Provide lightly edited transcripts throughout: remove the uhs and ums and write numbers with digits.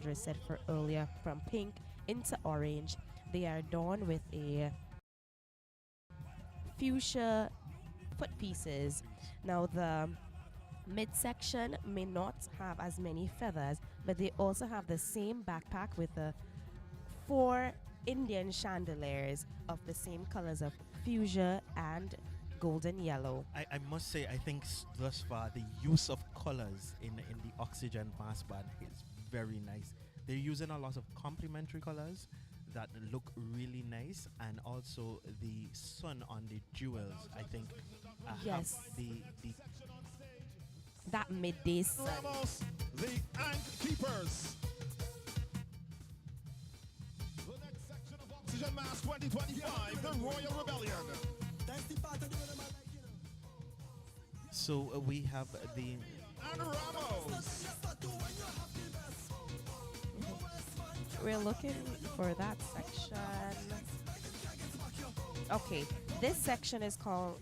Sandra said for earlier, from pink into orange. They are adorned with a fuchsia foot pieces. Now the midsection may not have as many feathers, but they also have the same backpack with the four Indian chandeliers of the same colors of fuchsia and golden yellow. I must say, I think thus far the use of colors in the Oxygen mass band is very nice. They're using a lot of complementary colors that look really nice, and also the sun on the jewels, I think, Yes. have the That midday sun. Ramos, the Ank Keepers. The next section of Oxygen Mass 2025, the Royal Rebellion. So we have the And Ramos. We're looking for that section. Okay, this section is called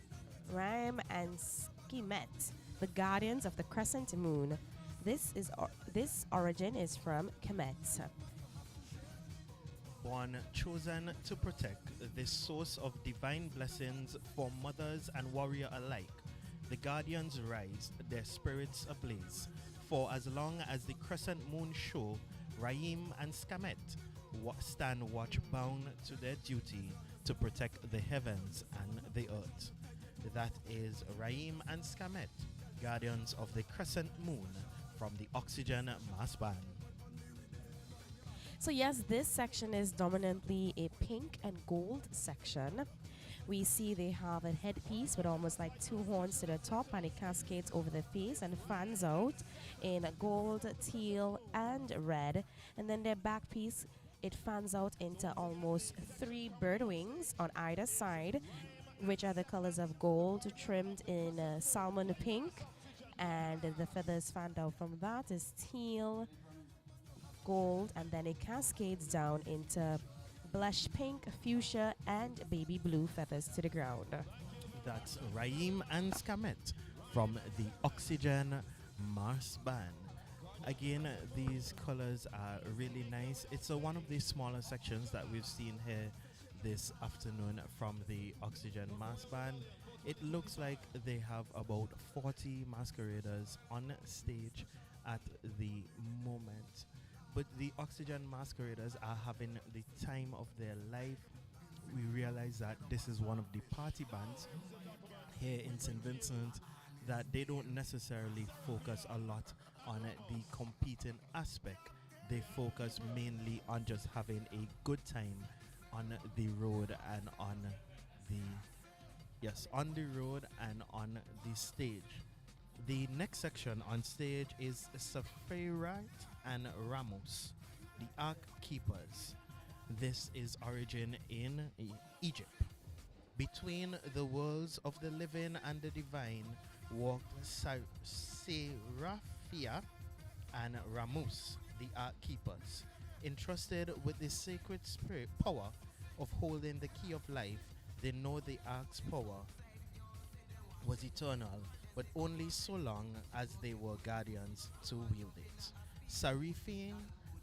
Rhyme and Schemet, the guardians of the crescent moon. This origin is from Kemet. one chosen to protect the source of divine blessings for mothers and warrior alike. The guardians rise, their spirits ablaze. For as long as the crescent moon show, Raim and Skamet stand watch bound to their duty to protect the heavens and the earth. That is Raim and Skamet, guardians of the crescent moon, from the Oxygen mass band. So yes, this section is dominantly a pink and gold section. We see they have a headpiece with almost like two horns to the top, and it cascades over the face and fans out in gold, teal, and red. And then their back piece, it fans out into almost 3 bird wings on either side, which are the colors of gold trimmed in salmon pink. And the feathers fanned out from that is teal, gold, and then it cascades down into blush pink, fuchsia, and baby blue feathers to the ground. That's Raim and Skamet from the Oxygen mass band. Again, these colors are really nice. It's one of the smaller sections that we've seen here this afternoon from the Oxygen mass band. It looks like they have about 40 masqueraders on stage at the moment. But the Oxygen masqueraders are having the time of their life. We realize that this is one of the party bands here in St. Vincent, that they don't necessarily focus a lot on the competing aspect. They focus mainly on just having a good time on the road and on the road and on the stage. The next section on stage is Sephiroth and Ramos, the Ark Keepers. This is origin in Egypt. Between the worlds of the living and the divine walked Seraphia and Ramos, the Ark Keepers, entrusted with the sacred spirit power of holding the key of life. They know the Ark's power was eternal, but only so long as they were guardians to wield it. Seraphim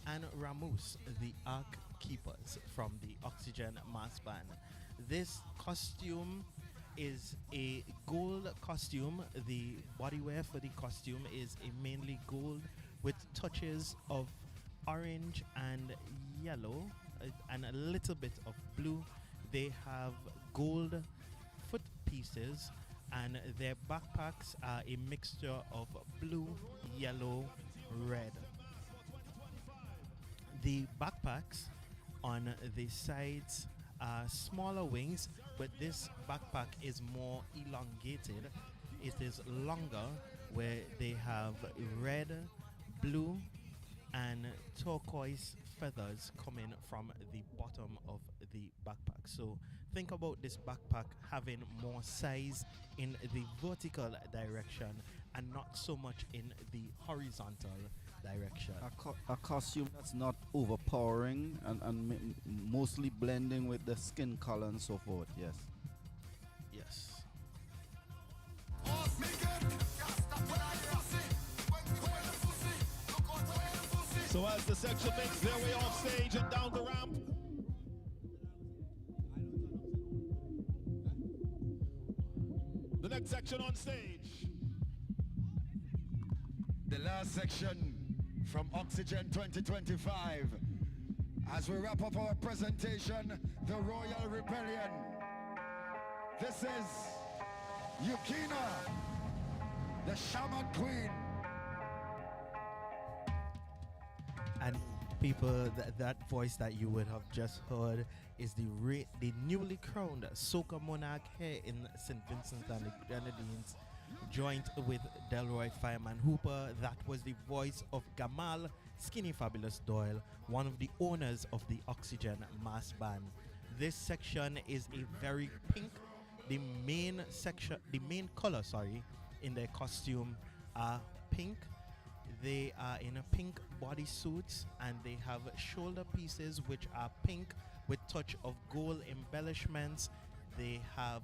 and Ramos, the Ark Keepers from the Oxygen mass band. This costume is a gold costume. The bodywear for the costume is a mainly gold with touches of orange and yellow and a little bit of blue. They have gold foot pieces, and their backpacks are a mixture of blue, yellow, red. The backpacks on the sides are smaller wings, but this backpack is more elongated. It is longer, where they have red, blue, and turquoise feathers coming from the bottom of the backpack. So think about this backpack having more size in the vertical direction and not so much in the horizontal direction. A costume that's not overpowering and mostly blending with the skin color and so forth. Yes. Yes. So So as the section makes their way off stage and down the ramp, the next section on stage. The last section from Oxygen 2025. As we wrap up our presentation, the Royal Rebellion. This is Yukina, the Shaman Queen. And people, that voice that you would have just heard is the newly crowned soca monarch here in St. Vincent and the Grenadines, joint with Delroy Fireman Hooper. That was the voice of Gamal Skinny Fabulous Doyle, one of the owners of the Oxygen Mass Band. This section is a very pink. The main color, in their costume are pink. They are in a pink bodysuits and they have shoulder pieces which are pink with touch of gold embellishments. They have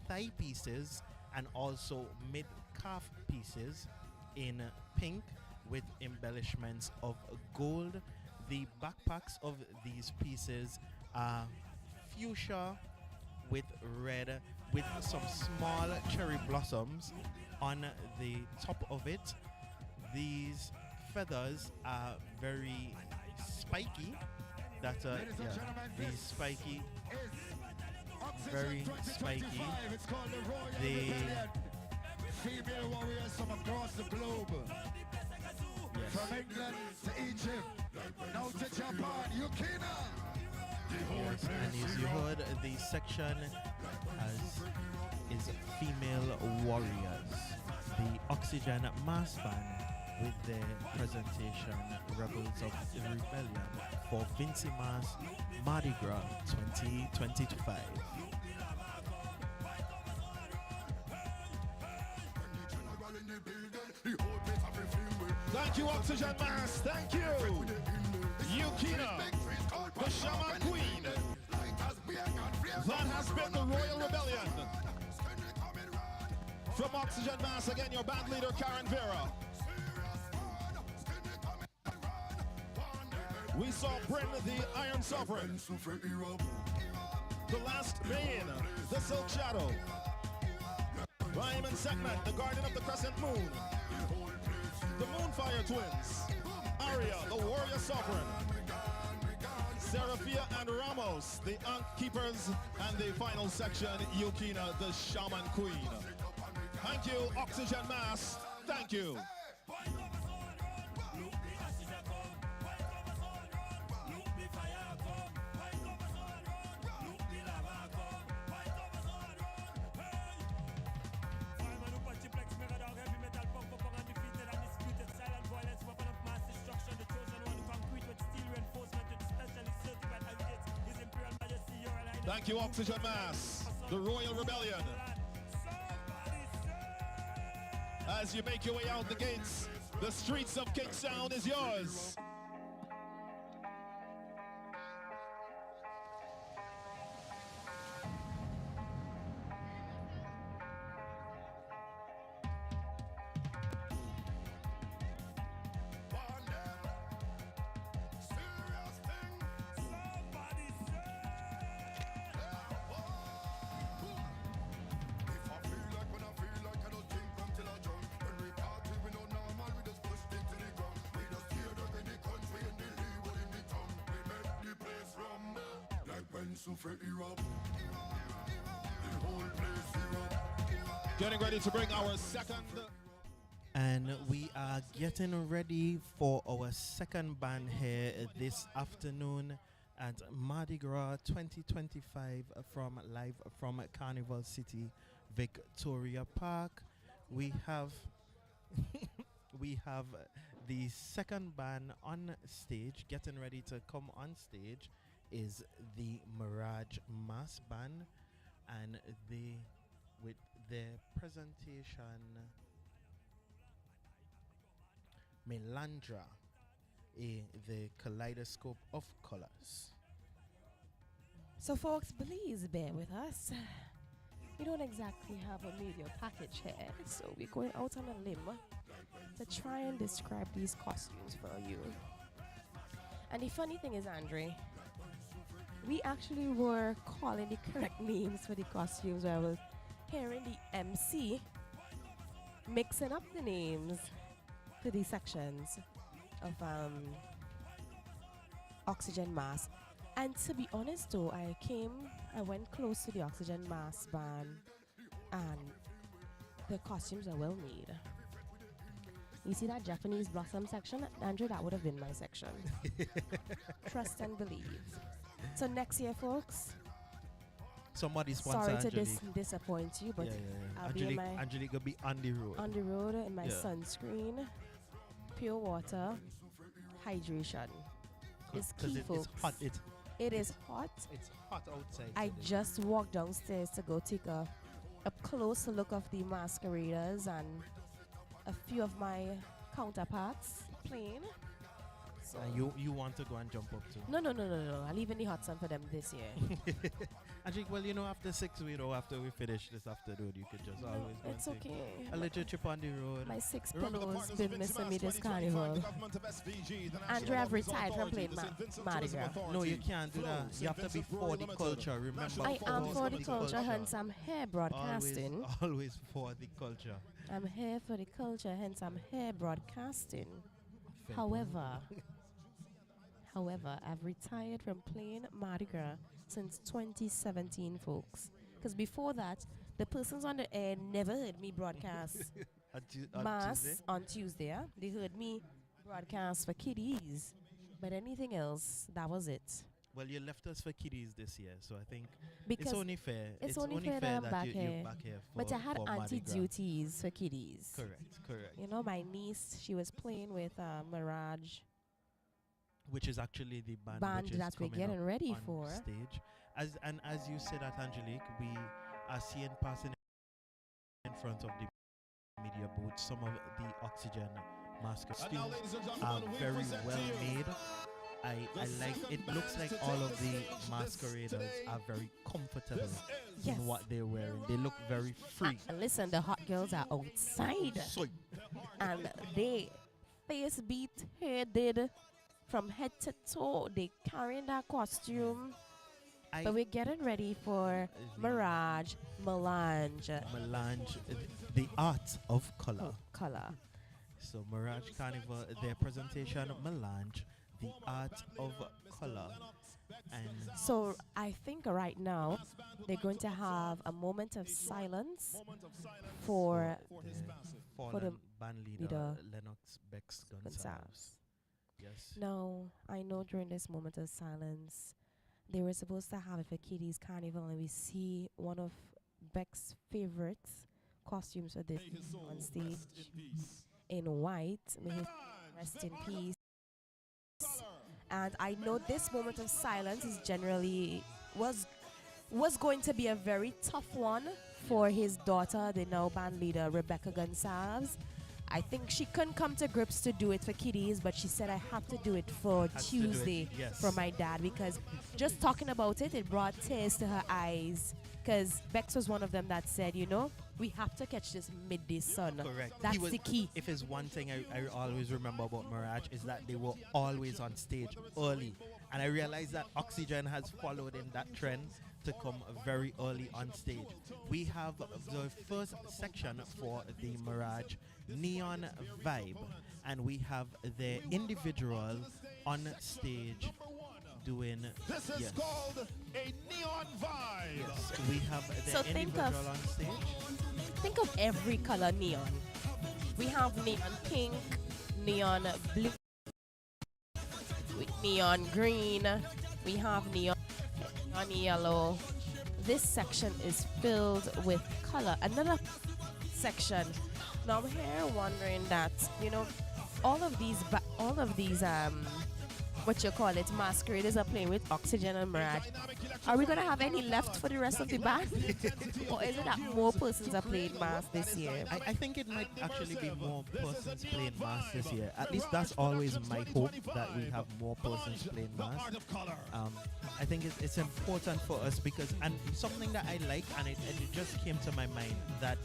thigh pieces and also mid-calf pieces in pink with embellishments of gold. The backpacks of these pieces are fuchsia with red with some small cherry blossoms on the top of it. These feathers are very spiky. That's these spiky, very spiky. They female warriors from across the globe. yes. From England to Egypt, now to Japan, Yukina. Yes, and as you heard, the section is female warriors. The Oxygen Mass Band with their presentation, Rebels of the Rebellion for VINCY Mass Mardi Gras 2025. Thank you, Oxygen Mass. Thank you. Yukina, the Shaman Queen. That has been the Royal Rebellion. From Oxygen Mass, again, your band leader, Karen Vera. We saw Bryn, the Iron Sovereign. The Last Main, the Silk Shadow. Rhyme and Segment, the Guardian of the Crescent Moon. The Moonfire Twins. Aria, the Warrior Sovereign. Seraphia and Ramos, the Ankh Keepers. And the final section, Yukina, the Shaman Queen. Thank you, Oxygen Mass. Thank you. Thank you, Oxygen Mass, the Royal Rebellion. As you make your way out the gates, the streets of Kingstown is yours. Getting ready to bring our second. And we are getting ready for our second band here this afternoon at Mardi Gras 2025 from live from Carnival City, Victoria Park. We have we have the second band on stage. Getting ready to come on stage is the Mirage Mass Band, and with their presentation Melandra, the kaleidoscope of colors. So folks, please bear with us. We don't exactly have a media package here, so we're going out on a limb to try and describe these costumes for you. And the funny thing is, Andre, we actually were calling the correct names for the costumes. I was hearing the MC mixing up the names for these sections of oxygen mask. And to be honest though, I went close to the oxygen mask band and the costumes are well made. You see that Japanese blossom section? Andrew, that would have been my section. Trust and believe. So next year, folks, Somebody sponsor sorry to Angelique. disappoint you, but Yeah, yeah, yeah. I'll be in Angelique will be on the road. on the road in my Yeah. sunscreen, pure water, hydration. It's key, It's folks. hot. It is hot. It's hot outside. I today. just walked downstairs to go take a close look of the masqueraders and a few of my counterparts playing. So You want to go and jump up too? no. I'll leave in the hot sun for them this year. Angelique, well, after 6 weeks or after we finish this afternoon, you could just No, always go it's and take okay. a little trip on the road. My 6 Remember the pillows partners been of missing me VINCY this Mass 2025, carnival. the government of SVG, the National Andrew, I've Governance retired from Authority, playing the St. Vincent Mardi Tourism Gras. No, you Authority, can't do that. Flow, You have to St. be Vincent for Brewery the Limited, culture. Remember, National I am Performance for the Limited. culture, hence I'm here broadcasting. Always for the culture. I'm here for the culture, hence I'm here broadcasting. However, I've retired from playing Mardi Gras since 2017, folks. Because before that, the persons on the air never heard me broadcast On mass Tuesday? on Tuesday. They heard me broadcast for kiddies. But anything else, that was it. Well, you left us for kiddies this year, so I think Because it's only fair. it's only fair that I'm back you're here. back here for, but I had for Mardi auntie Gras. duties for kiddies. Correct. You know, my niece, she was playing with Mirage Which is actually the band, band which is that we're coming getting up ready on for. stage. As you said at Angelique, we are seeing passing in front of the media booth some of the oxygen mask And now, costumes ladies and are gentlemen, we very present well to you made. I like it. Looks like all of the masqueraders are very comfortable Yes. in what they're wearing. They look very free. And listen, the hot girls are outside. And they face beat, hair did from head to toe. They carrying that costume. But we're getting ready for Mirage Melange Melange, the art of color. color. So Mirage Carnival, their presentation Melange, the art of color. And So I think right now they're going to have a moment of silence for fallen band leader leader Lennox Bex Gonsalves. Gonsalves. Yes. Now, I know during this moment of silence, they were supposed to have it for Kiddies Carnival, and we see one of Beck's favorites costumes for this on stage in white. May he rest in peace. And I know this moment of silence is generally was going to be a very tough one for his daughter, the now band leader Rebecca Gonsalves. I think she couldn't come to grips to do it for kiddies, but she said, I have to do it for Has to do it, Tuesday yes. for my dad, because just talking about it, it brought tears to her eyes. Because Bex was one of them that said, we have to catch this midday sun. Correct. That's He was- the key. If it's one thing I always remember about Mirage is that they were always on stage early. And I realized that Oxygen has followed in that trend to come very early on stage. We have the first section for the Mirage Neon Vibe, and we have the individual on stage doing This is yes. called a neon vibe. Yes, we have the So think individual of- on stage. Think of every color neon. We have neon pink, neon blue, with neon green. We have neon yellow. This section is filled with color. Another section. Now I'm here wondering that all of these what you call it, masqueraders are playing with Oxygen and Mirage. Are we gonna have any left for the rest of the band, or is it that more persons are playing mass this year? I think it might actually be more persons playing mass this year. At least that's always my hope, that we have more persons playing mass. I think it's important for us because, and something that I like, and it just came to my mind, that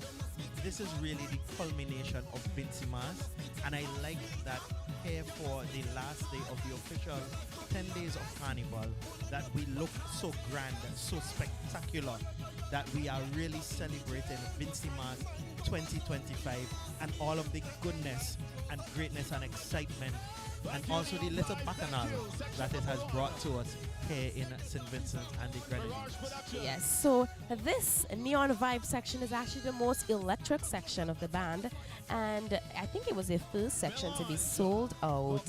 this is really the culmination of VINCY Mass, and I like that here for the last day of the official 10 days of Carnival, that we look so grand, so spectacular, that we are really celebrating VINCY Mart 2025 and all of the goodness and greatness and excitement, and also the little bacchanal that it has brought to us here in St. Vincent and the Grenadines. Yes, so this neon vibe section is actually the most electric section of the band, and I think it was the first section to be sold out.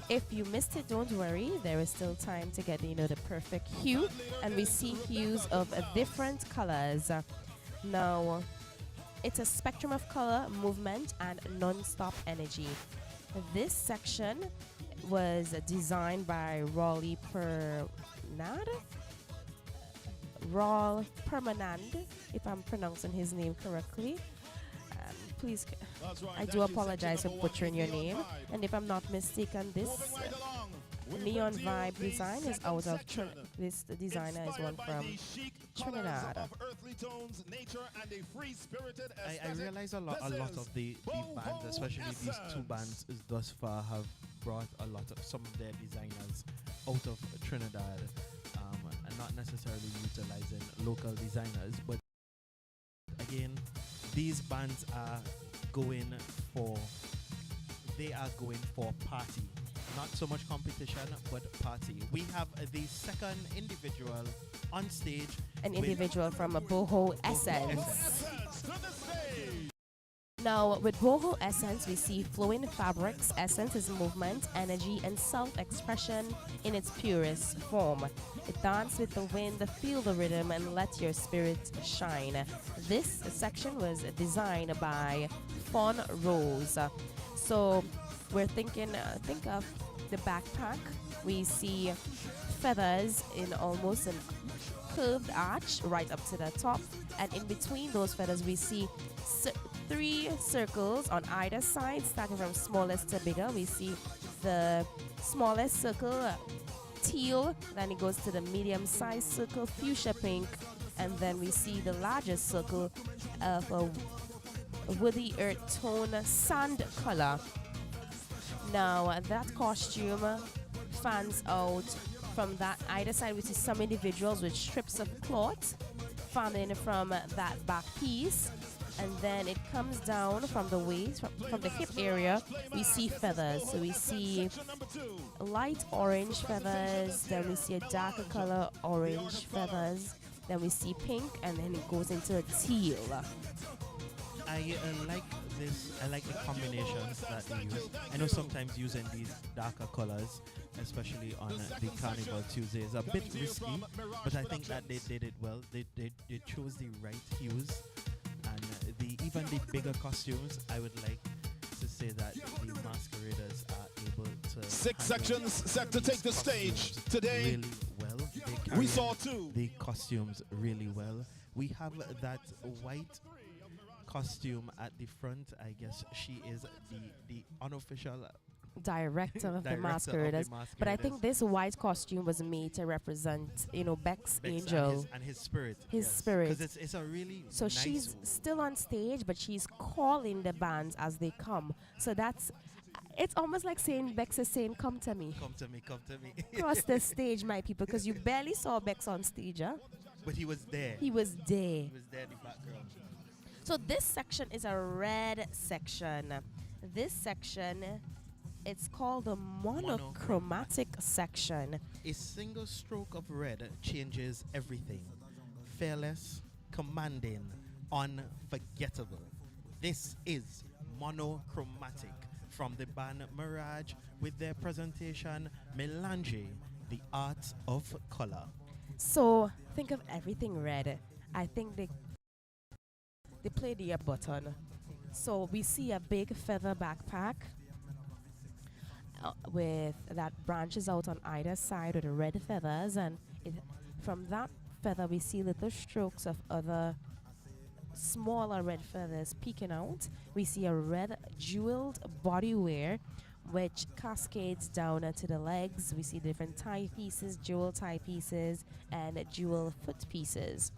If you missed it, don't worry, there is still time to get the perfect hue, and we see hues of different colors. Now, it's a spectrum of color, movement, and non-stop energy. This section was designed by Raul Permanand, if I'm pronouncing his name correctly. Please, I do apologize for butchering your name. And if I'm not mistaken, this neon vibe design is out of this designer is one from Trinidad. I realize a lot of the bands, especially these two bands thus far, have brought a lot of some of their designers out of Trinidad, and not necessarily utilizing local designers. But again, these bands are going for party. Not so much competition, but party. We have the second individual on stage. An individual from a Boho Essence. Now, with Boho Essence, we see flowing fabrics. Essence is movement, energy, and self-expression in its purest form. Dance with the wind, feel the rhythm, and let your spirit shine. This section was designed by Fawn Rose. So we're think of the backpack. We see feathers in almost a curved arch right up to the top, and in between those feathers we see 3 circles on either side, starting from smallest to bigger. We see the smallest circle, teal, then it goes to the medium sized circle, fuchsia pink, and then we see the largest circle of a woody earth tone sand color. Now that costume fans out from that either side. We see some individuals with strips of cloth fanning from that back piece, and then it comes down from the waist, from the hip area. We see feathers. So we see light orange feathers, then we see a darker color orange feathers, then we see pink, and then it goes into a teal. I like this. I like the combinations that they use. I know sometimes using these darker colors, especially on the Carnival Tuesday, is a bit risky, but I think that they did it well. They chose the right hues, and even the bigger costumes. I would like to say that the masqueraders are able to 6 sections set to take the stage today. Really well. They We carry saw 2. the costumes really well. We have that white costume at the front. I guess she is the unofficial Director of the Masqueraders. But I think this white costume was made to represent, Beck's angel. and his spirit. His spirit. Because it's a really So nice she's still on stage, but she's calling the bands as they come. So it's almost like saying, Bex is saying, come to me. Come to me, come to me. Cross the stage, my people, because you barely saw Bex on stage, huh? But he was there. He was there. He was there in the background. So this section is a red section. This section, it's called the monochromatic section. A single stroke of red changes everything. Fearless, commanding, unforgettable. This is monochromatic from the band Mirage with their presentation Melange, the art of color. So think of everything red. I think they play the up button. So we see a big feather backpack with that branches out on either side with the red feathers, and from that feather we see little strokes of other smaller red feathers peeking out. We see a red jeweled body wear which cascades down to the legs. We see different tie pieces, jewel tie pieces, and jewel foot pieces.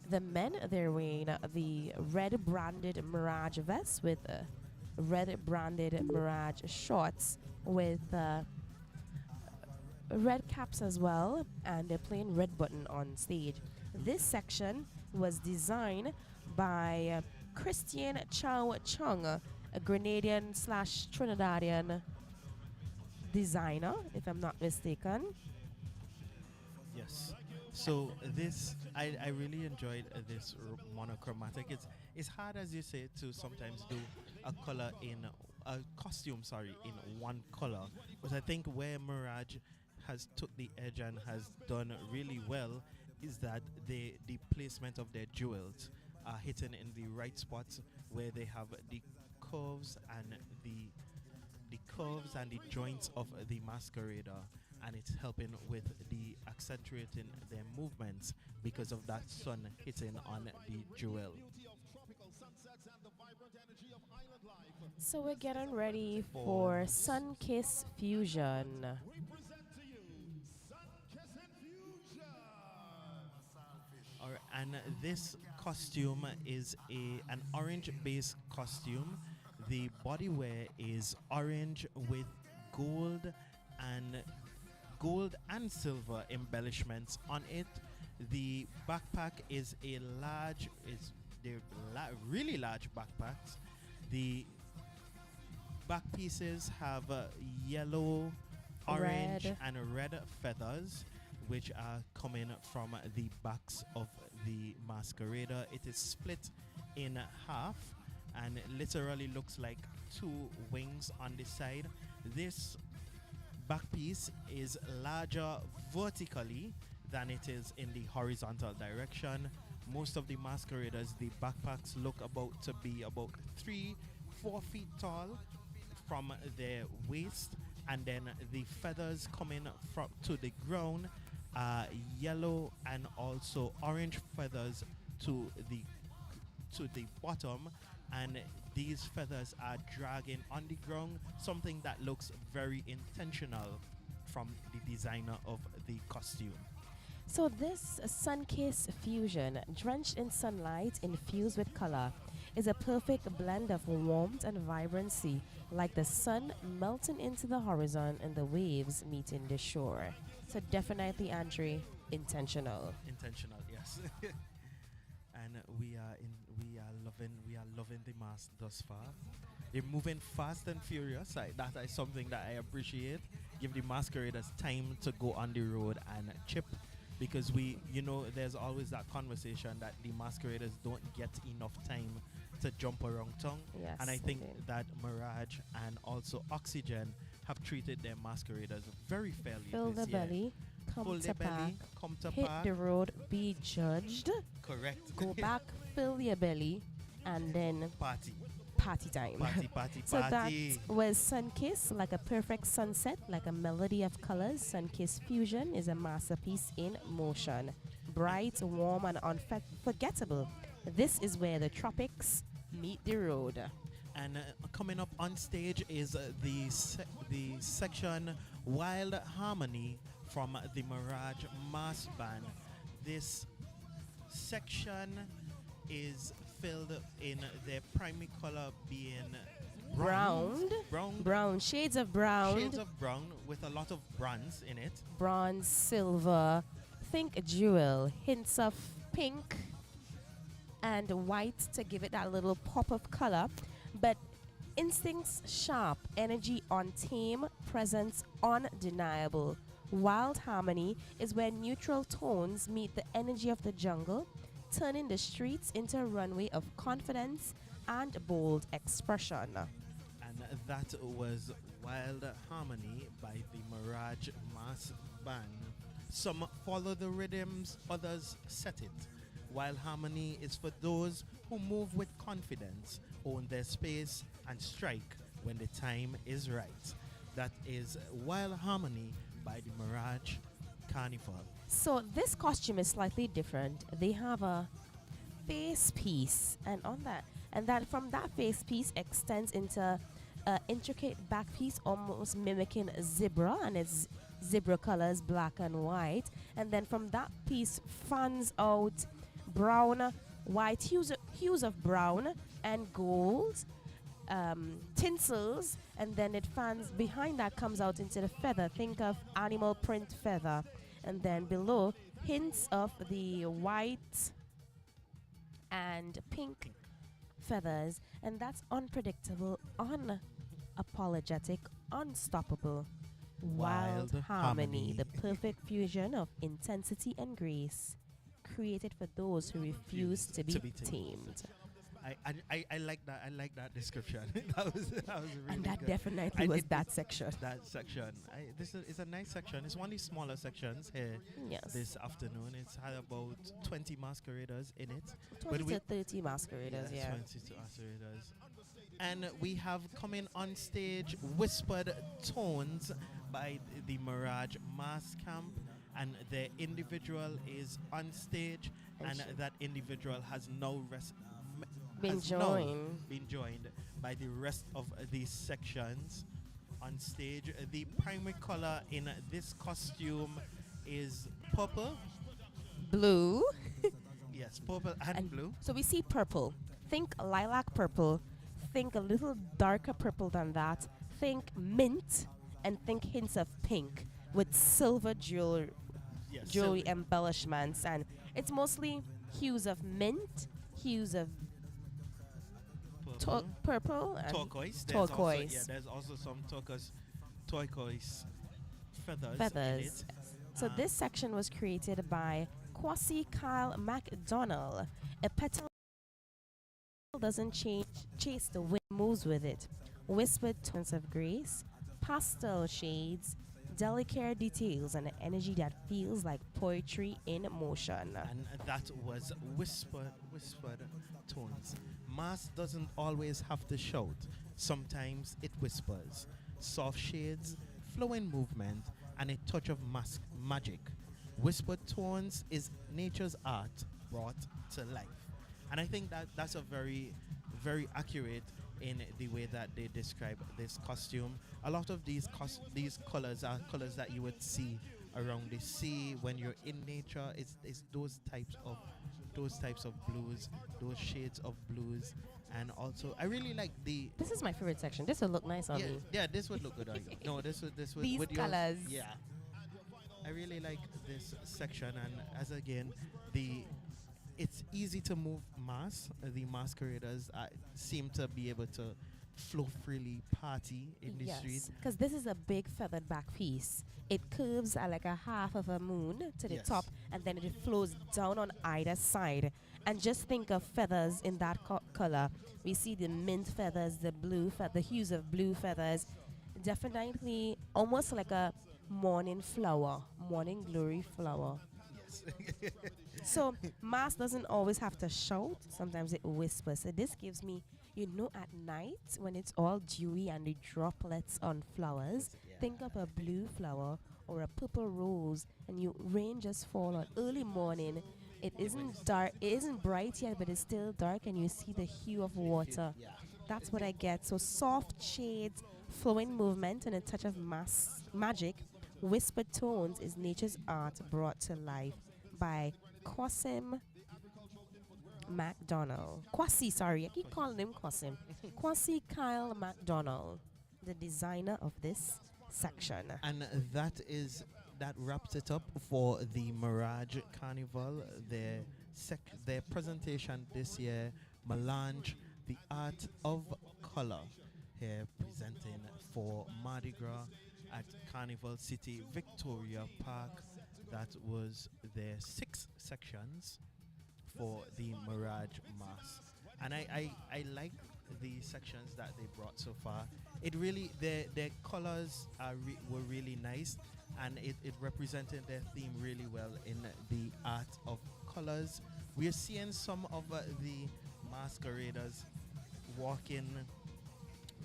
The men, they're wearing the red branded Mirage vest with red branded Mirage shorts with red caps as well, and they're playing red button on stage. This section was designed by Christian Chow Chung, a Grenadian slash Trinidadian designer, if I'm not mistaken. Yes. So this, I really enjoyed this monochromatic. It's hard, as you say, to sometimes do a color in a costume, sorry, in one color. But I think where Mirage has took the edge and has done really well is that the placement of their jewels are hitting in the right spots where they have the curves and the curves and the joints of the masquerader, and it's helping with the accentuating their movements because of that sun hitting on the jewel. So we're getting ready for Sun Kiss Fusion. We present to you Sun-Kiss Infusion. All right, and this costume is an orange based costume. The body wear is orange with gold and silver embellishments on it. The backpack is a large, really large backpacks. The back pieces have yellow, orange, Red. and red feathers, which are coming from the backs of the masquerader. It is split in half and literally looks like two wings on the side. This back piece is larger vertically than it is in the horizontal direction. Most of the masqueraders, the backpacks look about to be about 3-4 feet tall from their waist, and then the feathers coming from to the ground are yellow and also orange feathers to the bottom, and these feathers are dragging on the ground, something that looks very intentional from the designer of the costume. So this Sun-Kiss Fusion, drenched in sunlight, infused with color, is a perfect blend of warmth and vibrancy, like the sun melting into the horizon and the waves meeting the shore. So definitely, Andre, intentional. Intentional, yes. And we are loving the mask thus far. They're moving fast and furious. That is something that I appreciate. Give the masqueraders time to go on the road and chip, because there's always that conversation that the masqueraders don't get enough time to jump around town. Yes, And I think indeed. that Mirage and also Oxygen have treated their masqueraders very fairly Fill this the year. belly, come Full to their pack, belly, come to hit park. the road, be judged, Correct. go back, fill your belly, and then Party. party time. Party, party, So that party. was Sun-Kiss, like a perfect sunset, like a melody of colors. Sun-Kiss Fusion is a masterpiece in motion. Bright, warm, and unforgettable. This is where the tropics meet the road. And coming up on stage is the section Wild Harmony from the Mirage Mass Band. This section is filled in their primary color being Brown. Brown. Shades of brown. Shades of brown with a lot of bronze in it. Bronze, silver. Think jewel. Hints of pink and white to give it that little pop of color. But instincts sharp, energy on tame, presence undeniable. Wild harmony is where neutral tones meet the energy of the jungle, turning the streets into a runway of confidence and bold expression. And that was Wild Harmony by the Mirage Mass Band. Some follow the rhythms, others set it. Wild Harmony is for those who move with confidence, own their space, and strike when the time is right. That is Wild Harmony by the Mirage Carnival. So this costume is slightly different. They have a face piece, and that from that face piece extends into an intricate back piece, almost mimicking a zebra, and it's zebra colors, black and white. And then from that piece fans out brown, white hues of brown and gold, tinsels, and then it fans behind that comes out into the feather. Think of animal print feather, and then below hints of the white and pink feathers, and that's unpredictable, unapologetic, unstoppable, wild Wild harmony, harmony. the perfect fusion of intensity and grace, created for those who refuse to be tamed. I like that. I like that description. that was really And that good. definitely And was it- that section. That section. This is a nice section. It's one of the smaller sections here Yes. this afternoon. It's had about 20 masqueraders in it. 20 we- to 30 masqueraders, yeah. 22 masqueraders. And we have coming on stage Whispered Tones by the Mirage Mass Camp. And the individual is on stage, and that individual has now Been has now joined. been joined by the rest of these sections on stage. The primary color in this costume is purple. Blue. Yes, purple and blue. So we see purple. Think lilac purple. Think a little darker purple than that. Think mint, and think hints of pink with silver jewelry Yes, jewelry embellishments, and it's mostly hues of mint, hues of purple, and turquoise. turquoise. There's also some turquoise feathers. feathers. In it. So this section was created by Kwasi Kyle MacDonald. A petal doesn't chase the wind, moves with it. Whispered tones of grace, pastel shades, delicate details, and an energy that feels like poetry in motion. And that was whispered tones. Mass doesn't always have to shout. Sometimes it whispers. Soft shades, flowing movement, and a touch of magic. Whispered tones is nature's art brought to life. And I think that that's a very, very accurate in the way that they describe this costume. A lot of these colors are colors that you would see around the sea when you're in nature. It's those types of blues, those shades of blues. And also I really like the This is my favorite section. This will look nice on me. yeah, this would look good on you. No, this would These with yours- colours. Yeah. I really like this section, and as again, it's easy to move mass. The masqueraders seem to be able to flow freely, party in the street. because this is a big feathered back piece. It curves like a half of a moon to the Yes. top, and then it flows down on either side. And just think of feathers in that color. We see the mint feathers, the blue the hues of blue feathers. Definitely almost like a morning glory flower. Yes. So mass doesn't always have to shout. Sometimes it whispers. So this gives me, at night when it's all dewy and the droplets on flowers, think of a blue flower or a purple rose, and rain just fall on early morning. It isn't dark. It isn't bright yet, but it's still dark, and you see the hue of water. Yeah. That's what I get. So soft shades, flowing movement, and a touch of magic. Whispered tones is nature's art brought to life by Kwasi MacDonald. I keep calling him Kwasim. Kwasi Kyle MacDonald, the designer of this section. And that wraps it up for the Mirage Carnival. Their presentation this year, Melange, the Art of Color, here presenting for Mardi Gras at Carnival City Victoria Park. That was their 6 sections for the Mirage Mass. And I like the sections that they brought so far. It really, their colors were really nice, and it represented their theme really well in the art of colors. We are seeing some of the masqueraders walking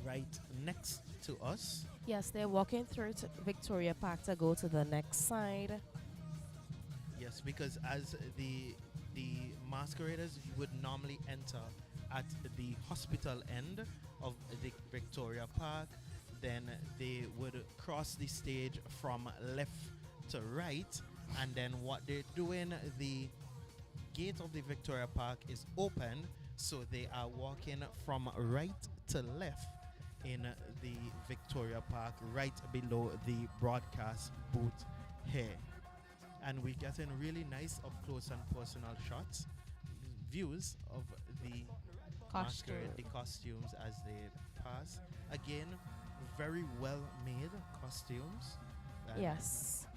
right next to us. Yes, they're walking through to Victoria Park to go to the next side. Yes, because as the masqueraders would normally enter at the hospital end of the Victoria Park, then they would cross the stage from left to right, and then what they're doing, the gate of the Victoria Park is open, so they are walking from right to left in the Victoria Park, right below the broadcast booth here. And we're getting really nice up close and personal shots, views of the masquerade, the costumes as they pass. Again, very well made costumes. Yes.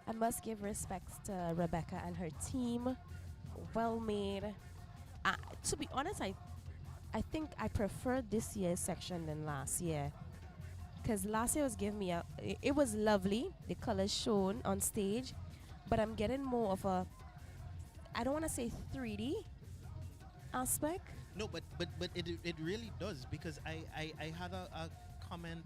I must give respects to Rebecca and her team. Well made. To be honest, I think I preferred this year's section than last year. Because last year was giving me it was lovely, the colors shown on stage, but I'm getting more of a, I don't want to say 3D aspect. No, but it really does, because I had a comment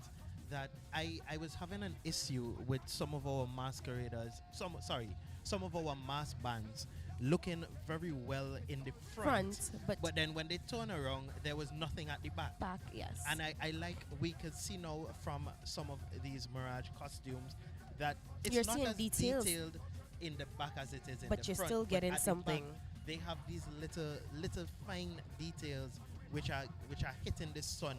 that I was having an issue with some of our masqueraders, some of our mass bands looking very well in the front, but then when they turn around, there was nothing at the back. Yes. And I like, we could see now from some of these Mirage costumes that it's You're not seeing as details. detailed in the back as it is in the front. But you're still getting at the something. back, they have these little fine details which are hitting the sun.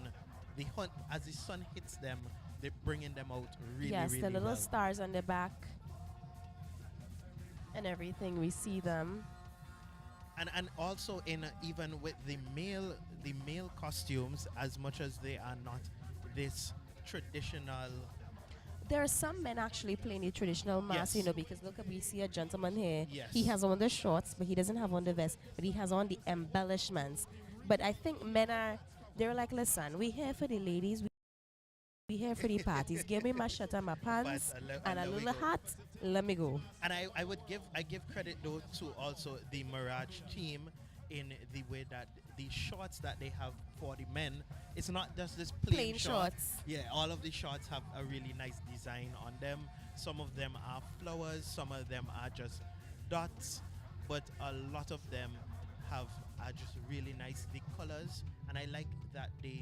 As the sun hits them, they're bringing them out really, yes, really the little well. stars on the back and everything, we see them. And also in even with the male costumes, as much as they are not this traditional. There are some men actually playing the traditional mask, Yes. because look, we see a gentleman here. Yes. He has on the shorts, but he doesn't have on the vest, but he has on the embellishments. But I think men they're like, listen, we here for the ladies, we here for the parties. Give me my shirt and my pants and a little hat. Let me go. And I give credit though to also the Mirage team in the way that the shorts that they have for the men, it's not just this plain shorts. Yeah, all of the shorts have a really nice design on them. Some of them are flowers, some of them are just dots, but a lot of them are just really nice. The colors, and I like that the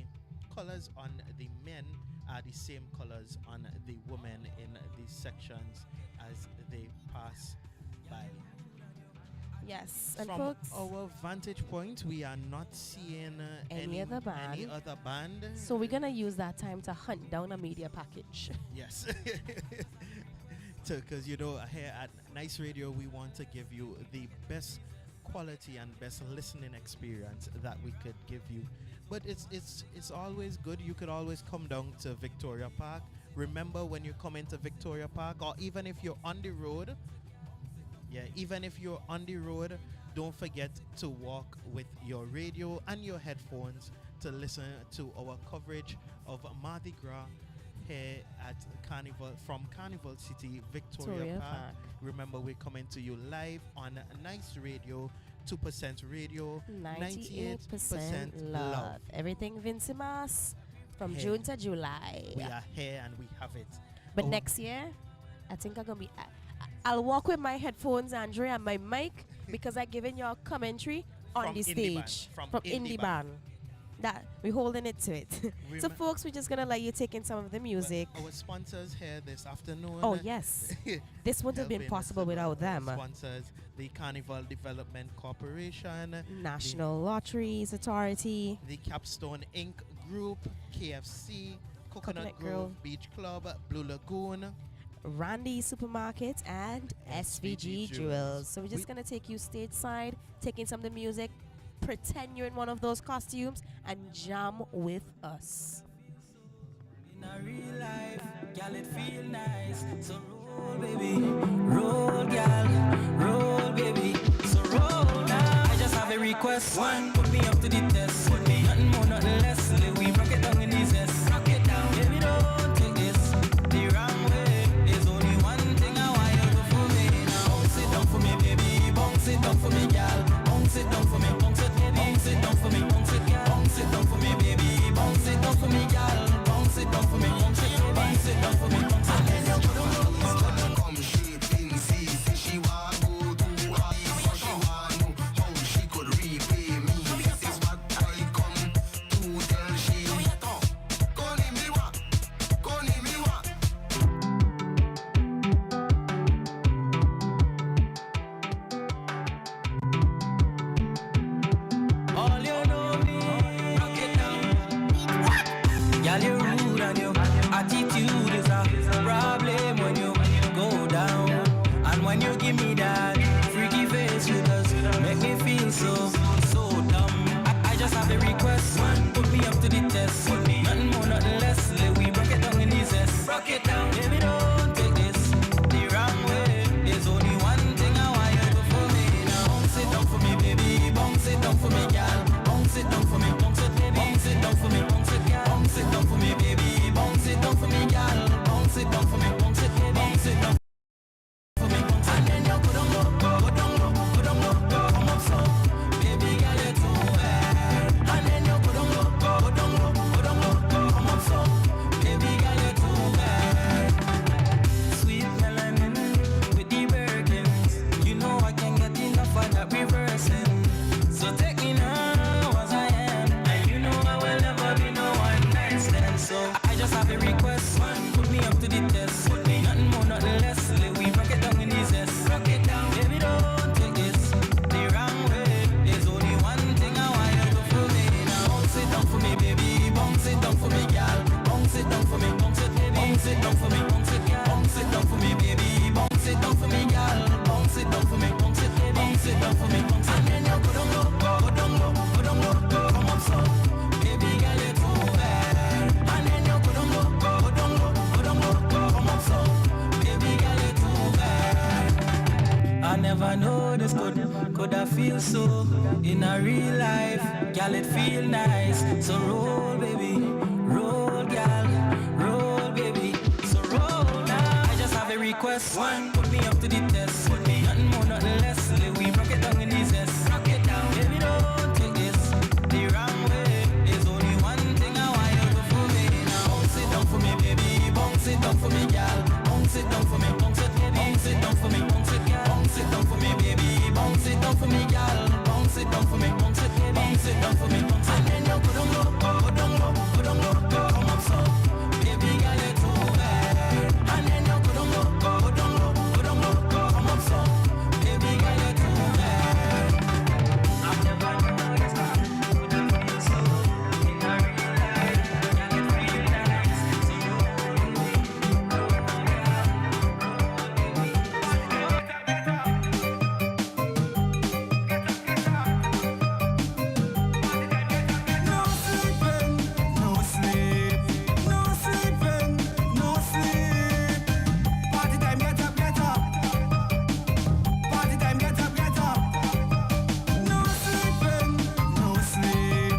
colors on the men are the same colors on the women in these sections as they pass by. Yes, and From folks, our vantage point, we are not seeing Any other band. band. so we're gonna use that time to hunt down a media package. Yes. Because here at Nice Radio, we want to give you the best quality and best listening experience that we could give you. But it's always good. You could always come down to Victoria Park. Remember, when you come into Victoria Park, or even if you're on the road, don't forget to walk with your radio and your headphones to listen to our coverage of Mardi Gras here at from Carnival City, Victoria Park. Remember, we're coming to you live on Nice Radio, 2% Radio, 98% love. Everything VINCY Mass from Hey. June to July. We are here and we have it. But next year, I think I'm gonna be. I'll walk with my headphones, Andre, and my mic because I'm giving you a commentary on From the Indie Band. stage From from Indie Indie Band. That we're holding it to it. So, folks, we're just gonna let you take in some of the music. Our sponsors here this afternoon. Oh yes, this wouldn't have been helping possible us, without them. Sponsors: the Carnival Development Corporation, National Lotteries Authority, the Capstone Inc. Group, KFC, Coconut Grove Grove Beach Club, Blue Lagoon, Randy Supermarket, and SVG Jewels. So we're just gonna take you stateside, taking some of the music, pretend you're in one of those costumes, and jam with us. In a real life, girl, it feel nice. So roll, baby, roll, girl, roll, baby. So roll now. I just have a request. One, put me up to the test. Put me nothing more, nothing less. Let we rock it down in these S. Rock it down, baby, don't take this the wrong way. There's only one thing I want you to do for me now. Bounce it down for me, baby. Bounce it down for me, girl. Bounce it down for me, bounce it, baby. Bounce it down for me, bounce it, girl. Bounce it down for me, baby. Bounce it down for me, girl. Bounce it down for me, bounce it, bounce it down for me, bounce it. Come she Vincy, she want go to Gras, she want know how she could repay me. never know this could I feel so in a real life. Girl, it feel nice. So roll, baby, roll, girl, roll, baby. So roll now. I just have a request. One, put me up to the test. Put me nothing more, nothing less. Let we rock it down in these S. Rock it down, baby, don't take this the wrong way. There's only one thing I want you to do for me. Now bounce it down for me, baby. Bounce it down for me, girl. Bounce it down for me, bounce it, baby. Bounce it down for me, bounce it, girl. Bounce it down for me, baby. Bounce it down for me, girl. Bounce it down for me, bounce it, baby. Bounce it down for me, bounce it. And then you go down low, go down low, go down low, come up so, baby, girl, it's over. And then you go down low, go down low, go down low, come up so, baby, girl, it's over. I never knew this could have been so in a real life. Girl, it feel nice. So roll, baby, roll, No sleeping, no sleep. No sleeping, no sleep. Party time, get up, get up. Party time, get up, get up. No sleeping, no sleep.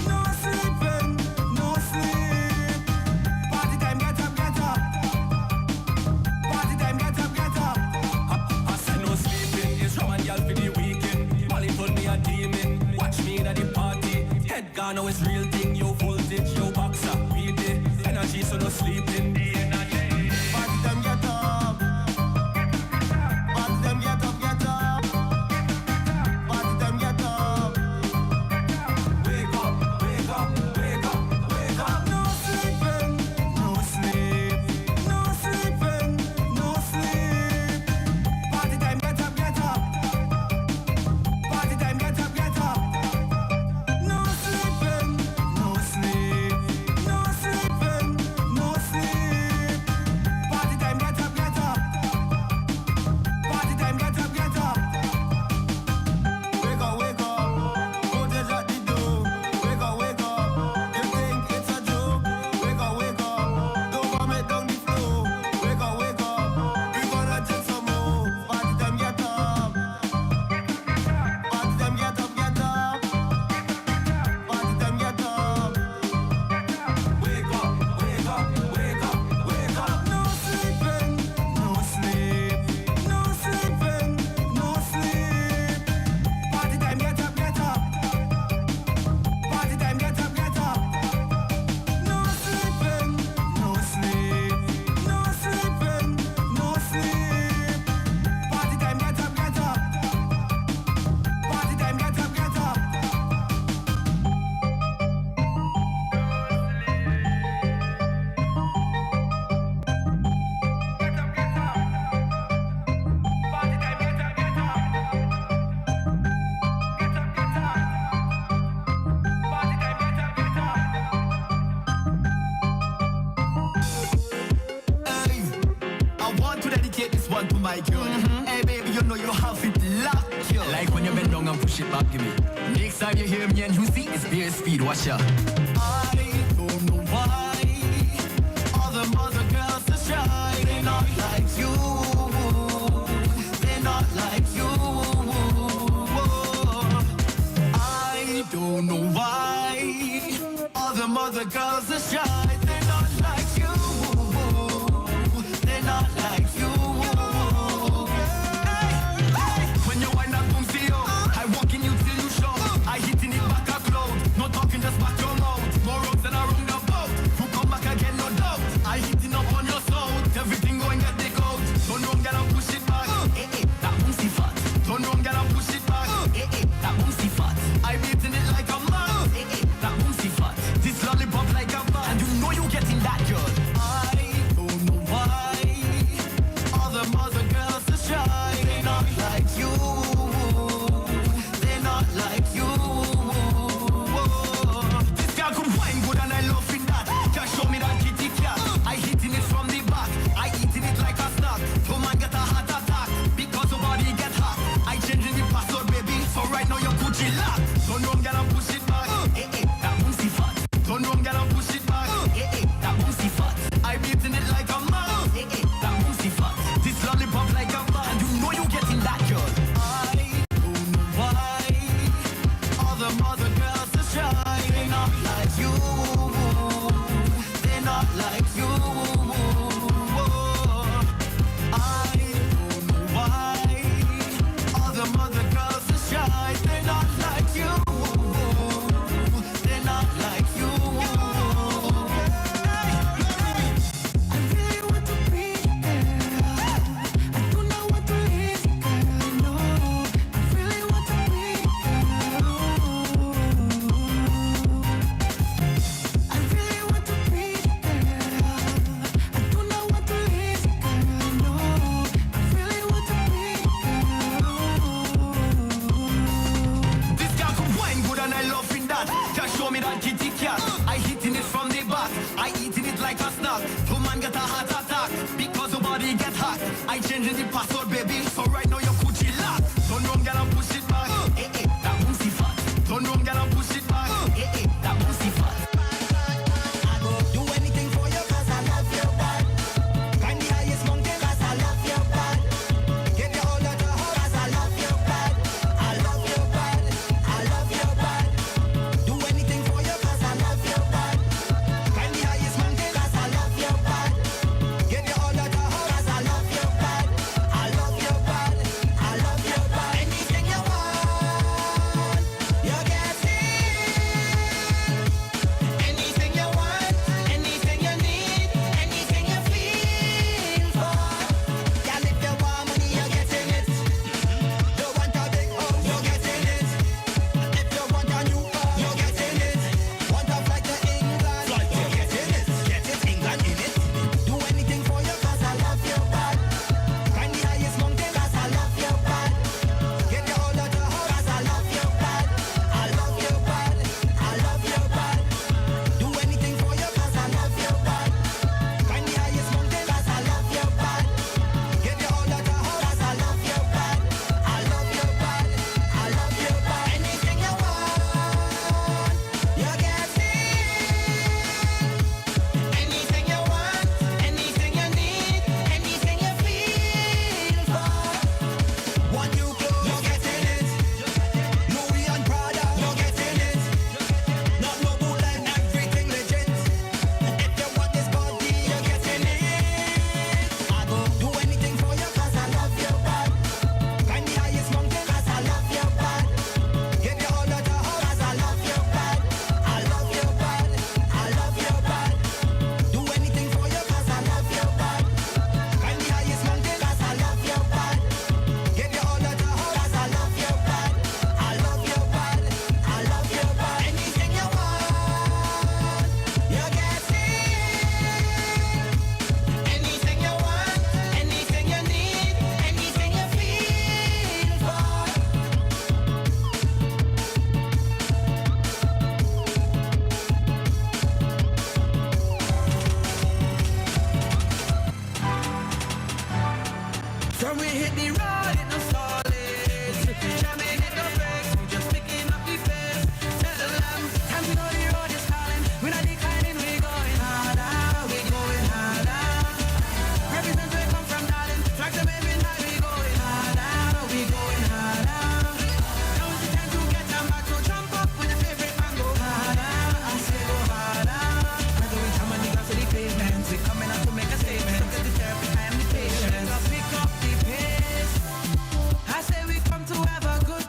No sleeping, no sleep. Party time, get up, get up. Party time, get up, get up. I said no sleeping, it's rum and y'all for the weekend. Molly told me a demon, watch me at the party. Head gone, now it's real thing, yo voltage, yo boxer. Beat it, energy, so no sleeping. The energy. Party time, get up. Party time, get up, get up. Party time, get up. Wake up, wake up, wake up, wake up. No sleeping, no sleep. No sleeping, no sleep. Party time, get up, get up. Party time, get up, get up. No sleeping, no sleep. No sleeping, no sleep. Party time, get up, get up. Party time, get up, get up. Wake up, wake up. Voltage at the door. Wake up, wake up. You think it's a joke? Wake up, wake up. Don't vomit down the floor. Wake up, wake up. We gonna take some more. Party time, get up. Party time, get up, get up. Party time, get up. Wake up, wake up, wake up, wake up. No sleeping, no sleep. No sleeping, no sleep. Party time, get up, get up. Party time, get up, get up. No sleeping, no sleep. No sleeping, no sleep. Party time, get up, get up. Party time, get up, get up. Hey, I want to dedicate this one to my girl. Hey baby, you know you have it locked, yo. Like when you bend down and push it back to me. Next time you hear me and you see it's bare speed, watch ya. I don't know why all the other girls are shy. They're not like you. They're not like you. I don't know why all the other girls are shy. They're not like you. They're not like you. Hey, hey. When you wind up, boom, see you. I walk in you till you show. I hit in it back a cloud. No talking, just back your mouth. More roads than around the boat. You come back again, no doubt. I hitting up on your soul. Everything going get the coat. Don't run, gotta push it back. That boomsy fat. Don't run, gotta push it back. That boomsy fat. I beating it like a man. That boomsy fat. This lollipop like a man. And you you the password, baby. So right now your coochie locked. Turn round, girl, and push it back. That boosty fat. Turn round, girl, and push it back. That boosty fat. I go do anything for you 'cause I love your body. Climb the highest mountain 'cause I love your body. Give you all of the hope 'cause I love your body. I love your body. I love your body. Do anything for you 'cause I love your body. Climb the highest mountain 'cause I love your body. Give you all of the hope 'cause I love your body. I love your body. I love your body. Anything you want, you get it. Anything you want, anything you need, anything you feel for. Girl, if you want money, you're getting it. You want a big house, you're getting it. If you want a new car, you're getting it. Want a flight to England, you're getting it. Get it, England in it. Do anything for you 'cause I love your body. Climb the highest mountain 'cause I love your body. Give you all of the hope 'cause I love your body. I love your body. I love your body. Do anything for you 'cause I love your body. Climb the highest mountain 'cause I love your body. Give you all of the hope 'cause I love your body. I love your body. I love your body. Anything you want, you get it. Anything you want, anything you need, anything you feel for. One new clothes, you're getting it. Louis and Prada, you're getting it. Not no bootleg, everything legit. If you want this body, you're getting it. I go do anything for you 'cause I love your body. Climb the highest mountain 'cause I love your body. Give you all of the hope 'cause I love your body. I love your body. I love your body. Do anything for you 'cause I love your body. Climb the highest mountain 'cause I love your body. Give you all of the hope 'cause I love your body. I love your body. I love your body. Anything you want, you get it. Anything you want, anything you need, anything you feel for. From we hit the road, it no solid. Jamming hit the brakes, we just picking up the pace. Tell them, time to know the road is calling. We're not declining, we going harder, we going harder. Represent where come from, darling. Flags are waving high, we going harder, we going harder. Now is the time to get them back, so jump up with your favorite man, go harder. I say go harder. Whether we jam on the grass or the pavement, we coming out to make a statement. So get the therapy and the patience. Pick up the pace. I say we come to have a good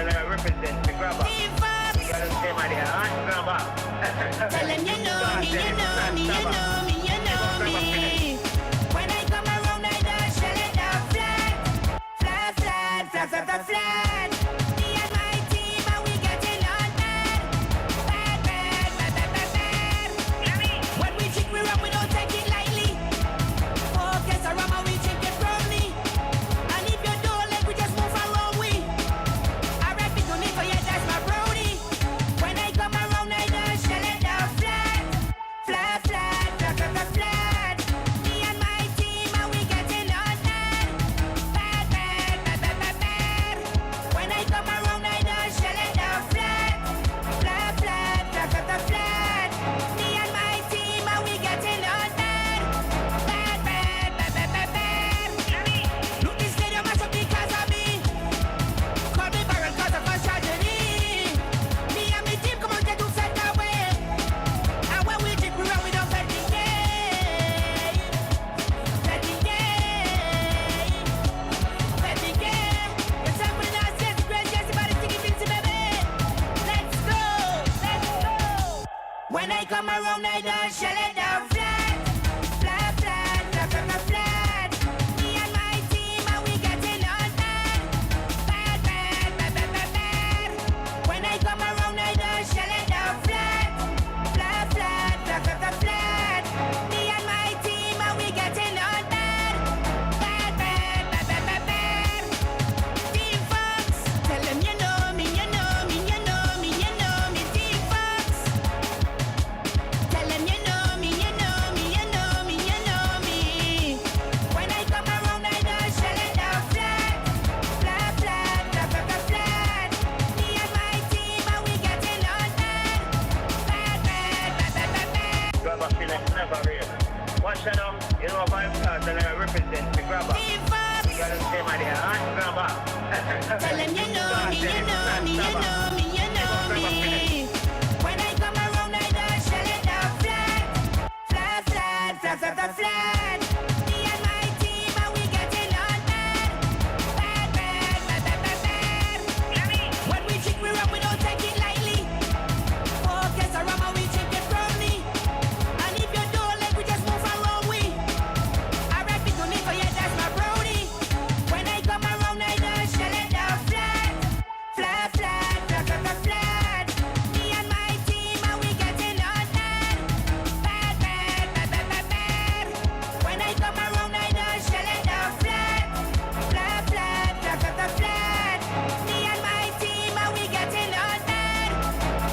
I represent the grabber. You got to say my dear, grabber. Tell them you know me, you know me, you know me, you know me. When I come around, I don't shell it down flat. Flat, flat, flat, flat, flat, flat. Me and my team, and we getting on bad. Bad, bad, bad, bad, bad, bad. When we drink, we run, we don't take it lightly. Focus around, and we drink it firmly. And if you don't like, we just move around, we. I rap it, don't need for you, that's my brody. When I come around, I don't shell it down flat. Flat, flat, flat, flat, flat, flat. Me and my team, and we getting on bad. Bad, bad, bad, bad, bad, bad. When I come around, I don't shell it down flat. Flat, flat, flat, flat, flat, flat. Me and my team, and we getting on bad. Bad, bad, bad, bad, bad, bad. Look, this stadium mash up because of me. Call me barrel cause of a tragedy. Me and my team come on, get to set that way. And when we drink, we run, we don't let it gay. Let it gay. Let it gay. It's time for the dance, yes, the great, yes, everybody sing it, VINCY, baby. Let's go, let's go. When I come around, I don't shell it down flat. Flat, flat, flat, flat, flat, flat. Me and my team, and we getting on bad. Bad, bad, bad, bad, bad, bad. When I come around, I don't shell it down flat. Flat, flat, flat, flat, flat, flat. Me and my team, and we getting on bad. Bad, bad, bad, bad, bad, bad. Team Fox, tell them you know me, you know me, you know me, you know me. Team Fox, tell them you know me, you know me, you know me, you know me. When I come around, I don't shell it down flat. Flat, flat, flat, flat, flat, flat. Me and my team, and we getting on bad. Bad, bad, bad, bad, bad, bad. Grabber feeling never real. Watch it now, you know if I'm start and I represent the grabber. Team Fox, You got to say my dear, grabber. tell them you know me, you know me, you know me, you know me. When I come around, I don't shell it down flat. Flat, flat, flat, flat, flat, flat. Me and my team, and we getting on bad. Bad, bad, bad, bad, bad, bad. When we drink, we run, we don't take it lightly. Focus around, and we drink it firmly. And if you don't like, we just move around, we. I rap it, don't need for you, that's my brody. When I come around, I don't shell it down flat. Flat, flat, flat, flat, flat, flat. Me and my team, and we getting on bad. Bad, bad, bad, bad, bad, bad. When I come around, I don't shell it down flat. Flat, flat, flat, flat, flat, flat. Me and my team, and we getting on bad.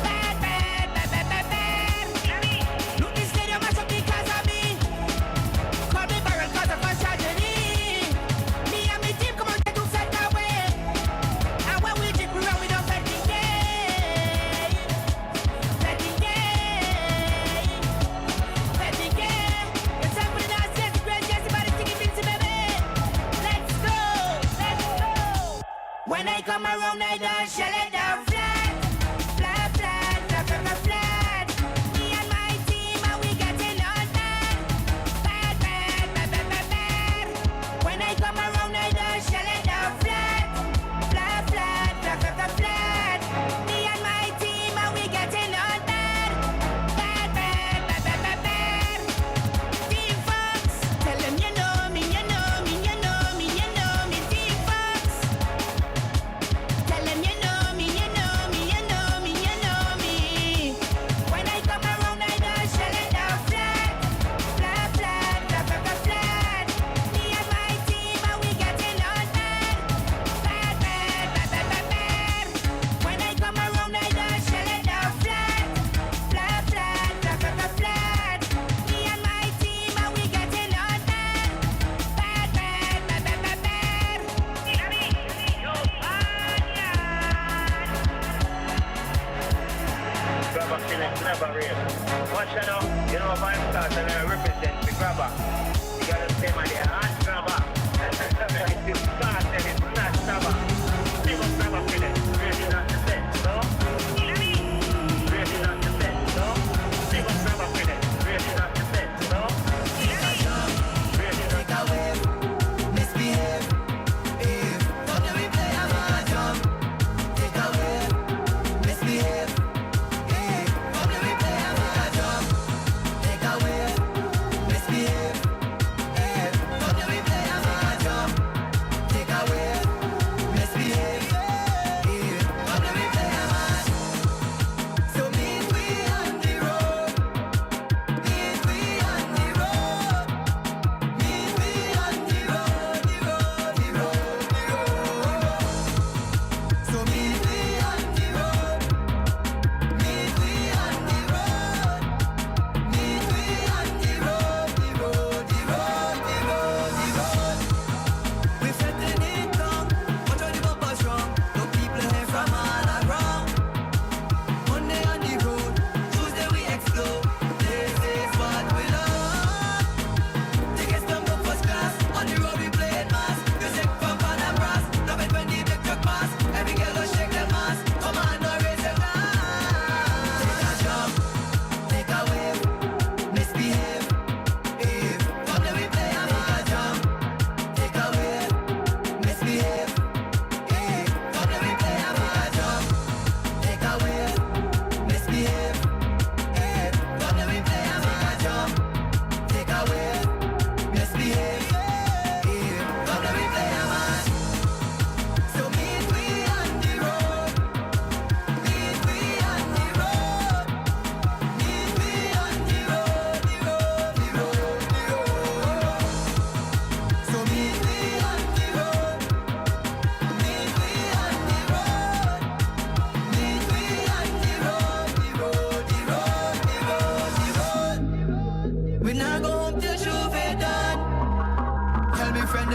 Bad, bad, bad, bad, bad, bad. Look, this stadium mash up because of me. Call me barrel cause of a tragedy. Me and my team come on, get to set that way. And when we drink, we run, we don't let it gay. Let it gay. Let it gay. It's time for the dance, yes, the great, yes, everybody sing it, VINCY, baby. Let's go, let's go. When I come around, I don't shell it down flat. Flat, flat, flat, flat, flat, flat. Me and my team, and we getting on bad. Bad, bad, bad, bad, bad, bad. When I come around, I don't shell it down flat. Flat, flat, flat, flat, flat, flat. Me and my team, and we getting on bad. Bad, bad, bad, bad, bad, bad. Team Fox, tell them you know me, you know me, you know me, you know me. Team Fox, tell them you know me, you know me, you know me, you know me. When I come around, I don't shell it down flat. Flat, flat, flat, flat, flat, flat. Me and my team, and we getting on bad. Bad, bad, bad, bad, bad, bad. When I come around, I don't shell it down flat. Flat, flat, flat, flat, flat, flat. Me and my team, and we getting on bad. Bad, bad, bad, bad, bad, bad. Grabber feeling never real. Watch it now, you know if I'm start and I represent the grabber. You got to say my dear, grabber. It's start and it's not grabber. Big up grabber feeling. Really not the best, no? Really not the best, no? Big up grabber feeling. Really not the best, no? Really not the best. Misbehave. If don't you play a mahjong, take a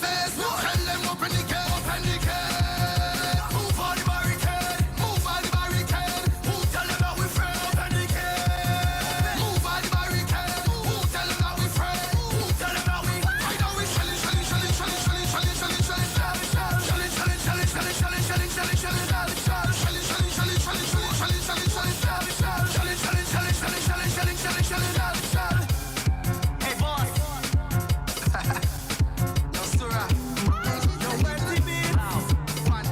face. No. Tell them open the gate. Open the gate. Move on the barricade. Move on the barricade. Who tell them that we friends? Open the gate. Move on the barricade. Who tell them that we friends? Who tell them that we? I know we shelling, shelling, shelling, shelling, shelling, shelling, shelling, shelling, shelling, shelling, shelling, shelling, shelling, shelling, shelling, shelling, hey boss. Yo Sura. Yo Wendy beat. One.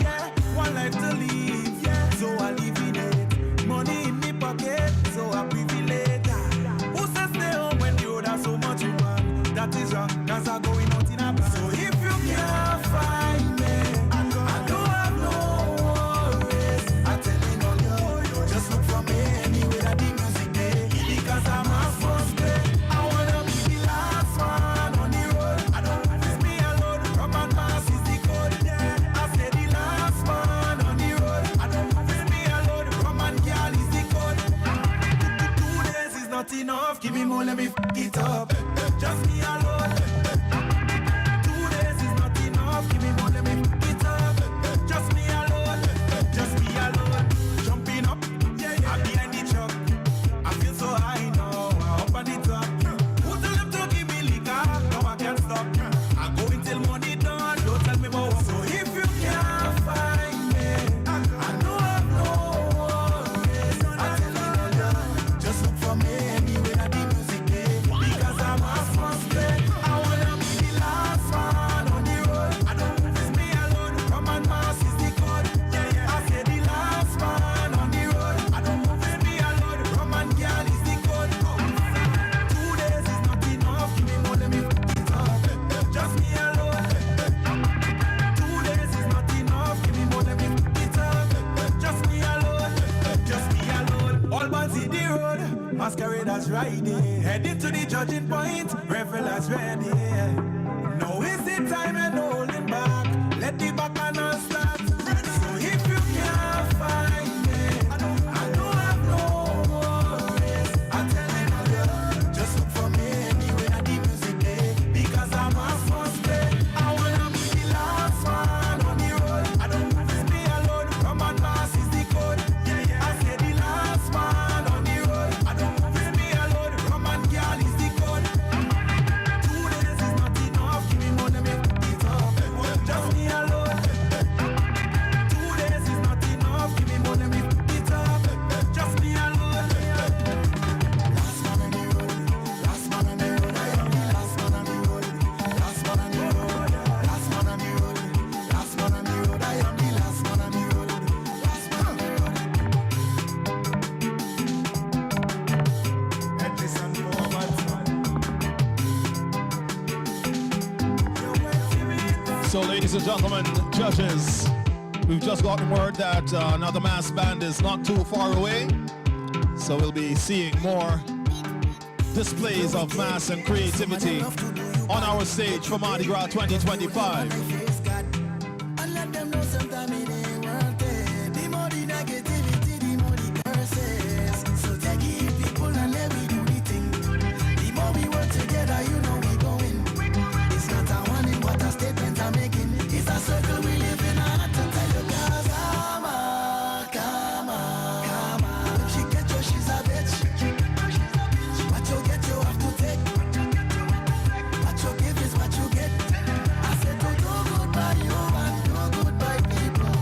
Yeah, one life to live, yeah. So I live in it. Money in me pocket, so I privilege. Who says stay home when you have so much you want? That is wrong, cause I'm going out in a bag. So if you can't find me, I don't have no worries. I'm telling all you, just look for me anywhere that the music day. Because I'm a first play. I wanna be the last one on the road. I don't miss me alone. Rum and mass is the code. Yeah, I say the last one on the road. I don't miss me alone. Rum and girl is the code. 2 days is not enough. Give me more, let me f it up. Just me alone. 2 days is not enough. Give me more, let me f it up. Just me alone. Just me alone. Jumping up, yeah. I'm behind the truck. I feel so high now. I'm up on the top. Who tell them to give me liquor? No, I can't stop. I go until money done. Don't tell me about. So if you can't find me, I know I've no worries. I tell you all you, just look for me anywhere that the music play. Because I'm a first play. I wanna be the last one on the road. I don't miss me alone. Rum and mass is the code. Yeah. I say the last one on the road. I don't miss me alone. Rum and girl is the code. 2 days is not enough. Give me more, let me f it up. Just me alone. 2 days is not enough. Give me more, let me f it up. Just me alone. Just me alone. All bands hit the road. Masqueraders riding. Heading to the judging point. Revelers ready. Now is the time and no holding back. Let the bacchanal start. So if you can't find me, I don't have no worries. I'm telling all you, just look for me anywhere that the music play. Because I'm a first play. I wanna be the last one on the road. I don't miss me alone. Rum and mass is the code. Yeah. I say the last one on the road. I don't miss me alone. Rum and girl is the code. 2 days is not enough. Give me more, let me f it up. Just me alone. 2 days is not enough. Give me more, let me f it up. Just me alone. Last man on the road. Last man on the road. I am the last man on the road. Last man on the road. Last man on the road. Last man on the road. I am the last man on the road. Last man on the road. And listen for what's So, ladies and gentlemen, judges, we've just gotten word that another mass band is not too far away. So we'll be seeing more displays of mass and creativity on our stage for Mardi Gras 2025. And let them know sometime it ain't worth it. The more the negativity, the more the curses. So take it, people, and let we do the thing. The more we work together, you know we going. It's not a warning, what a statement I'm making. It's a circle we live in. I have to tell you, guys, come on. If she get you, she's a bitch. What you get, you have to take. What you give is what you get. I said to do good by you and do good by people.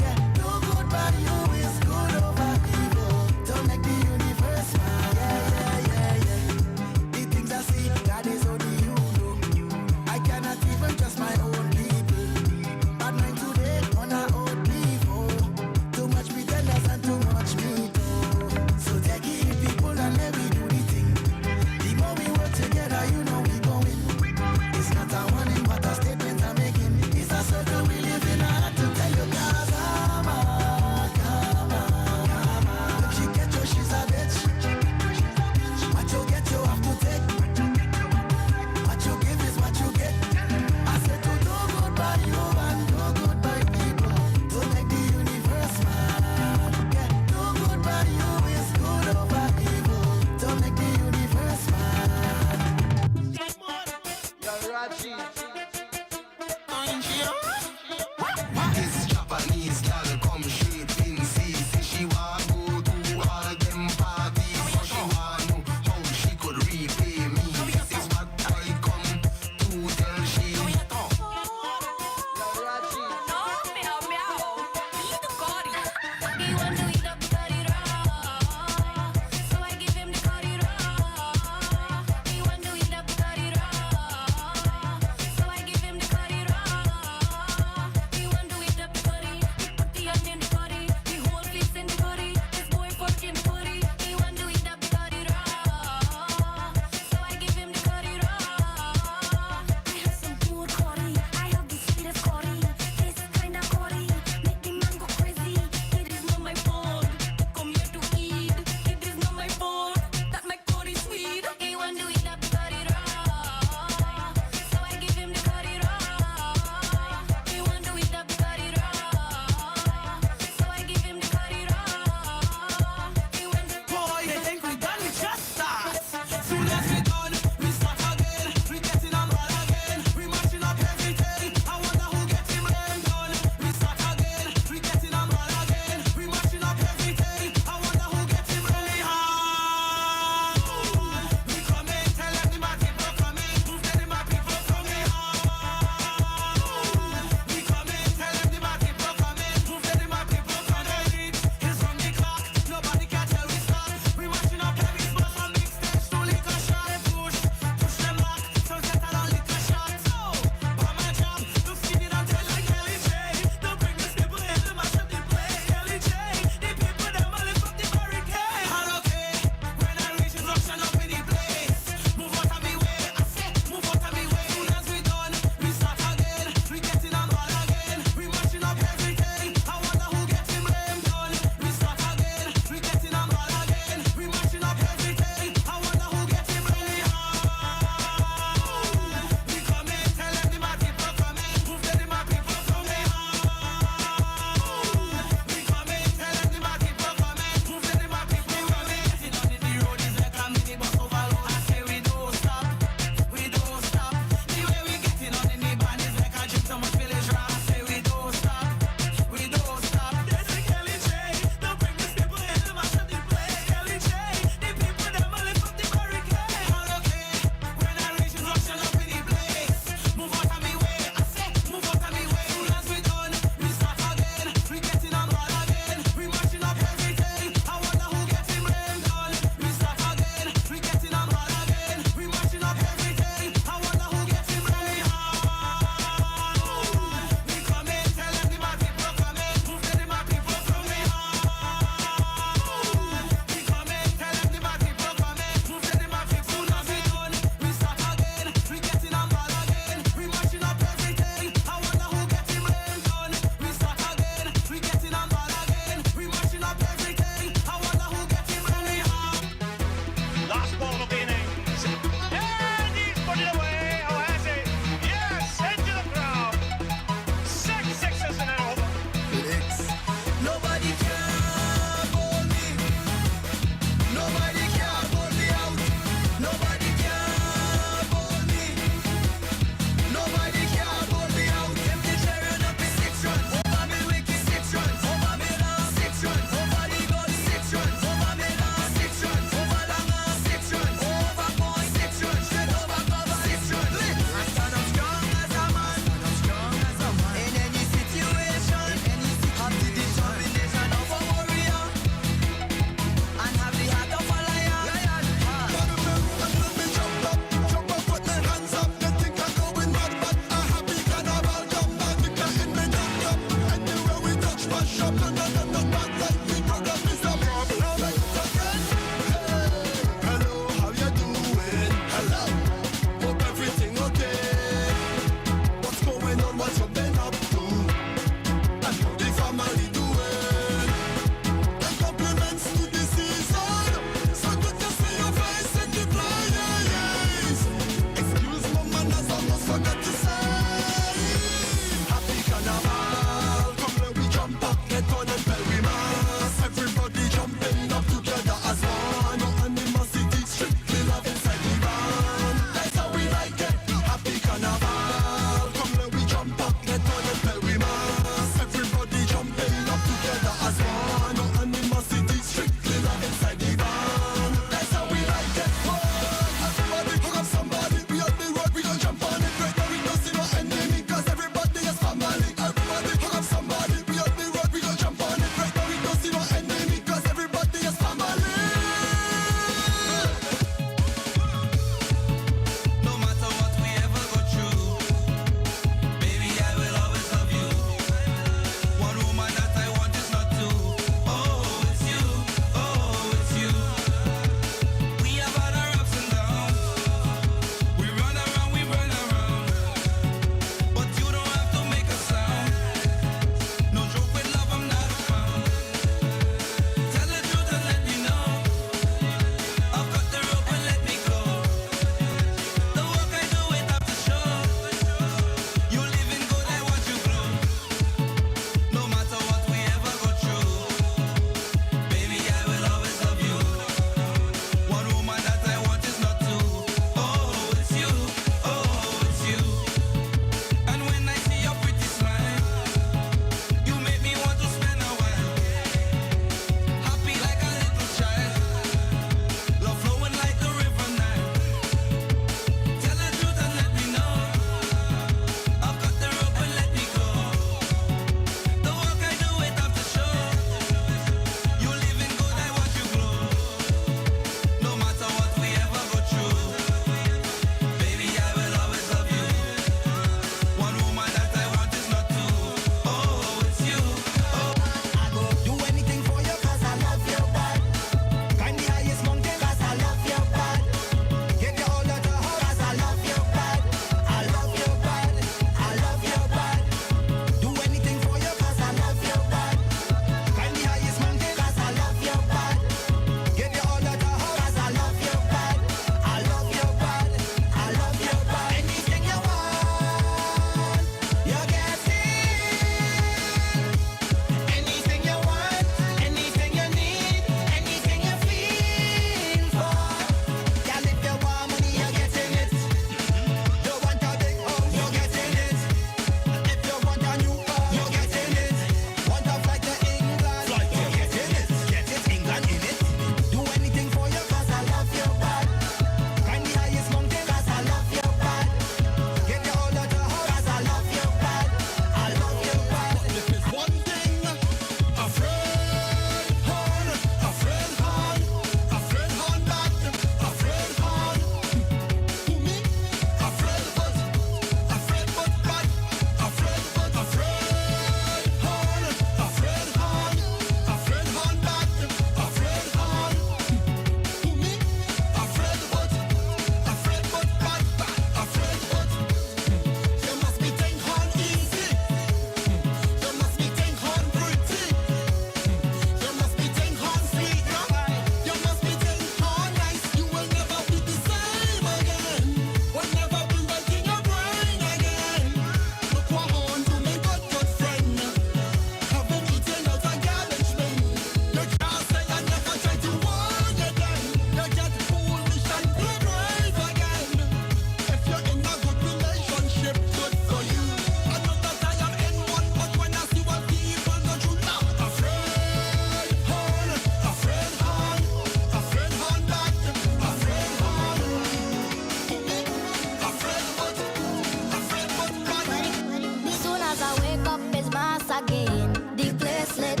wake up, it's mass again. The place lit,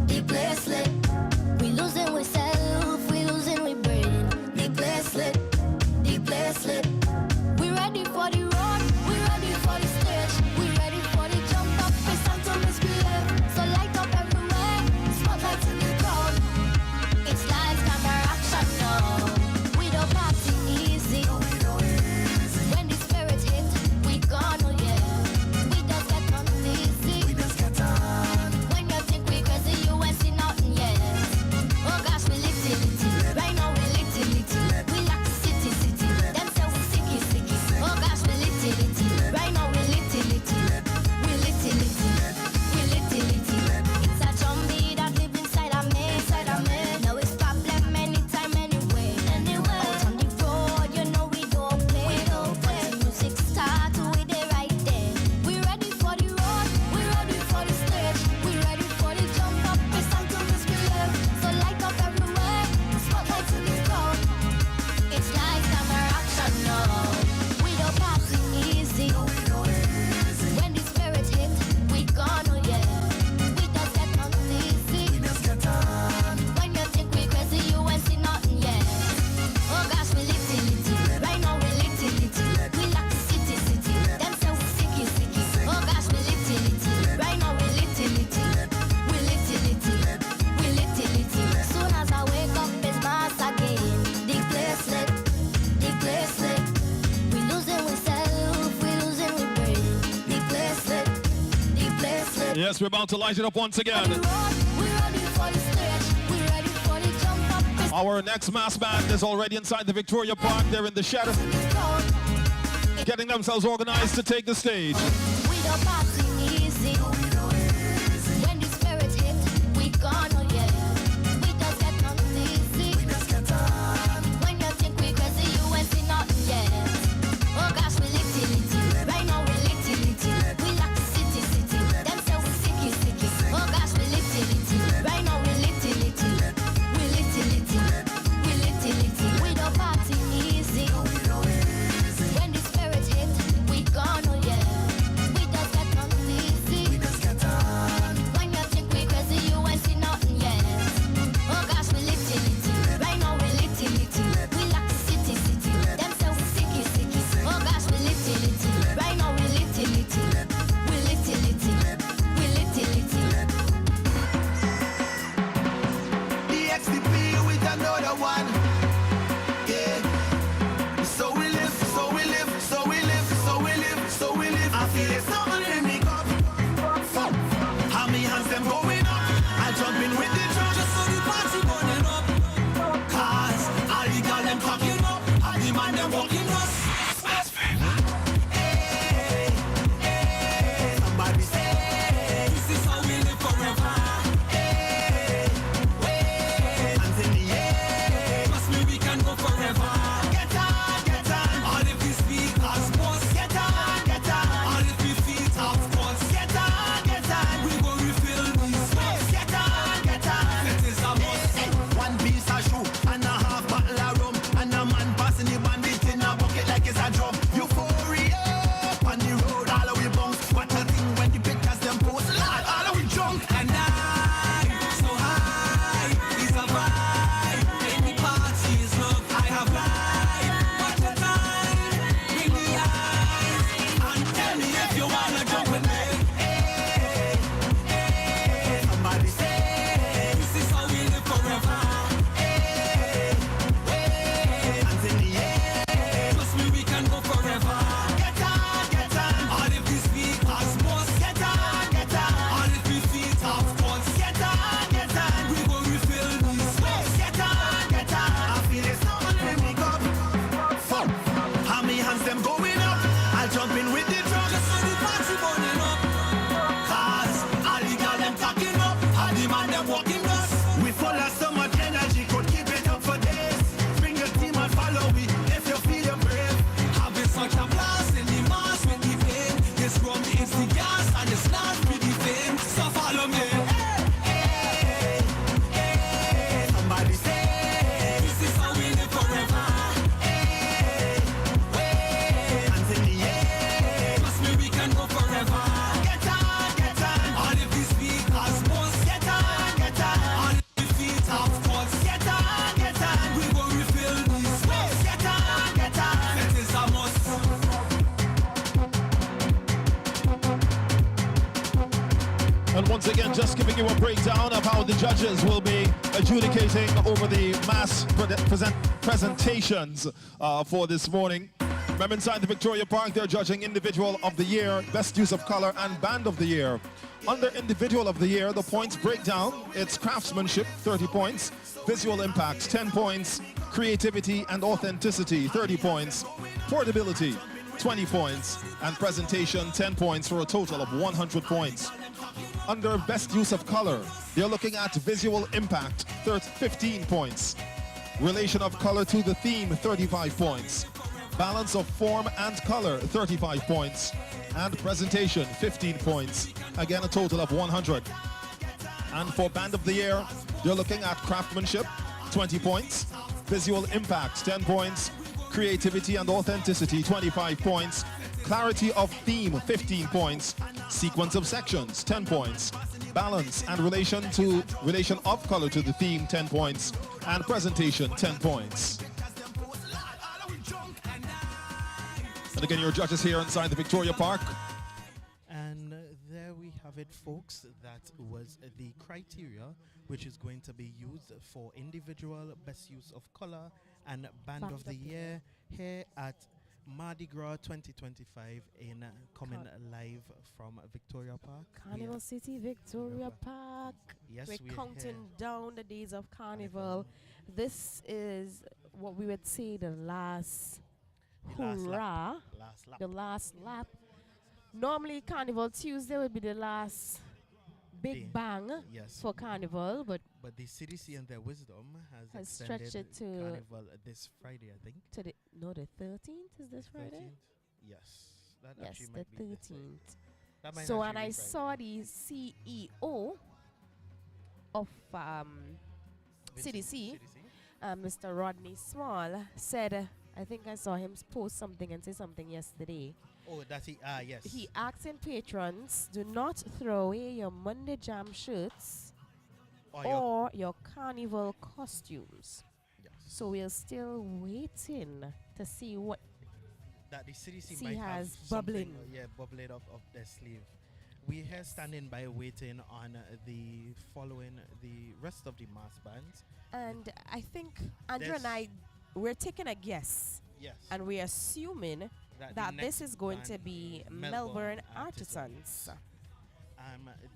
the place lit. We losing we self, we losing we brain. The place lit, the place lit. We ready for the road, we ready for the stage. We ready for the jump up, it's time to misbehave. So light up everywhere, spotlights in the crowd. It's lights, camera, action now. We don't party easy. When the spirit hit, we gone, oh yeah. We just get on easy. We just get on. When you think we crazy, you ain't see nothing yet. Oh gosh, we litty litty. Right now we litty litty. We like the city city. Them say we sicky sicky. Oh gosh, we litty litty. Right now we litty litty. We litty litty. We litty litty. It's a zombie that live inside of me, inside of me. Now it's problem anytime, anyway. Anyway. Out on the road, you know we don't play. We don't play. Once the music start, we there right there. We ready for the road, we ready for the stage. We ready for the jump up, it's time to misbehave. So light up everywhere, spotlights in the crowd. It's live camera action now. We don't party easy. When the spirit hit, we gone, oh yeah. We just get on easy. We just get on. When you think we crazy, you ain't see nothing yet. Oh gosh, we litty litty. Right now we litty litty. We like the city city. Them say we sicky sicky. Oh gosh, we litty litty. Right now we litty litty. We litty litty. We litty litty. Soon as I wake up, it's mass again. The place lit. The place lit. We losing we self. We losing we brain. The place lit. The place lit. Yes, we're about to light it up once again. We ready for the stage. We ready for the jump up. It's Our next mass band is already inside the Victoria Park. They're in the shadow, the crowd. getting themselves organized to take the stage. We don't party easy. When the spirit hit, we gone, oh yeah. We just get on easy. We just get on. When you think we crazy, you ain't see nothing yet. Oh gosh, we litty litty. Right now we litty litty. We like the city city. Them say we sicky sicky. Oh gosh, we litty litty. Right now we litty litty. We litty litty. We litty litty. We don't party easy. When the spirit hit, we gone, oh yeah. We just get on And once again, just giving you a breakdown of how the judges will be adjudicating over the mass presentations for this morning. Remember, inside the Victoria Park, they're judging Individual of the Year, Best Use of Color, and Band of the Year. Under Individual of the Year, the points break down. It's craftsmanship, 30 points, visual impact, 10 points, creativity and authenticity, 30 points, portability, 20 points, and presentation, 10 points, for a total of 100 points. Under Best Use of Color, they're looking at visual impact, 15 points, relation of color to the theme, 35 points, balance of form and color, 35 points, and presentation, 15 points. Again, a total of 100. And for Band of the Year, you're looking at craftsmanship, 20 points, visual impact, 10 points, creativity and authenticity, 25 points, clarity of theme, 15 points, sequence of sections, 10 points, balance and relation of color to the theme, 10 points, and presentation, 10 points. And again, your judges here inside the Victoria Park. And there we have it, folks. That was the criteria which is going to be used for individual best use of color and band of the year here at Mardi Gras 2025 in coming live from Victoria Park. Carnival City, Victoria Park. Yes, we're counting down the days of Carnival. This is what we would say the last hurrah, the last lap. Normally, Carnival Tuesday would be the last big bang for Carnival, but the CDC and their wisdom has stretched it to Carnival this Friday, I think. To the 13th is this Friday? 13th? Yes, that yes, actually the might be 13th. So, and I saw the CEO of CDC, Mr. Rodney Small, said, I think I saw him post something and say something yesterday. Oh, that's yes. He asking patrons, do not throw away your Monday Jam shirts or your carnival costumes. Yes. So we're still waiting to see what that the CDC might has have bubbling. Bubbling up their sleeve. We're here standing by waiting on the rest of the mass bands. And I think Andrew and I, we're taking a guess. Yes. And we're assuming that this is going to be Melbourne Artisans.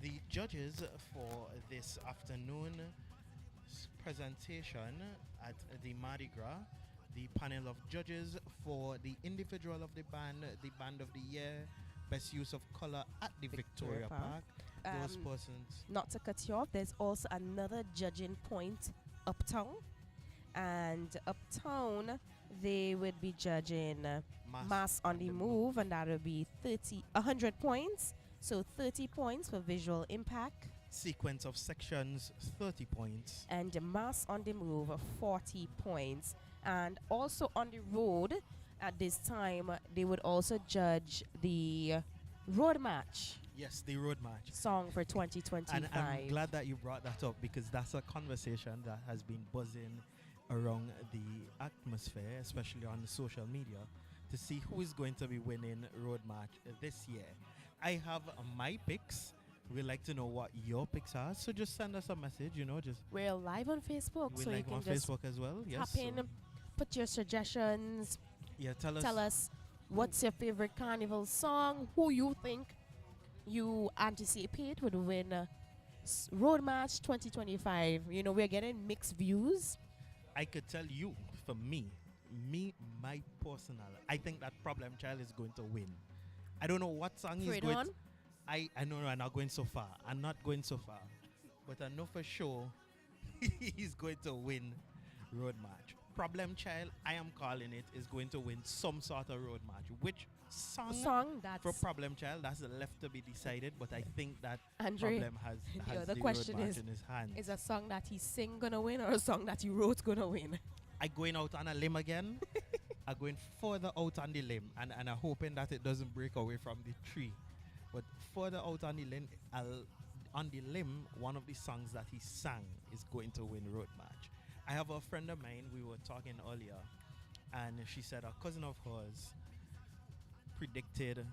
The judges for this afternoon presentation at the Mardi Gras, the panel of judges for the individual of the band of the year, best use of color at the Victoria Park. Those persons. Not to cut you off, there's also another judging point, Uptown. And Uptown, they would be judging Mass on the Move, and that would be 100 points. So 30 points for visual impact. Sequence of sections, 30 points. And Mass on the Move, 40 points. And also on the road, at this time, they would also judge the road match. Yes, the road match. Song for 2025. And I'm glad that you brought that up, because that's a conversation that has been buzzing around the atmosphere, especially on social media, to see who is going to be winning road match this year. I have my picks. We'd like to know what your picks are, so just send us a message. We're live on Facebook, we're so live you can on just Facebook as well. Tap in, put your suggestions. Yeah, tell us what's your favorite carnival song, who you think you anticipate would win road match 2025. We're getting mixed views. I could tell you, for me, my personal, I think that Problem Child is going to win. I don't know what song he's going to. I know I'm not going so far. I'm not going so far. But I know for sure he's going to win road match. Problem Child, I am calling it, is going to win some sort of road match. Which song that's for Problem Child, that's left to be decided. But I think that Andre, Problem has the question road match in his hand. Is a song that he sing gonna win, or a song that he wrote gonna win? I'm going out on a limb again. I'm going further out on the limb, and I'm hoping that it doesn't break away from the tree. But further out on the limb, one of the songs that he sang is going to win road match. I have a friend of mine, we were talking earlier, and she said a cousin of hers predicted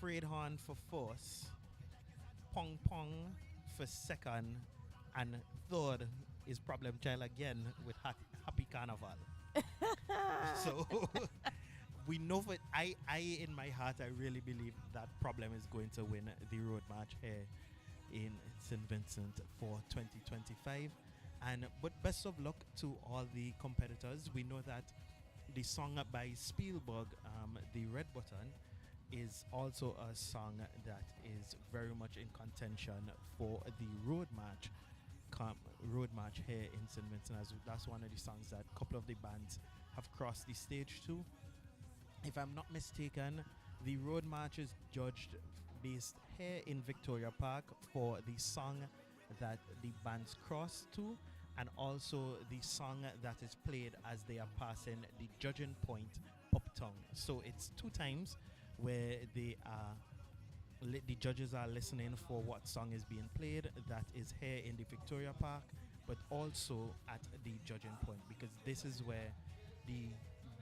Freight Horn for Force, Pong Pong for second, and third is Problem Child again with Happy Carnival. So we know for I in my heart I really believe that Problem is going to win the road march here in St. Vincent for 2025. And but best of luck to all the competitors. We know that the song by Spielberg, The Red Button, is also a song that is very much in contention for the road march here in St. Vincent, as that's one of the songs that a couple of the bands have crossed the stage to. If I'm not mistaken, the road march is judged based here in Victoria Park for the song that the bands cross to, and also the song that is played as they are passing the judging point uptown. So it's 2 times where they are the judges are listening for what song is being played that is here in the Victoria Park, but also at the judging point, because this is where the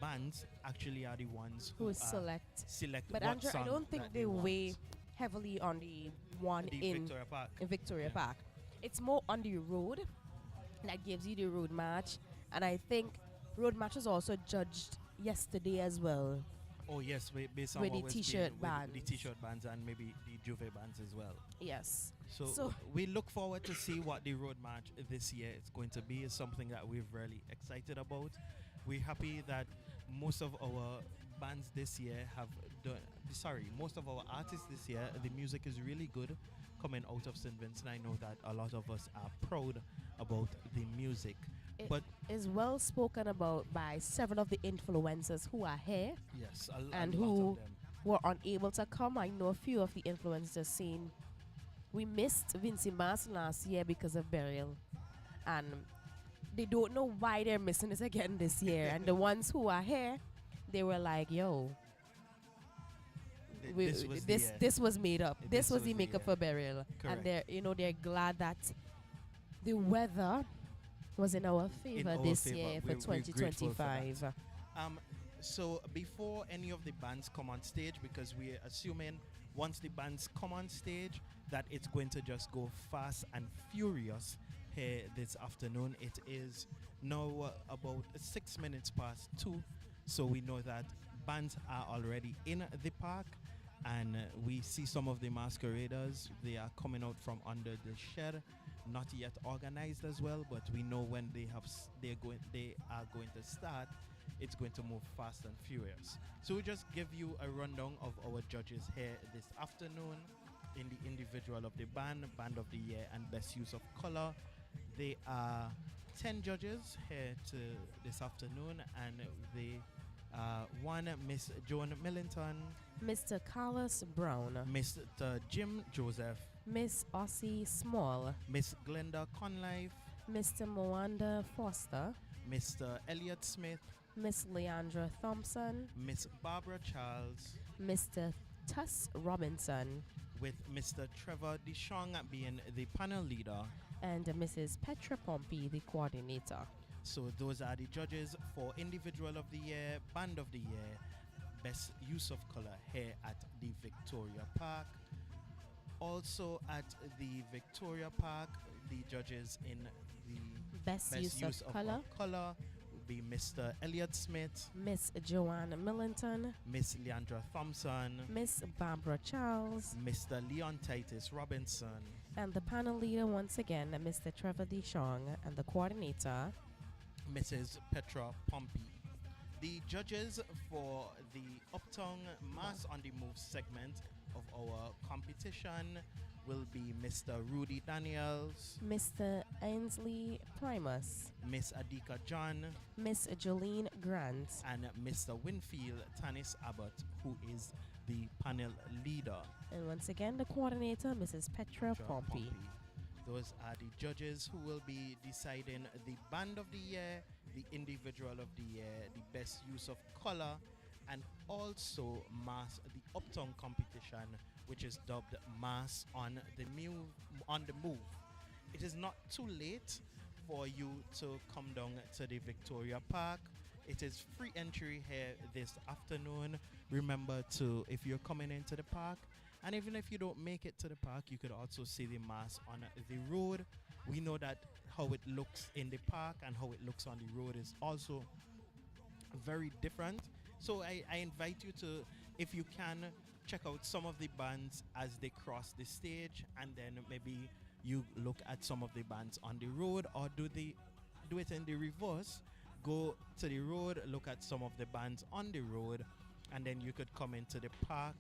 bands actually are the ones who select But what Andrew, I song don't think that they want. weigh heavily on the one The in Victoria Park. Victoria Yeah. Park. It's more on the road that gives you the road march, and I think road march was also judged yesterday as well. Oh yes, based on With what the was t-shirt being- with bands. the t-shirt bands and maybe the Juve bands as well. Yes. So we look forward to see what the road march this year is going to be. It's something that we're really excited about. We're happy that most of our bands this year have done. Sorry, most of our artists this year, the music is really good coming out of St. Vincent. I know that a lot of us are proud about the music. It But is well spoken about by several of the influencers who are here yes, and a lot who of them. were unable to come. I know a few of the influencers saying we missed VINCY Mass last year because of burial, and they don't know why they're missing it again this year. And the ones who are here, they were like, "Yo, this was made up. This was the makeup for burial." Correct. And they're glad that the weather was in our favor our this favor. year for We're grateful for that. 2025. So before any of the bands come on stage, because we're assuming once the bands come on stage that it's going to just go fast and furious here this afternoon. It is now about 6 minutes past 2, so we know that bands are already in the park, and we see some of the masqueraders. They are coming out from under the shed, not yet organized as well, but we know when they are going to start. It's going to move fast and furious. So we just give you a rundown of our judges here this afternoon in the individual of the band of the year, and best use of color. They are 10 judges here to this afternoon, and they one Miss Joan Millington, Mr. Carlos Brown, Mr. Jim Joseph, Miss Ossie Small, Miss Glenda Conlife, Mr. Moanda Foster, Mr. Elliot Smith, Miss Leandra Thompson, Miss Barbara Charles, Mr. Tuss Robinson, with Mr. Trevor DeShong being the panel leader, and Mrs. Petra Pompey, the coordinator. So those are the judges for individual of the year, band of the year, best use of color here at the Victoria Park. Also at the Victoria Park, the judges in the Best use of color will be Mr. Elliot Smith, Miss Joanne Millington, Miss Leandra Thompson, Miss Barbara Charles, Mr. Leon Titus Robinson, and the panel leader once again, Mr. Trevor DeShong, and the coordinator, Mrs. Petra Pompey. The judges for the Uptown Mass on the Move segment of our competition will be Mr. Rudy Daniels, Mr. Ainsley Primus, Miss Adika John, Miss Jolene Grant, and Mr. Winfield Tanis Abbott, who is the panel leader. and once again the coordinator, Mrs. Petra Pompey. Those are the judges who will be deciding the band of the year, the individual of the year, the best use of color, and also Mass, the Uptown competition, which is dubbed Mass on the Move. It is not too late for you to come down to the Victoria Park. It is free entry here this afternoon. Remember to, if you're coming into the park And even if you don't make it to the park, you could also see the mass on the road. We know that how it looks in the park and how it looks on the road is also very different. So I invite you to, if you can, check out some of the bands as they cross the stage, and then maybe you look at some of the bands on the road, or do it in the reverse. Go to the road, look at some of the bands on the road, and then you could come into the park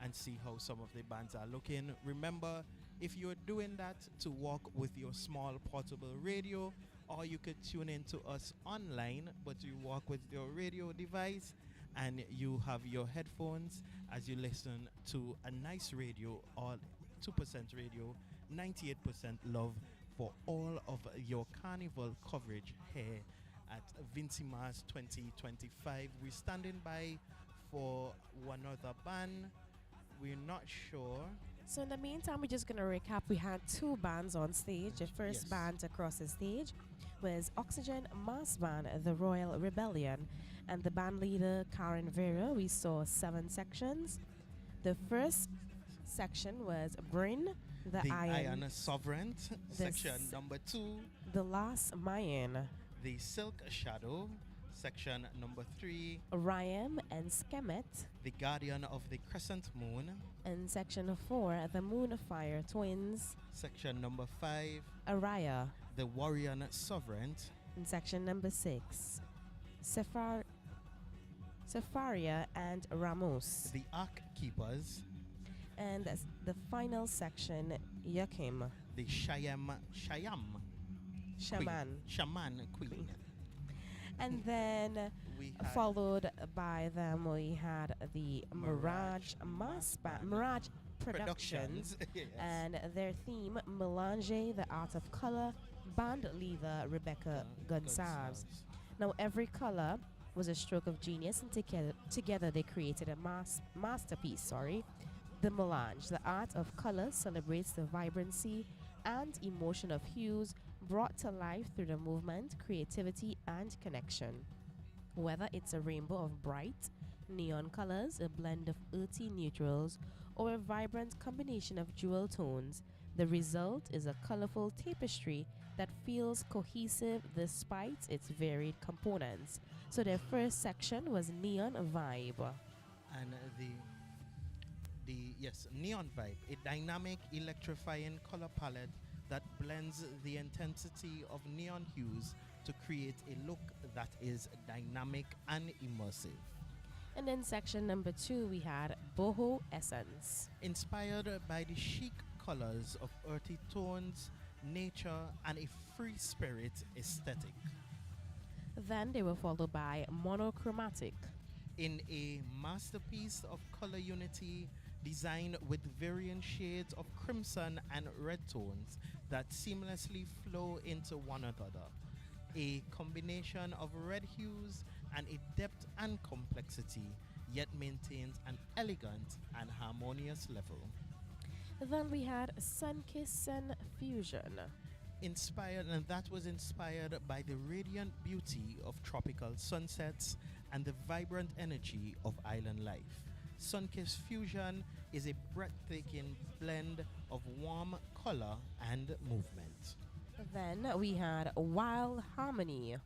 and see how some of the bands are looking. Remember, if you're doing that, to walk with your small portable radio, or you could tune in to us online, but you walk with your radio device and you have your headphones as you listen to a nice radio, or 2% radio, 98% love for all of your carnival coverage here at VINCY Mars 2025. We're standing by for one other band. We're not sure. So in the meantime, we're just going to recap. We had two bands on stage. The first Yes. band to cross the stage was Oxygen Mass Band, The Royal Rebellion, and the band leader, Karen Vera. We saw 7 sections. The first section was Bryn, The Iron Sovereign, section number 2. The Last Mayan, The Silk Shadow, section number 3. Ryan and Skemet, The Guardian of the Crescent Moon, and section 4, The Moonfire Twins, section number 5. Araya, The Warrior Sovereign, in section number 6, Sepharia and Ramos, The Ark Keepers, and that's the final section, Yakim, The Shaman Queen. And then We had followed by them, we had the Mirage Mass Band, Mirage Productions, Yes. and their theme, Melange, the Art of Color, band leader Rebecca Gonsalves. Now, every color was a stroke of genius, and together they created a masterpiece. The Melange, the art of color, celebrates the vibrancy and emotion of hues brought to life through the movement, creativity, and connection. Whether it's a rainbow of bright neon colors, a blend of earthy neutrals, or a vibrant combination of jewel tones, the result is a colorful tapestry that feels cohesive despite its varied components. So their first section was Neon Vibe. And Neon Vibe, a dynamic, electrifying color palette that blends the intensity of neon hues to create a look that is dynamic and immersive. And then section number 2, we had Boho Essence. Inspired by the chic colors of earthy tones, nature, and a free spirit aesthetic. Then they were followed by Monochromatic. In a masterpiece of color unity, designed with varying shades of crimson and red tones that seamlessly flow into one another. A combination of red hues and a depth and complexity, yet maintains an elegant and harmonious level. Then we had Sun-Kiss and Fusion. Inspired by the radiant beauty of tropical sunsets and the vibrant energy of island life. Sun-Kiss Fusion is a breathtaking blend of warm color and movement. Then we had Wild Harmony.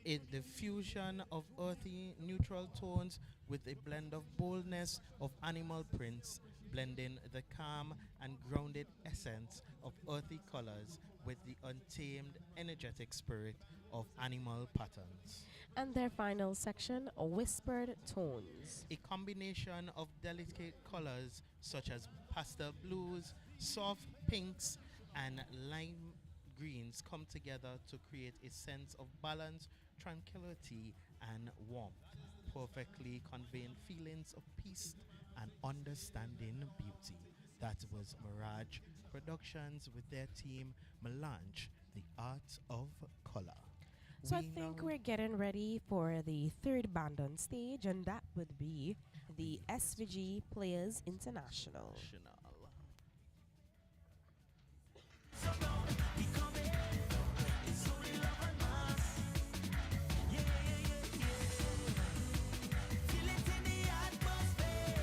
The fusion of earthy neutral tones with a blend of boldness of animal prints, blending the calm and grounded essence of earthy colors with the untamed energetic spirit of animal patterns. And their final section, Whispered Tones. A combination of delicate colors such as pastel blues, soft pinks, and lime greens come together to create a sense of balance, tranquility, and warmth, perfectly conveying feelings of peace and understanding beauty. That was Mirage Productions with their team Melange, the Art of Color. So I think we're getting ready for the third band on stage, and that would be the SVG Players International. Feel it in the atmosphere.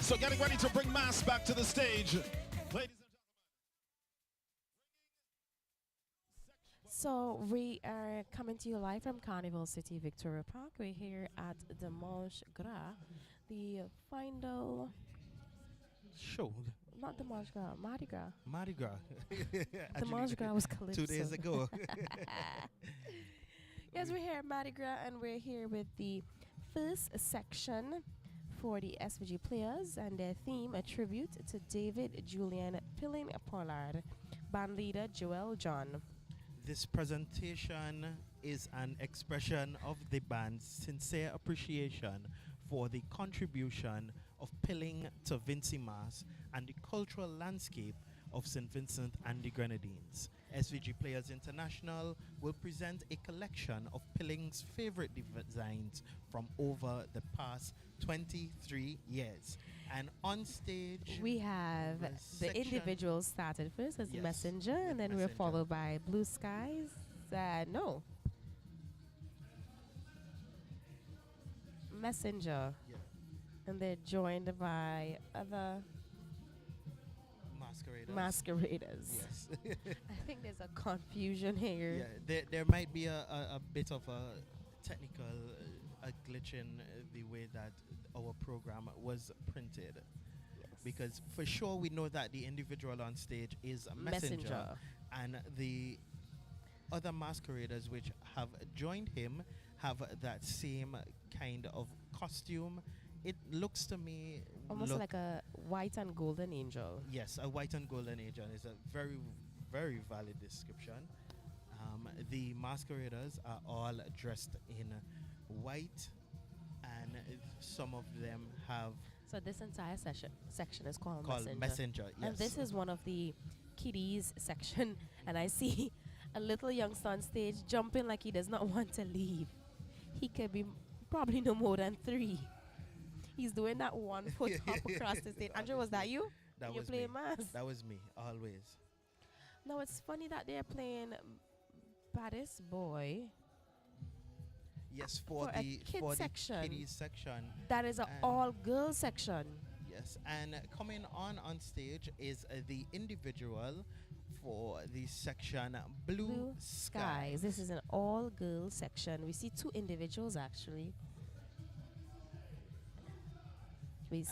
So getting ready to bring Mass back to the stage. Ladies and So we are coming to you live from Carnival City, Victoria Park. We're here at the Gras, the final, Show. not the Gras, Mardi Gras. Mardi Gras. The Actually, Mardi Gras was Calypso. 2 days ago. Yes, we're here at Mardi Gras, and we're here with the first section for the SVG players, and their theme, a tribute to David Julian Pilling Pollard, band leader Joel John. This presentation is an expression of the band's sincere appreciation for the contribution of Pilling to VINCY Mass and the cultural landscape of St. Vincent and the Grenadines. SVG Players International will present a collection of Pilling's favorite designs from over the past 23 years. And on stage, We have the section- individuals started first as Yes, Messenger, and then we're Messenger. followed by Blue Skies. No. Messenger. Yeah. And they're joined by other masqueraders. Yes. I think there's a confusion here. Yeah, there might be a bit of a technical a glitch in the way that our program was printed. Because for sure we know that the individual on stage is a messenger, and the other masqueraders which have joined him have that same kind of costume. It looks to me Almost like a white and golden angel. yes, a white and golden angel is a very, very valid description. The masqueraders are all dressed in white, and some of them have So this entire section is called Messenger. messenger. Yes. And this is one of the kiddies section, and I see a little youngster on stage jumping like he does not want to leave. He could be probably no more than 3. He's doing that 1 foot hop across the stage. Andrew, was that you? That you was playing me. mass? That was me, always. No, it's funny that they're playing Baddest Boy. Yes, for For a the kid for section. the kiddies section. That is an And- all-girl section. Yes, and coming on stage is the individual for the section Blue Skies. This is an all-girl section. We see 2 individuals actually. And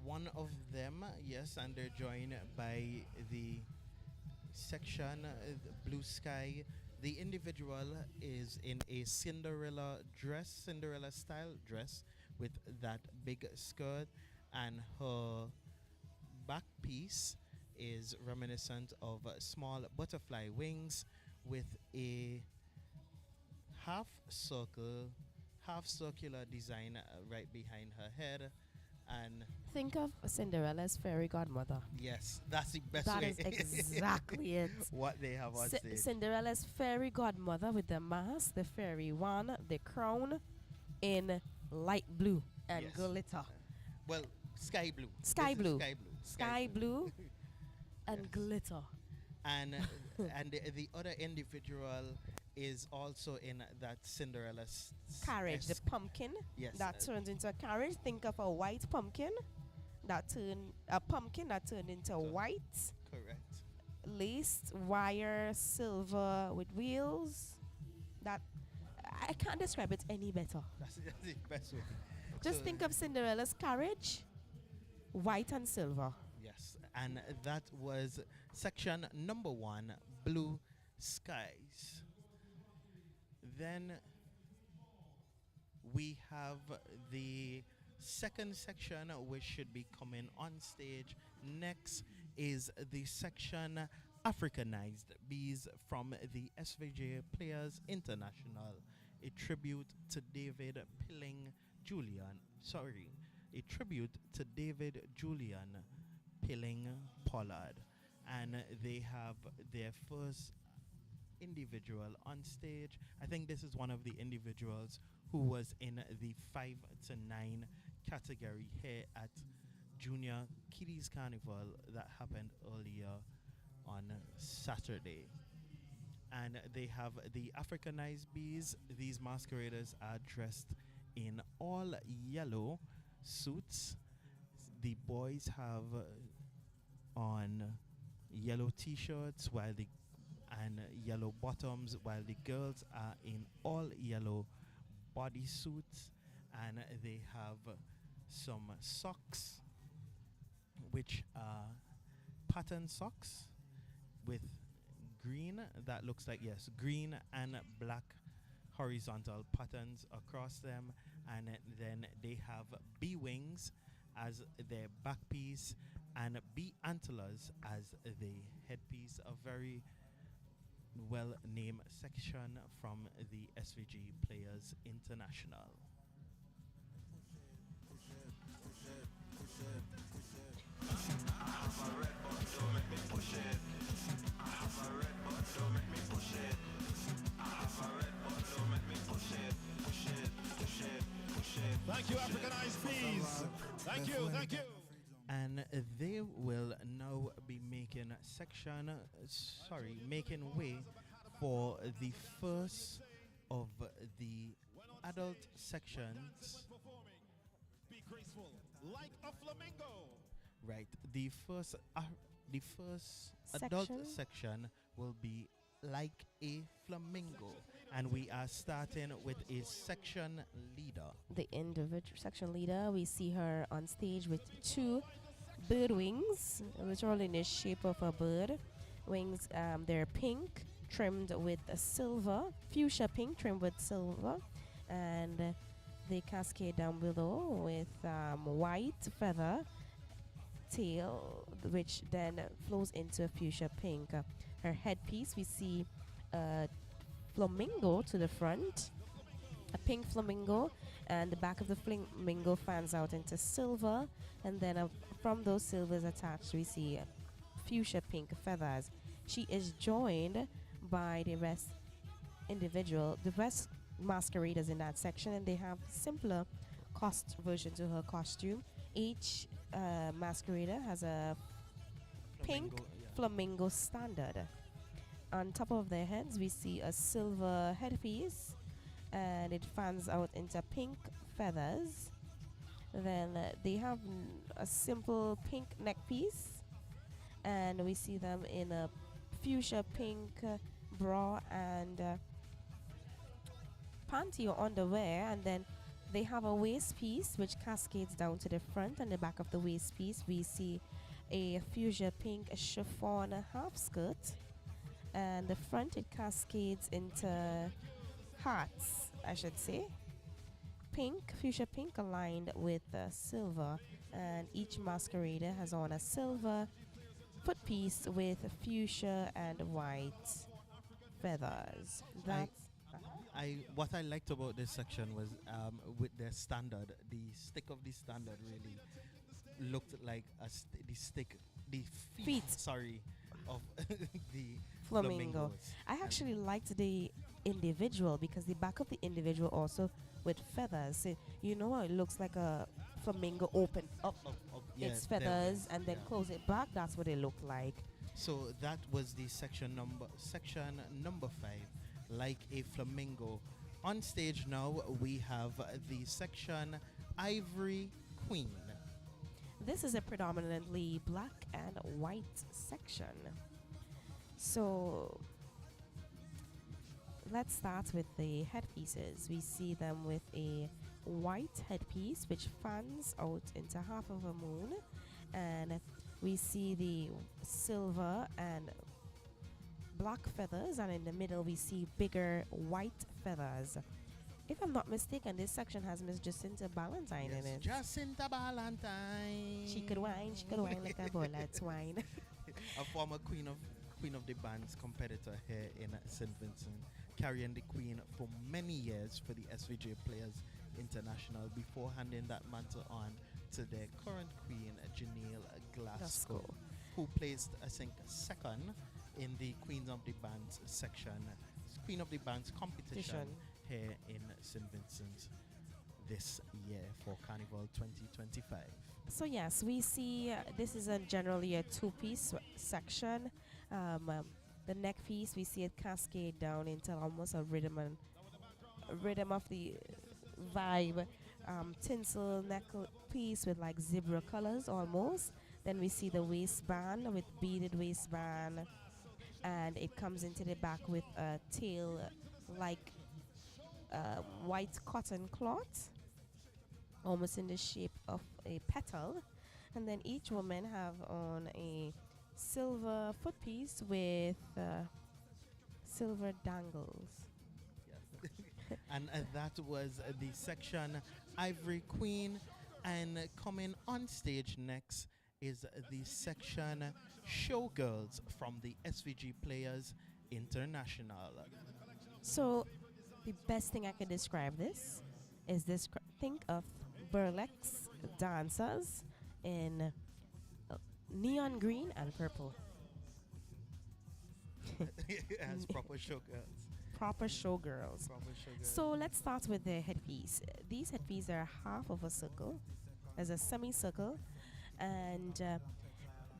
one of them, yes, and they're joined by the section the Blue Sky. The individual is in a Cinderella style dress with that big skirt, and her back piece is reminiscent of small butterfly wings with a half circular design right behind her head. And think of Cinderella's fairy godmother. yes, that's the best That way. is exactly it. What they have on stage. Cinderella's fairy godmother with the mask, the fairy wand, the crown in light blue and Yes. glitter. Well, sky blue. Sky This is blue. Sky blue. Sky blue and Yes. glitter. And and the other individual is also in that Cinderella Carriage, the pumpkin yes, that turns into a carriage. Think of a white pumpkin that turned into white, correct. laced wire, silver with wheels. That I can't describe it any better. That's the best way. Just So, think of Cinderella's carriage, white and silver. yes, and that was section number 1, Blue Skies. Then we have the second section, which should be coming on stage next, is the section Africanized Bees from the SVJ Players International, a tribute to David Julian Pilling Pollard, and they have their first individual on stage. I think this is one of the individuals who was in the 5 to 9 category here at Junior Kiddies Carnival that happened earlier on Saturday. And they have the Africanized bees. These masqueraders are dressed in all yellow suits. the boys have on yellow t-shirts and yellow bottoms, while the girls are in all yellow bodysuits, and they have some socks, which are pattern socks with green, that looks like, yes, green and black horizontal patterns across them, and then they have bee wings as their back piece and bee antlers as the headpiece. A very well named section from the SVG Players International. Thank you, Africanized bees. Thank you, thank you. And they will now be making making way for the first of the adult sections. Be graceful like a flamingo. Right, the first adult Section? section will be like a flamingo, and we are starting with a section leader. The individual section leader, we see her on stage with two bird wings, which are all in the shape of a bird. Wings, they're pink, trimmed with a silver, fuchsia pink, trimmed with silver, and they cascade down below with white feather tail, which then flows into a fuchsia pink. Her headpiece, we see a flamingo to the front, a pink flamingo, and the back of the flamingo fans out into silver, and then from those silvers attached we see fuchsia pink feathers. She is joined by the rest masqueraders in that section, and they have simpler version to her costume. Each masquerader has a pink flamingo standard. On top of their heads we see a silver headpiece, and it fans out into pink feathers. Then they have a simple pink neck piece, and we see them in a fuchsia pink bra and panty or underwear, and then they have a waist piece which cascades down to the front, and the back of the waist piece we see a fuchsia pink chiffon half skirt, and the front it cascades into hearts, I should say, pink, fuchsia pink aligned with silver, and each masquerader has on a silver foot piece with fuchsia and white feathers. What I liked about this section was with their standard, the stick of the standard really looked like the feet of the Flamingo. flamingos. I actually liked the individual because the back of the individual also with feathers. You know how it looks like a flamingo open up its feathers and then close it back? That's what it looked like. So that was the section number 5, like a flamingo. On stage now we have the section Ivory Queen. This is a predominantly black and white section. So let's start with the headpieces. We see them with a white headpiece which fans out into half of a moon, and we see the silver and black feathers, and in the middle we see bigger white feathers. If I'm not mistaken, this section has Miss Jacinta Ballantyne in it. Jacinta Ballantyne. She could whine like a bowl of twine. A former queen of the band's competitor here in St. Vincent, carrying the queen for many years for the SVJ Players International before handing that mantle on to their current queen, Janelle Glasgow, who placed, I think, second in the Queen of the Bands section, Queen of the Bands competition here in St. Vincent this year for Carnival 2025. So yes, we see this is generally a two-piece section. The neck piece, we see it cascade down into almost a rhythm of the vibe tinsel necklace piece with like zebra colors almost. Then we see the waistband with beaded waistband, and it comes into the back with a tail like white cotton cloth, almost in the shape of a petal. And then each woman have on a silver foot piece with silver dangles. And that was the section Ivory Queen. And coming on stage next is the section Showgirls from the SVG Players International. So the best thing I can describe this is think of burlesque dancers in neon green and purple. As proper showgirls. Proper showgirls. Proper showgirls. So let's start with the headpiece. These headpieces are half of a circle. There's a semicircle, and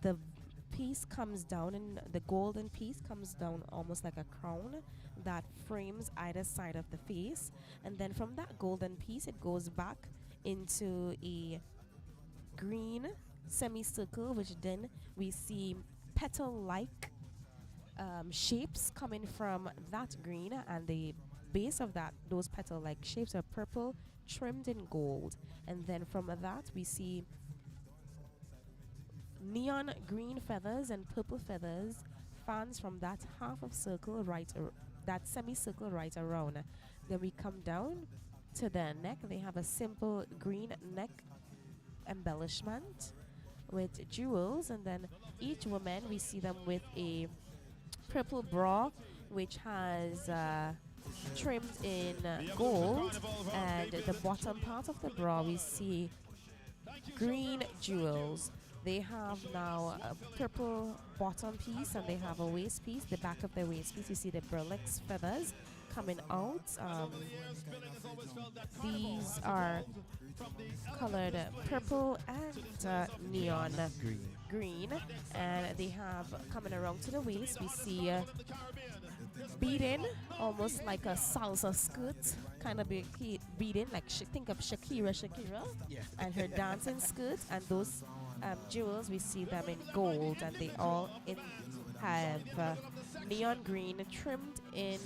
the piece comes down, and the golden piece comes down almost like a crown that frames either side of the face. And then from that golden piece, it goes back into a green semicircle, which then we see petal-like shapes coming from that green, and the base of those petal-like shapes are purple trimmed in gold. And then from that we see neon green feathers and purple feathers fans from that half of circle that semicircle right around. Then we come down to the neck. They have a simple green neck embellishment with jewels, and then each woman we see them with a purple bra which has trimmed in gold, and the bottom part of the bra we see green jewels. They have now a purple bottom piece, and they have a waist piece. The back of the waist piece, you see the burlesque feathers coming out. These are colored purple and neon green, and they have coming around to the waist. We see beading, almost like a salsa skirt, kind of beading, like think of Shakira, Yeah. and her dancing skirt, and those jewels we see them in gold, and they all have neon green trimmed in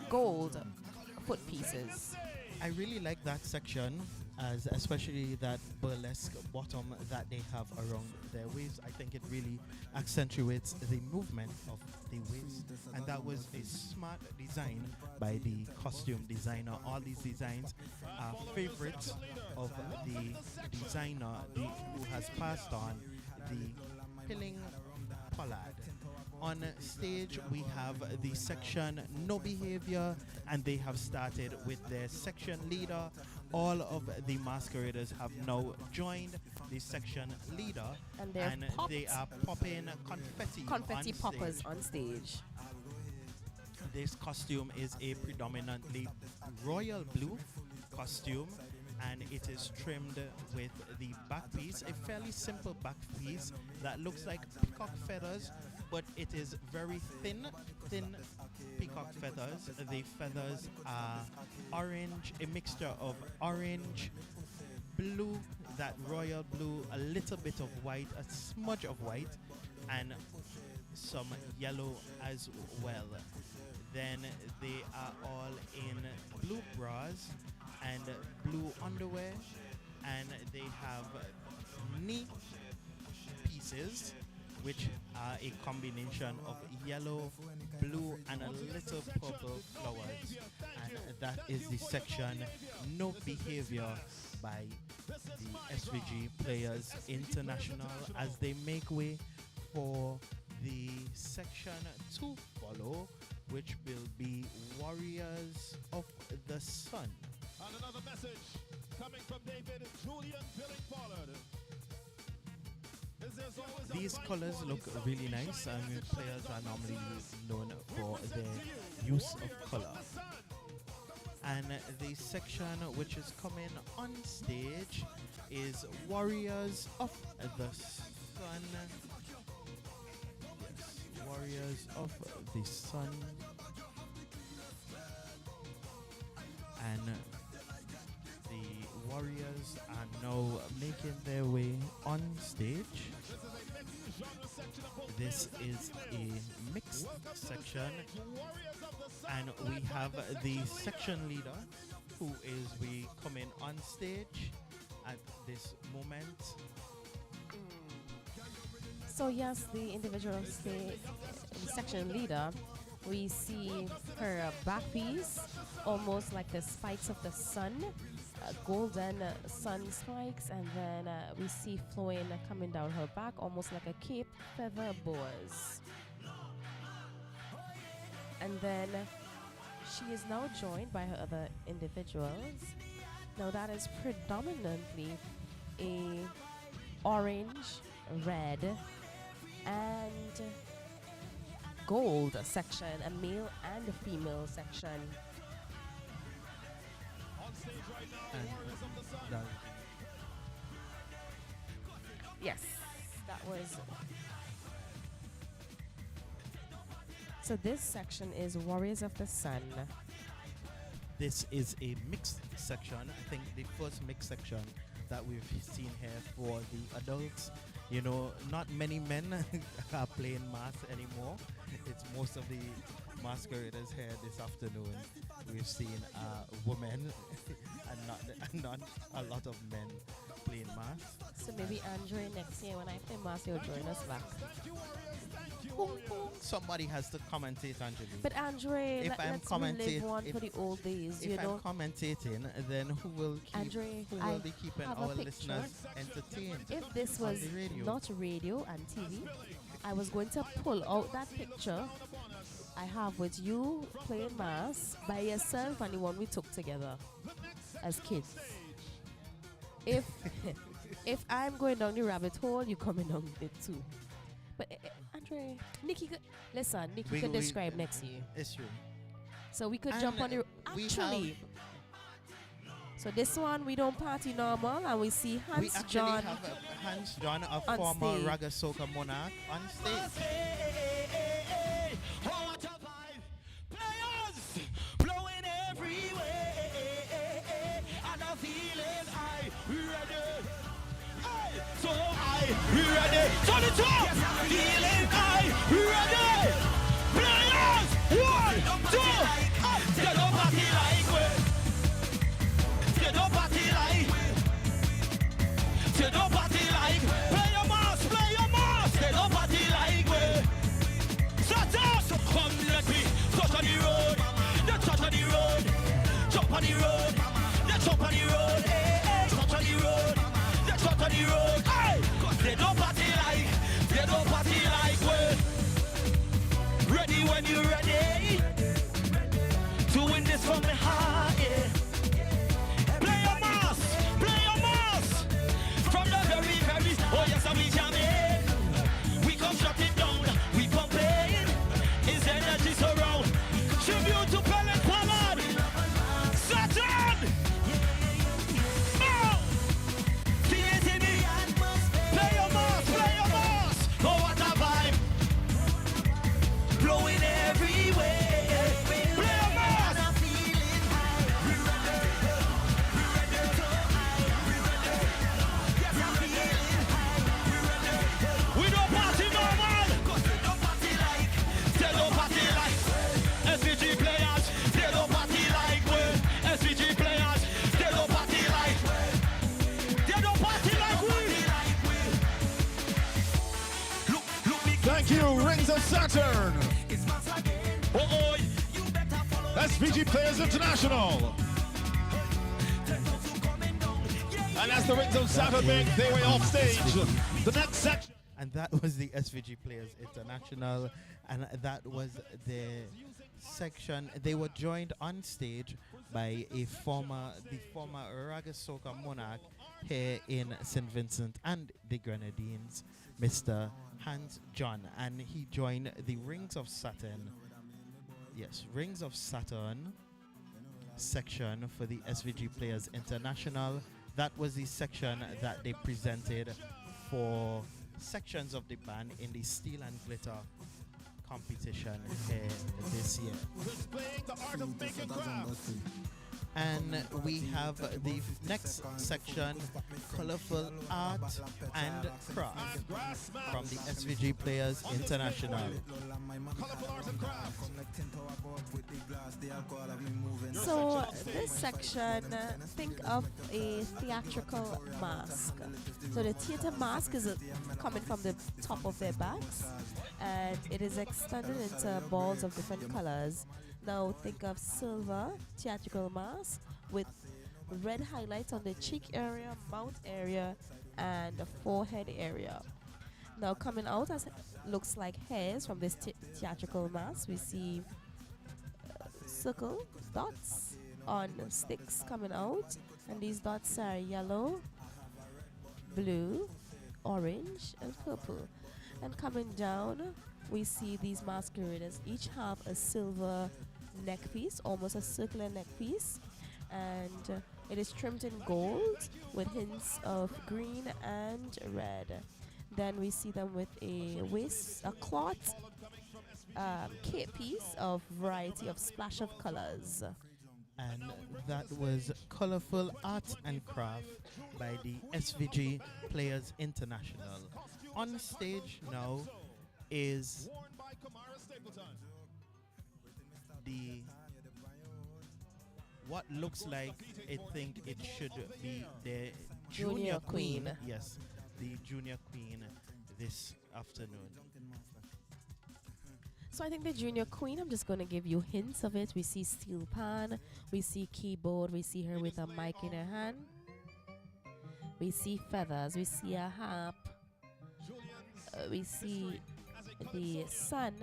gold foot pieces. I really like that section, as especially that burlesque bottom that they have around their waist. I think it really accentuates the movement of the waist, and that was a smart design by the costume designer. All these designs are favorites of the designer who has passed on, the Pilling Pollard. On stage we have the section No Behavior, and they have started with their section leader. All of the masqueraders have now joined the section leader, And they are popping confetti on poppers stage. on stage. This costume is a predominantly royal blue costume, and it is trimmed with the back piece, a fairly simple back piece that looks like peacock feathers, but it is very thin peacock feathers. The feathers are orange, a mixture of orange, blue, that royal blue, a little bit of white, a smudge of white, and some yellow as well. Then they are all in blue bras and blue underwear, and they have knee pieces which are a combination of yellow, blue, and a little purple flowers. And that is the section No Behavior by the SVG Players International, as they make way for the section to follow, which will be Warriors of the Sun. And another message coming from David Julian Billing Pollard. These colors look really nice, and players are normally known for their use of color. And the section which is coming on stage is Warriors of the Sun. Yes, Warriors of the Sun. And players are now making their way on stage. This is a mixed section, and we have the section leader who is coming on stage at this moment. So yes, the individual section leader, we see her back piece, almost like the spikes of the sun, golden sun spikes, and then we see flowing coming down her back, almost like a cape feather boas. And then she is now joined by her other individuals. Now that is predominantly a orange, red, and gold section, a male and a female section. And that, Yes, that was. So this section is Warriors of the Sun. this is a mixed section. I think the first mixed section that we've seen here for the adults. You know, not many men are playing mass anymore. It's most of the masqueraders here this afternoon. We've seen women and not a lot of men playing mass. So maybe Andre next year when I play mass, he'll join us back. Somebody has to commentate, Angelique. But Andre, if I'm let's relive one if, for the old days, you if know. I'm commentating, then who will keep, Andre, who I will be keeping have a our picture. listeners entertained? If this on was the radio? not radio and TV, I was going to pull out that picture I have with you playing mass by yourself and the one we took together as kids. If if I'm going down the rabbit hole, you coming down it too. But Andre, Nikki, listen, Nikki could describe next year. It's true. So we could And jump on the we actually. So this one we don't party normal, and we see We Hans actually John. have Hans John, a on former stage. Raga Soca monarch, on stage. Players blowing everywhere, and I'm feeling high, ready. Hey, so high, ready. Turn it up. Feeling high, ready. Players, 1, 2, up. They don't party like we. They don't party like. They don't party like. Play your mass, play your mass. They don't party like we. So come let me touch on the road. Let's touch on the road. Jump on the road. Let's jump on the road. Hey, hey. Touch on the road. Let's touch on the road. Hey, 'cause they don't party like. They don't party like we. Ready when you're ready. Doing this from the heart. Yeah. Play your mass. Play your mass. From the very, very. Oh yes, and we jamming. We come shut it down. We pumping. His energy surround. Tribute to Pellet Pollard. Saturn. Oh. TNTV. Play your mass. Play your mass. Oh, what a vibe. Blowing everywhere. Play your mass. We don't party normal. They don't party like. They don't party like. SVG players. They don't party like we. SVG players. They don't party like. They don't party like we. Look me. Thank you, Rings of Saturn. It's mass again. Oh, you better follow. SVG Players International. And as the Rings of Saturn make their way off stage, the next section. And that was the SVG Players International, and that was the section. They were joined on stage by the former Raga Soca monarch here in St. Vincent and the Grenadines, Mr. Hans John, and he joined the Rings of Saturn. Yes, Rings of Saturn section for the SVG Players International. That was the section that they presented for sections of the band in the Steel and Glitter competition here this year. Displaying the art of making craft. And we have the next section, colorful art and craft from the SVG Players International. Colorful arts and crafts. So this section, think of a theatrical mask. So the theater mask is coming from the top of their backs, and it is extended into balls of different colors. Now think of silver theatrical mask with red highlights on the cheek area, mouth area, and the forehead area. Now coming out as looks like hairs from this theatrical mask, we see circle dots on sticks coming out, and these dots are yellow, blue, orange, and purple. And coming down, we see these masqueraders each have a silver neck piece, almost a circular neck piece, and it is trimmed in gold with hints of green and red. Then we see them with a cloth cape piece of variety of splash of colors. And that was colorful art and craft by the SVG Players International. On stage now is the what looks like I think it should be the junior queen. Yes, the junior queen this afternoon. So I think the junior queen, I'm just going to give you hints of it. We see steel pan, we see keyboard, we see her with a mic in her hand. We see feathers, we see a harp, we see the sun,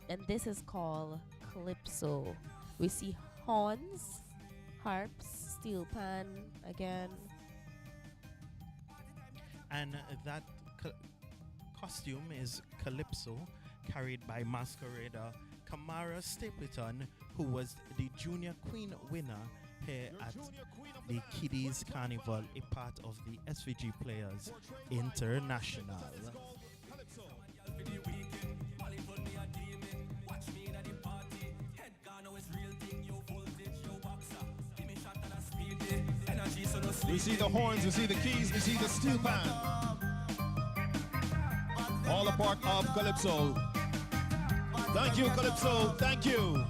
and this is called calypso. We see horns, harps, steel pan again. And that costume is calypso, carried by masquerader Kamara Stapleton, who was the junior queen winner here at the Kiddies Carnival, a part of the SVG Players International. We see the horns, we see the keys, we see the steel pan. All a part of Calypso. Thank you, Calypso. Thank you.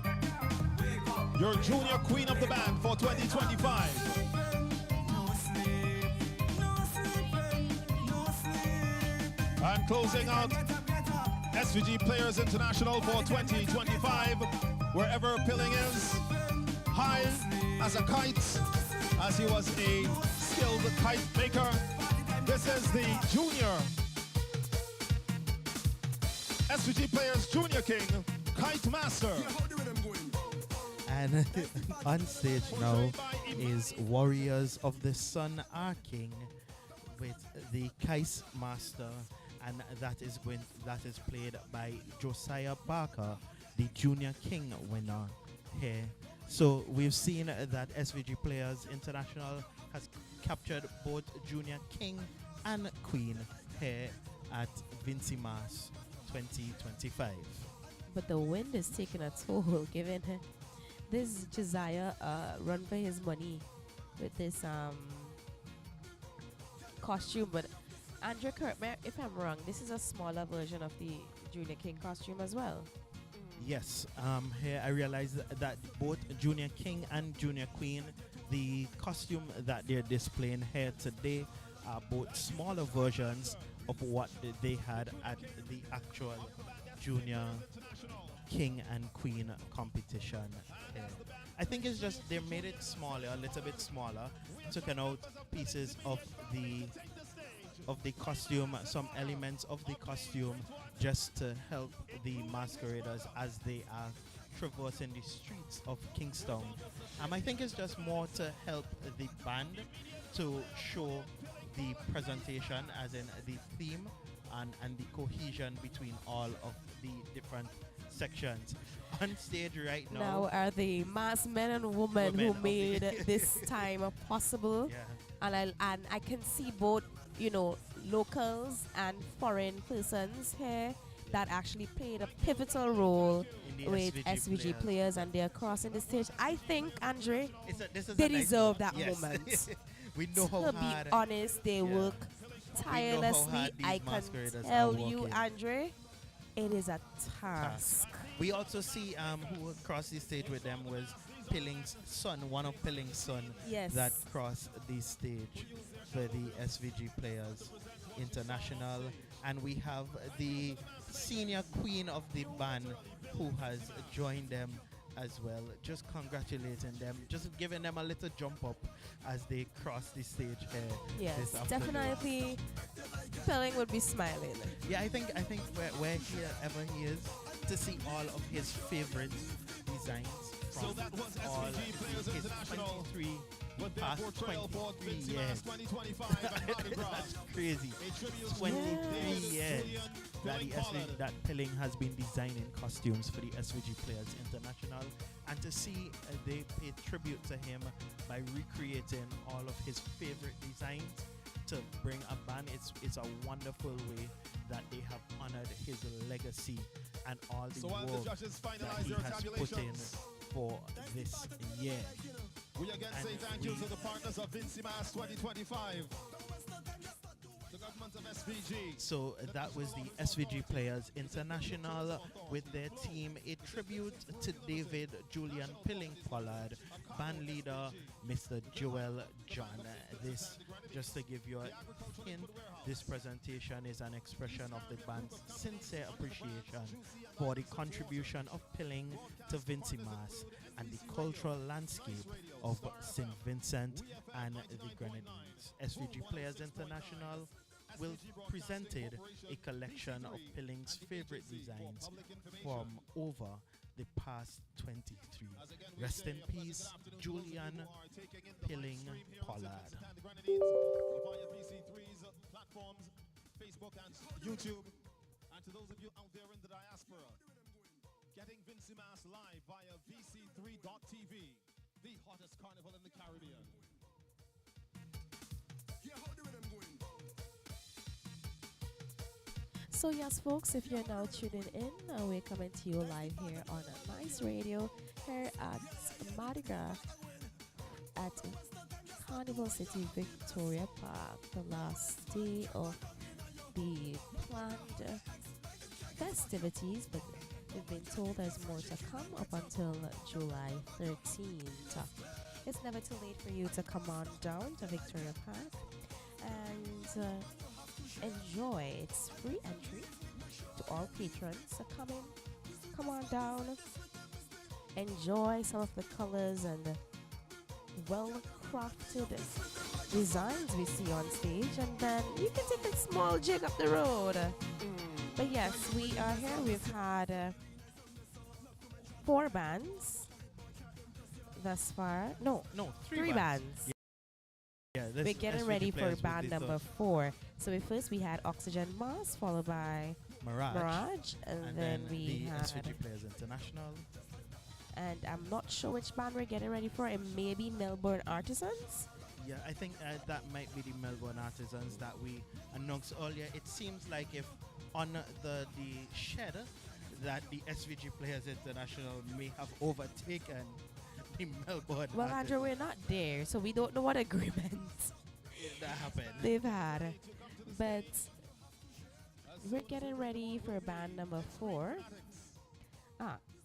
Your junior queen of the band for 2025. And closing out SVG Players International for 2025. Wherever Pilling is, high as a kite, as he was a skilled kite maker. This is the junior SVG Players Junior King, Kite Master. And on stage now is Warriors of the Sun Are King with the Kite Master, and that is played by Josiah Barker, the Junior King winner here. So we've seen that SVG Players International has captured both Junior King and Queen here at VINCY Mass 2025. But the wind is taking a toll, given this Josiah run for his money with this costume. But Andrew, correct me if I'm wrong, this is a smaller version of the Junior King costume as well. Yes, here I realized that both Junior King and Junior Queen, the costume that they're displaying here today are both smaller versions of what they had at the actual Junior King and Queen competition here. I think it's just they made it smaller, a little bit smaller, taken out pieces of the costume, some elements of the costume, just to help the masqueraders as they are traversing the streets of Kingston. I think it's just more to help the band to show the presentation, as in the theme and the cohesion between all of the different sections. On stage right Now are the mass men and women who made this time possible. Yeah. And I can see both, locals and foreign persons here that actually played a pivotal role the with SVG SVG players and they're crossing the stage. I think, Andre, This is they a nice deserve that yes. moment. We know how To be hard. honest, they work hard tirelessly. these I can masqueraders are tell you, working. Andre, it is a task. We also see who crossed the stage with them was Pilling's son, one of Pilling's son Yes. that crossed the stage for the SVG Players International. And we have the senior queen of the band who has joined them as well. Just congratulating them, just giving them a little jump up as they cross the stage here. Yes, this afternoon. definitely. Pilling would be smiling. Yeah, I think where he is to see all of his favorite designs from So that was all SVG Players his International 23 with their past portrayal for 23 VINCY years. 2025 at Mardi Gras. That's crazy. A tribute to 23 David years Julian that Billing the Pollard. that Pilling has been designing costumes for the SVG Players International, and to see they pay tribute to him by recreating all of his favorite designs to bring a band. It's a wonderful way that they have honored his legacy and all the So while the work judges that finalize he their has put in tabulations, for this year. we again And say thank you we- to the partners of VINCY Mass 2025. The government of SVG. So that was the SVG Players International with their team. A tribute to David Julian Pilling Pollard, band leader Mr. Joel John. This, just to give you a hint, this presentation is an expression of the band's sincere appreciation for the contribution of Pilling to VINCY Mass and the cultural landscape of St. Vincent and the Grenadines. SVG Players International will presented a collection of Pilling's favorite designs from over the past 23. Rest in peace, Julian Pilling Pollard. Via VC3's platforms, Facebook and YouTube. And to those of you out there in the diaspora, getting VINCY Mass live via VC3.tv, the hottest carnival in the Caribbean. So yes, folks, if you're now tuning in, we're coming to you live here on Nice Radio here at Mardi Gras at Carnival City, Victoria Park, the last day of the planned festivities, but we've been told there's more to come up until July 13th. It's never too late for you to come on down to Victoria Park and enjoy. It's free entry to all patrons. So come on down, enjoy some of the colors and well-crafted designs we see on stage, and then you can take a small jig up the road. But yes, we are here. We've had 4 bands thus far. No, three bands. Yeah, this We're getting SVG ready for Players band with the number 4. So first we had Oxygen Mars, followed by Mirage, and and then the we had, SVG Players International. and I'm not sure which band we're getting ready for. It may be Melbourne Artisans. Yeah, I think that might be the Melbourne Artisans that we announced earlier. It seems like if on the shed that the SVG Players International may have overtaken the Melbourne Well, Andrew, Artisans. we're not there, so we don't know what agreements That happened. they've had. But we're getting ready for band number 4.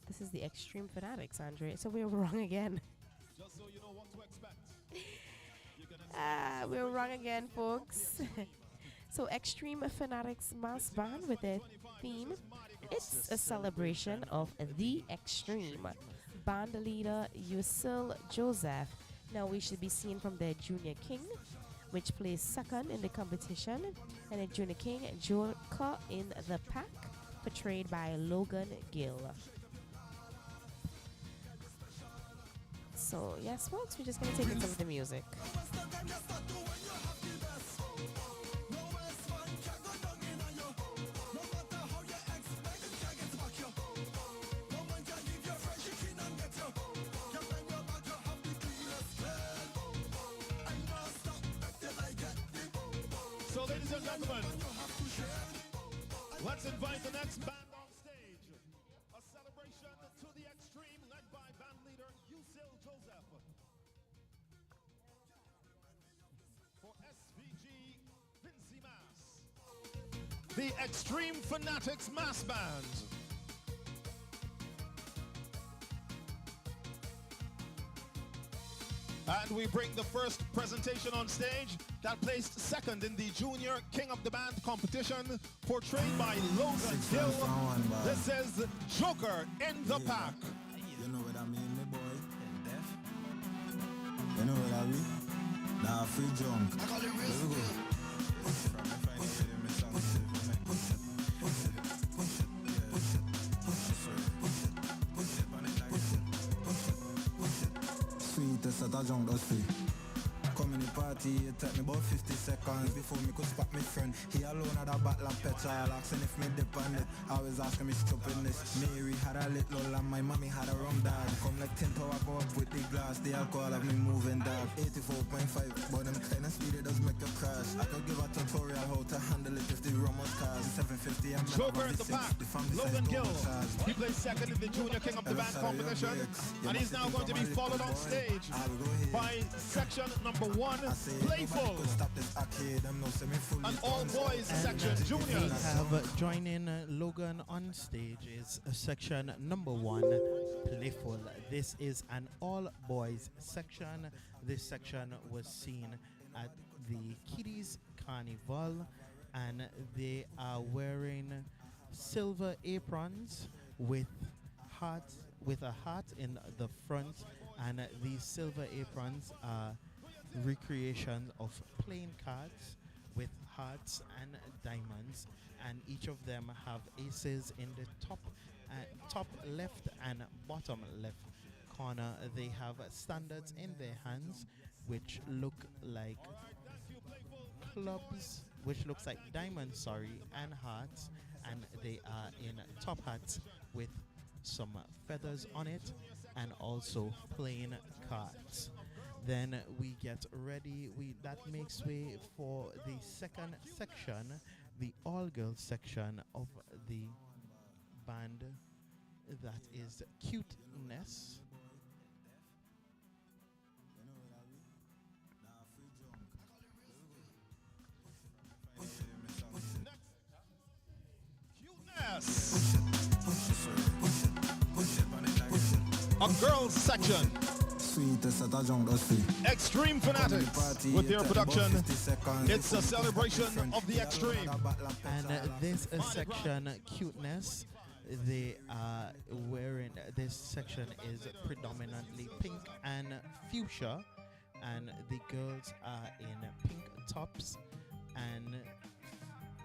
This is the Extreme Fanatics, Andre. So we're wrong again. Just so you know what to expect. We're wrong again, folks. So Extreme Fanatics Mass Band with their theme. It's a celebration of the extreme. Band leader Yusil Joseph. Now we should be seen from their Junior King, which plays second in the competition, and a Junior King Joker in the pack, portrayed by Logan Gill. So yes, folks, we're just gonna take in some of the music. So, ladies and gentlemen, let's invite the next band on stage. A celebration VINCY Mass. The Extreme Fanatics Mass Band. And we bring the first presentation on stage that placed second in the Junior King of the Band competition, portrayed by Logan Gill. This is Joker in the Pack. You know what I mean, me boy? Deaf. You know what I mean? Nah, free junk. I call it real. Sweetest at a junk, that's free. Come in the party, it took me about 50 seconds before me could spot me friend. He alone had a bottle of petrol, asking if me dip on it. Always asking me stupidness. Mary had a little and my mommy had a rum dog. Come like 10 tower go up with the glass, the alcohol have me moving dog. 84.5, but them kind of speed it does make you crash. I could give a tutorial how to handle it if the rum was cars. 750 I'm Joker in the Pack, Logan Gill. He plays second in the Junior King of the Band competition, and he's now going to be followed on stage by section number 1, Playful, an all-boys section, juniors. We have joining Logan on stage is section number 1, Playful. This is an all-boys section. This section was seen at the Kiddies Carnival, and they are wearing silver aprons with a hat in the front, and these silver aprons are recreations of playing cards with hearts and diamonds, and each of them have aces in the top left and bottom left corner. They have standards in their hands which look like clubs, which looks like diamonds, and hearts, and they are in top hats with some feathers on it, and also playing cards. Then we get ready. That makes way for the second section, the all-girls section of the band. That is Cuteness. Cuteness. A girls section. Extreme Fanatics with their production. It's a celebration of the extreme. And this section, Cuteness, they are wearing, this section is predominantly pink and fuchsia, and the girls are in pink tops and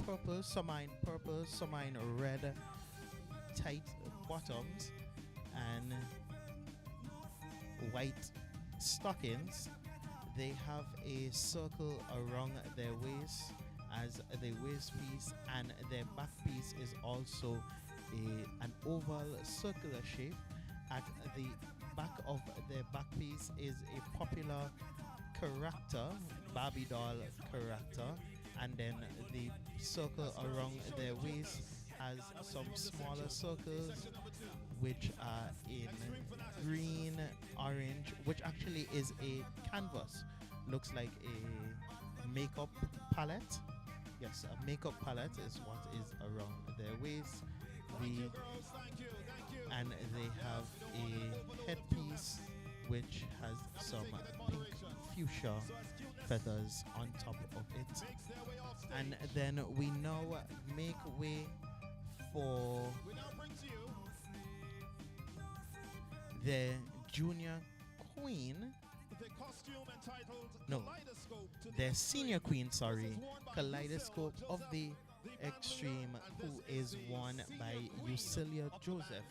purple, some are in red tight bottoms and white stockings. They have a circle around their waist as the waist piece, and their back piece is also an oval circular shape. At the back of their back piece is a popular character, Barbie doll character, and then the circle around their waist has some smaller circles which are in green, orange, which actually is a canvas. Looks like a makeup palette. Yes, a makeup palette is what is around their waist. And they have a headpiece which has some pink fuchsia feathers on top of it. And then we now make way for the junior queen. No, the senior queen, Kaleidoscope of the Extreme, who is won by Eucelia Joseph,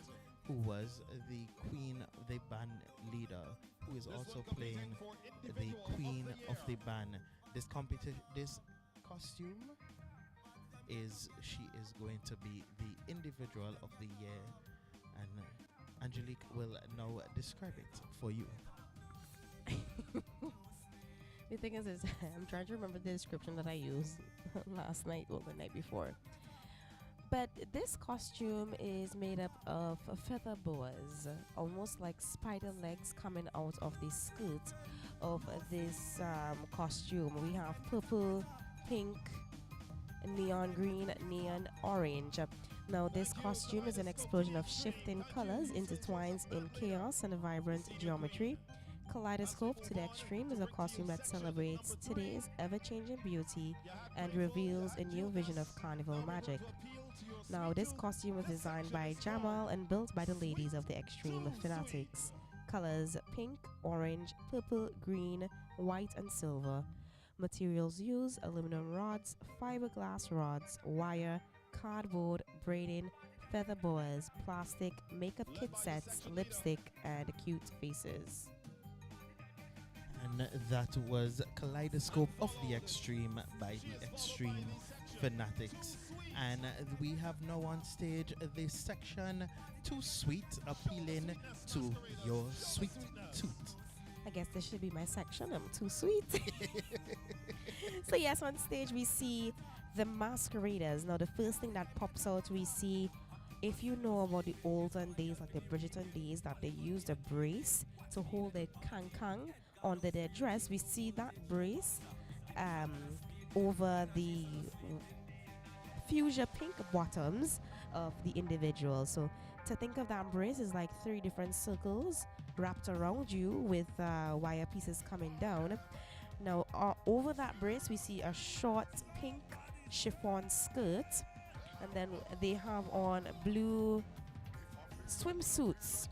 who was the queen, the band leader, who is also playing the queen of the band. This costume she is going to be the individual of the year, and Angelique will now describe it for you. The thing is I'm trying to remember the description that I used last night or the night before. But this costume is made up of feather boas, almost like spider legs coming out of the skirt, of this costume. We have purple, pink, neon green, neon orange. Now, this costume is an explosion of shifting colors intertwined in chaos and vibrant geometry. Kaleidoscope to the Extreme is a costume that celebrates today's ever changing beauty and reveals a new vision of carnival magic. Now, this costume was designed by Jamal and built by the ladies of the Extreme Fanatics. Colors pink, orange, purple, green, white, and silver. Materials used aluminum rods, fiberglass rods, wire, cardboard, braiding, feather boas, plastic, makeup kit sets, lipstick, and cute faces. And that was Kaleidoscope of the Extreme by the Extreme Fanatics. And we have now on stage this section, Too Sweet, appealing to your sweet tooth. I guess this should be my section. I'm too sweet. So yes, on stage we see the masqueraders. Now the first thing that pops out, we see, if you know about the olden days, like the Bridgerton days, that they used a brace to hold a kang under their dress. We see that brace over the fuchsia pink bottoms of the individual. So to think of that brace is like 3 different circles wrapped around you with wire pieces coming down. Now over that brace we see a short pink chiffon skirt, and then they have on blue swimsuits,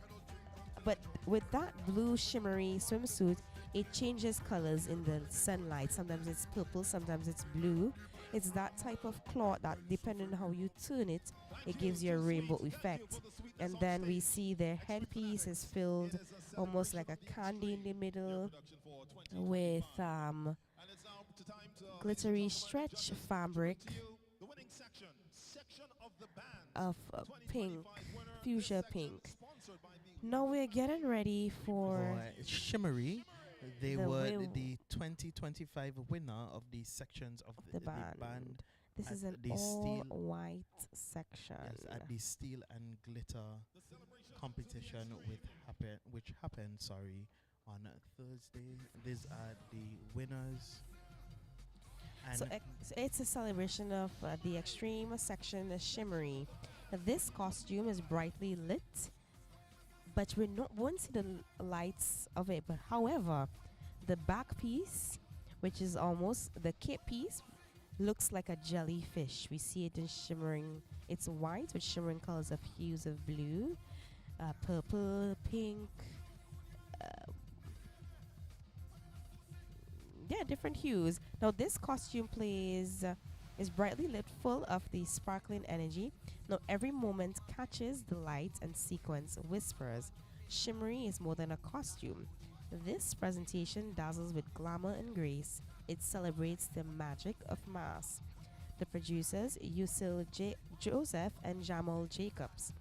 but with that blue shimmery swimsuit it changes colors in the sunlight. Sometimes it's purple, sometimes it's blue. It's that type of cloth that, depending on how you turn it, it gives you a rainbow effect. And then we see their headpiece is filled almost like a candy in the middle with glittery stretch fabric of pink, fuchsia pink. Now we're getting ready for Shimmery. They the were will- the 2025 winner of the sections of the the band. band. This at is an the all steel- white section. Yes, at the steel and glitter competition which happened on Thursday. These are the winners. And So it's a celebration of the extreme section shimmery. This costume is brightly lit, but we won't see the lights of it. But however, the back piece, which is almost the cape piece, looks like a jellyfish. We see it in shimmering. It's white with shimmering colors of hues of blue, purple, pink. Different hues. Now this costume is brightly lit, full of the sparkling energy. Now every moment catches the light and sequence whispers. Shimmery is more than a costume. This presentation dazzles with glamour and grace. It celebrates the magic of mass. The producers, Yusil Joseph and Jamal Jacobs.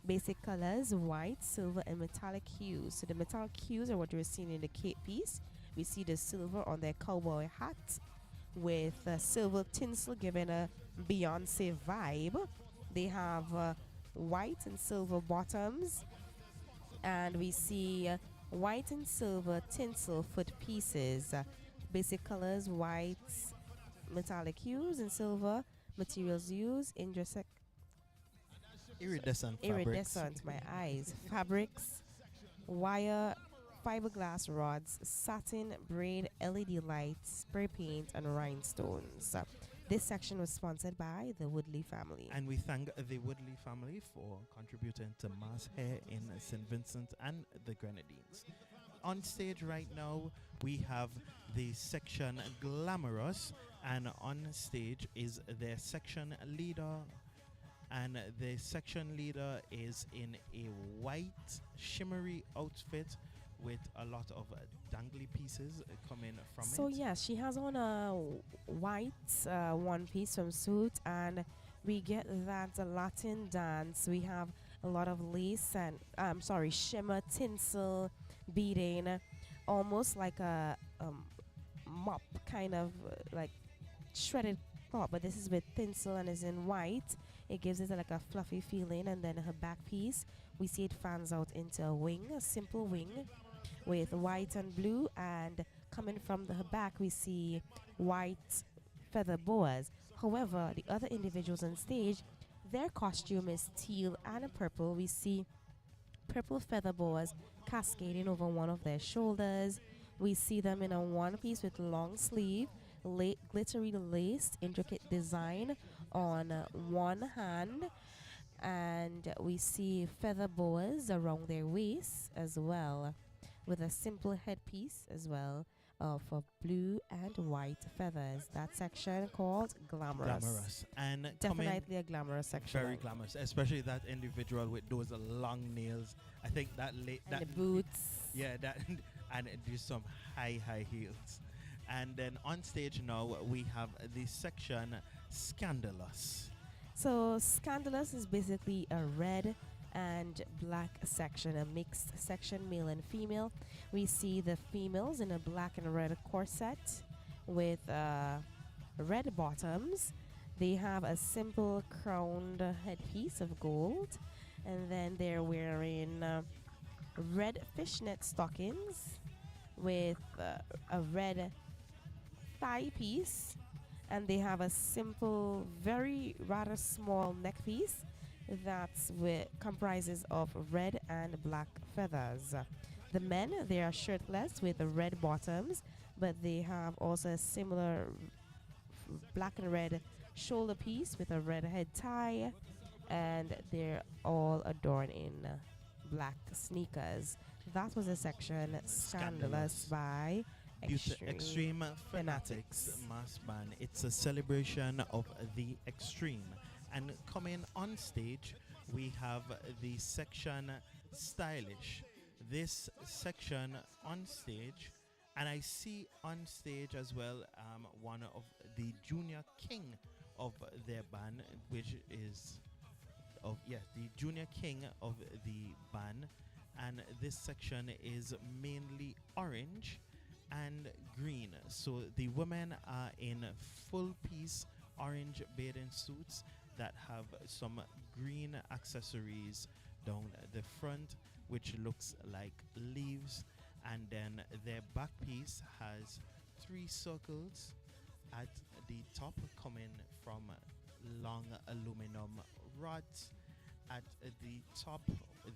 Basic colors, white, silver, and metallic hues. So the metallic hues are what you're seeing in the cape piece. We see the silver on their cowboy hat with silver tinsel giving a Beyonce vibe. They have white and silver bottoms, and we see white and silver tinsel foot pieces. Basic colors, white, metallic hues, and silver. Materials used, iridescent iridescent, my eyes. Fabrics, wire, fiberglass rods, satin, braid, LED lights, spray paint, and rhinestones. This section was sponsored by the Woodley family. And we thank the Woodley family for contributing to mass hair in St. Vincent and the Grenadines. On stage right now, we have the section Glamorous, and on stage is their section leader. And the section leader is in a white shimmery outfit with a lot of dangly pieces coming from it. So yes, she has on a white one-piece swimsuit, and we get that Latin dance. We have a lot of lace and shimmer, tinsel, beading, almost like a mop kind of like shredded cloth, but this is with tinsel and is in white. It gives it like a fluffy feeling, and then her back piece, we see it fans out into a wing, a simple wing, with white and blue, and coming from the back we see white feather boas. However, the other individuals on stage, their costume is teal and purple. We see purple feather boas cascading over one of their shoulders. We see them in a one piece with long sleeve, glittery laced, intricate design on one hand. And we see feather boas around their waist as well, with a simple headpiece as well of blue and white feathers. That section called glamorous. Glamorous. And Definitely a glamorous section. very glamorous, especially that individual with those long nails. I think that And the boots. yeah, that and do some high heels. And then on stage now we have the section Scandalous. So Scandalous is basically a red and black section, a mixed section, male and female. We see the females in a black and red corset with red bottoms. They have a simple crowned headpiece of gold, and then they're wearing red fishnet stockings with a red thigh piece, and they have a simple, very rather small neck piece that's comprises of red and black feathers. The men, they are shirtless with the red bottoms, but they have also a similar black and red shoulder piece with a red head tie, and they're all adorned in black sneakers. That was a section Scandalous by Extreme Fanatics Mass Band. It's a celebration of the extreme. And coming on stage, we have the section Stylish. This section on stage, and I see on stage as well one of the junior king of their band, which is the junior king of the band. And this section is mainly orange and green. So the women are in full piece orange bathing suits that have some green accessories down the front, which looks like leaves, and then their back piece has 3 circles at the top coming from long aluminum rods. At the top,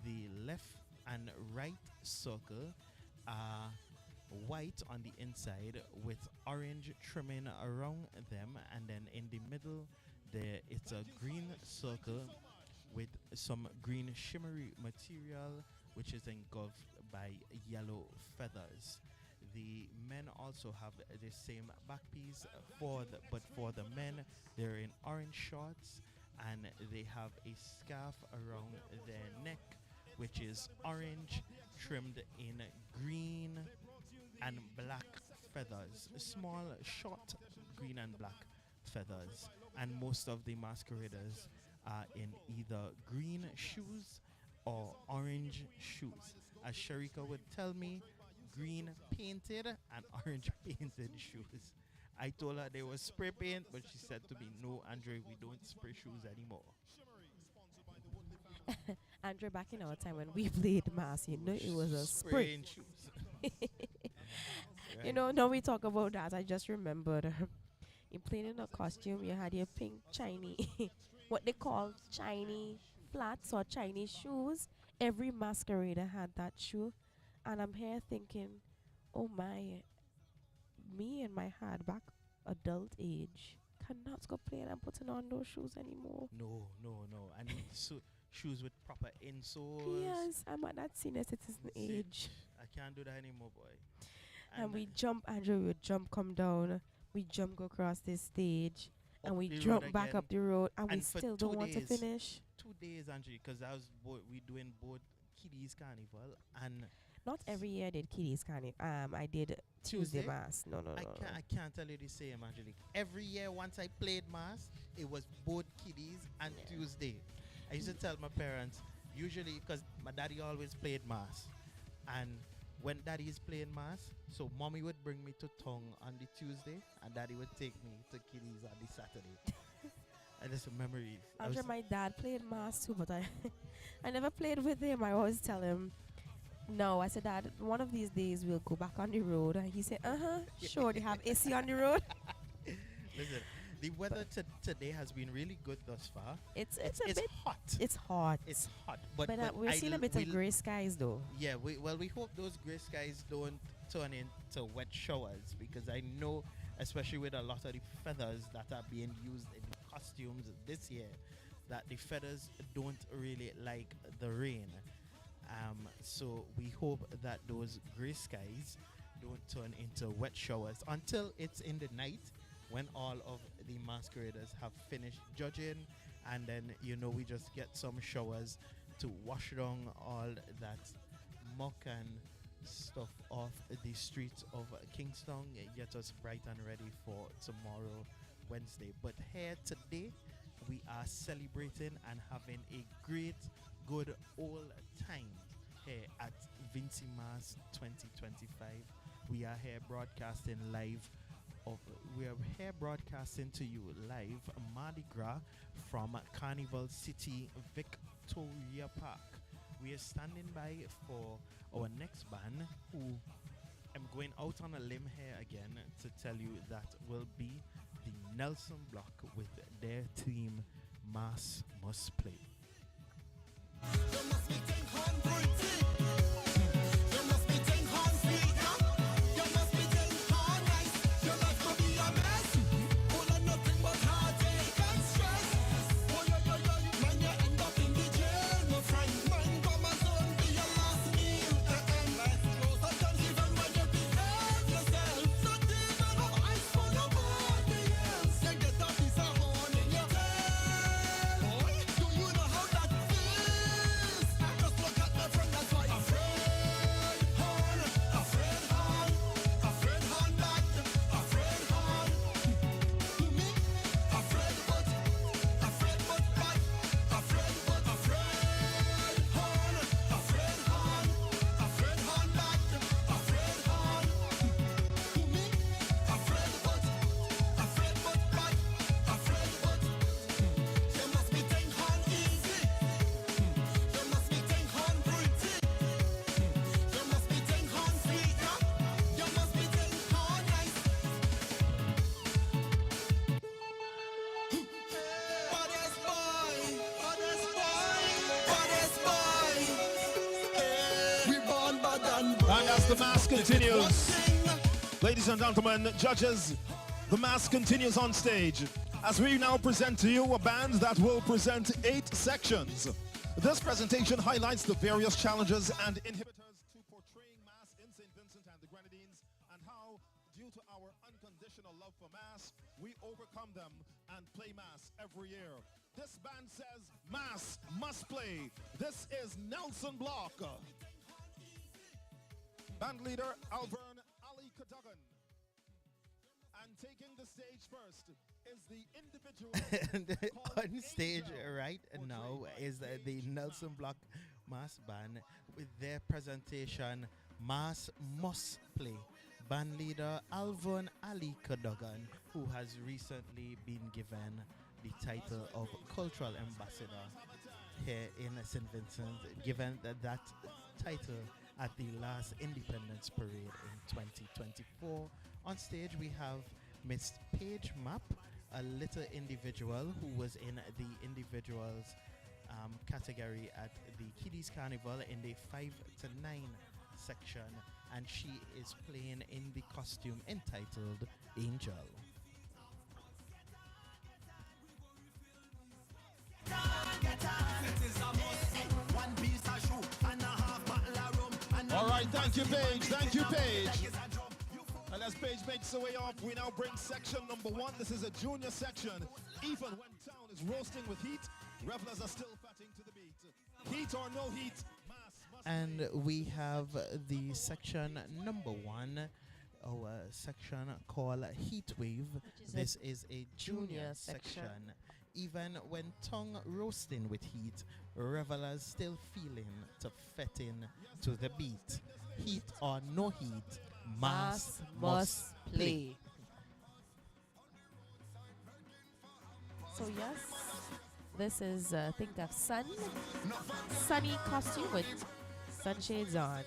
the left and right circle are white on the inside with orange trimming around them, and then in the middle it's a green circle with some green shimmery material which is engulfed by yellow feathers. The men also have the same back piece but for the men they're in orange shorts, and they have a scarf around their neck which is orange trimmed in green and black feathers, small short green and black feathers. And most of the masqueraders are in either green shoes or orange shoes. As Sharika would tell me, green painted and orange painted shoes. I told her they were spray paint, but she said to me, no, Andre, we don't spray shoes anymore. Andre, back in our time when we played mass, you know, it was a spray. Spraying shoes. You know, now we talk about that, I just remembered. You played in a costume, you had your pink shiny, what they call shiny flats or Chinese shoes. Every masquerader had that shoe. And I'm here thinking, oh my, me and my hardback adult age cannot go playing and putting on those shoes anymore. No. I need shoes with proper insoles. Yes, I'm at that senior citizen age. I can't do that anymore, boy. And we jump, Andrew, we would jump, come down. We jump, go across this stage. And we the jump road back again. up the road. And we And for still 2 don't want to days. finish. 2 days, Andrew, because I was we doing both Kiddies Carnival and Not every year I did Kiddies Carnival. I did Tuesday Tuesday? Mass. No. I can't tell you the same, Angelique. Every year, once I played mass, it was both Kiddies and Tuesday. I used to tell my parents, usually, because my daddy always played mass, and when daddy is playing mass, so mommy would bring me to Tongue on the Tuesday, and daddy would take me to Kiddies on the Saturday. And there's some memories. After my dad played mass too, but I never played with him. I always tell him, No, I said, Dad, one of these days we'll go back on the road. And he said, sure, they have AC on the road. Listen, the weather today has been really good thus far. It's a bit hot. It's hot. It's hot, but We're seeing a bit of gray skies though. Yeah, we hope those gray skies don't turn into wet showers, because I know, especially with a lot of the feathers that are being used in the costumes this year, that the feathers don't really like the rain. So we hope that those gray skies don't turn into wet showers until it's in the night, when all of the masqueraders have finished judging, and then we just get some showers to wash down all that muck and stuff off the streets of Kingston, get us bright and ready for tomorrow, Wednesday. But here today, we are celebrating and having a great, good old time here at VINCY Mass 2025. We are here broadcasting live. We are here broadcasting to you live Mardi Gras from Carnival City, Victoria Park. We are standing by for our next band, who I'm going out on a limb here again to tell you that will be the Nelson Block with their theme Mass Must Play. And as the mass continues, ladies and gentlemen, judges, the mass continues on stage as we now present to you a band that will present 8 sections. This presentation highlights the various challenges and inhibitors to portraying mass in St. Vincent and the Grenadines, and how, due to our unconditional love for mass, we overcome them and play mass every year. This band says mass must play. This is Nelson Block. Band leader Alvern Ali Cadogan. And taking the stage first is the individual on stage right now is the Nelson Block Mass Band with their presentation Mass Must Play. Band leader Alvern Ali Cadogan, who has recently been given the title of Cultural Ambassador here in St. Vincent, given that title at the last Independence Parade in 2024. On stage we have Miss Paige Mapp, a little individual who was in the individuals category at the Kiddies Carnival in the 5 to 9 section, and she is playing in the costume entitled Angel. All right, thank you, Paige. Thank you, Paige. And as Paige makes her way off, we now bring section number 1. This is a junior section. Even when town is roasting with heat, revelers are still fatting to the beat. Heat or no heat, mass must And we have the section number 1, our section called Heat Wave. This is a junior section. Even when tongue roasting with heat, revelers still feeling to fit in to the beat. Heat or no heat, mass must play. So yes, this is think of sunny costume with sunshades on.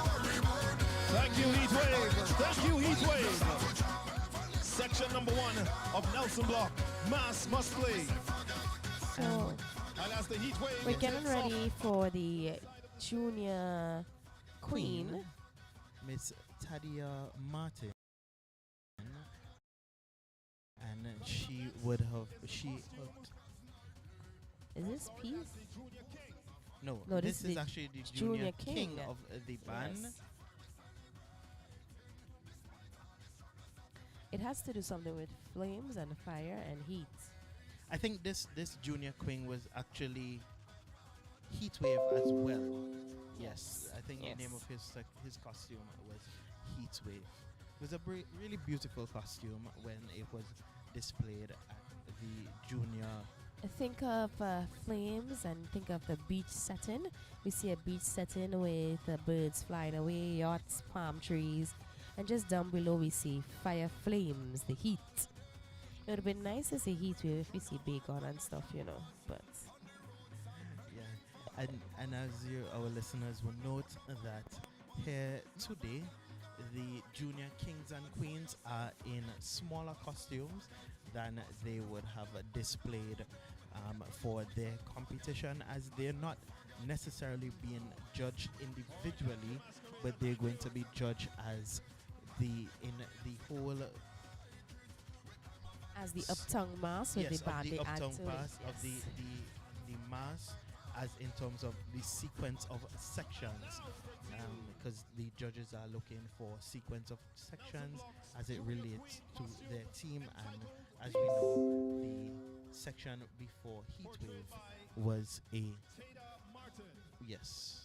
Thank you, Heatwave. Thank you, Heatwave. Section number 1 of Nelson Block. Mass must play. So And as the Heatwave we're gets getting itself- ready for the junior queen. Miss Tadia Martin, and she hooked. Is this peace? No, No, this this is is the actually the junior junior king. king of the band. Yes. It has to do something with flames and fire and heat. I think this junior queen was actually Heatwave as well. Yes, I think the name of his costume was Heatwave. It was a really beautiful costume when it was displayed at the junior. Think of flames and think of the beach setting. We see a beach setting with birds flying away, yachts, palm trees, and just down below we see fire flames, the heat. It would have been nice to see heat wave if we see bacon and stuff, you know, but Yeah, and as our listeners will note that here today, the junior kings and queens are in smaller costumes than they would have displayed for their competition, as they're not necessarily being judged individually, but they're going to be judged as the whole as the uptown mass with yes, the band of they the add uptown to pass it. of the mass, as in terms of the sequence of sections, because the judges are looking for sequence of sections as it relates to their team, and as we know, the section before Heatwave was a yes.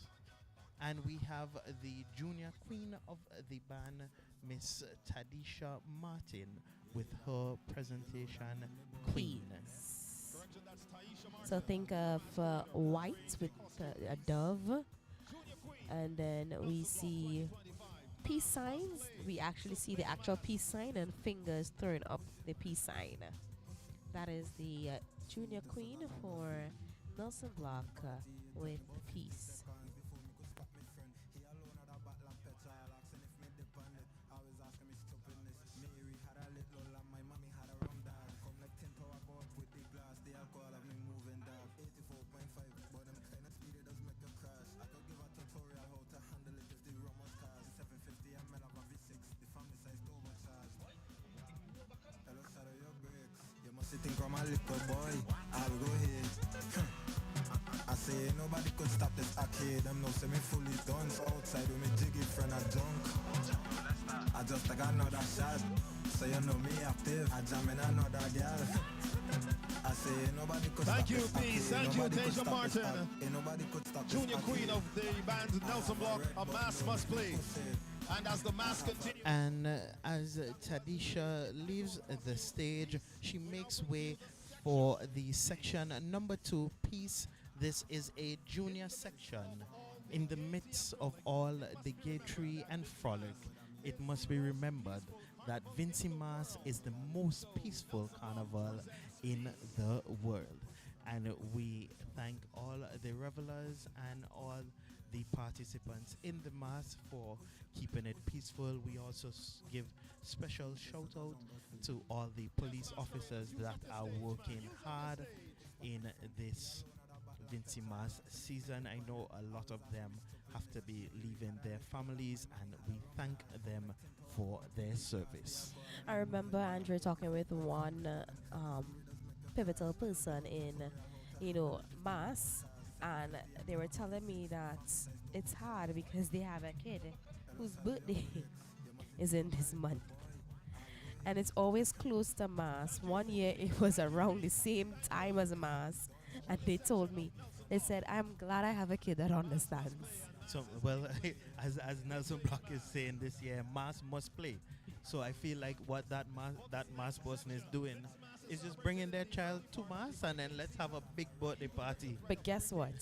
And we have the junior queen of the band, Miss Tadisha Martin, with her presentation, Queen. So think of white with a dove, and then we see peace signs. We actually see the actual peace sign and fingers throwing up the peace sign. That is the junior queen for Nelson Block with peace. Think I'm a little boy, I'll go ahead. I say nobody could stop this arcade. Them no say me fully done. So outside with me jiggy friend a junk. I just got another shot. So you know me active. I jam in another girl. I say nobody could Thank stop you, this arcade. Peace. Thank you, Nobody could Tasia stop this Martin. arcade. Nobody could stop this Junior arcade. queen of the band Nelson Block, a mass must play. And as the mass continues. And as Tadisha leaves the stage, she makes way for the section number 2, Peace. This is a junior section. In the midst of all the gayetry and frolic, it must be remembered that VINCY Mass is the most peaceful carnival in the world. And we thank all the revelers and all the participants in the mass for keeping it peaceful. We also give special shout out to all the police officers that are working hard in this VINCY Mass season. I know a lot of them have to be leaving their families, and we thank them for their service. I remember Andrew talking with one pivotal person in, mass, and they were telling me that it's hard because they have a kid whose birthday is in this month. And it's always close to mass. One year it was around the same time as mass. And they told me, they said, I'm glad I have a kid that understands. So, well, as Nelson Block is saying this year, mass must play. So I feel like what that mass person is doing is just bringing their child to mass and then let's have a big birthday party. But guess what?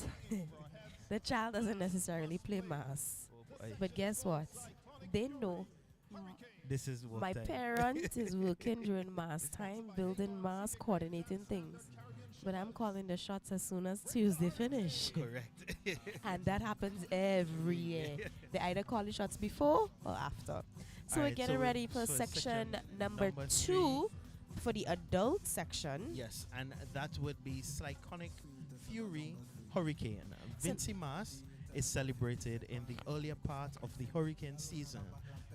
The child doesn't necessarily play mass. But guess what? They know This is what my parent is working during mass time, building mass, coordinating things. But I'm calling the shots as soon as Tuesday finish. Correct. And that happens every year. They either call the shots before or after. So we're Alright, getting so ready for so section number number 2 for the adult section. Yes, and that would be Cyclonic Fury Hurricane. VINCY Mass is celebrated in the earlier part of the hurricane season.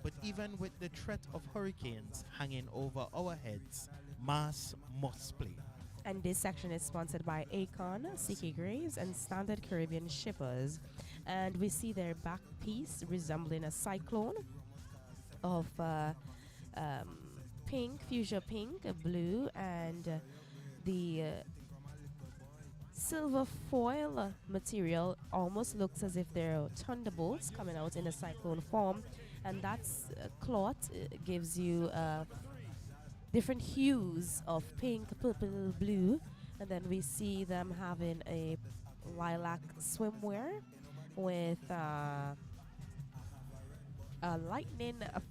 But even with the threat of hurricanes hanging over our heads, Mass must play. And this section is sponsored by Akon, CK Graves, and Standard Caribbean Shippers. And we see their back piece resembling a cyclone of pink, fuchsia pink, blue, and the silver foil material almost looks as if they're thunderbolts coming out in a cyclone form. And that's cloth gives you different hues of pink, purple, blue. And then we see them having a lilac swimwear with a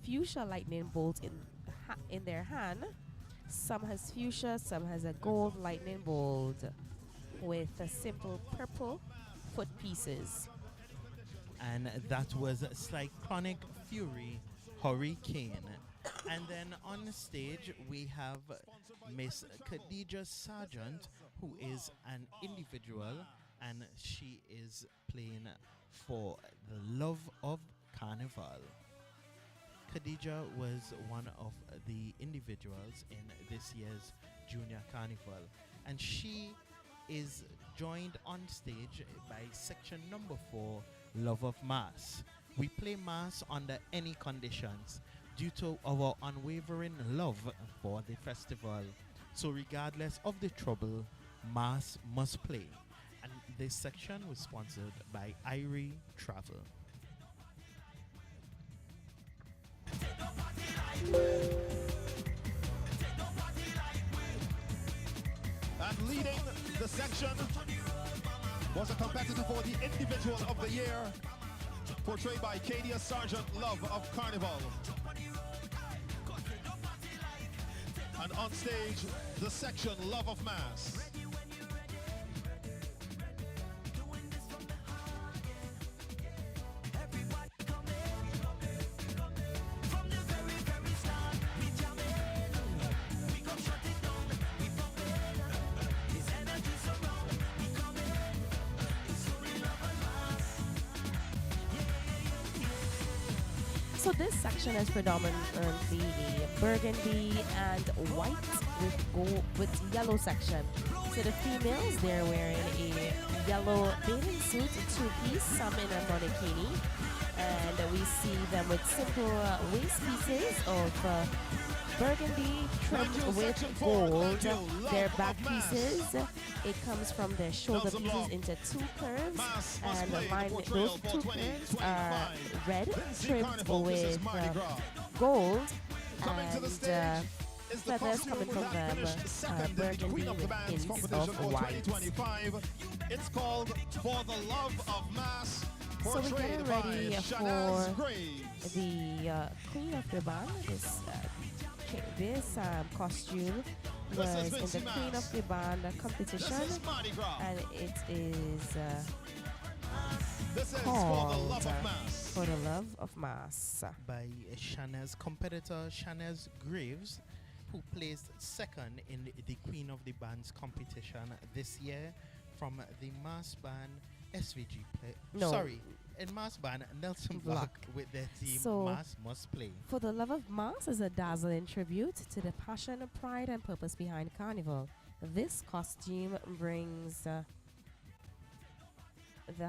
fuchsia lightning bolt in their hand. Some has fuchsia, some has a gold lightning bolt with a simple purple foot pieces. And that was Cyclonic Fury Hurricane. And then on the stage we have Miss Khadija Sargent, who is an individual, and she is playing for the Love of Carnival. Khadija was one of the individuals in this year's Junior Carnival, and she is joined on stage by section number 4, Love of Mass. We play Mass under any conditions due to our unwavering love for the festival. So regardless of the trouble, Mass must play. And this section was sponsored by Irie Travel. And leading the section was a competitor for the Individual of the Year, portrayed by Kadia Sargent, Love of Carnival. And on stage, the section Love of Mass. So this section is predominantly a burgundy and white with yellow section. So the females, they're wearing a yellow bathing suit, two-piece, some in a monokini, and we see them with simple waist pieces of burgundy trimmed with gold. Their back pieces, it comes from their shoulder pieces into two curves, and those two curves are red trimmed with gold, and feathers coming from them, burgundy with hints of white. It's called For the Love of Mass. So we're getting ready for the Queen of the Band. This costume was in the Queen of the Band competition, and it is called For the Love of Mass by Shanna's competitor Shanna's Graves, who placed second in the Queen of the Band's competition this year from the mass band SVG play. No. Sorry, in mass band Nelson Block with their team So, Mass Must Play. For the Love of Mass is a dazzling tribute to the passion, pride, and purpose behind Carnival. This costume brings the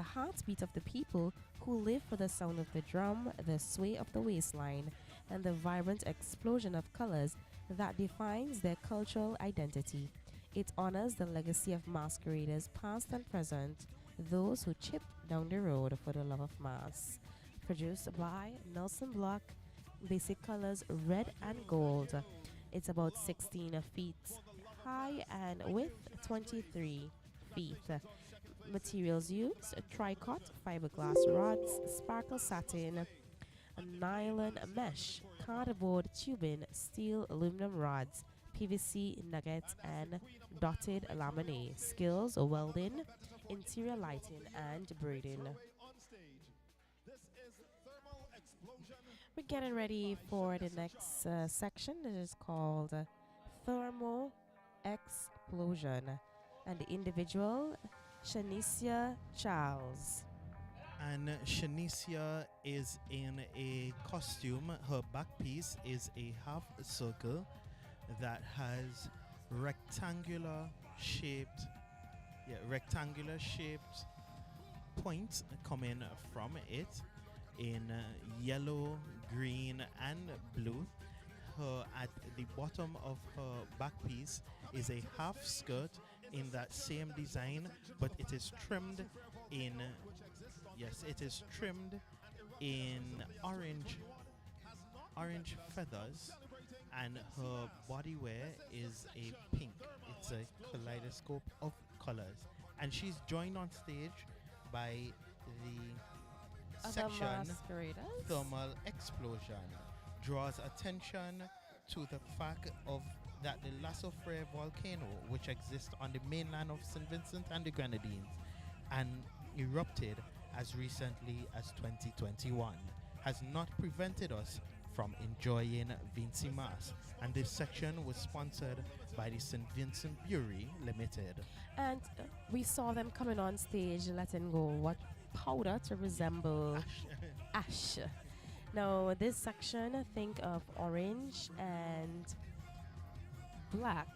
heartbeat of the people who live for the sound of the drum, the sway of the waistline, and the vibrant explosion of colors that defines their cultural identity. It honors the legacy of masqueraders past and present, those who chipped Down the Road for the Love of Mass. Produced by Nelson Block. Basic colors red and gold. It's about 16 feet high and width 23 feet. Materials used: tricot, fiberglass rods, sparkle satin, nylon mesh, cardboard tubing, steel aluminum rods, PVC nuggets, and dotted laminate. Skills: welding, interior lighting, and braiding. We're getting ready for the next section. It is called Thermal Explosion. And the individual, Shanicia Charles. And Shanicia is in a costume. Her back piece is a half circle that has rectangular shaped points coming from it in yellow, green, and blue. At the bottom of her back piece is a half skirt in that same design, but it is trimmed in orange feathers, and her body wear is a pink. It's a kaleidoscope of colors, and she's joined on stage by the Other section masqueraders. Thermal Explosion. Draws attention to the fact of that the Lasso Frere volcano, which exists on the mainland of St. Vincent and the Grenadines and erupted as recently as 2021, has not prevented us from enjoying VINCY Mass. And this section was sponsored by the St. Vincent Brewery Limited. And we saw them coming on stage letting go what powder to resemble ash. Now, this section, think of orange and black.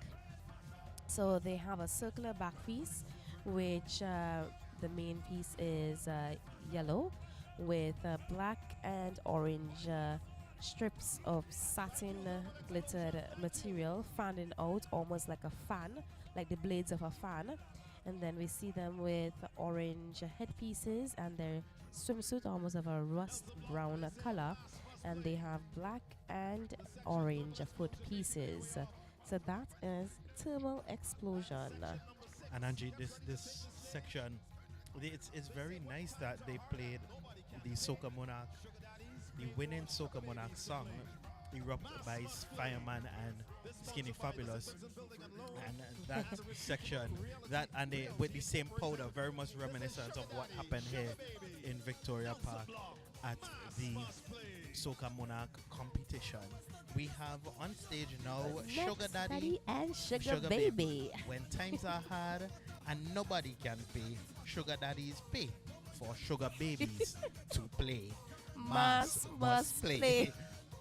So they have a circular back piece, which the main piece is yellow with black and orange strips of satin glittered material fanning out almost like a fan, like the blades of a fan. And then we see them with orange headpieces and their swimsuit almost of a rust brown color, and they have black and orange foot pieces. So that is Thermal Explosion. And Angie, this section, it's very nice that they played the Soca Monarch, the winning Soca Monarch song, Erupt by Fireman and Skinny Fabulous. And that section, that and they with the same powder, very much reminiscent of what happened here in Victoria Park at the Soca Monarch competition. We have on stage now Sugar Daddy and Sugar Baby. When times are hard and nobody can pay, Sugar Daddies pay for Sugar Babies to play. Mass must play.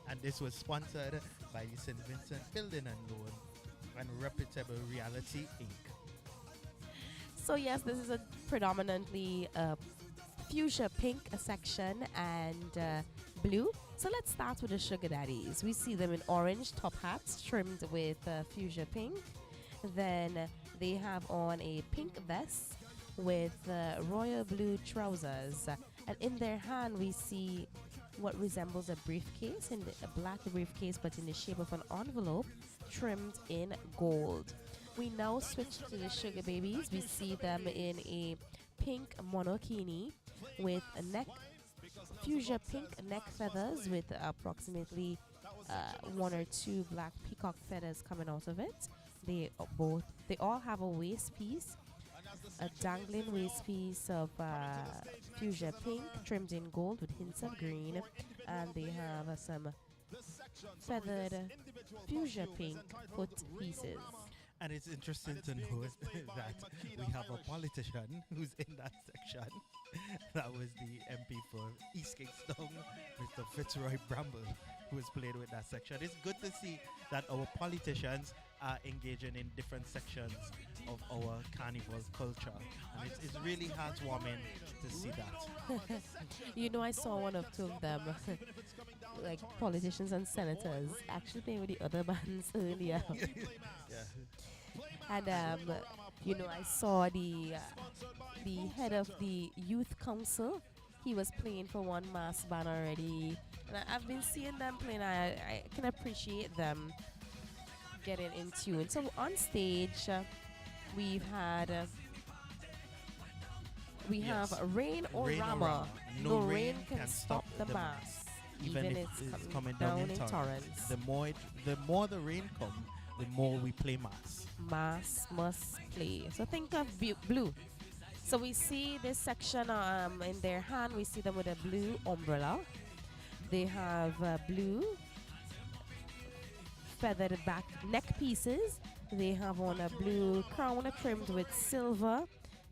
And this was sponsored by the St. Vincent Building and Loan and Reputable Reality Inc. So yes, this is a predominantly fuchsia pink section and blue. So let's start with the Sugar Daddies. We see them in orange top hats trimmed with fuchsia pink. Then they have on a pink vest with royal blue trousers. And in their hand we see what resembles a briefcase, in a black briefcase but in the shape of an envelope trimmed in gold. We now switch to the Sugar Babies. We see them in a pink monokini with a neck, fuchsia pink neck feathers with approximately 1 or 2 black peacock feathers coming out of it. They all have a waist piece, a dangling waist piece of fuchsia pink trimmed in gold with hints of green, and they have some feathered fuchsia pink foot pieces. And it's interesting to note that we have a politician who's in that section. That was the MP for East Kingston, Mr. Fitzroy Bramble, who was played with that section. It's good to see that our politicians are engaging in different sections of our carnival culture. And it's really heartwarming to see that. You know, I saw one of two of them, like politicians and senators, actually playing with the other bands earlier. Yeah. And you know, I saw the the head of the youth council. He was playing for one mass band already. And I've been seeing them playing. I can appreciate them getting in tune. So on stage, we've had we Yes. have Rain or Rain or Rama. Rama. No rain can stop the mass. Even if it's coming down in torrents. The more the rain come, the more we play mass. Mass must play. So think of blue. So we see this section in their hand. We see them with a blue umbrella. They have blue feathered back neck pieces. They have on a blue crown trimmed with silver.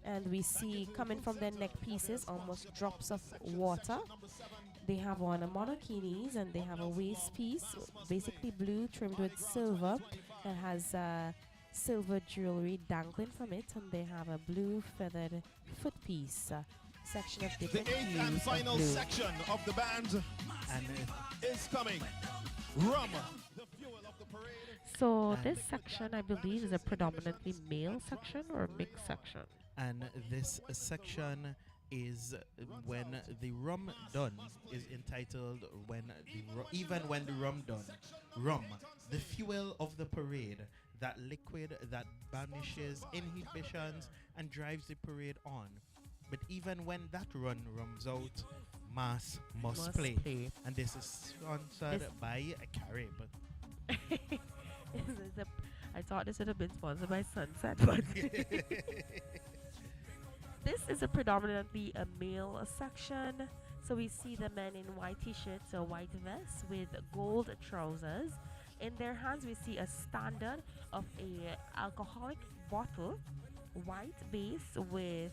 And we see coming from their neck pieces almost drops of water. They have on a monokinis and they have a waist piece, basically blue trimmed with silver, that has silver jewelry dangling from it, and they have a blue feathered foot piece. Section of The different eighth hues and of final blue. section of the band And is coming. Rum, the fuel of the parade. So this section, I believe, is a predominantly male section or mixed section. and this section is when the rum done is entitled even when the rum done. Rum, the fuel of the parade, that liquid that banishes inhibitions and drives the parade on. But even when that run runs out, mass must play. And this is sponsored by Carib. I thought this would have been sponsored by Sunset, but this is a predominantly a male section. So we see the men in white t-shirts or white vests with gold trousers. In their hands, we see a standard of a alcoholic bottle, white base with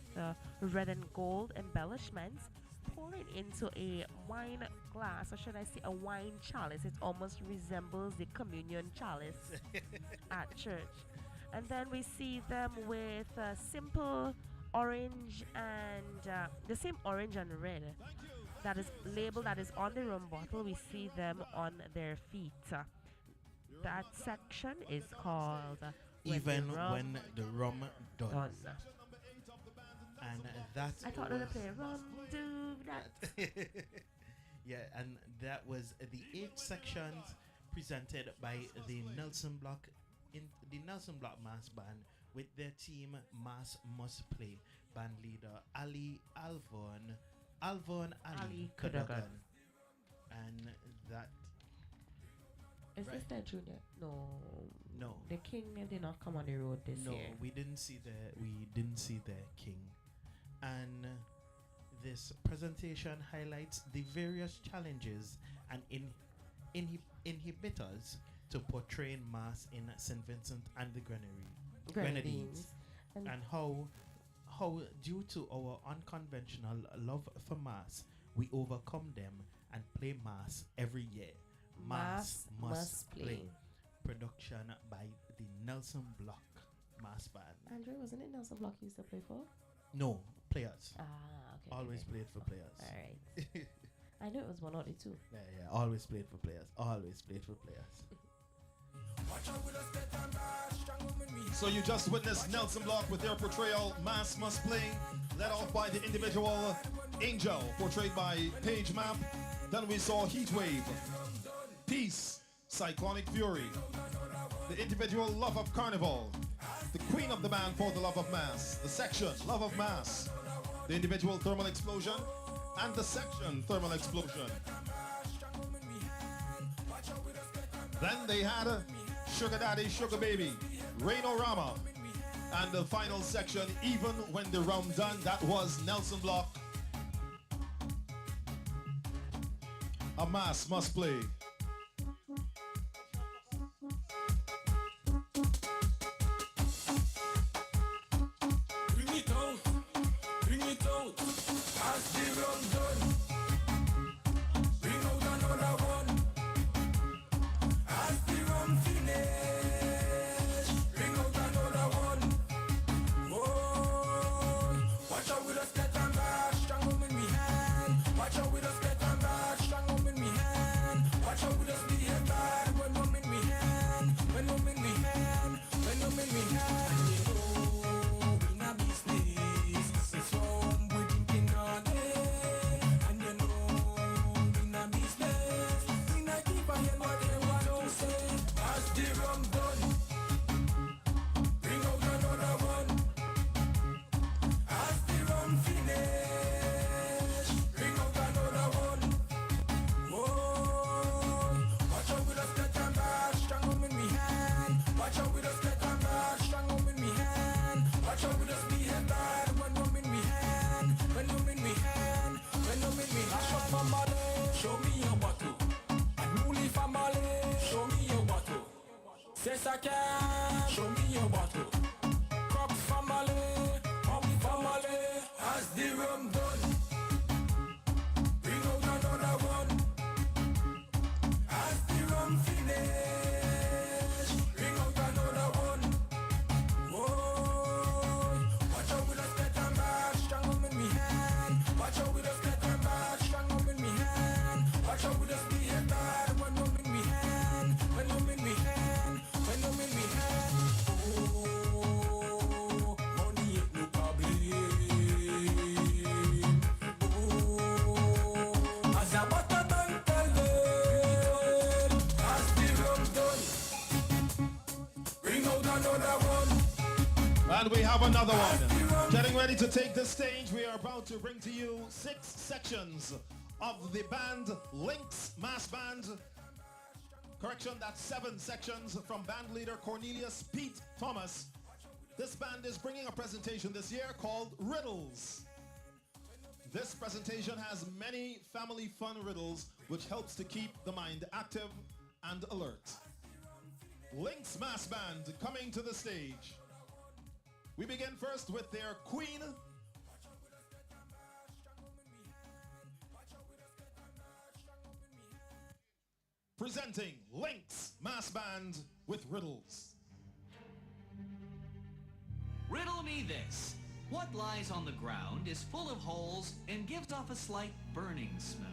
red and gold embellishments, pouring into a wine glass, or should I say a wine chalice. It almost resembles the communion chalice at church. And then we see them with simple orange and the same orange and red that is labeled, that is on the rum bottle. We see them on their feet. That section is called Even when the rum done. And that I thought they would play rum do that. Yeah, and that was the 8 sections presented by the Nelson Block Mass Band with their team Mass Must Play. Band leader Alvon Ali Kudagan. And that Is this their junior? No. The King did not come on the road this No, year. we didn't see the king. And this presentation highlights the various challenges and inhibitors to portraying mass in St. Vincent and the Grenadines, and how due to our unconventional love for mass, we overcome them and play mass every year. Mass must play. Production by the Nelson Block Mass Band. Andrew, wasn't it Nelson Block you used to play for? No, players. Okay. Always played for players. All right. I knew it was one or the two. Yeah, always played for players. Always played for players. So you just witnessed Nelson Block with their portrayal Mass Must Play, led off by the individual Angel, portrayed by Page Map. Then we saw Heatwave, Peace, Cyclonic Fury, the individual Love of Carnival, the queen of the band for the Love of Mass, the section Love of Mass, the individual Thermal Explosion, and the section Thermal Explosion. Then they had Sugar Daddy, Sugar Baby, Rainorama, and the final section, Even When the Rum Done, that was Nelson Block. A Mass Must Play. Bring it out, as the rum done. Bring out another one, as the rum finish. Bring out another one. Oh, watch out with a step and back, strong on in me hand. Watch out with a step and back, strong on in me hand. Watch out with a step back, when I'm in me hand, when I'm in me hand, when I'm in me hand. Oh, in a business, it's Says I can. Show me your bottle. Crop family, up family. As the rum done, bring out another one. As the rum finish, bring out another one. Whoa, watch out with us get and back, strong up in me hand. Watch out with us get and back, strong up in me hand. Watch out with us be a bad when I'm in me hand, when I'm in me hand, when I'm in me hand. Oh, money ain't no problem. Oh, as a butter man tell them, as the rum done, bring out another one. And we have another one. Getting ready to take the stage, we are about to bring to you 6 sections of the band Lynx Mass Band. Correction, that's 7 sections from band leader Cornelius Pete Thomas. This band is bringing a presentation this year called Riddles. This presentation has many family fun riddles which helps to keep the mind active and alert. Lynx Mass Band coming to the stage. We begin first with their queen, presenting Lynx Mass Band with Riddles. Riddle me this. What lies on the ground is full of holes and gives off a slight burning smell?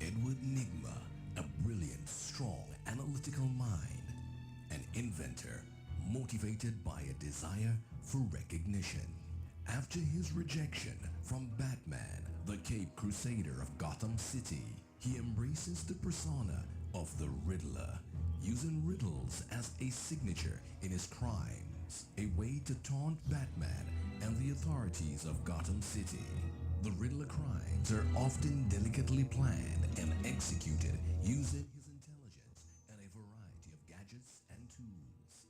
Edward Nigma, a brilliant, strong, analytical mind, an inventor motivated by a desire for recognition. After his rejection from Batman, the Cape Crusader of Gotham City, he embraces the persona of the Riddler, using riddles as a signature in his crimes, a way to taunt Batman and the authorities of Gotham City. The Riddler crimes are often delicately planned and executed using his intelligence and a variety of gadgets and tools.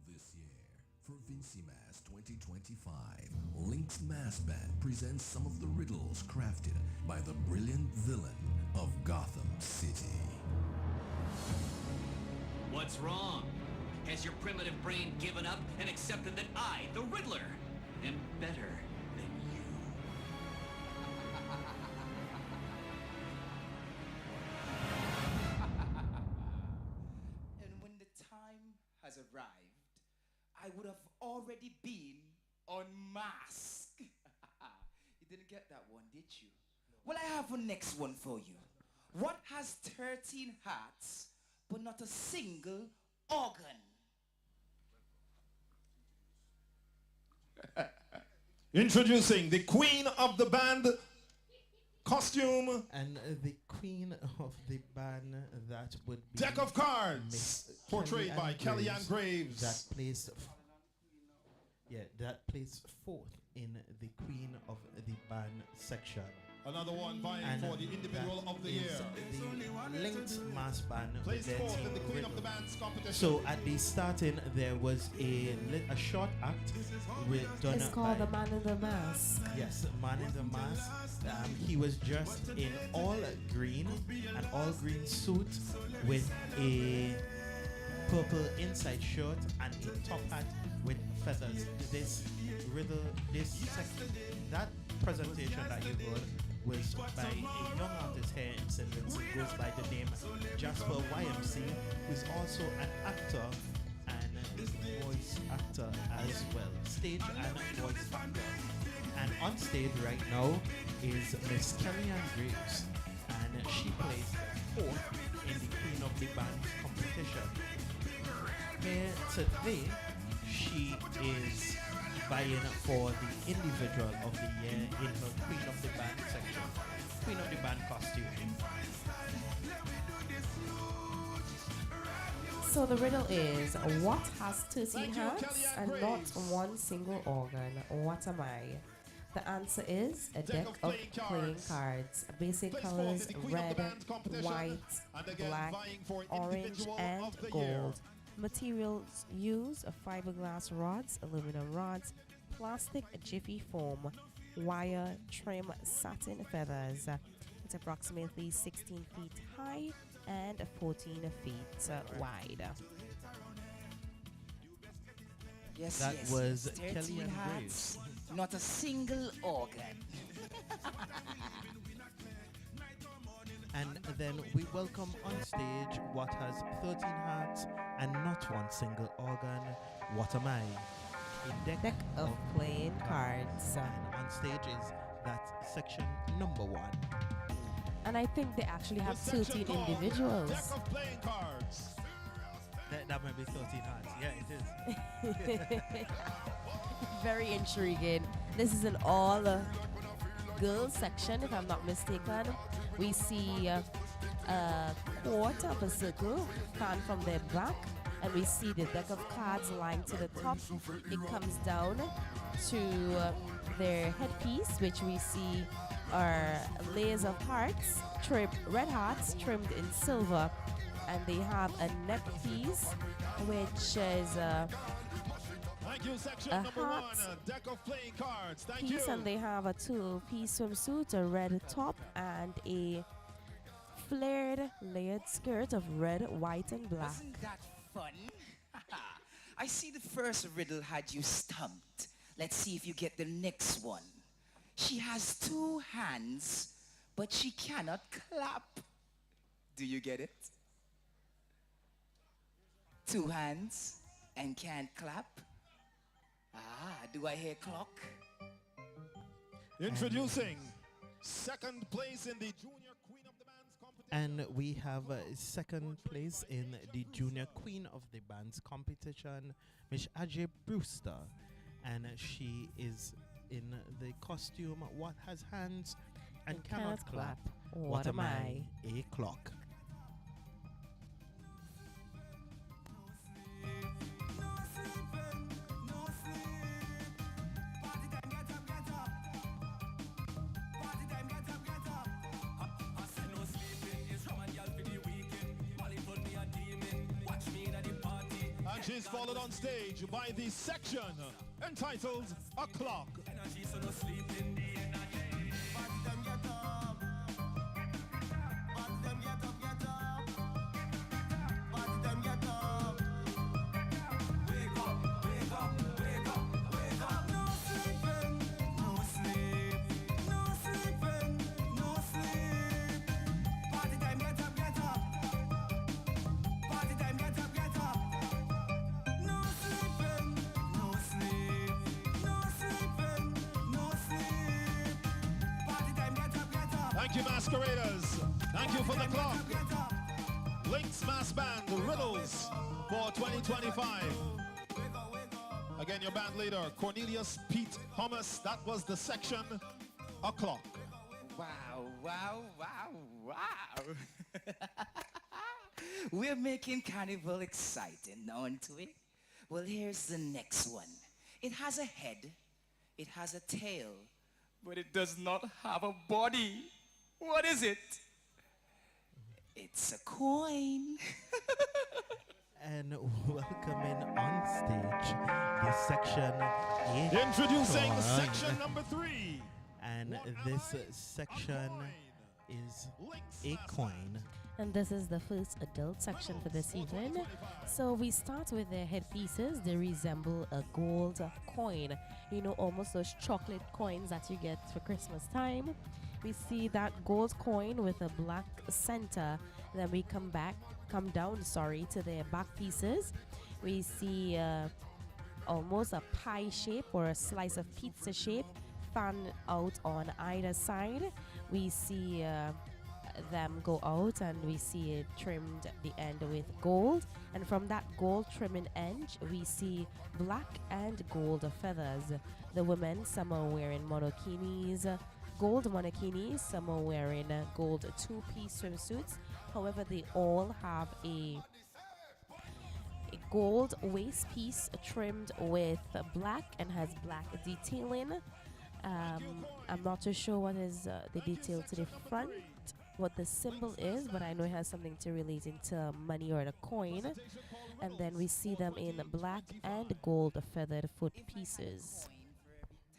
This year, for VINCY Mass 2025, Lynx Mass Band presents some of the riddles crafted by the brilliant villain of Gotham City. What's wrong? Has your primitive brain given up and accepted that I, the Riddler, am better than you? And when the time has arrived, I would have already been unmasked. You didn't get that one, did you? Well, I have a next one for you. What has 13 hearts but not a single organ? Introducing the queen of the band costume And the queen of the band that would be deck of cards, Miss portrayed by Kellyanne Graves. That placed that placed 4th in the queen of the band section. Another one vying And for the individual that of the is year. The Lynx Mass Band with Placed their 4th in team the queen of the Riddle. band's competition. So at the starting there was a short act done It's called by, The Man in the Mask. yes, Man in the Mask. He was dressed in all green, an all green suit with a purple inside shirt and a top hat with feathers. That presentation that you heard was by a young artist here in St. Vincent, goes by the name Jasper YMC, who's also an actor and voice actor as well, stage and voice actor. And on stage right now is Miss Kellyanne Graves, and she placed 4th in the Queen of the Band competition. Here today, she is vying for the individual of the year in her Queen of the Band section, Queen of the Band costume. So the riddle is, what has 13 Thank you, hearts Kellyanne and not Graves. one single organ? What am I? The answer is a deck of playing cards. Basic Placed colors: 4th in the queen of the red, band competition. white, And again, black, vying for orange, individual and of the year. gold. Materials used: fiberglass rods, aluminum rods, plastic jiffy foam, wire, trim, satin feathers. It's approximately 16 feet high and 14 feet wide. Yes, That yes, was yes. 13 Kellyanne hearts, not a single organ. And then we welcome on stage what has 13 hearts and not one single organ. What am I? A deck, Deck of playing cards. And on stage is that section number 1. And I think they actually have The section 13 called individuals. Deck of playing cards. That might be 13 hearts. Yeah, it is. Very intriguing. This is an all girls section, if I'm not mistaken. We see a quarter of a circle fan from their back, and we see the deck of cards lying to the top. It comes down to their headpiece, which we see are layers of hearts, red hearts trimmed in silver, and they have a neck piece, which is Thank you, section a number heart 1, a deck of playing cards. Thank piece, you. and they have a 2-piece swimsuit, a red top, and a flared layered skirt of red, white, and black. Wasn't that fun? I see the first riddle had you stumped. Let's see if you get the next one. She has 2 hands, but she cannot clap. Do you get it? 2 hands and can't clap? Do I hear clock? Introducing second place in the Junior Queen of the Bands competition. And we have second place in the Junior Queen of the Bands competition, Miss Ajay Brewster. And she is in the costume What Has Hands and Cannot Clap. What am I? A clock. And she's followed on stage by the section entitled A Clock. Thank you, masqueraders. Thank you for the clock. Link's Mass Band, the Riddles for 2025. Again, your band leader, Cornelius Pete Thomas. That was the section, A Clock. Wow, wow, wow, wow. We're making Carnival exciting, aren't we? Well, here's the next one. It has a head, it has a tail, but it does not have a body. What is it? It's a coin. And welcoming on stage the section A Introducing coin. section number 3. And this section is a coin. And this is the first adult section for this evening. So we start with their headpieces. They resemble a gold coin. You know, almost those chocolate coins that you get for Christmas time. We see that gold coin with a black center. Then we come down to their back pieces. We see almost a pie shape or a slice of pizza shape fan out on either side. We see them go out, and we see it trimmed at the end with gold, and from that gold trimming edge we see black and gold feathers. The women, some are wearing monokinis, gold monokinis, some are wearing gold 2-piece swimsuits. However, they all have a gold waist piece trimmed with black and has black detailing. I'm not too sure what is the detail to the front, what the symbol is, but I know it has something to relate into money or the coin. And then we see them in black and gold feathered foot pieces.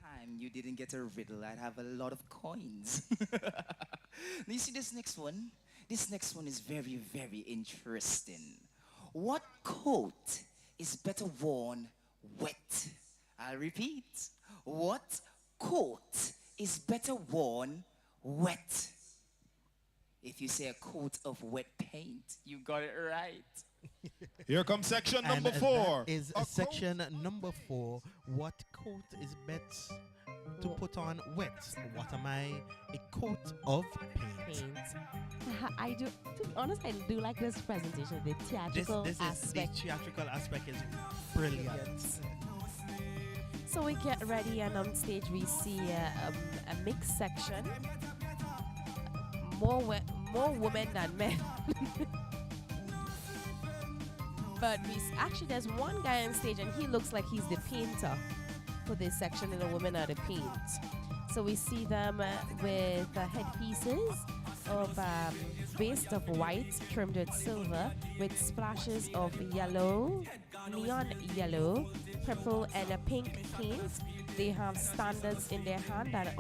Time and you didn't get a riddle, I'd have a lot of coins. Now you see this next one? This next one is very, very interesting. What coat is better worn wet? I'll repeat. What coat is better worn wet? If you say a coat of wet paint, you got it right. Here comes section And number 4. that is section number 4. What coat is best to put on wet? What am I? A coat of paint. I do, to be honest, I do like this presentation. The theatrical This is aspect. the theatrical aspect is brilliant. So we get ready, and on stage we see a mixed section. More women than men. But actually, there's one guy on stage, and he looks like he's the painter for this section, and the women are the paint. So we see them with headpieces of based of white trimmed with silver, with splashes of yellow, neon yellow, purple, and a pink paint. They have standards in their hand that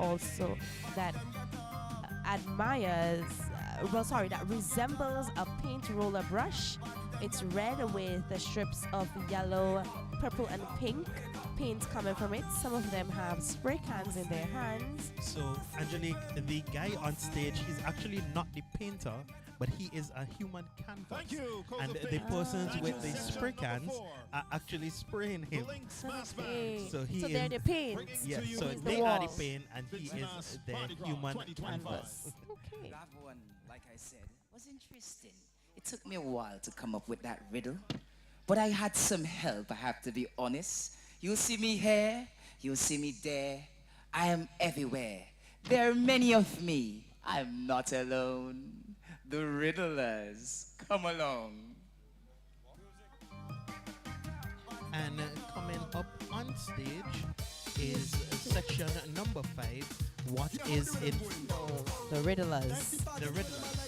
that resembles a paint roller brush. It's red with the strips of yellow, purple, and pink paint coming from it. Some of them have spray cans in their hands. So, Angelique, the guy on stage, he's actually not the painter, but he is a human canvas. Thank you, Coat And of the Paint. persons Thank with you. the Section spray number cans 4. are actually spraying him. Blinks Mass Band. Okay. So he So is they're the paint. Bringing Yes, to you so He's they the are the wall. paint, and he Vince is Mass the Mardi Gras human 2025. canvas. Okay. That one, like I said, was interesting. It took me a while to come up with that riddle, but I had some help, I have to be honest. You'll see me here, you'll see me there. I am everywhere. There are many of me. I'm not alone. The riddlers, come along. And coming up on stage is section number 5. What is in The riddlers. the riddlers?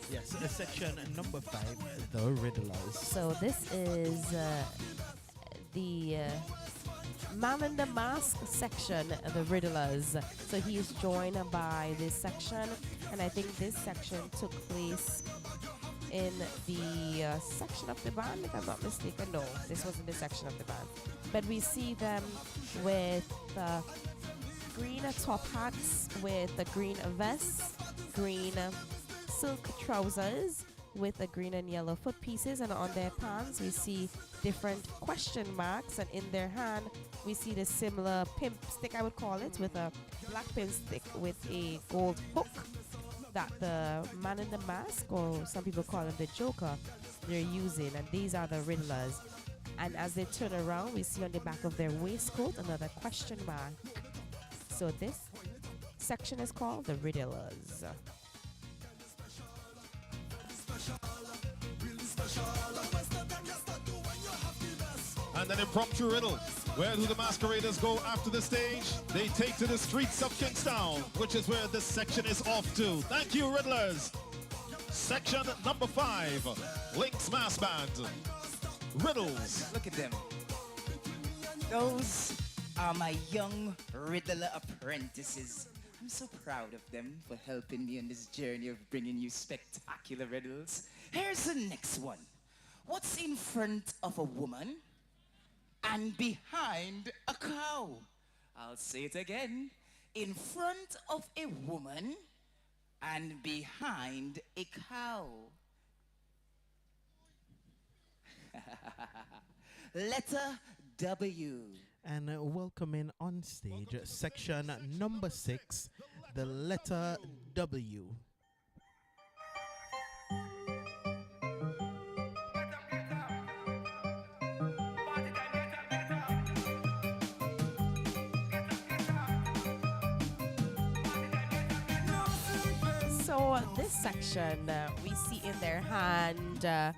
Yes, section number 5, the riddlers. So this is the Man in the Mask section, the riddlers. So he is joined by this section, and I think this section took place in the section of the band, if I'm not mistaken. No, this wasn't the section of the band. But we see them with green top hats, with the green vests, green silk trousers with the green and yellow foot pieces, and on their pants we see different question marks, and in their hand we see the similar pimp stick, I would call it, with a black pimp stick with a gold hook that the Man in the Mask, or some people call him the Joker, they're using, and these are the riddlers. And as they turn around, we see on the back of their waistcoat another question mark. So this section is called the riddlers. And an impromptu riddle. Where do the masqueraders go after the stage? They take to the streets of Kingstown, which is where this section is off to. Thank you, riddlers. Section number 5, Link's Mass Band. Riddles. Look at them. Those are my young riddler apprentices. I'm so proud of them for helping me on this journey of bringing you spectacular riddles. Here's the next one. What's in front of a woman and behind a cow? I'll say it again. In front of a woman and behind a cow. Letter W. And welcoming on stage section number 6, the letter W. So this section, we see in their hand a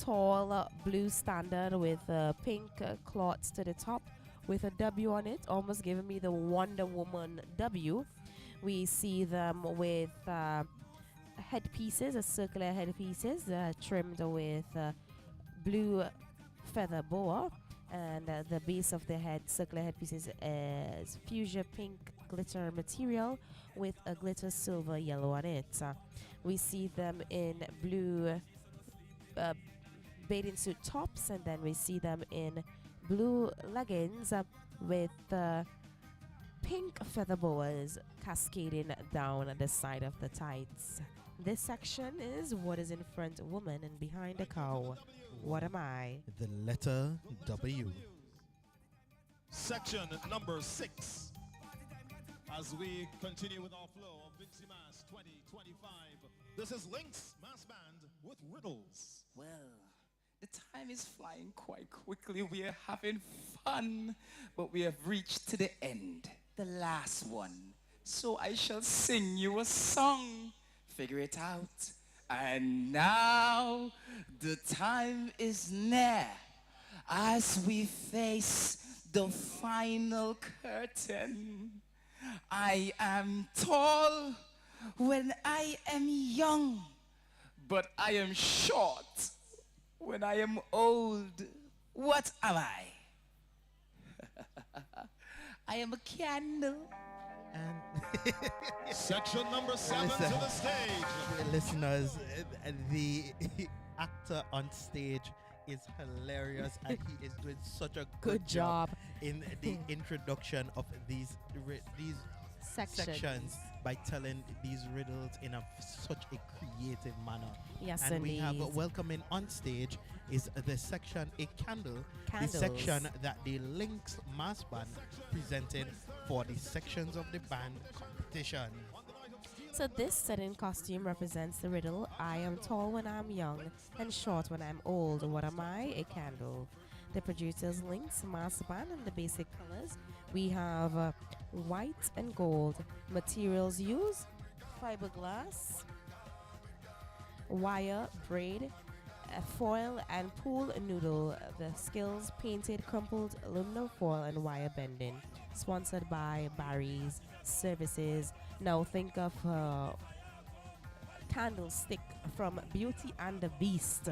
tall blue standard with pink cloths to the top with a W on it, almost giving me the Wonder Woman W. We see them with headpieces, circular headpieces trimmed with blue feather boa. And the base of the head, circular headpiece is fuchsia pink glitter material with a glitter silver yellow on it. We see them in blue bathing suit tops, and then we see them in blue leggings with pink feather boas cascading down the side of the tights. This section is what is in front woman and behind the cow. What am I? The letter W. Section number 6. As we continue with our flow of VINCY Mass 2025, this is Lynx Mass Band with Riddles. Well, the time is flying quite quickly. We are having fun, but we have reached to the end, the last one. So I shall sing you a song. Figure it out. And now the time is near as we face the final curtain. I am tall when I am young, but I am short when I am old. What am I? I am a candle. And Section number 7 to the stage. Listeners, the actor on stage is hilarious, and he is doing such a good job in the introduction of these sections by telling these riddles in such a creative manner. Yes, and we have indeed. welcoming on stage is the section A Candle, Candles. the section that the Lynx Mass Band presented for the sections of the band competition. So this setting costume represents the riddle, I am tall when I'm young and short when I'm old. What am I? A candle. The producers Lynx Mass Band, and the basic colors we have white and gold. Materials used: fiberglass, wire, braid, foil and pool noodle. The skills: painted, crumpled aluminum foil and wire bending. Sponsored by Barry's Services. Now think of candlestick from Beauty and the Beast.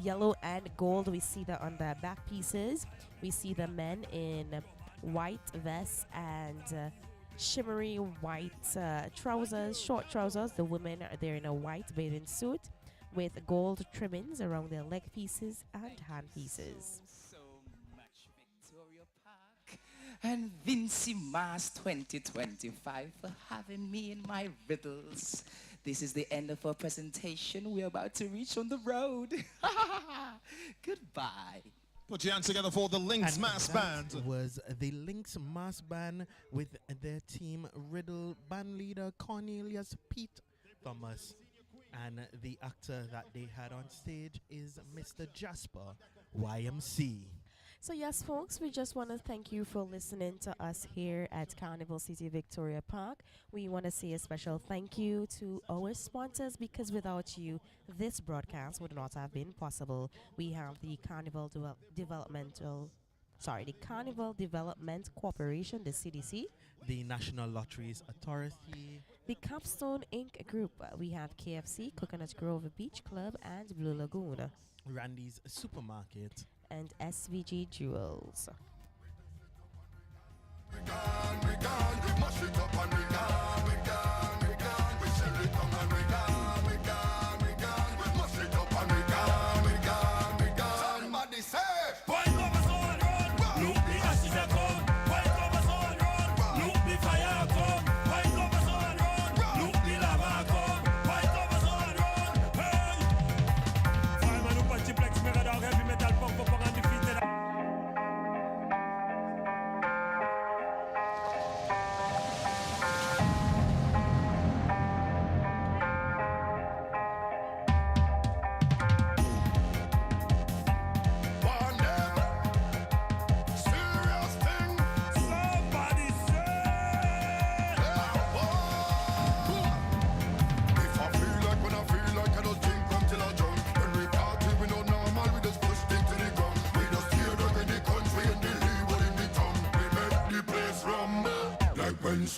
Yellow and gold, we see that on the back pieces. We see the men in white vests and shimmery white trousers, short trousers. The women are there in a white bathing suit with gold trimmings around their leg pieces and hand pieces. So much, Victoria Park and VINCY Mass 2025 for having me in my riddles. This is the end of our presentation. We're about to reach on the road. Goodbye. Put your hands together for the Lynx And Mass that Band. was the Lynx Mass Band with their team riddle band leader Cornelius Pete Thomas. And the actor that they had on stage is Mr. Jasper YMC. So yes, folks, we just want to thank you for listening to us here at Carnival City Victoria Park. We want to say a special thank you to our sponsors, because without you, this broadcast would not have been possible. We have the Carnival Development Corporation, the CDC. The National Lotteries Authority. The Capstone Inc. Group. We have KFC, Coconut Grove Beach Club, and Blue Lagoon. Randy's Supermarket. And SVG Jewels. Somebody say,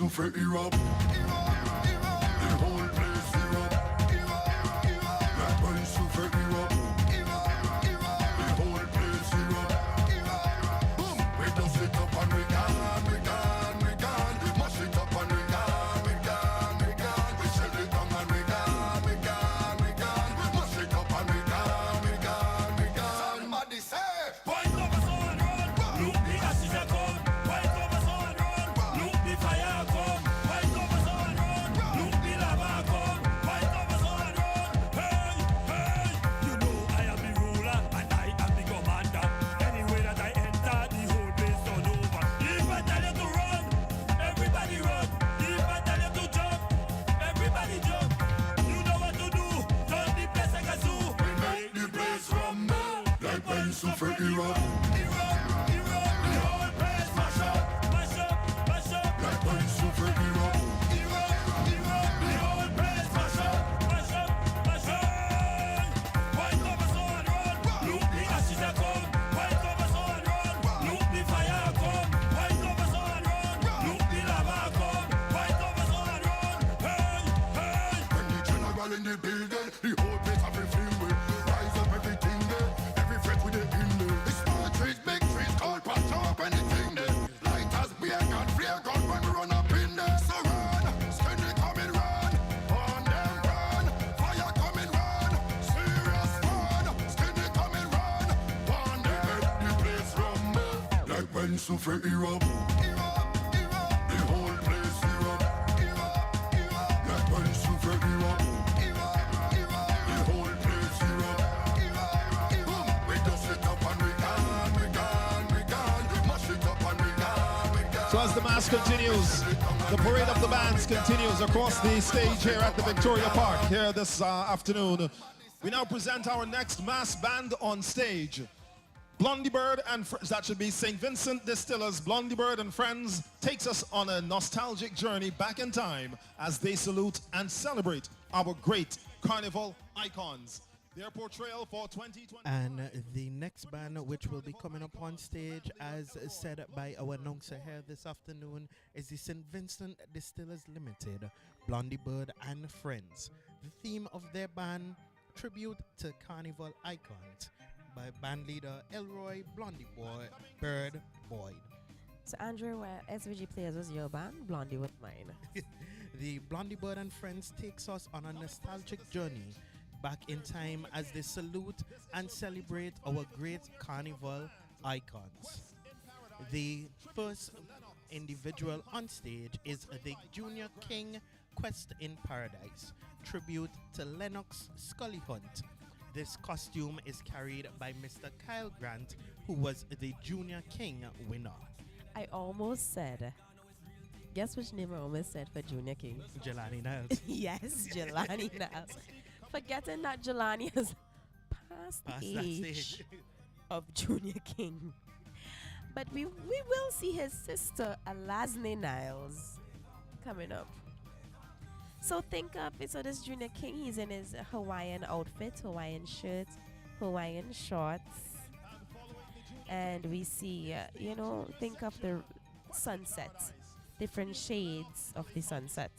souffle Europe. The whole place Europe. Like when souffle Europe. The whole place Europe. souffle hero. The whole place mash up. Like when souffle hero. The whole place mash up. White over so and run. Look the ashes a come. White over so and run. Look the fire come. White over so and run. Look the lava come. White over so and run. Hey, hey. When the general in the building, the whole place have been filled with. Rise up everything there. Every fret with the in there. The small trees, big trees, cold patch up anything there. Lighters, beer gun, flare gun when we run up in there. So run, skinny coming run. On them run. Fire coming run. Serious run. Skinny coming run. On them the place rumble. Like when souffle erupt. The whole place erupt. Like when souffle erupt. The whole place erupt. Boom. We dust it up and we gone. Mash it up and we gone. So as the mass continues, the parade of the bands continues across the stage here at the Victoria Park here this afternoon. We now present our next mass band on stage. Blondie Bird and Friends, that should be St. Vincent Distillers. Blondie Bird and Friends takes us on a nostalgic journey back in time as they salute and celebrate our great carnival icons. Their portrayal for 2020. And the next band which will be coming up on stage, as said by our announcer here this afternoon, is the St. Vincent Distillers Limited, Blondie Bird and Friends. The theme of their band, tribute to carnival icons, by band leader Elroy Bird Boyd. So Andrew, where SVG Players was your band, Blondie was mine. The Blondie Bird and Friends takes us on a nostalgic journey back in time as they salute and celebrate our great carnival icons. The first individual on stage is the Junior King Quest in Paradise, tribute to Lennox Scully Hunt. This costume is carried by Mr. Kyle Grant, who was the Junior King winner. I almost said, guess which name I almost said for Junior King? Jelani Niles. Yes, Jelani Niles. Forgetting that Jelani has past Past the that age stage. of Junior King. But we will see his sister, Alasne Niles, coming up. So think of it. So this Junior King, he's in his Hawaiian outfit, Hawaiian shirt, Hawaiian shorts. And we see, think of the sunset, different shades of the sunset.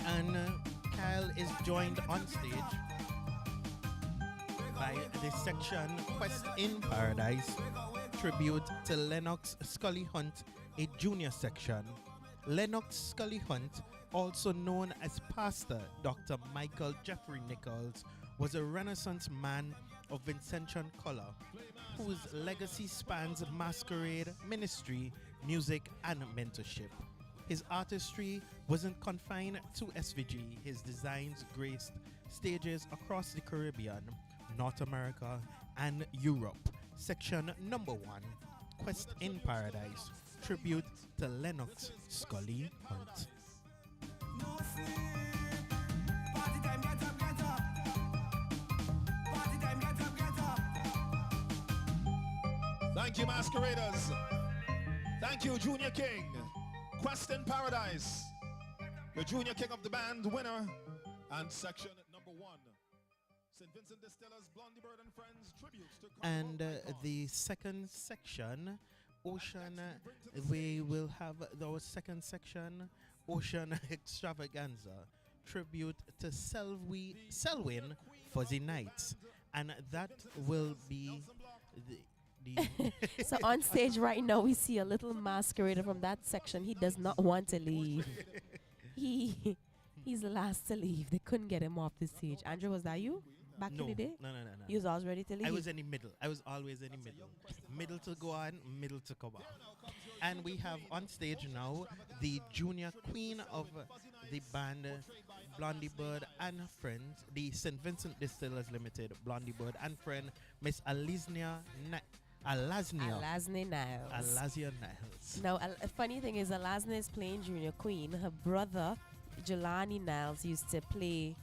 And Kyle is joined on stage by the section Quest in Paradise, tribute to Lennox Scully Hunt, a junior section. Lennox Scully Hunt, also known as Pastor Dr. Michael Jeffrey Nichols, was a Renaissance man of Vincentian color, whose legacy spans masquerade, ministry, music, and mentorship. His artistry wasn't confined to SVG. His designs graced stages across the Caribbean, North America, and Europe. Section number 1, Quest in Paradise, tribute to Lennox Scully Hunt. Thank you, masqueraders. Thank you, Junior King. Quest in Paradise. The Junior King of the band winner. And section number 1. St. Vincent Distillers, Blondie Bird and Friends, tributes to And the second section, Ocean, we will have our second section, Ocean Extravaganza, tribute to Selwyn Fuzzy Nights. And that will be the So on stage right now, we see a little masquerader from that section. He does not want to leave. He's the last to leave. They couldn't get him off the stage. Andrew, was that you back in the day? No. You was always ready to leave? I was in the middle. I was always in the middle. Middle to go on, middle to come out. And we have on stage now the junior queen of the band Blondie Bird and Friends, the St. Vincent Distillers Limited, Blondie Bird and Friend, Miss Alaznia Niles. Now, a funny thing is, Alasne is playing junior queen. Her brother, Jelani Niles, used to play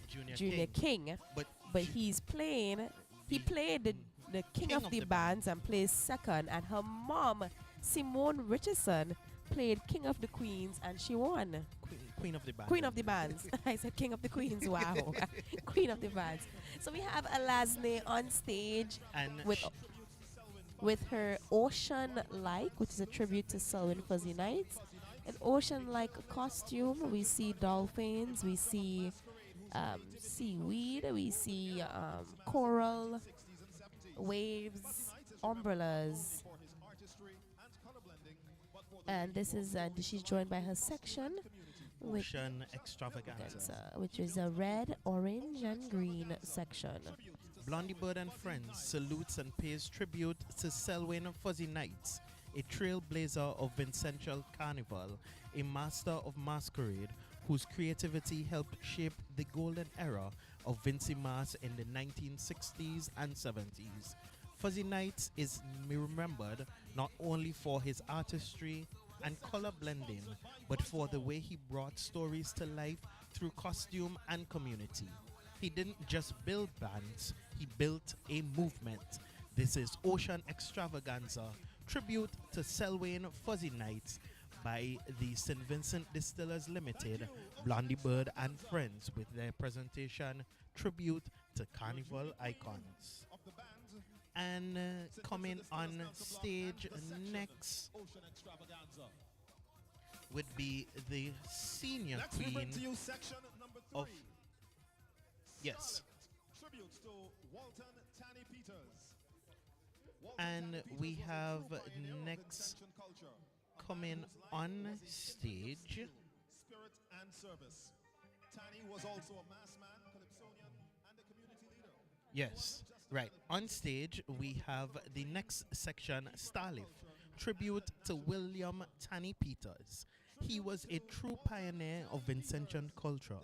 Junior King, But he's playing. He played the king of the bands and plays second, and her mom, Simone Richardson, played King of the Queens and she won. Queen of the Bands. Queen of the Bands. I said King of the Queens. Wow. Queen of the Bands. So we have Alasne on stage And with her Ocean Like, which is a tribute to Selwyn Fuzzy Nights. An ocean like costume. We see dolphins, we see seaweed, we see coral, waves, umbrellas. And this is she's joined by her section with Ocean Extravaganza, which is a red, orange, and green section. Blondie Bird and Friends salutes and pays tribute to Selwyn Fuzzy Nights, a trailblazer of Vincential Carnival, a master of masquerade whose creativity helped shape the golden era of VINCY Mass in the 1960s and 70s. Fuzzy Nights is remembered not only for his artistry and color blending, but for the way he brought stories to life through costume and community. He didn't just build bands, he built a movement. This is Ocean Extravaganza, tribute to Selwyn Fuzzy Nights by the St. Vincent Distillers Limited, Blondie Bird and Friends, with their presentation Tribute to Carnival Icons. And coming on stage next would be the senior queen of... Yes. Tributes to Walton Tanny Peters. And we have next coming on stage. Spirit and service. Tanny was also a mass man, calypsonian, and a community leader. Yes, right. On stage, we have the next section, Starlift, tribute to William Tanny Peters. He was a true pioneer of Vincentian culture,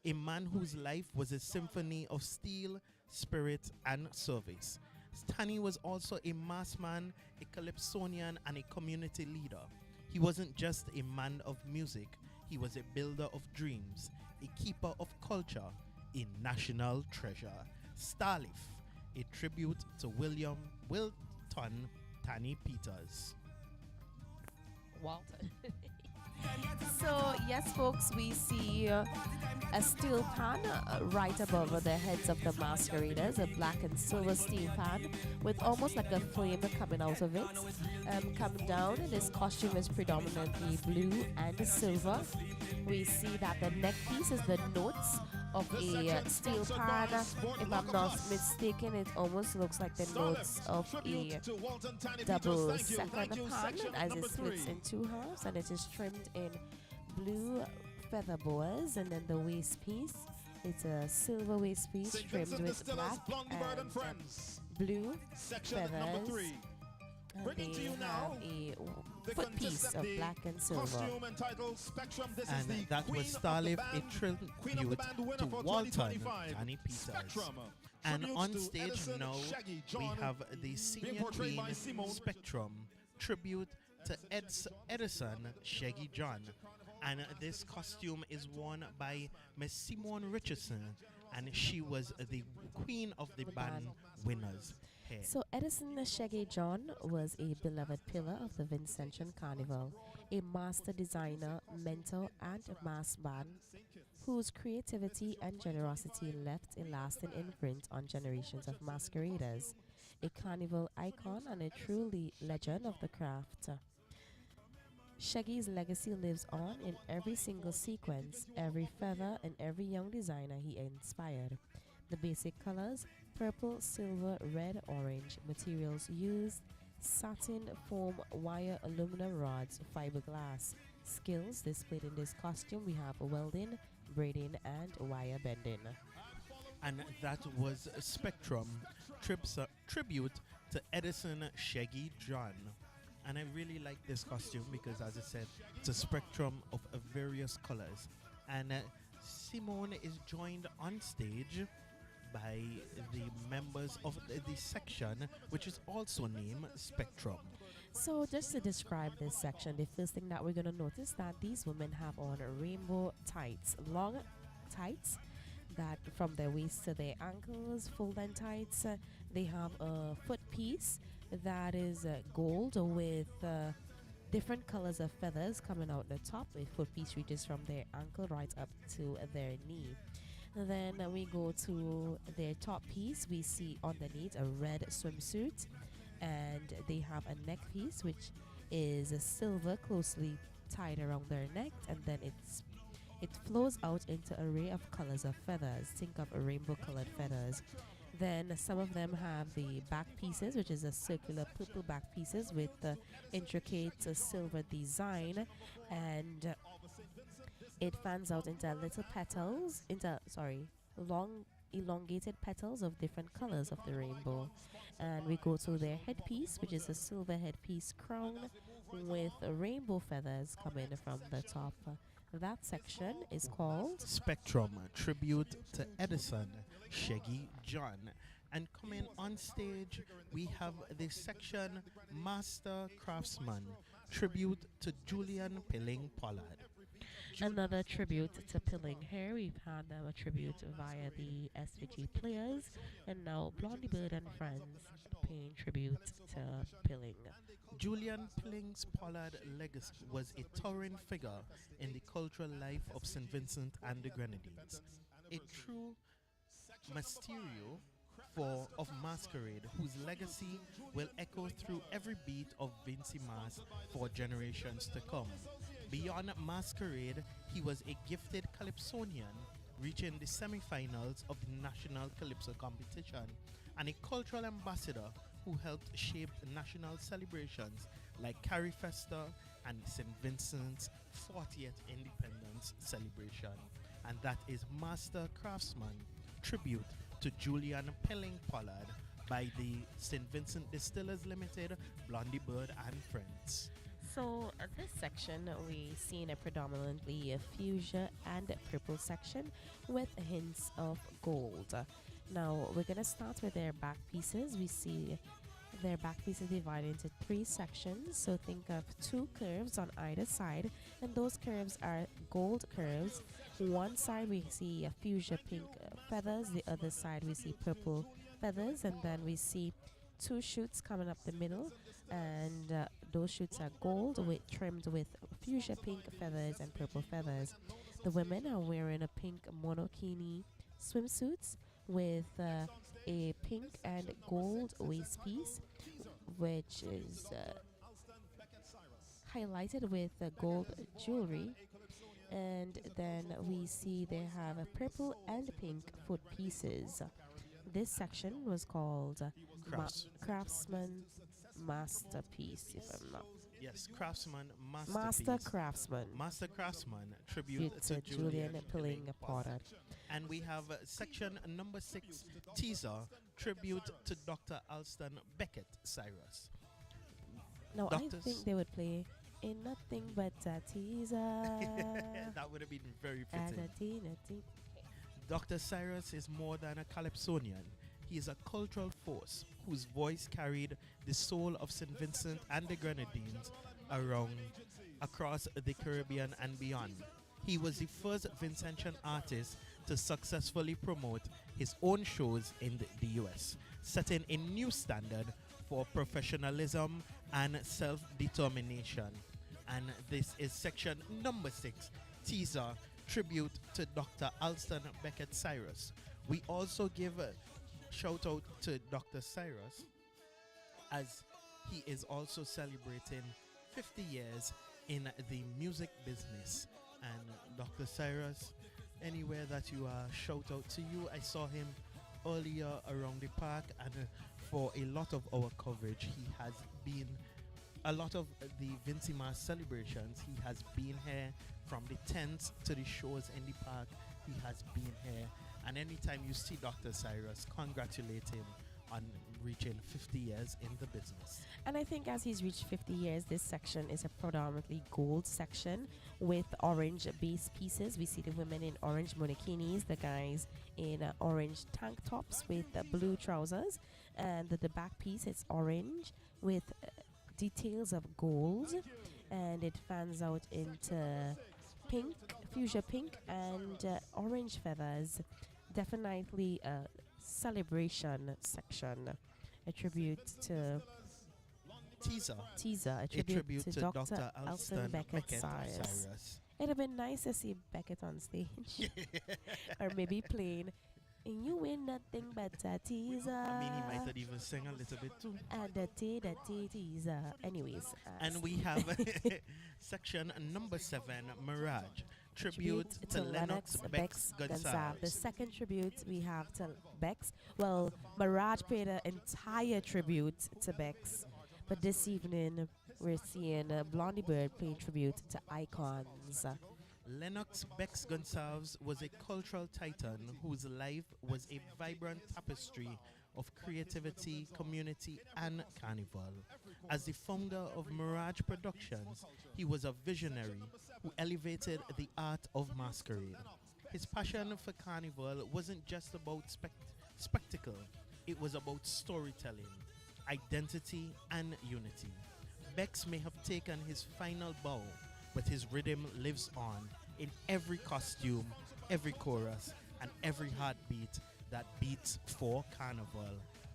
a man whose life was a symphony of steel, spirit, and service. Tanny was also a mass man, a calypsonian, and a community leader. He wasn't just a man of music, he was a builder of dreams, a keeper of culture, a national treasure. Starlift, a tribute to Wilton Tanny Peters. Walton. So yes, folks, we see a steel pan right above the heads of the masqueraders, a black and silver steel pan with almost like a flame coming out of it. Coming down, this costume is predominantly blue and silver. We see that the neck piece is the notes of a steel pan. If I'm not mistaken, it almost looks like the notes of a double second pan as it splits in two halves, and it is trimmed in blue feather boas. And then the waist piece, it's a silver waist piece trimmed with black and blue feathers. And they have a foot piece of black and silver. And that was Starlift, a tribute to Walton Tanny Peters. And on stage now, we have the senior queen, Spectrum, tribute to Edison Shaggy John. And this costume is worn by Miss Simone Richardson, and she was the queen of the band winners. So Edison Shaggy John was a beloved pillar of the Vincentian Carnival, a master designer, mentor, and mass man whose creativity and generosity left a lasting imprint on generations of masqueraders, a carnival icon and a truly legend of the craft. Shaggy's legacy lives on in every single sequence, every feather, and every young designer he inspired. The basic colors: purple, silver, red, orange. Materials used: satin, foam, wire, aluminum rods, fiberglass. Skills displayed in this costume: we have welding, braiding, and wire bending. And that was Spectrum, tribute to Edison Shaggy John. And I really like this costume because, as I said, it's a spectrum of various colors. And Simone is joined on stage by the members of the section, which is also named Spectrum. So just to describe this section, the first thing that we're going to notice that these women have on rainbow tights, long tights that from their waist to their ankles, full length tights. They have a foot piece that is gold with different colors of feathers coming out the top. The foot piece reaches from their ankle right up to their knee. Then we go to their top piece. We see underneath a red swimsuit, and they have a neck piece which is a silver closely tied around their neck, and then it flows out into an array of colors of feathers. Think of a rainbow colored feathers. Then some of them have the back pieces, which is a circular purple back pieces with the intricate silver design, and it fans out into little petals, long elongated petals of different colors of the rainbow. And we go to their headpiece, which is a silver headpiece crown with rainbow feathers coming from the top. That section is called Spectrum, tribute to Edison, Shaggy John. And coming on stage, we have the section Master Craftsman, tribute to Julian Pilling Pollard. another tribute to Pilling Hair. We've had a tribute via the SVG Players, and now Blondie Bird and Friends paying tribute to Pilling. Julian Pilling's Pollard legacy was a towering figure in the cultural life of St. Vincent and the Grenadines. A true mysterio of masquerade whose legacy will echo through every beat of VINCY Mass for generations to come. Beyond masquerade, he was a gifted calypsonian, reaching the semi-finals of the National Calypso competition, and a cultural ambassador who helped shape national celebrations like Carrie Festa and St. Vincent's 40th Independence celebration. And that is Master Craftsman, tribute to Julian Pilling Pollard by the St. Vincent Distillers Limited, Blondie Bird and Friends. So this section we seen a predominantly a fuchsia and purple section with hints of gold. Now we're gonna start with their back pieces. We see their back pieces divided into 3 sections. So think of 2 curves on either side, and those curves are gold curves. One side we see a fuchsia pink feathers, the other side we see purple feathers, and then we see 2 shoots coming up the middle, and those shoots are gold trimmed with fuchsia pink feathers and purple feathers. The women are wearing a pink monokini swimsuits with a pink and gold waist piece, which is highlighted with gold jewelry. And then we see they have a purple and pink foot pieces. This section was called Craftsman Masterpiece, if I'm not. Yes, Craftsman Master Craftsman. Master Craftsman, tribute to Julian Pilling Pollard. And we have section number 6, teaser, tribute to Dr. Alston Beckett Cyrus. Now I think they would play in nothing but a teaser. That would have been very fitting. Dr. Cyrus is more than a calypsonian. He is a cultural force whose voice carried the soul of St. Vincent and the Grenadines across the Caribbean and beyond. He was the first Vincentian artist to successfully promote his own shows in the US, setting a new standard for professionalism and self-determination. And this is section number 6, teaser, tribute to Dr. Alston Beckett Cyrus. We also give a shout out to Dr. Cyrus as he is also celebrating 50 years in the music business. And Dr. Cyrus, anywhere that you are, shout out to you. I saw him earlier around the park, and for a lot of our coverage, he has been a lot of the VINCY Mass celebrations. He has been here from the tents to the shows in the park. He has been here, and anytime you see Dr. Cyrus, congratulate him on reaching 50 years in the business. And I think as he's reached 50 years, this section is a predominantly gold section with orange base pieces. We see the women in orange monokinis, the guys in orange tank tops with blue trousers, and the back piece is orange with details of gold, and it fans out into pink, fuchsia pink, and orange feathers. definitely a celebration section, a tribute to Teaser. a A tribute, tribute to Dr. Alston Alston Beckett Beckett Cyrus. Cyrus. It'd have been nice to see Beckett on stage, or maybe playing "And You Win Nothing But a Teaser." I mean, he might have even sing a little bit too. And the teaser. Anyways, And we have section number 7, Mirage. Tribute to Lennox Bex The Gonzalez. second tribute we have to Bex. Well, Mirage paid an entire tribute to Bex, but this evening we're seeing Blondie Bird paying tribute to icons. Lennox Bex Gonzalez was a cultural titan whose life was a vibrant tapestry of creativity, community, and carnival. As the founder of Mirage Productions, he was a visionary who elevated the art of masquerade. His passion for carnival wasn't just about spectacle, it was about storytelling, identity, and unity. Bex may have taken his final bow, but his rhythm lives on in every costume, every chorus, and every heartbeat that beats for carnival.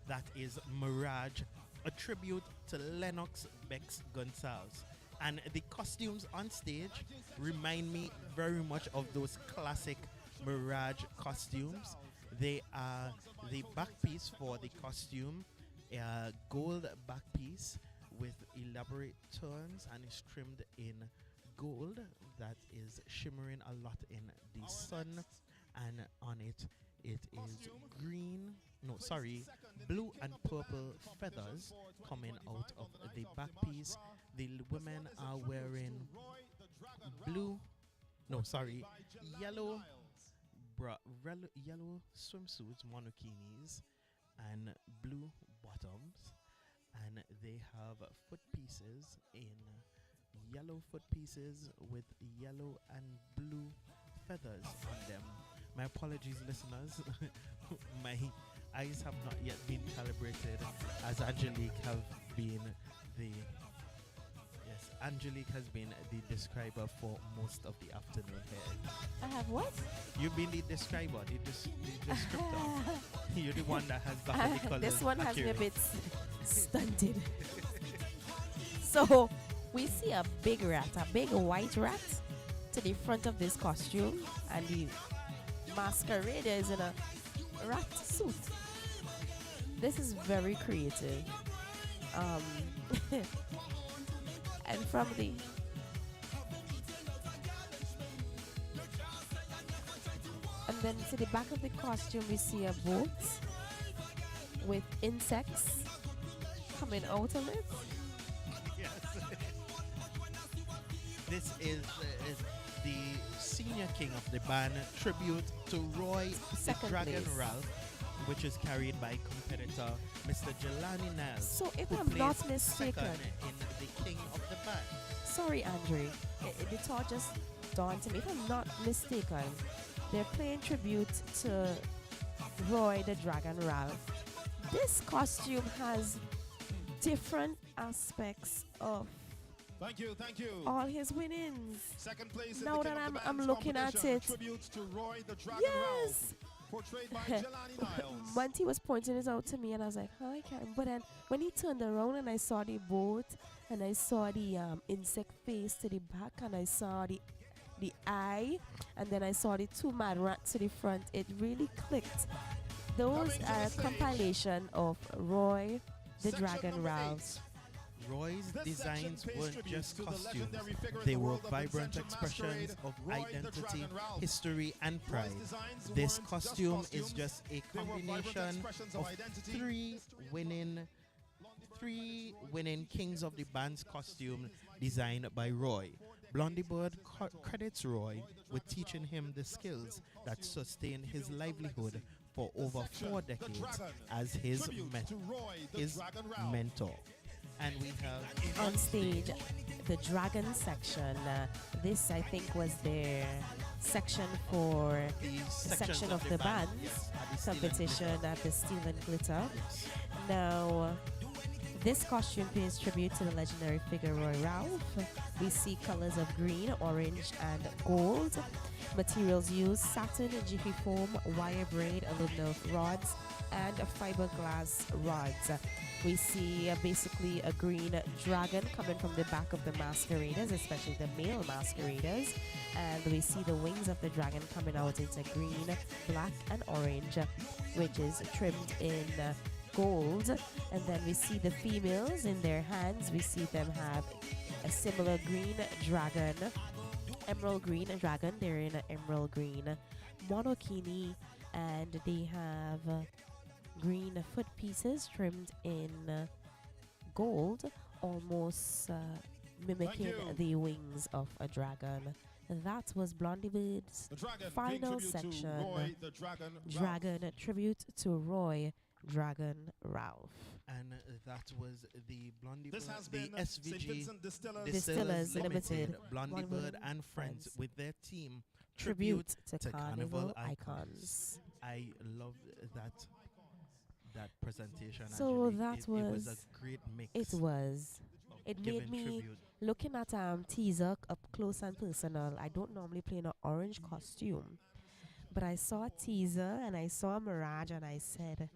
That is Mirage, a tribute to Lennox Bex Gonzalez. And the costumes on stage remind me very much of those classic Mirage costumes. They are the back piece for the costume, a gold back piece with elaborate turns, and is trimmed in gold that is shimmering a lot in the sun, and on it is blue and purple feathers coming out of the back piece. The women are wearing yellow yellow swimsuits, monokinis, and blue bottoms, and they have foot pieces in yellow foot pieces with yellow and blue feathers on them. My apologies, listeners. My eyes have not yet been calibrated, as Angelique has been the describer for most of the afternoon here. I have what? You've been the describer, the descriptor. You're the one that has got the colors This one has me a accurate. bit stunted. So we see a big white rat to the front of this costume, and the masquerader is in a rat suit. This is very creative. And from the then to the back of the costume, we see a boat with insects coming out of it. Yes. This is the senior king of the band, tribute to Roy Second the Dragon place. Ralph, which is carried by competitor Mr. Jelani Niles. So if who I'm plays not mistaken, second in the king of the band. sorry, Andre, the thought just dawned to me. If I'm not mistaken, they're playing tribute to Roy the Dragon Ralph. This costume has different aspects of Thank you. all his winnings. Second place in Now the King that of the I'm Bands looking at competition, it. Tribute to Roy the Dragon Yes. Ralph, portrayed by Jelani Niles. Monty was pointing this out to me, and I was like, "Huh, I can't." But then when he turned around and I saw the boat, and I saw the insect face to the back, and I saw the eye, and then I saw the two mad rats to the front, it really clicked. Those Coming to are the a stage. compilation of Roy the Section Dragon number Ralph. Roy's This designs section pays weren't tribute just to the costumes, legendary figure in they the were world of vibrant adventure expressions masquerade, of Roy the identity, Dragon Ralph. history, and Roy's pride. designs This weren't costume just is costumes, just a they were vibrant combination expressions of identity, three winning Kings of the Band's costume designed by Roy. Blondie Bird credits Roy with teaching him the skills that sustained his livelihood for over 4 decades as his mentor. And we have On stage, the Dragon section. This, I think, was their section for the section of the bands yes, at the Steel and competition at the Steel and Glitter. Now, this costume pays tribute to the legendary figure Roy Ralph. We see colors of green, orange, and gold. Materials used: satin, jiffy foam, wire braid, aluminum rods, and fiberglass rods. We see basically a green dragon coming from the back of the masqueraders, especially the male masqueraders. And we see the wings of the dragon coming out into green, black, and orange, which is trimmed in gold. And then we see the females in their hands. We see them have a similar green dragon, emerald green dragon. They're in an emerald green monokini, and they have green foot pieces trimmed in gold, almost mimicking the wings of a dragon. That was Blondie Bird's final section. Roy, the Dragon, Dragon tribute to Roy Dragon Ralph. And that was the Blondie This Bird, has the been St. SVG Vincent Distillers Limited, Blondie Bird and Friends with their team Tribute to Carnival Carnival Icons. I love that presentation. So Angelique. that it was was a great mix. It was. It made giving me tribute. looking at teaser up close and personal. I don't normally play in an orange costume, but I saw a teaser and I saw a Mirage and I said,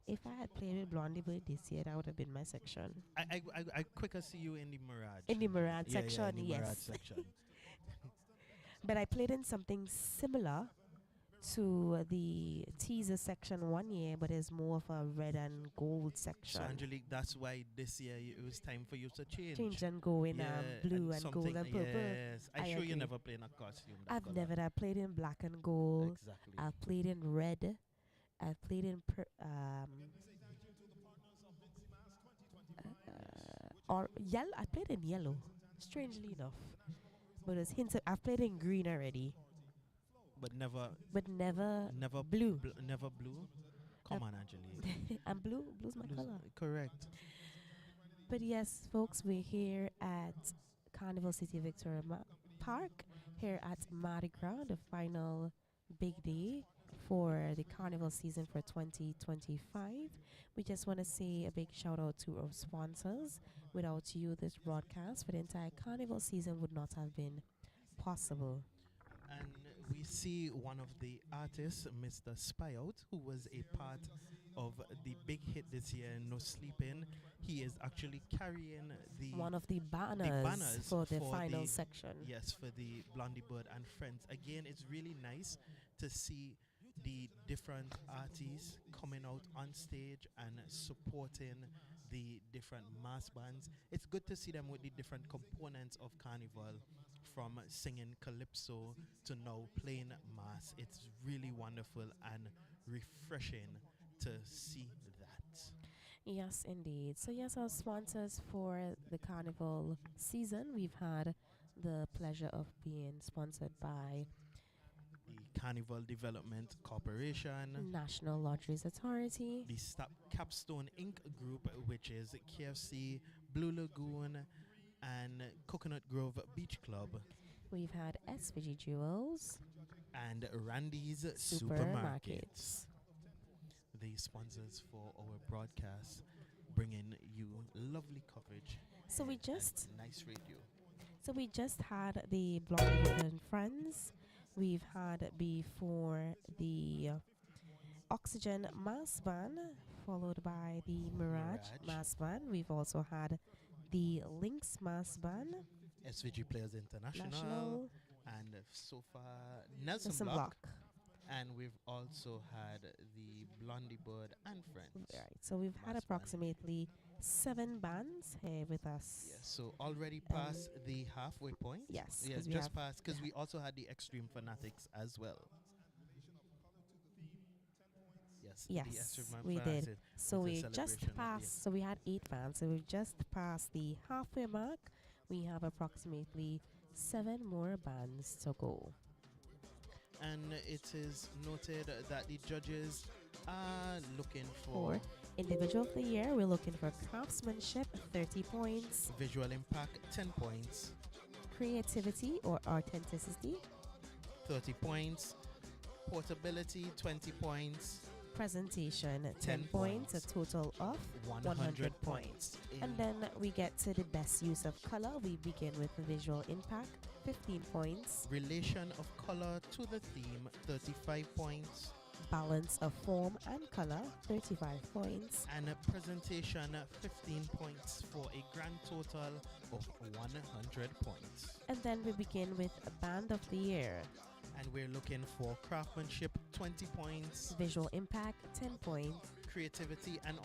if I had played with Blondie Bird this year, that would have been my section. I quicker see you in the Mirage. In the Mirage section, in the yes. Mirage section. But I played in something similar to the teaser section one year, but it's more of a red and gold section. So Angelique, that's why this year it was time for you to change. Change and go in blue and gold and purple. Yes, I sure agree. you never played in a costume. that I've color. never. I played in black and gold. Exactly. I've played in red. I've played in or yellow. I played in yellow, strangely enough. But it's hints. I've played in green already, But never blue. Never blue. Come on, Angelique. And blue's my Blue's- color. Correct. But yes, folks, we're here at Carnival City Victoria Park, here at Mardi Gras, the final big day for the carnival season for 2025. We just want to say a big shout out to our sponsors. Without you, this broadcast for the entire carnival season would not have been possible. And we see one of the artists, Mr. Spyout, who was a part of the big hit this year, No Sleeping. He is actually carrying One of the banners for the final section. Yes, for the Blondie Bird and Friends. Again, it's really nice to see the different artists coming out on stage and supporting the different mass bands. It's good to see them with the different components of Carnival, from singing calypso to now playing mass. It's really wonderful and refreshing to see that. Yes, indeed. So yes, our sponsors for the carnival season, we've had the pleasure of being sponsored by The Carnival Development Corporation, National Lotteries Authority, the Capstone Inc. Group, which is KFC, Blue Lagoon, and Coconut Grove Beach Club, we've had SVG Jewels, and Randy's Supermarkets. The sponsors for our broadcast, bringing you lovely coverage. So we and just nice radio. So we just had the Blondie Bird and Friends. We've had before the Oxygen Mass Band, followed by the Mirage Mass Band. We've also had the Lynx Mass Band, SVG Players International, National, and so far Nelson Nelson Block. Block. And we've also had the Blondie Bird and Friends. Right. So we've had Mass band. approximately 7 bands here with us. Yes, so already past the halfway point. Yes, Yes, 'cause we just have- past, because we also had the Extreme Fanatics as well. Yes, the Yes, Extreme we Fanatics did. So with the we celebration just of the- passed. So we had 8 bands. So we've just passed the halfway mark. We have approximately 7 more bands to go. And it is noted that the judges are looking For for individual of the year, we're looking for craftsmanship, 30 points, visual impact, 10 points, creativity or authenticity, 30 points, portability, 20 points, presentation, 10 10 points, a points. total of 100 100 points. points. And then we get to the best use of color. We begin with visual impact, 15 points. Relation of color to the theme, 35 points. Balance of form and color, 35 points. And a presentation, 15 points for a grand total of 100 points. And then we begin with a band of the year. And we're looking for craftsmanship, 20 points. Visual impact, 10 points. Creativity and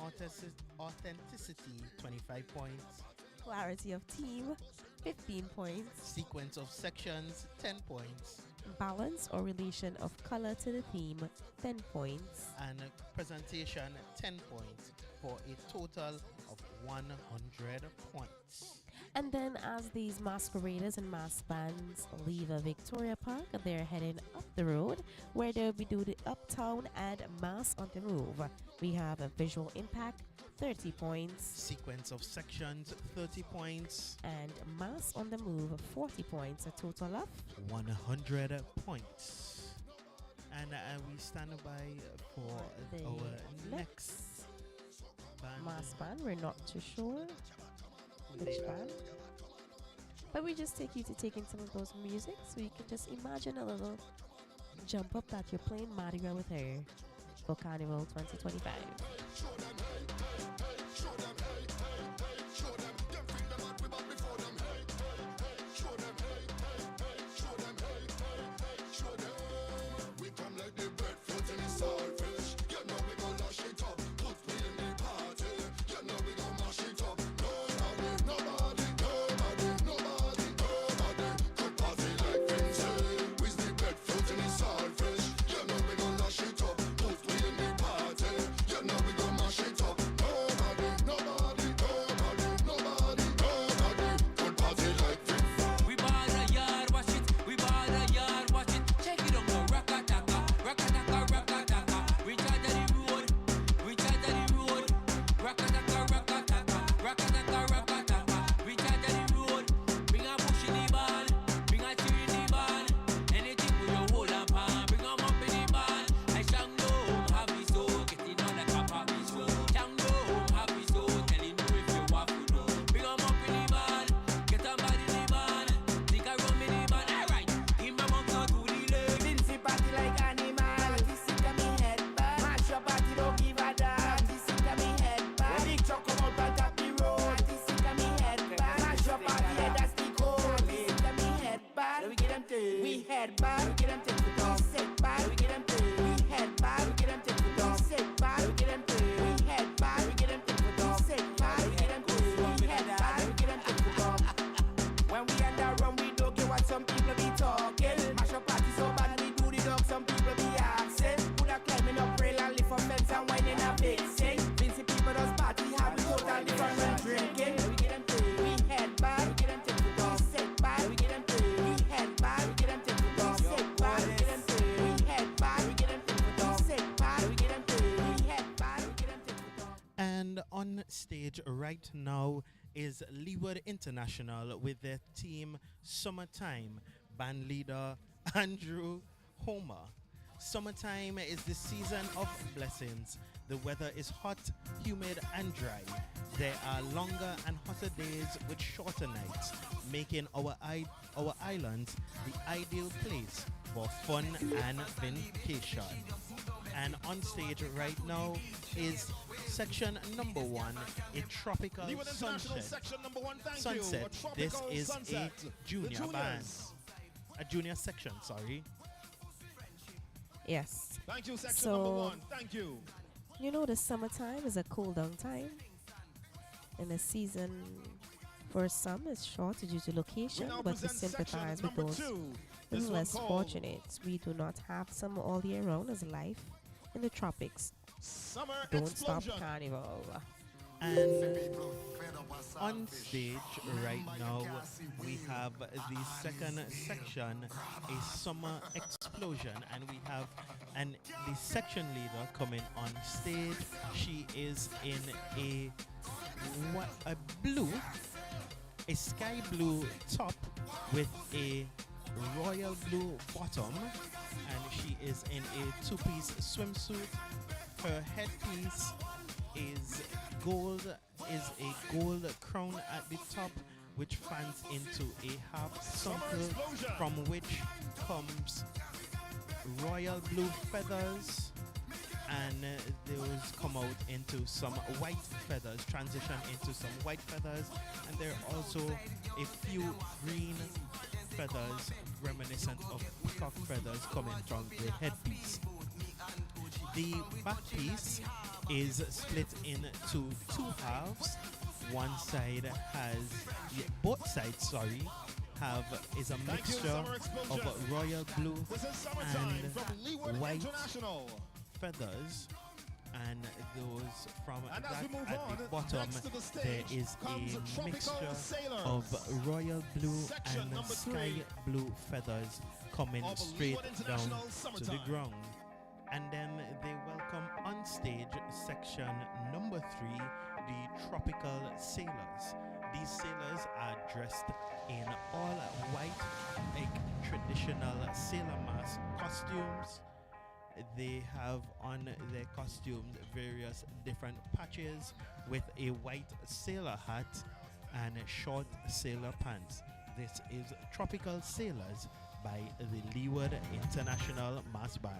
authenticity, 25 points. Clarity of theme, 15 points. Sequence of sections, 10 points. Balance or relation of color to the theme, 10 points. And presentation, 10 points for a total of 100 points. And then as these masqueraders and mass bands leave Victoria Park, they're heading up the road where they'll be doing the Uptown and Mass on the Move. We have a visual impact, 30 points. Sequence of sections, 30 points. And Mass on the Move, 40 points, a total of 100 points. And we stand by for the our next band. mass band. We're not too sure which band, but we just take you to take in some of those music so you can just imagine a little jump up that you're playing Mardi Gras with her for Carnival 2025. On stage right now is Leeward International with their team Summertime, band leader Andrew Homer. Summertime is the season of blessings. The weather is hot, humid and dry. There are longer and hotter days with shorter nights, making our islands the ideal place for fun and vacation. And on stage right now is section number 1, a tropical sunset. Section number 1, thank Sunset. you. A This tropical is sunset. a junior The band. juniors. A junior section, sorry. Yes. Thank you, section So, number 1. Thank you. You know, the summertime is a cool down time, and the season for some is short due to location, now but we present sympathize section with number those 2. who This are one less called fortunate. We do not have summer all year round as life in the tropics. Summer Don't Explosion. stop carnival. And on stage right now, we have the second section, a summer explosion, and we have the section leader coming on stage. She is in a a sky blue top with a royal blue bottom, and she is in a two-piece swimsuit. Her headpiece is gold is a gold crown at the top, which fans into a half circle, from which comes royal blue feathers, and those come out into some white feathers, transition into some white feathers, and there are also a few green feathers reminiscent of peacock feathers coming from the headpiece. The back piece is split into two halves. One side has, both sides, sorry, is a mixture of royal blue and white feathers, and those from that at the bottom there is a mixture of royal blue and sky blue feathers coming straight down to the ground. And then they welcome on stage section number 3, the tropical sailors. These sailors are dressed in all white, like traditional sailor mask costumes. They have on their costumes various different patches with a white sailor hat and short sailor pants. This is Tropical Sailors by the Leeward International Mass Band.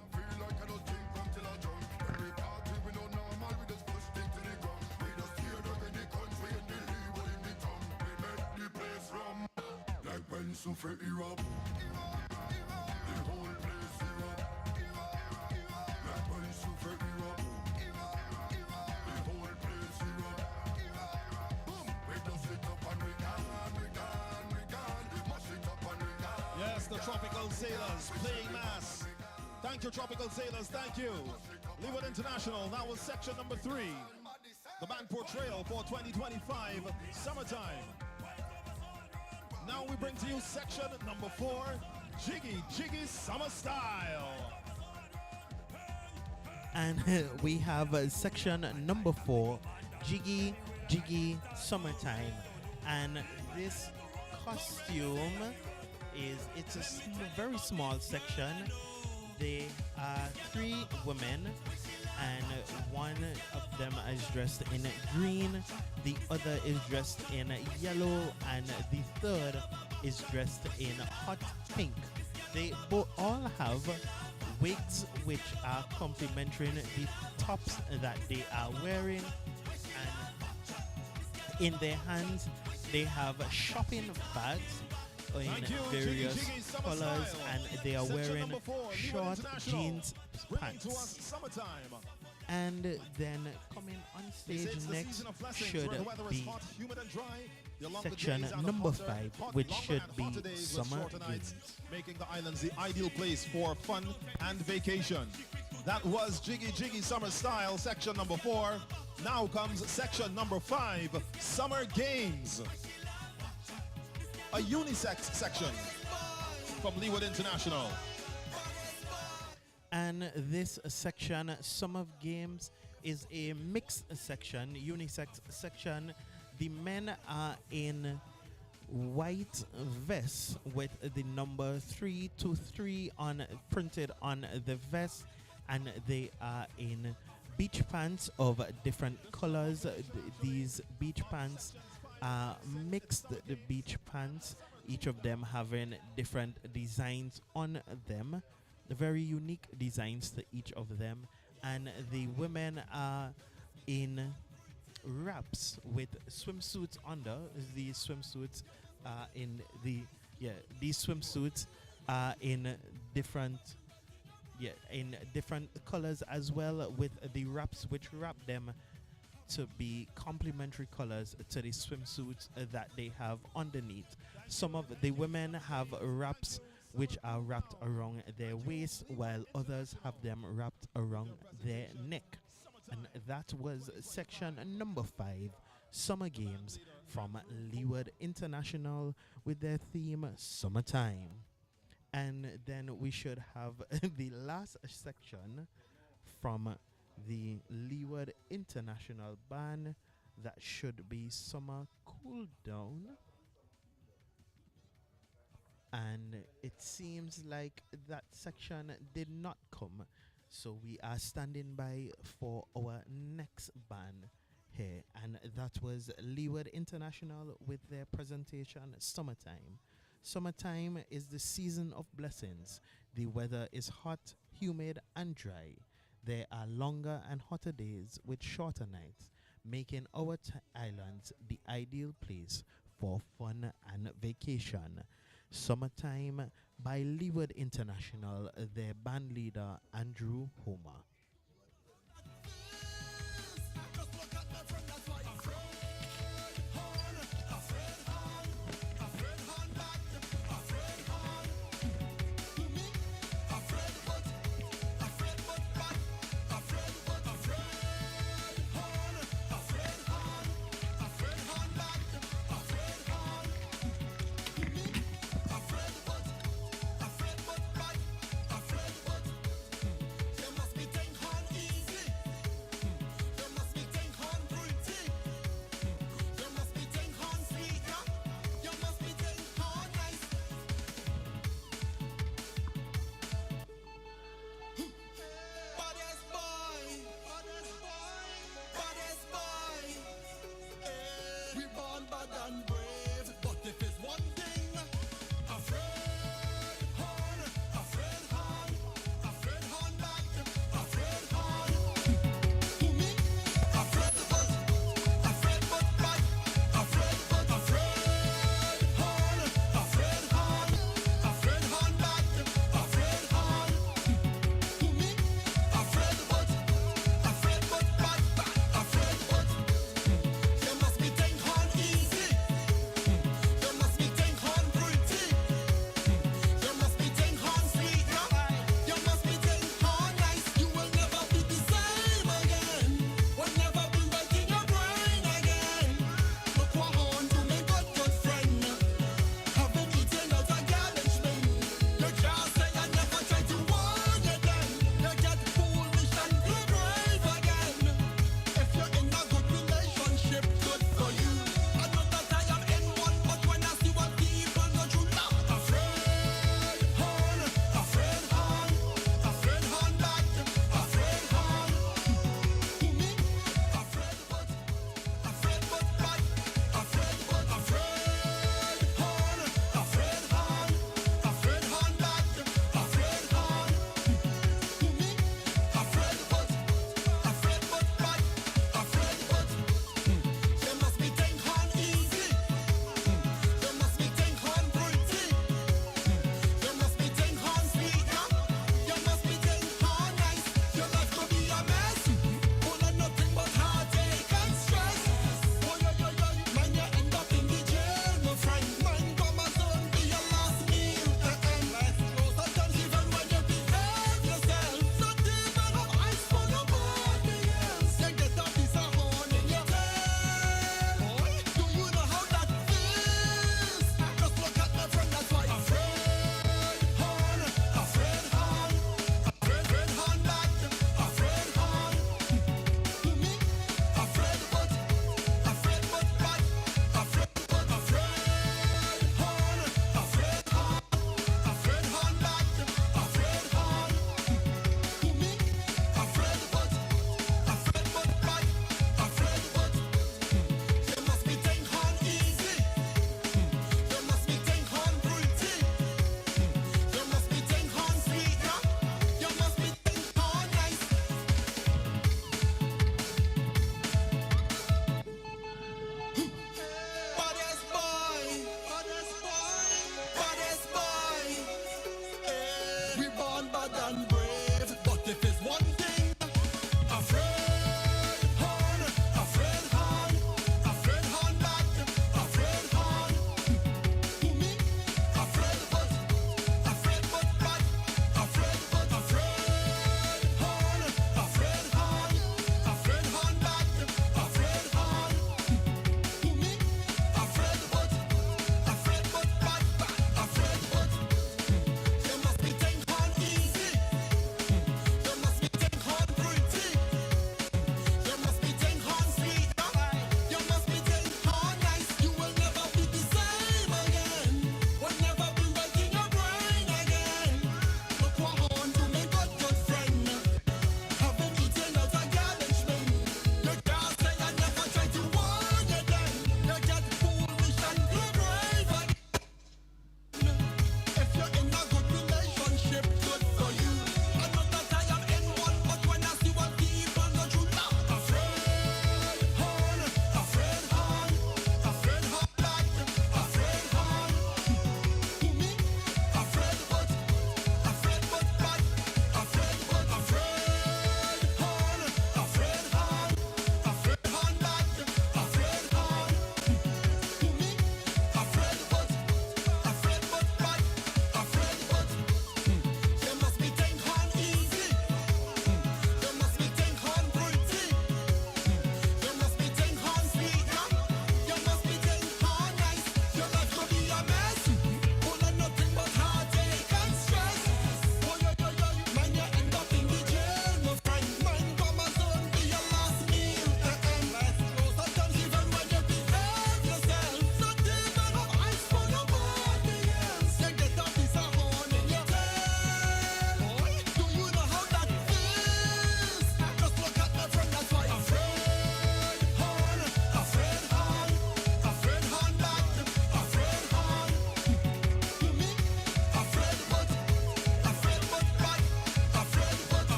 Yes, the Tropical Sailors playing mass. Thank you, Tropical Sailors. Thank you. Leeward International. That was section number 3. The band portrayal for 2025 summertime. Now we bring to you section number 4, Jiggy Jiggy Summer Style. And we have section number 4, Jiggy Jiggy Summertime. And this costume it's a very small section. There are 3 women, and one of them is dressed in green, the other is dressed in yellow, and the third is dressed in hot pink. They all have wigs which are complementing the tops that they are wearing, and in their hands they have shopping bags in various colors, and they are wearing short jeans pants. And then coming on stage next should be section number 5, which should be summer games, making the islands the ideal place for fun and vacation. That was Jiggy Jiggy Summer Style, section number 4. Now comes section number 5, Summer Games. A unisex section from Leeward International. And this section, Summer Games, is a mixed section, unisex section. The men are in white vests with the number 323 printed on the vest, and they are in beach pants of different colors. These beach pants are mixed the beach pants, each of them having different designs on them, very unique designs to each of them. And the women are in wraps with swimsuits under. These swimsuits are in these swimsuits are in different colors as well, with the wraps which wrap them to be complementary colors to the swimsuits that they have underneath. Some of the women have wraps which are wrapped around their waist, while others have them wrapped around their neck. And that was section number 5, Summer Games, from Leeward International, with their theme Summertime. And then we should have the last section from the Leeward International Band. That should be Summer Cool Down. And it seems like that section did not come, so we are standing by for our next band here, and that was Leeward International with their presentation Summertime. Summertime is the season of blessings. The weather is hot, humid, and dry. There are longer and hotter days with shorter nights, making our islands the ideal place for fun and vacation. Summertime by Leeward International, their band leader Andrew Homer. There must be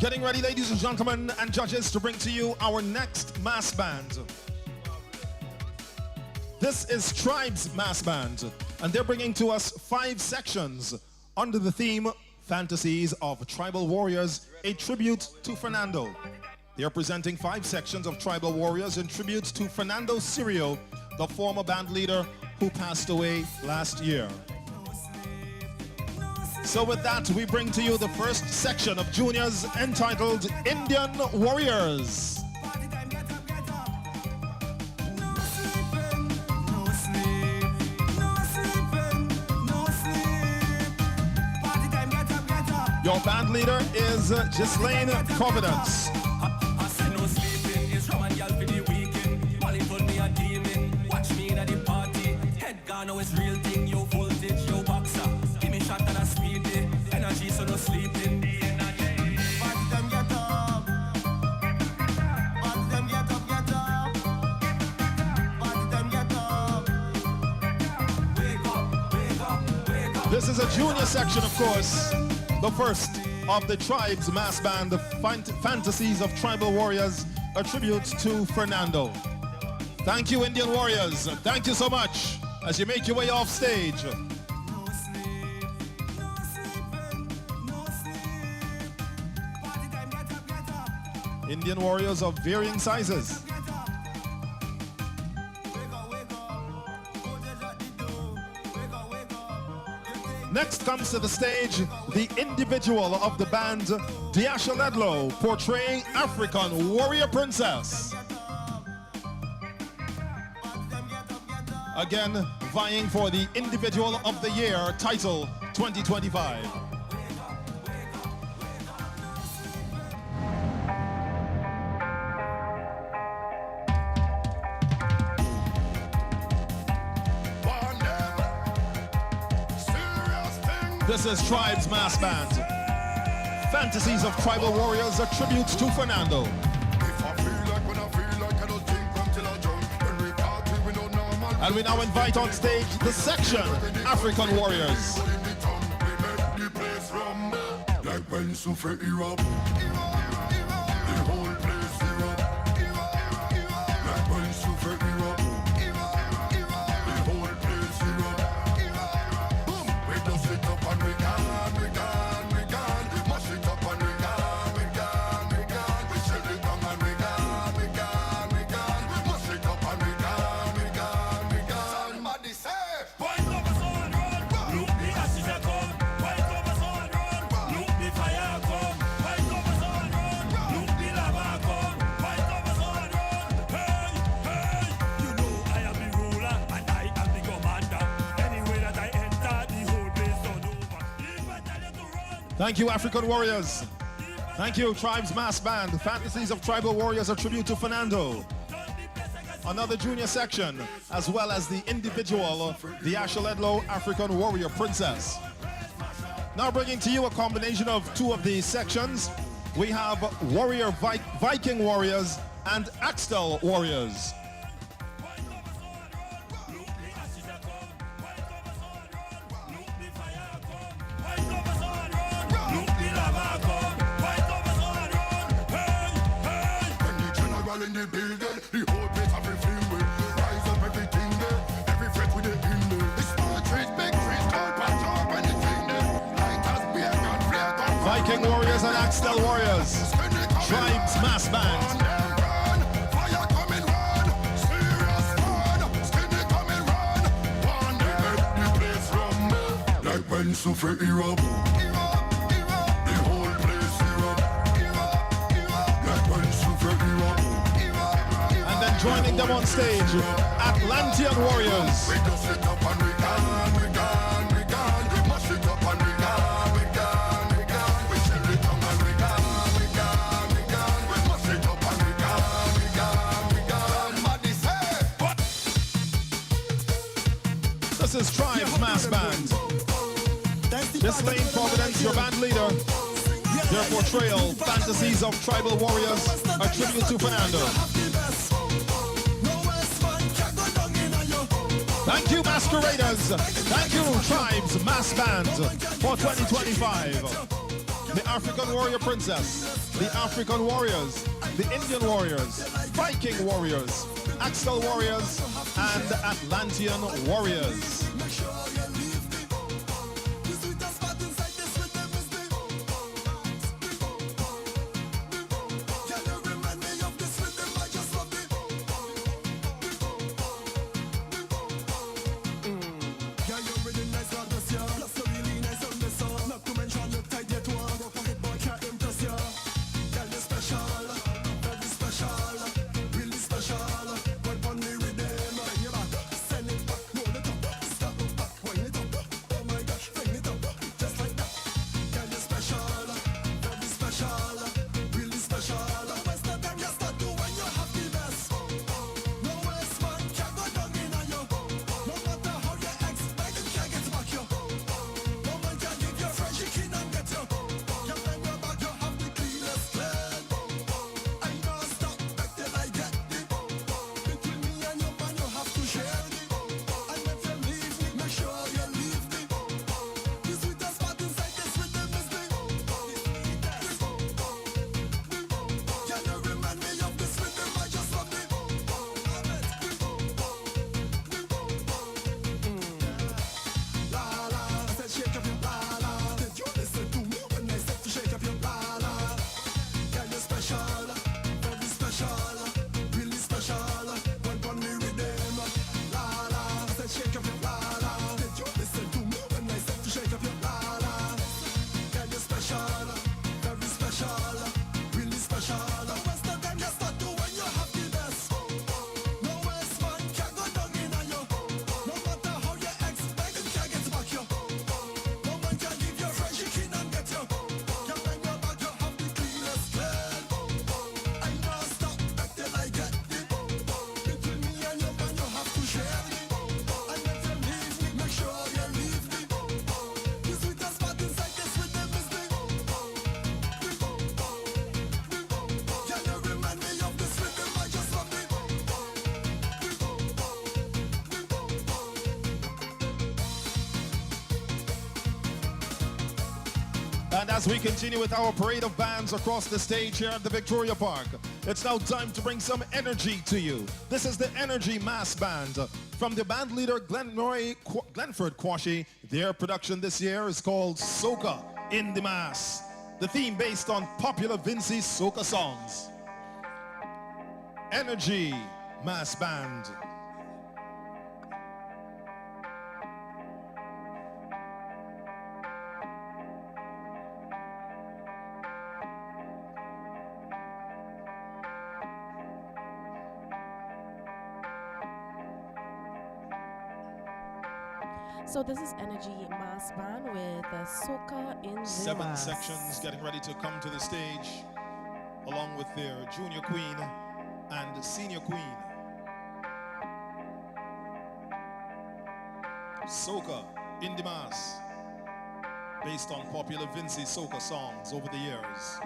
Getting ready, ladies and gentlemen and judges, to bring to you our next mass band. This is Tribe's Mass Band, and they're bringing to us 5 sections under the theme Fantasies of Tribal Warriors, a tribute to Fernando. They are presenting 5 sections of Tribal Warriors in tribute to Fernando Sirio, the former band leader who passed away last year. So with that, we bring to you the first section of juniors entitled Indian Warriors. Your band leader is Ghislaine Providence. I said no sleeping, it's rum and gal for the weekend. Molly told me a demon, watch me in at the party. Head gone, now it's real thing, yo voltage, yo boxer. Give me shot and a speed day, energy so no sleeping. Party them get up, party them get up, get up. Party them get up, wake up, wake up, wake up. This is a junior section, of course. The first of the Tribe's Mass Band, the Fantasies of Tribal Warriors, a tribute to Fernando. Thank you, Indian Warriors. Thank you so much as you make your way off stage. Indian Warriors of varying sizes. Next comes to the stage the individual of the band, Diasha Ledlow, portraying African Warrior Princess. Again, vying for the Individual of the Year title 2025. This is Tribe's Mass Band. Fantasies of Tribal Warriors, a tribute to Fernando. And we now invite on stage the section, African Warriors. Thank you, African Warriors. Thank you, Tribe's Mass Band. Fantasies of Tribal Warriors, a tribute to Fernando. Another junior section, as well as the individual, the Diasha Ledlow African Warrior Princess. Now bringing to you a combination of 2 of these sections. We have Warrior Viking Warriors and Axtel Warriors. In the building, the whole place everything will rise up everything there, every fret with the in there. The small trees, big trees, tall patch up and the thing there. Light as beer and flare gun. Viking Warriors and Axtel Warriors. Tribe's Mass Band. Fire coming run, serious fun. Skinny coming run. One day make the place rumble. Like when Souffle erupt. The whole place erupt. Like when Souffle erupt. Joining them on stage, Atlantean Warriors. We just sit up and we gone, we gone, we gone. We mash it up and we gone, we gone, we gone. We shell it down and we gone, we gone, we gone. We mash it up and we gone, we gone, we gone. Mardi say. This is Tribe's Mass Band. Ghislaine Providence, your band leader. Their portrayal, Fantasies of Tribal Warriors, a tribute to Fernando. Thank you, Masqueraders. Thank you, Tribe's Mass Band for 2025. the African warrior princess, the African warriors, the Indian warriors, Viking warriors, Axel warriors, and Atlantean warriors. And as we continue with our parade of bands across the stage here at the Victoria Park, it's now time to bring some energy to you. This is the Energy Mass Band from the band leader Glenford Quashie. Their production this year is called Soca in the Mass, the theme based on popular VINCY soca songs. Energy Mass Band. So this is Energy Mass Band with Soca in the 7 Mass. sections getting ready to come to the stage along with their junior queen and senior queen. Soca in the Mass, based on popular VINCY soca songs over the years.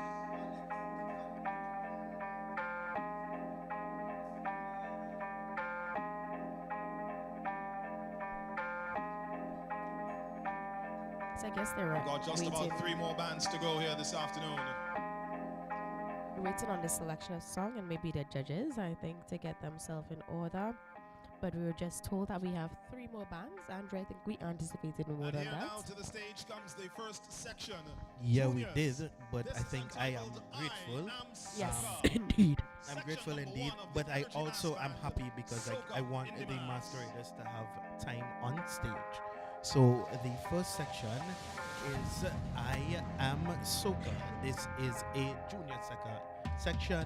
So I guess they're We've got just waiting, about 3 more bands to go here this afternoon. waiting on the selection of song and maybe the judges, I think, to get themselves in order. But we were just told that we have 3 more bands. Andrew, I think we anticipated more And than here that. now to the stage comes the first section. Yeah, we Juniors. did, but I think I am grateful. Yes, indeed. I'm grateful indeed, but I also am happy because I want the masqueraders to have time on stage. So the first section is I Am Soca. This is a junior soca section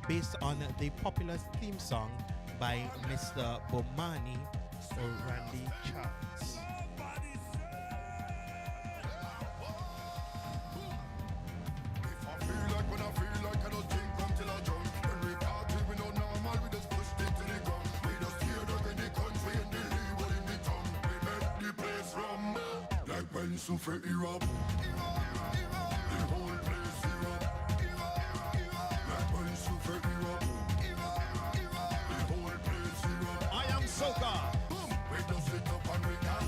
based on the popular theme song by Mr. Bomani or Randy Charles. Souffle Europe. The whole place Europe. Like when souffle Europe. The whole place Europe. I Am Soca. We just sit up and we gone.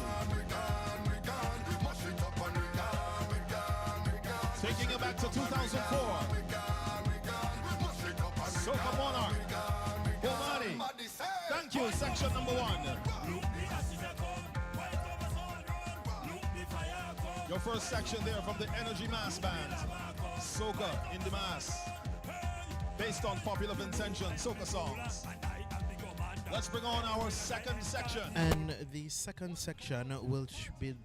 Mash it up and we gone. Taking back to 2004. Soca Monarch. Mardi. Thank you, section number 1. Your first section there from the Energy Mass Band. Soca in the Mass. Based on popular Vincentian soca songs. Let's bring on our second section. And the second section will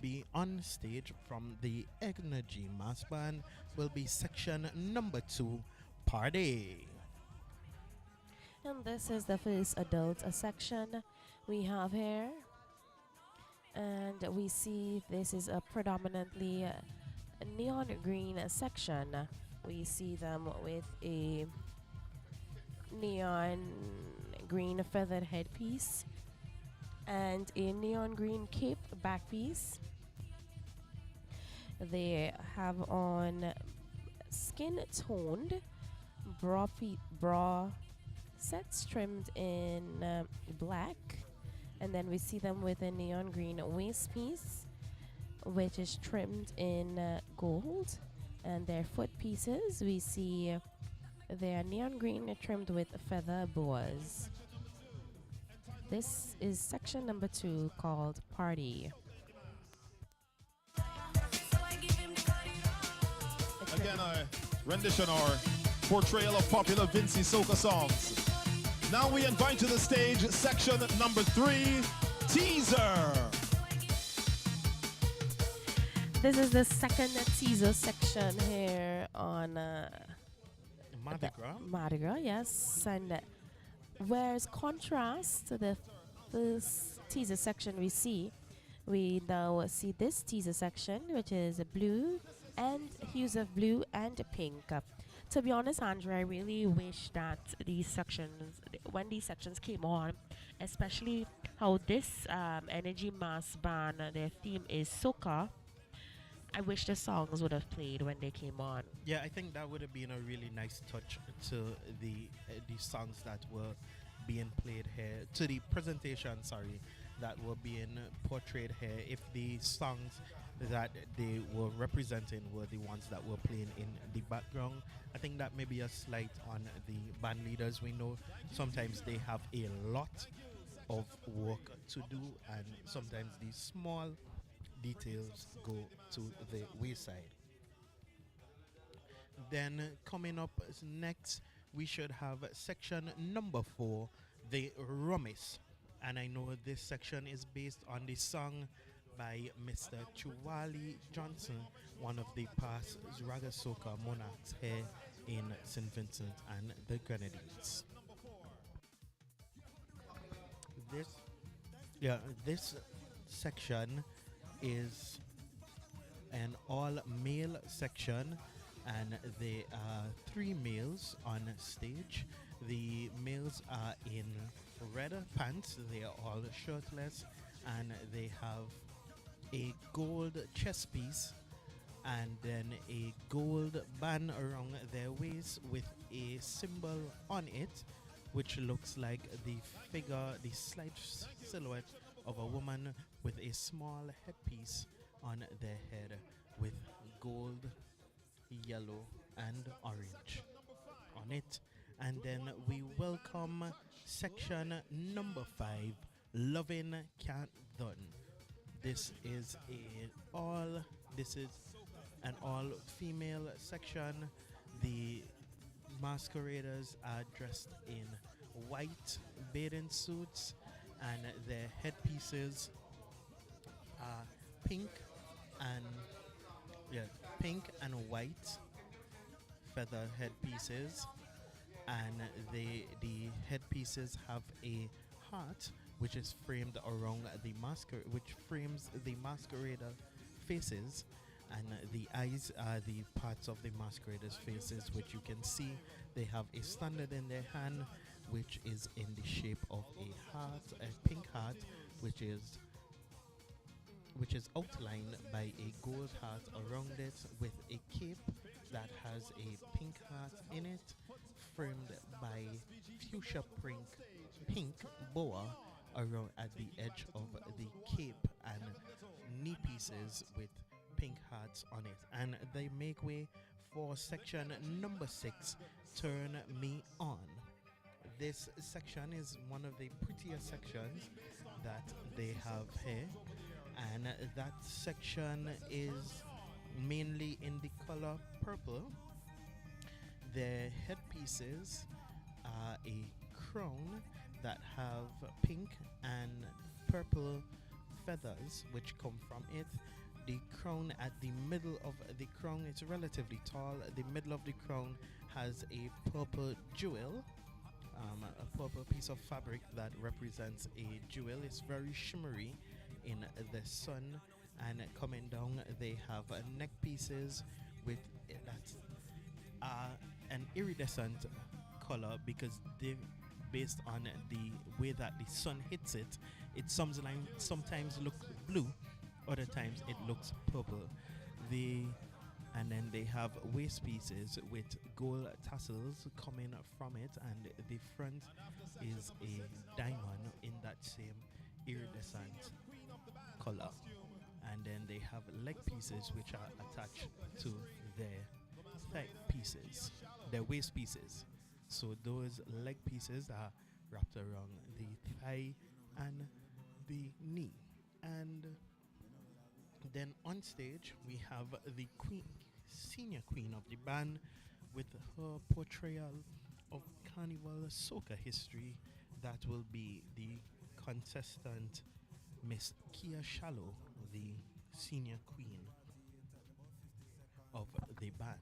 be on stage from the Energy Mass Band will be section number 2, Party. And this is the first adult section we have here. And we see this is a predominantly neon green section. We see them with a neon green feathered headpiece and a neon green cape back piece. They have on skin toned bra sets trimmed in black, and then we see them with a neon green waist piece which is trimmed in gold, and their foot pieces we see they are neon green trimmed with feather boas. This is section number 2 called Party. Again, a rendition or portrayal of popular VINCY soca songs. Now we invite to the stage section number 3, Teaser. This is the second teaser section here on Mardi Gras, yes. And whereas contrast to the first teaser section we now see this teaser section, which is blue and hues of blue and pink. To be honest, Andrew, I really wish that these sections, when these sections came on, especially how this Energy Mass Band, their theme is soca, I wish the songs would have played when they came on. Yeah, I think that would have been a really nice touch to the songs that were being played here, to the presentation, that were being portrayed here. If the songs that they were representing were the ones that were playing in the background, I think that may be a slight on the band leaders. We know sometimes they have a lot of work to do, and sometimes these small details go to the wayside. Then coming up next, we should have section number 4, the Rummies. And I know this section is based on the song by Mr. Chuwali Johnson, one of the past Raga Soca monarchs here in St. Vincent and the Grenadines. This section is an all-male section, and there are 3 males on stage. The males are in red pants, they are all shirtless, and they have a gold chest piece and then a gold band around their waist with a symbol on it, which looks like the slight silhouette of a woman with a small headpiece on their head with gold, yellow, and orange on it. And then we welcome section number 5, Lovin' Can't Done. This is an all-female section. The masqueraders are dressed in white bathing suits, and their headpieces are pink and white feather headpieces, and the headpieces have a heart which is framed around which frames the masquerader faces, and the eyes are the parts of the masqueraders' faces, which you can see. They have a standard in their hand, which is in the shape of a heart, a pink heart, which is outlined by a gold heart around it, with a cape that has a pink heart in it, framed by fuchsia pink boa around at the edge of the cape, and knee pieces with pink hearts on it. And they make way for section number 6, Turn Me On. This section is one of the prettier sections that they have here, and that section is mainly in the color purple. Their headpieces are a crown that have pink and purple feathers which come from it. The crown at the middle of the crown, it's relatively tall. The middle of the crown has a purple jewel, a purple piece of fabric that represents a jewel. It's very shimmery in the sun. And coming down, they have neck pieces with that an iridescent color, because they, based on the way that the sun hits it, it sometimes look blue, other times it looks purple. And then they have waist pieces with gold tassels coming from it, and the front is a diamond in that same iridescent color. And then they have leg pieces which are attached to their thigh pieces, their waist pieces. So those leg pieces are wrapped around the thigh and the knee. And then on stage we have the senior queen of the band, with her portrayal of carnival soca history. That will be the contestant Miss Kia Shallow, the senior queen of the band.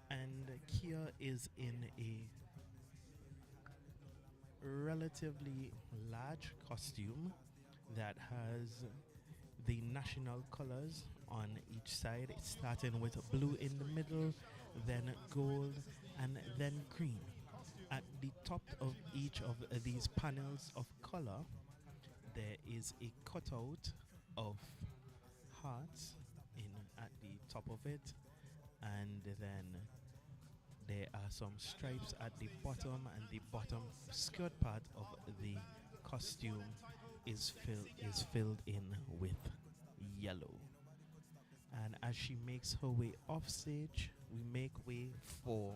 And Kia is in a relatively large costume that has the national colors on each side. It's starting with blue in the middle, then gold, and then green. At the top of each of these panels of color, there is a cutout of hearts at the top of it, and then there are some stripes at the bottom, and the bottom skirt part of the costume is filled in with yellow. And as she makes her way off stage, we make way for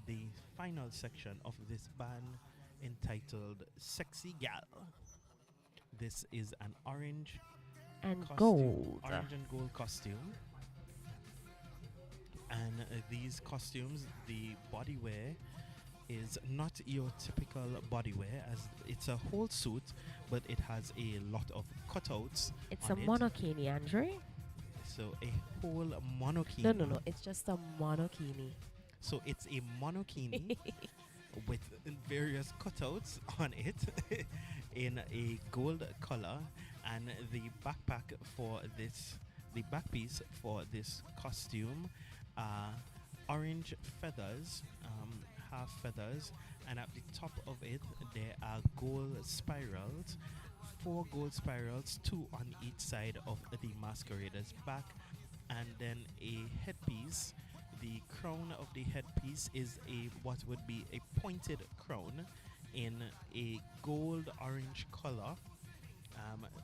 the final section of this band, entitled Sexy Gal. This is an orange and gold costume. And these costumes, the body wear is not your typical body wear, as it's a whole suit, but it has a lot of cutouts. It's a monokini, Andre. So a whole monokini. No, it's just a monokini. So it's a monokini with various cutouts on it in a gold color, and the backpack for this, the back piece for this costume, orange feathers, half feathers, and at the top of it there are gold spirals, 4 gold spirals, 2 on each side of the masquerader's back, and then a headpiece. The crown of the headpiece is what would be a pointed crown in a gold orange color.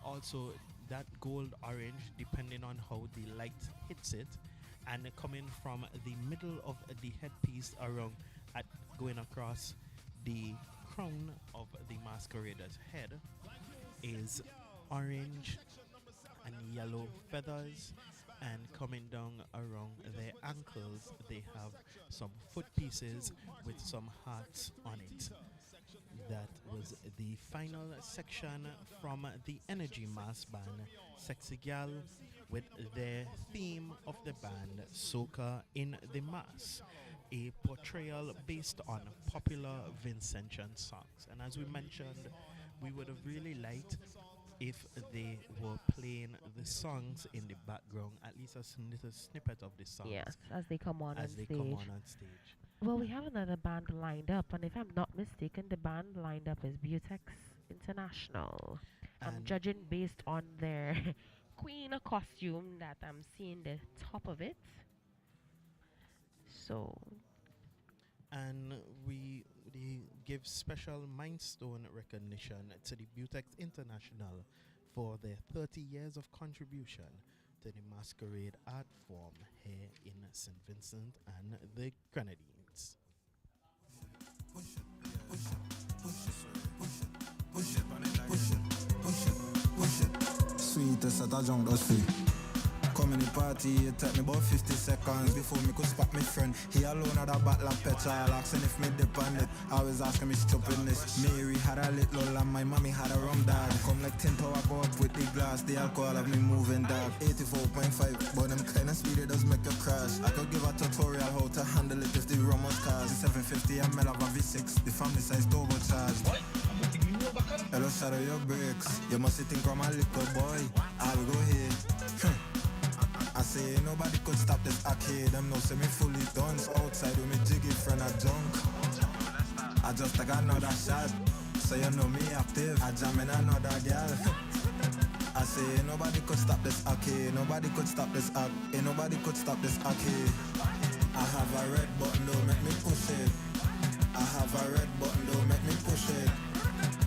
Also that gold orange, depending on how the light hits it, and coming from the middle of the headpiece around going across the crown of the masquerader's head is orange and yellow feathers, and coming down around their ankles they have some foot pieces with some hearts on it. That was the final section from the Energy Mass band Sexy Gal, with their theme of the band Soca in the Mass, a portrayal based on popular Vincentian songs. And as we mentioned, we would have really liked if they were playing the songs in the background, at least a little snippet of the songs. Yes, as they come on as on they stage. come on stage. Well, we have another band lined up, and if I'm not mistaken, the band lined up is Butex International. I'm judging based on their queen costume that I'm seeing the top of it. So, and we give special milestone recognition to the Butex International for their 30 years of contribution to the masquerade art form here in St. Vincent and the Grenadines. Sweetest at a junk does free. Come in the party, it took me about 50 seconds before me could spot my friend. He alone had a bottle of petrol, asking if me dip on it. Always asking me stupidness. Mary had a little and my mommy had a rum dog. Come like 10 tower go up with the glass, the alcohol of me moving dog. 84.5, but them kind of speed it does make you crash. I could give a tutorial how to handle it if the rum was cars. 750 ml of a V6, the family size turbocharged. Hello, shadow your brakes. You must think I'm a little boy. I'll go here. I say ain't nobody could stop this arcade. Them no say me fully done. So outside with me jiggy friend a junk. I just take another shot. So you know me active. I jam in another girl. I say ain't nobody could stop this arcade. Nobody could stop this arc. Ain't nobody could stop this arcade. I have a red button, don't make me push it. I have a red button, don't make me push it.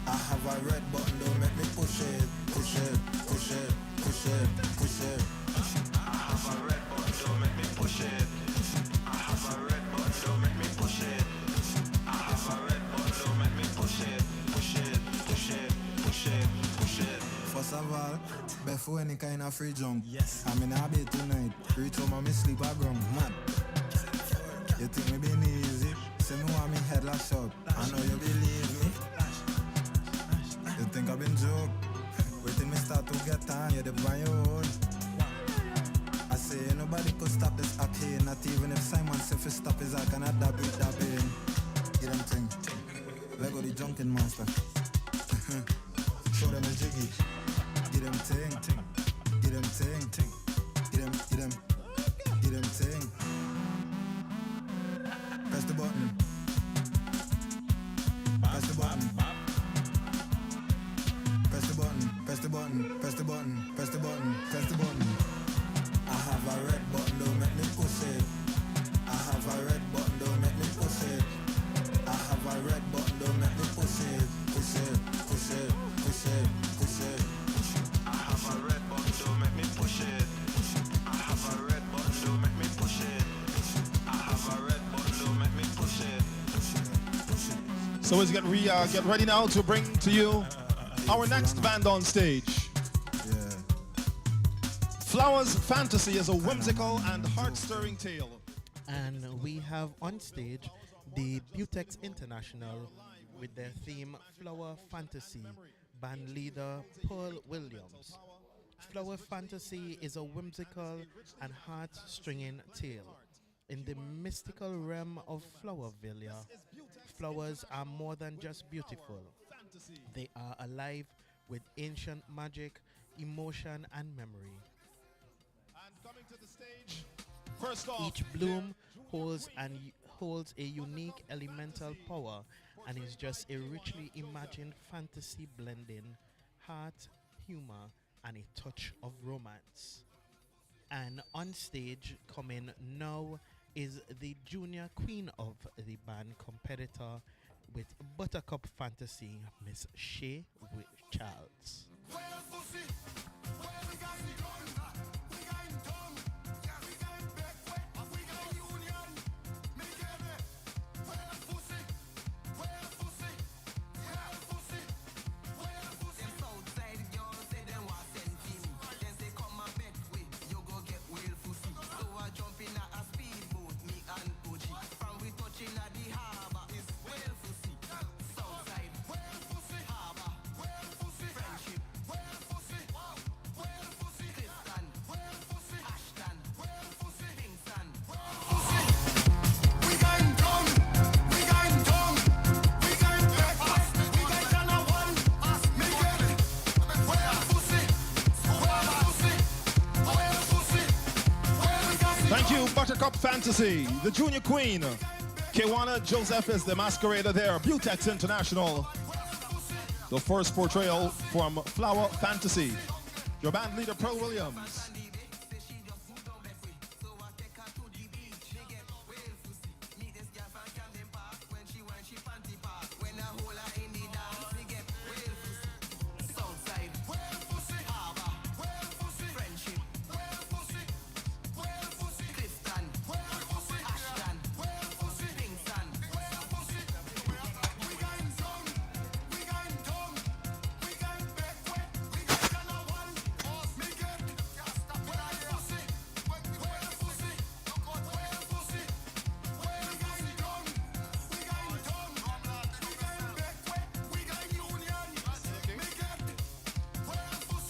I have a red button, don't make me push it. Push it, push it, push it, push it. I have a red button, don't make me push it. I have a red button, don't make me push it. I have a red button, don't make me push it. Push it, push it, push it, push it. First of all, before any kind of free junk. Yes. I'm in a bed tonight. Reach home and sleep a ground. Mad. You think me been easy? Say me want me head lash out. I know you believe me. You think I've been joke? Wait till me start to get on, you're the brand your own. I say nobody could stop this arcade. Not even if Simon said to stop his I cannot dab it, dab in. Get them thing. Lego the junkin' master. Show them a jiggy. Get them thing. Get them thing. Get them thing. Press the button. Press the button. Press the button, press the button, press the button, press the button, press the button. I have a red button, don't make me push it. I have a red button, don't make me push it. I have a red button, don't make me push it. Push it, push it, push it, push it. I have a red button, don't make me push it. I have a red button, don't make me push it. I have a red button, don't make me push it. Push it. So let's get ready now to bring to you our next band on stage. Yeah. Flowers Fantasy is a whimsical and heart-stirring tale. And we have on stage the Butex International with their theme Flower Fantasy, band leader Pearl Williams. Flower Fantasy is a whimsical and heart-stringing tale. In the mystical realm of Flowerville, flowers are more than just beautiful. They are alive with ancient magic, emotion, and memory. And coming to the stage, first off, each bloom holds a unique elemental power and is just a richly imagined fantasy blending heart, humor, and a touch of romance. And on stage coming now is the junior queen of the band competitor with Buttercup Fantasy, Miss Shay Charles. Thank you, Buttercup Fantasy, the junior queen. Kewana Joseph is the masquerader there, Butex International. The first portrayal from Flower Fantasy. Your band leader, Pearl Williams.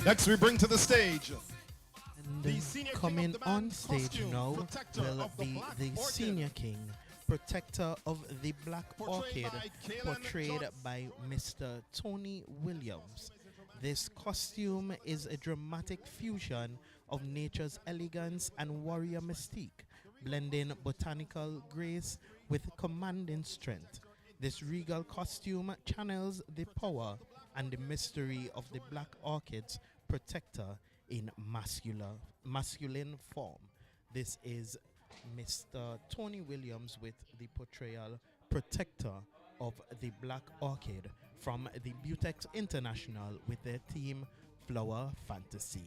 Next, we bring to the stage And the senior king coming of the band on stage costume, now protector will of the be Black the Orchid. senior king, protector of the Black Portrayed Orchid, by Kalen portrayed Johnson. by Mr. Tony Williams. This costume is a dramatic fusion of nature's elegance and warrior mystique, blending botanical grace with commanding strength. This regal costume channels the power and the mystery of the Black Orchid's protector in masculine form. This is Mr. Tony Williams with the portrayal protector of the Black Orchid from the Butex International with their theme Flower Fantasy.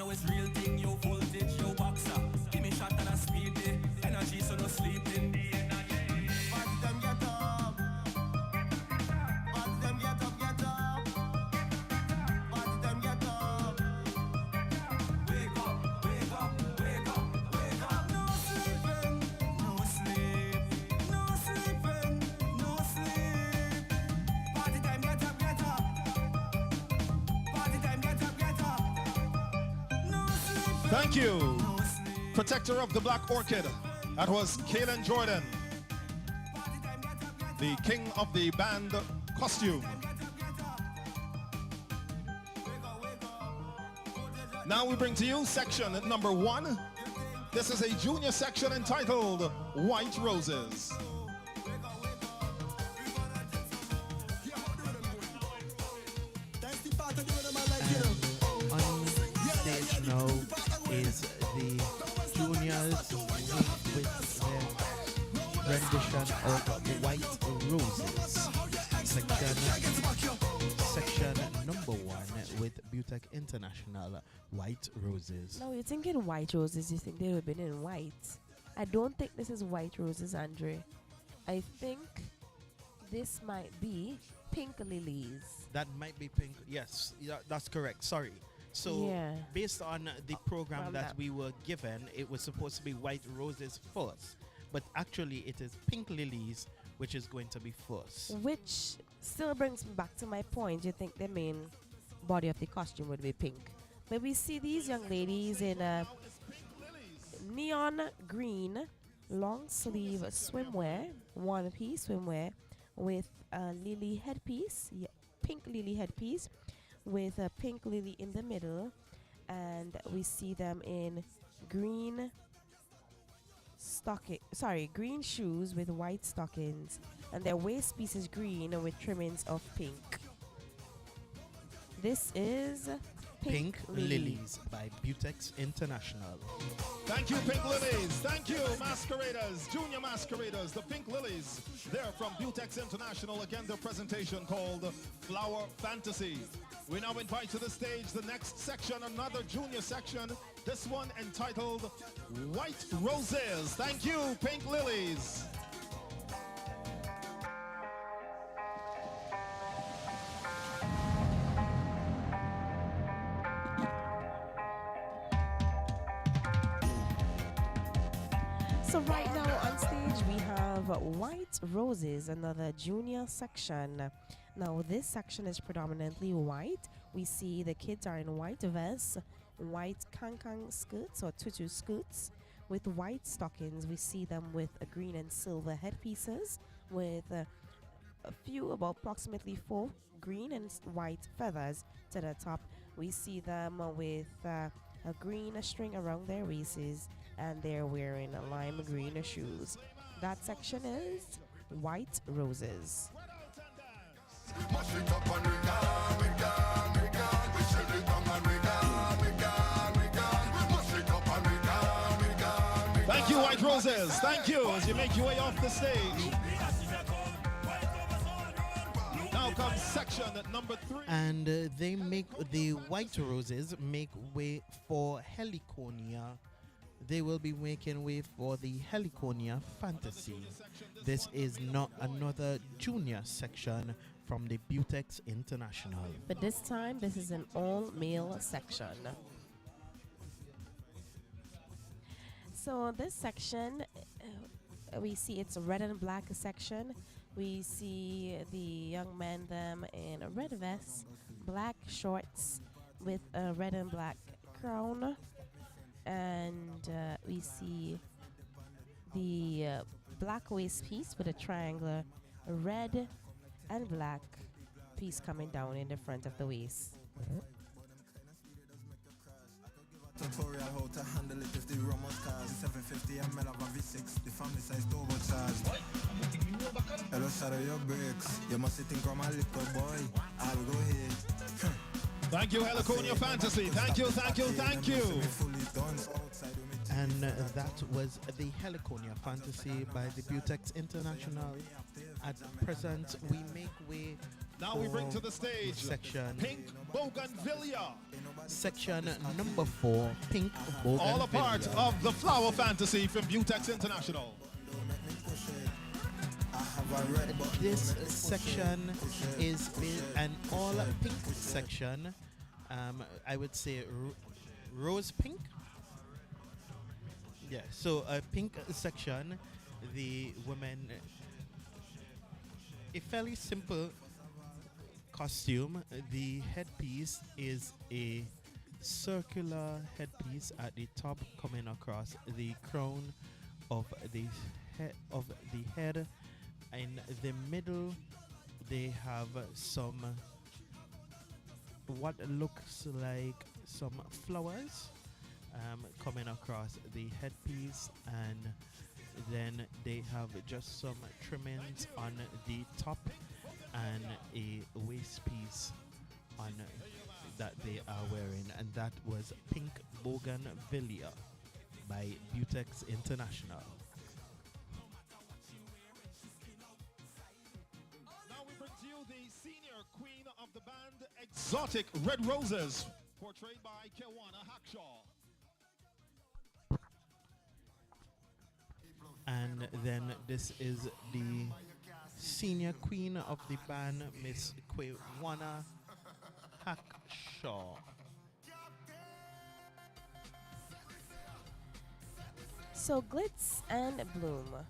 It's real thing, yo voltage, yo boxer. Give me shot and a speed day. Energy so no sleeping. Party them get up. Party them get up, get up. Party them get up. Wake up, wake up, wake up, wake up. No sleeping, no sleep. No sleeping, no sleep. Party time, get up, get up. Party time, get up, get up. Thank you, protector of the Black Orchid. That was Kalen Jordan, the king of the band costume. Now we bring to you section number 1. This is a junior section entitled White Roses. On stage now is the juniors with their rendition of White Roses. Section number 1 with Butex International White Roses. Now you're thinking white roses, you think they would have been in white. I don't think this is white roses, Andre. I think this might be pink lilies. That might be pink. Yes, yeah, that's correct. Sorry. So Yeah. based on the program From that that. we were given, it was supposed to be White Roses first. But actually it is Pink Lilies which is going to be first. Which still brings me back to my point. You think the main body of the costume would be pink. But we see these young ladies in a neon green long sleeve swimwear, one-piece swimwear with a lily headpiece, pink lily headpiece with a pink lily in the middle, and we see them in green green shoes with white stockings, and their waist piece is green with trimmings of pink. This is Pink Lilies by Butex International. Thank you, Pink Lilies. Thank you, masqueraders, junior masqueraders, the Pink Lilies. They're from Butex International. Again, their presentation called Flower Fantasy. We now invite to the stage the next section, another junior section. This one entitled White Roses. Thank you, Pink Lilies. So right now on stage we have White Roses, another junior section. Now this section is predominantly white. We see the kids are in white vests, white kang skirts or tutu skirts with white stockings. We see them with a green and silver headpieces with a few, about approximately 4 green and white feathers to the top. We see them with a green string around their waists, and they're wearing lime green shoes. That section is White Roses. Thank you, White Roses. Thank you as you make your way off the stage. Now comes section at number 3. And they make the white roses make way for Heliconia. They will be making way for the Heliconia Fantasy. This is not another junior section from the Butex International. But this time, this is an all-male section. So this section, we see it's a red and black section. We see the young men them in a red vest, black shorts with a red and black crown, and we see the black waist piece with a triangular red and black piece coming down in the front of the waist. Tutorial how to handle it if the Romans cars 750 ml of a V6, the family size turbo charged. Hello, shadow your brakes. You must think I'm a little boy. I'll go ahead. Thank you, Heliconia Fantasy. Thank you, thank you, thank you. And that was the Heliconia Fantasy by the Butex International. At present, we make way. Now we bring to the stage section Pink Bougainvillea. Section number 4, Pink Bougainvillea. All a part of the Flower Fantasy from Butex International. This section is an all pink section. I would say rose pink. Yeah, so a pink section. The women, a fairly simple costume. The headpiece is a circular headpiece at the top, coming across the crown of the head. In the middle, they have some what looks like some flowers coming across the headpiece, and then they have just some trimmings on the top and a waist piece on that they are wearing, and that was Pink Bougainvillea by Butex International. Of the band Exotic Red Roses, portrayed by Kewana Hackshaw. And then this is the senior queen of the band, Miss Kewana Hackshaw. So glitz and bloom.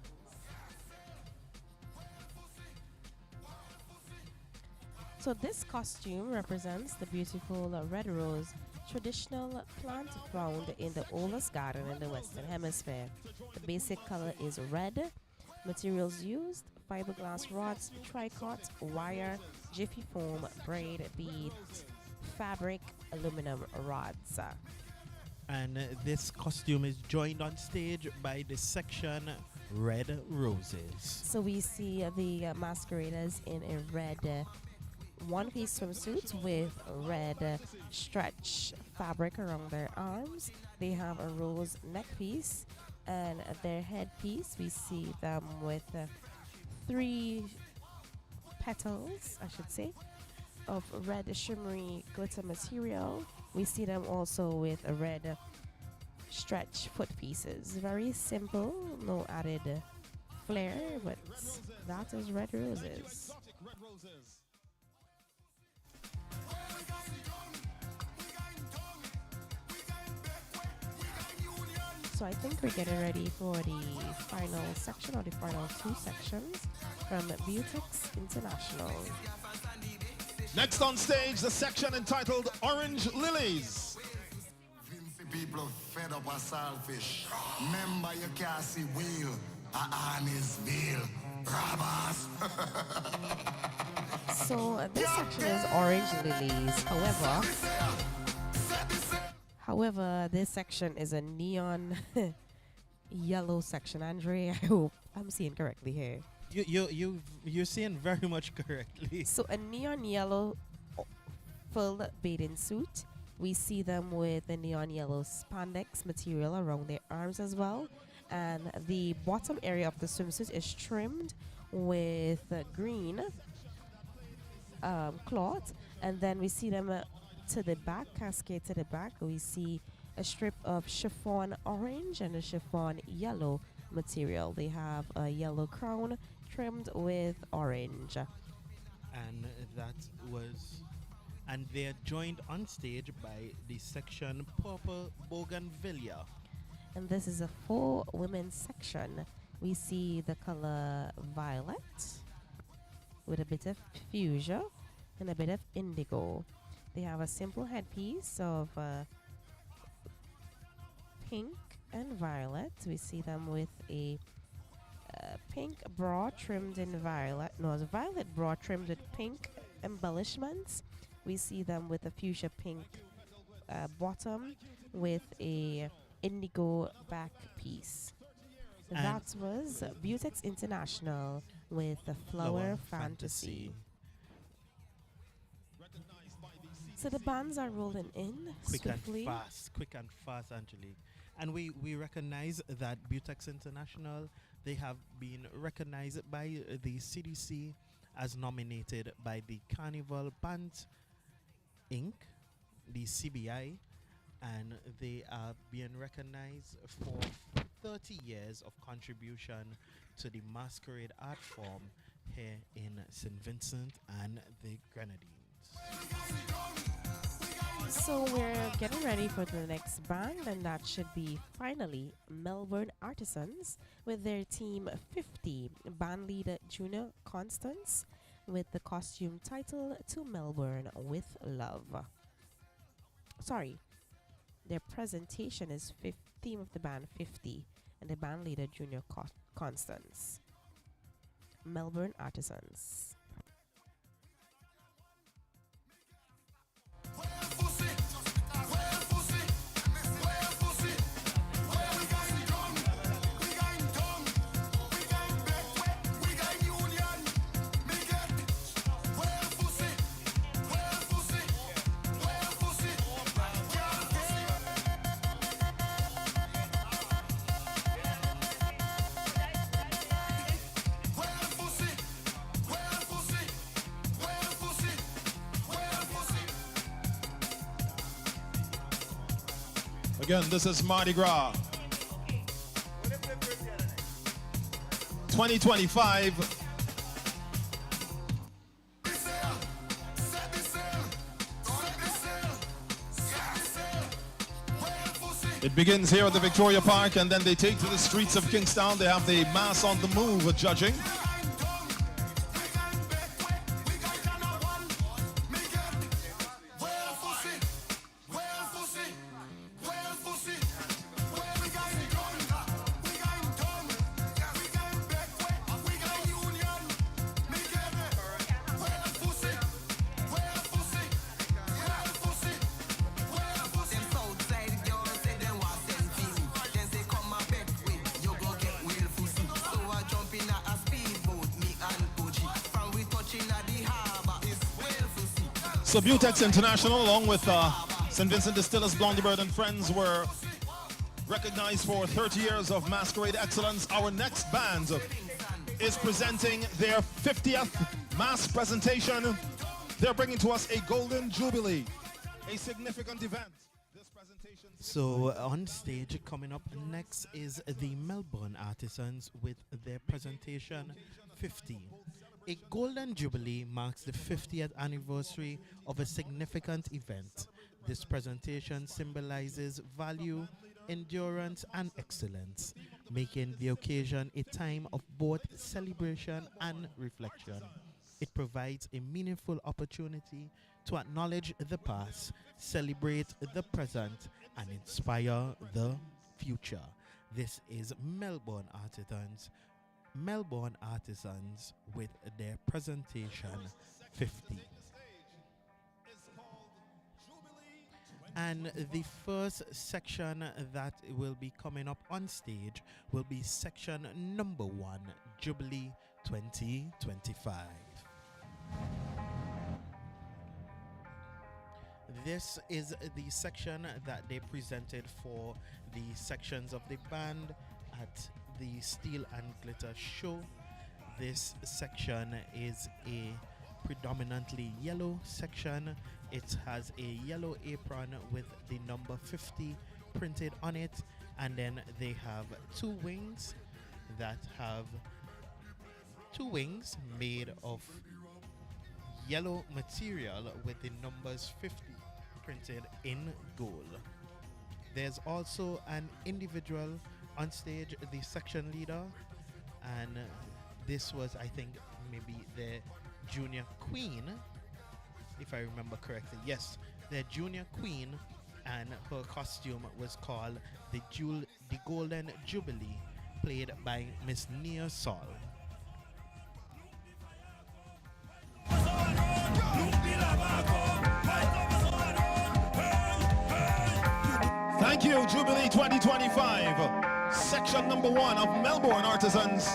So this costume represents the beautiful red rose, traditional plant found in the oldest garden in the Western Hemisphere. The basic color is red. Materials used: fiberglass rods, tricot, wire, jiffy foam, braid, bead, fabric, aluminum rods. And this costume is joined on stage by the section Red Roses. So we see the masqueraders in a red one-piece swimsuit with red stretch fabric around their arms. They have a rose neck piece, and their headpiece, we see them with 3 petals, I should say, of red shimmery glitter material. We see them also with a red stretch foot pieces. Very simple, no added flair, but that is Red Roses. So I think we're getting ready for the final section, or the final 2 sections from Butex International. Next on stage, the section entitled Orange Lilies. VINCY people fed up a saltfish. Remember you can't see wheel. Honest veal. Robbers. So this section is Orange Lilies. However, this section is a neon yellow section. Andre, I hope I'm seeing correctly here. You're seeing very much correctly. So a neon yellow full bathing suit. We see them with the neon yellow spandex material around their arms as well. And the bottom area of the swimsuit is trimmed with green cloth, and then we see them to the back, cascade to the back. We see a strip of chiffon orange and a chiffon yellow material. They have a yellow crown trimmed with orange. And that was, and they're joined on stage by the section Purple Bougainvillea. And this is a full women's section. We see the color violet with a bit of fuchsia and a bit of indigo. They have a simple headpiece of pink and violet. We see them with a pink bra trimmed in violet. No, it's a violet bra trimmed with pink embellishments. We see them with a fuchsia pink bottom with a indigo back piece. And That was Butex International with the Flower Fantasy. So the bands are rolling in swiftly. Quick and fast, Angelique. And we recognize that Butex International, they have been recognized by the CDC as nominated by the Carnival Band Inc., the CBI, and they are being recognized for 30 years of contribution to the masquerade art form here in St. Vincent and the Grenadines. So we're getting ready for the next band, and that should be finally Melbourne Artisans with their team 50, band leader Junior Constance with the costume title To Melbourne with Love. Sorry, their presentation is theme of the band 50 and the band leader Junior Constance. Melbourne Artisans. Again, this is Mardi Gras 2025. It begins here at the Victoria Park, and then they take to the streets of Kingstown. They have the Mass on the Move judging. So Butex International, along with St. Vincent Distillers, Blondie Bird and Friends, were recognized for 30 years of masquerade excellence. Our next band is presenting their 50th mass presentation. They're bringing to us a Golden Jubilee, a significant event. This presentation. So on stage coming up next is the Melbourne Artisans with their presentation 50. A Golden Jubilee marks the 50th anniversary of a significant event. This presentation symbolizes value, endurance, and excellence, making the occasion a time of both celebration and reflection. It provides a meaningful opportunity to acknowledge the past, celebrate the present, and inspire the future. This is Melbourne Artisans with their presentation 50. And the first section that will be coming up on stage will be section number 1, Jubilee 2025. This is the section that they presented for the sections of the band at the Steel and Glitter show. This section is a predominantly yellow section. It has a yellow apron with the number 50 printed on it, and then they have two wings made of yellow material with the numbers 50 printed in gold. There's also an individual on stage, the section leader, and this was, I think, maybe the junior queen, if I remember correctly. Yes, the junior queen, and her costume was called the Golden Jubilee, played by Miss Nia Saul. Thank you, Jubilee 2025, section number 1 of Melbourne Artisans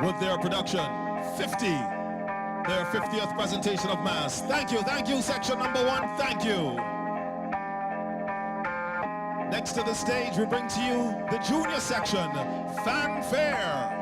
with their production 50, their 50th presentation of mass. Thank you, section number 1, thank you. Next to the stage, we bring to you the junior section, Fanfare.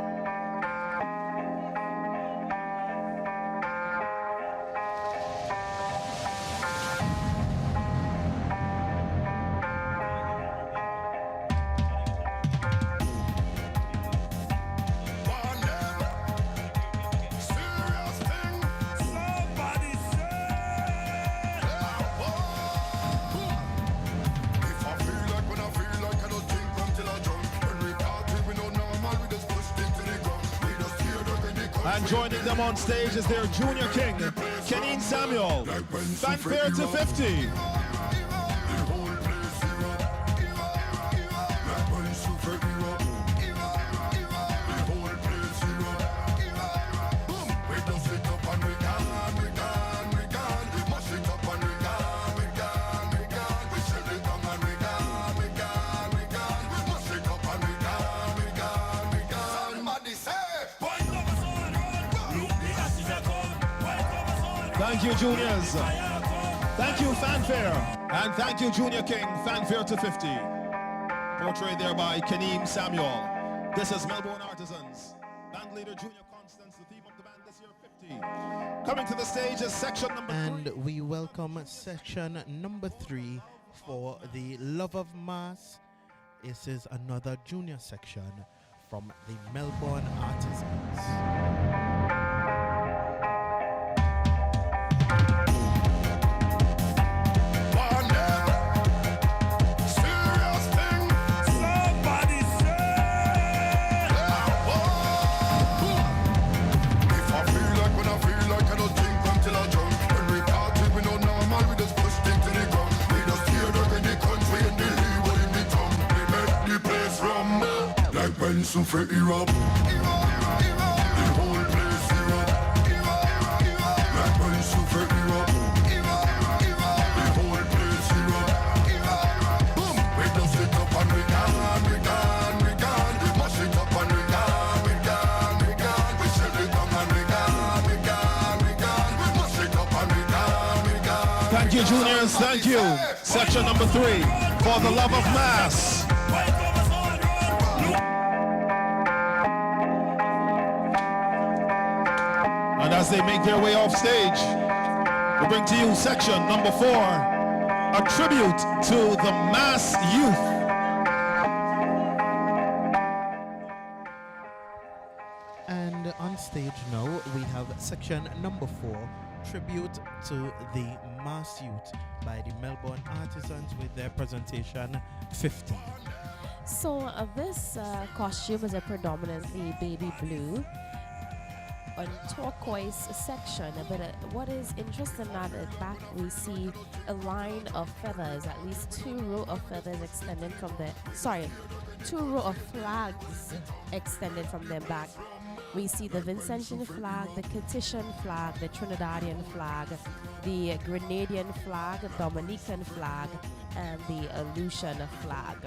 And joining them on stage is their junior king, Keneen Samuel. Fanfare to 50. Thank you, juniors. Thank you, Fanfare. And thank you, Junior King, Fanfare to 50. Portrayed there by Keneen Samuel. This is Melbourne Artisans. Band leader Junior Constance, the theme of the band this year, 50. Coming to the stage is section number 3. And we welcome section number 3 for the Love of Mass. This is another junior section from the Melbourne Artisans. Some Freddy Rob. The whole place here up. Like when some Freddy Rob. The whole place here up. Boom! We just sit up and we gone. Mash it up and we gone. We shut it down and we gone. Mash it up and we gone. Thank you, juniors. Thank you. Section number 3 for the Love of Mass. And as they make their way off stage, we bring to you section number 4, a tribute to the mass youth. And on stage now, we have section number 4, tribute to the mass youth by the Melbourne Artisans with their presentation 50. So this costume is a predominantly baby blue on turquoise section, but what is interesting that at back we see a line of feathers, at least 2 rows of feathers extending from the 2 rows of flags extended from their back. We see the Vincentian flag, the Catition flag, the Trinidadian flag, the Grenadian flag, Dominican flag, and the Aleutian flag.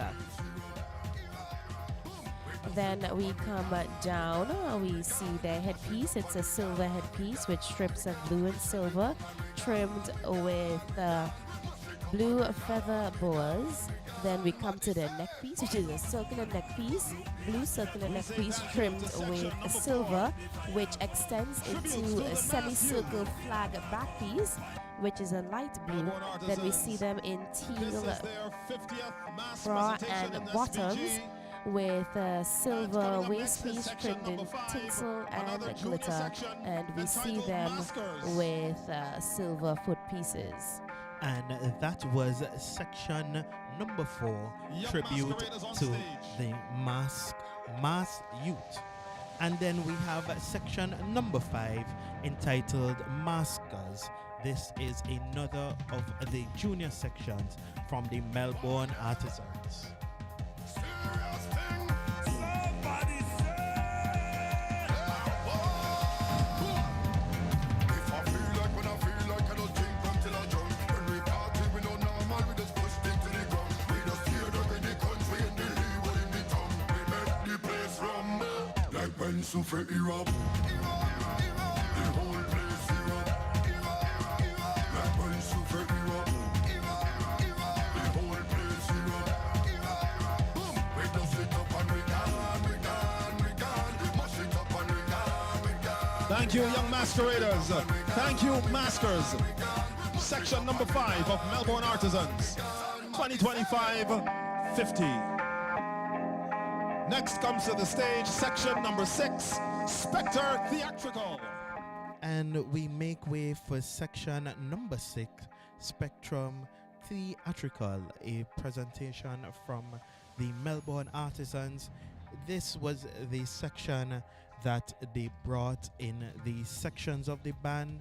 Then we come down, we see their headpiece. It's a silver headpiece with strips of blue and silver trimmed with blue feather boas. Then we come to the neck piece, which is a circular neck piece, blue circular neck piece trimmed with a silver, which extends into a semicircle flag back piece, which is a light blue. Then we see them in teal bra and bottoms with a silver waist piece trimmed in tinsel and glitter, and we see them with silver foot pieces. And that was section number 4, tribute to the mass youth. And then we have section number 5, entitled Maskers. This is another of the junior sections from the Melbourne Artisans. Souffle Europe, the whole place Europe. Like when souffle Europe, the whole place Europe. Boom, we dust it up and we gone, we mash it up and we gone. Thank you, young masqueraders. Thank you, maskers. Section number 5 of Melbourne Artisans, 2025-50. Next comes to the stage, section number 6, Spectre Theatrical. And we make way for section number 6, Spectrum Theatrical, a presentation from the Melbourne Artisans. This was the section that they brought in the sections of the band.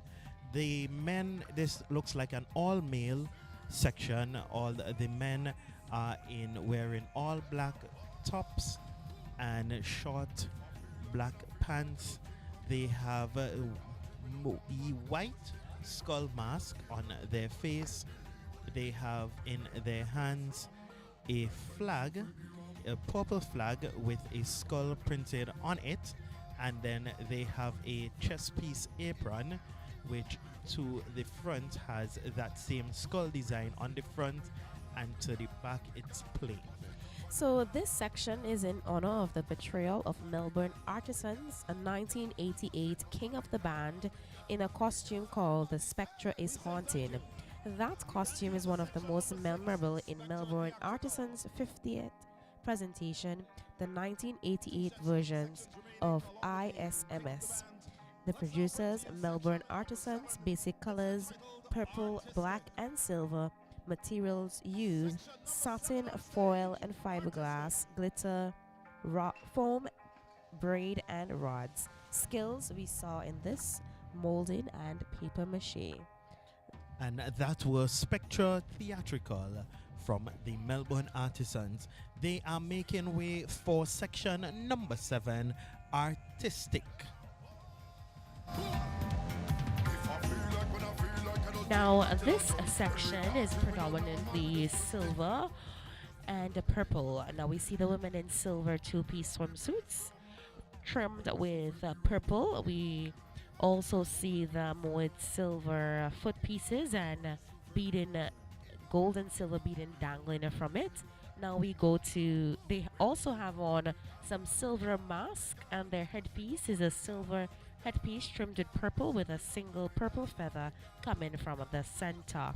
The men, this looks like an all-male section. All the men are wearing all black tops and short black pants. They have a white skull mask on their face. They have in their hands a flag, a purple flag with a skull printed on it, and then they have a chest piece apron which to the front has that same skull design on the front, and to the back it's plain. So this section is in honor of the portrayal of Melbourne Artisans, a 1988 king of the band, in a costume called The Spectre is Haunting. That costume is one of the most memorable in Melbourne Artisans' 50th presentation, the 1988 versions of ISMS. The producers, Melbourne Artisans, basic colors, purple, black and silver. Materials used, satin, foil and fiberglass, glitter, foam, braid and rods. Skills we saw in this, molding and paper mache. And that was Spectre Theatrical from the Melbourne Artisans. They are making way for section number 7, Artistic. Now, this section is predominantly silver and purple. Now, we see the women in silver two-piece swimsuits trimmed with purple. We also see them with silver foot pieces and beading, gold and silver beading dangling from it. Now we go to, they also have on some silver mask, and their headpiece is a silver headpiece trimmed with purple with a single purple feather coming from the center.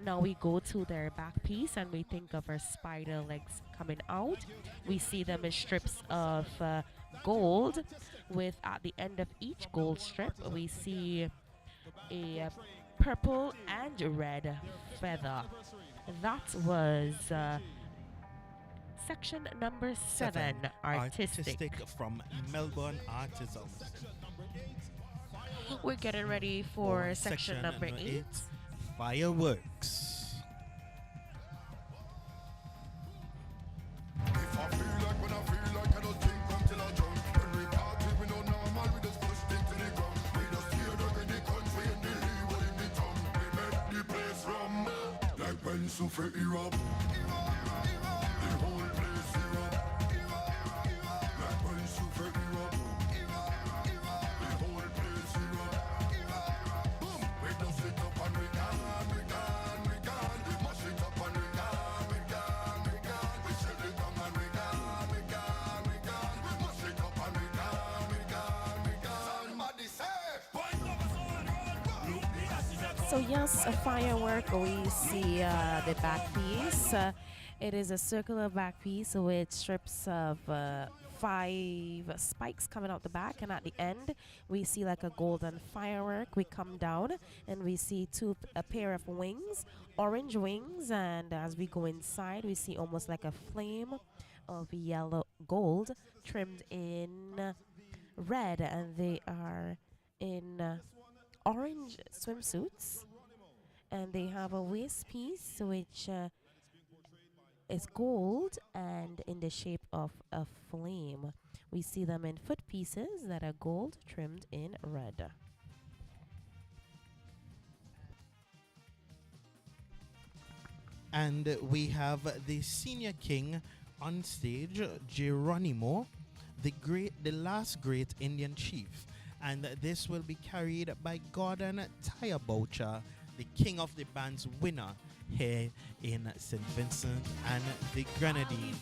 Now we go to their back piece and we think of our spider legs coming out. We see them in strips of gold, with at the end of each gold strip we see a purple and red feather. That was section number 7, Artistic from Melbourne Artisans. We're getting ready for section number 8, Fireworks. Souffle Europe, the whole place Europe. Like when souffle Europe, the whole place Europe. Boom, we dust it up and we gone, we mash it up and we gone, So yes, a firework. We see the back piece. It is a circular back piece with strips of 5 spikes coming out the back, and at the end we see like a golden firework. We come down and we see a pair of wings, orange wings, and as we go inside, we see almost like a flame of yellow gold trimmed in red, and they are in orange swimsuits, and they have a waist piece which is gold and in the shape of a flame. We see them in foot pieces that are gold trimmed in red. And we have the senior king on stage, Geronimo, the last great Indian chief. And this will be carried by Gordon Tayaboucha, the king of the band's winner here in St. Vincent and the Grenadines.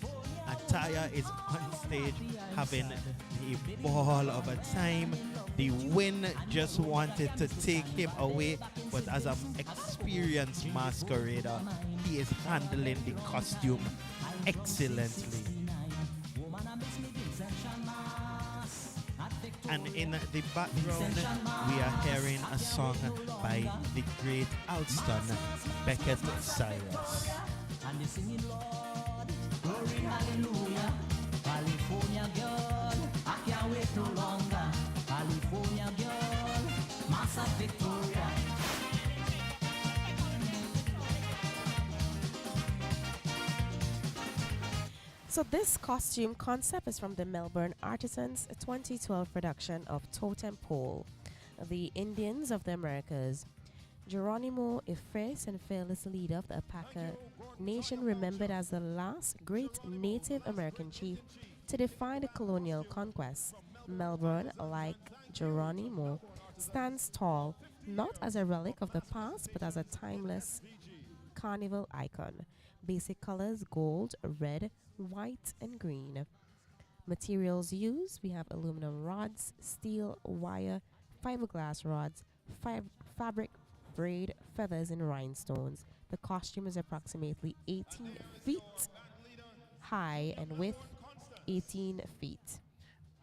And Taya is on stage having a ball of a time. The wind just wanted to take him away, but as an experienced masquerader, he is handling the costume excellently. And in the background, we are hearing a song by the great Alston Beckett Cyrus. And they singing, Lord, glory, hallelujah. California girl, I can't wait no longer. California girl, Massa Victoria. So this costume concept is from the Melbourne Artisans 2012 production of Totem Pole, the Indians of the Americas. Geronimo, a fierce and fearless leader of the Apache nation, remembered as the last great Native American chief to defy the colonial conquest. Melbourne, like Geronimo, stands tall, not as a relic of the past, but as a timeless carnival icon. Basic colors: gold, red, white, and green. Materials used: we have aluminum rods, steel, wire, fiberglass rods, fabric, braid, feathers, and rhinestones. The costume is approximately 18 feet high and width 18 feet.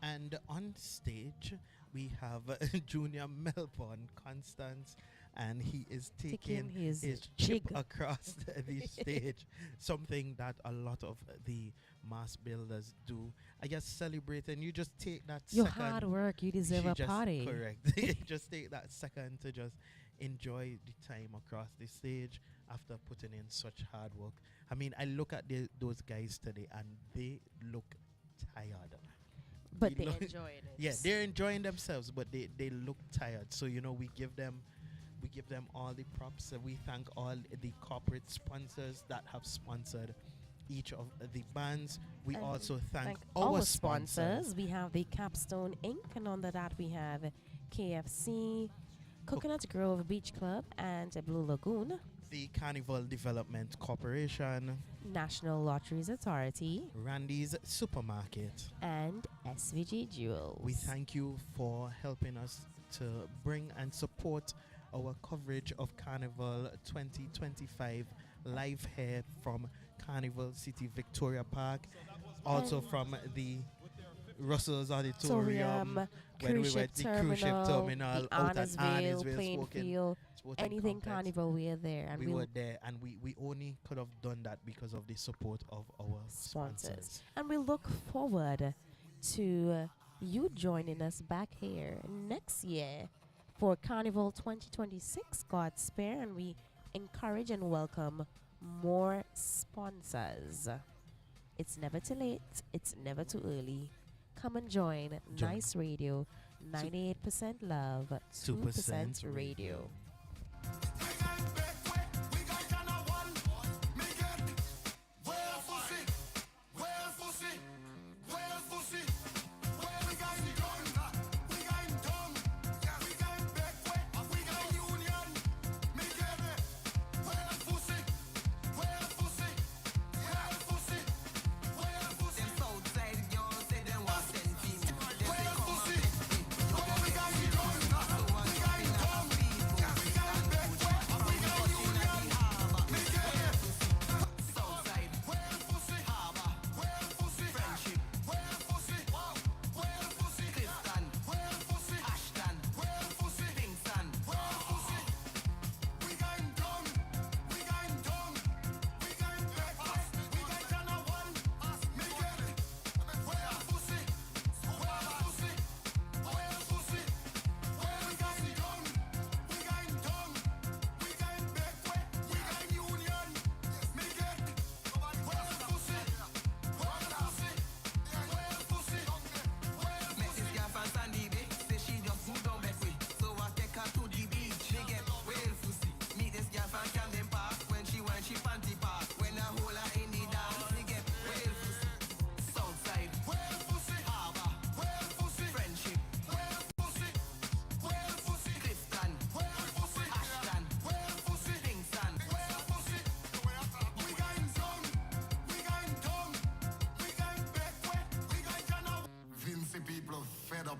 And on stage, we have Junior Melbourne Constance, and he is taking his chip across the stage, something that a lot of the mass builders do. I guess celebrating, you just take that Your second. hard work, you deserve a party. Correct. Just take that second to just enjoy the time across the stage after putting in such hard work. I mean, I look at those guys today and they look tired. But they enjoy it. Yeah, they're enjoying themselves, but they look tired. So, you know, we give them all the props. We thank all the corporate sponsors that have sponsored each of the bands. We And also thank our our sponsors. We have the Capstone Inc., and under that we have KFC, Coconut Grove Beach Club, and Blue Lagoon, the Carnival Development Corporation, National Lotteries Authority, Randy's Supermarket, and SVG Jewels. We thank you for helping us to bring and support our coverage of Carnival 2025 live here from Carnival City Victoria Park, also from the Russell's Auditorium, when we went to the cruise ship terminal, the out at Arnesville, Arnesville, Plainfield, anything Complex. Carnival, we're there. And we were there, and we only could have done that because of the support of our sponsors. And we look forward to you joining us back here next year for Carnival 2026, God spare, and we encourage and welcome more sponsors. It's never too late, it's never too early. Come and join Nice Radio, 98% love, 2% radio.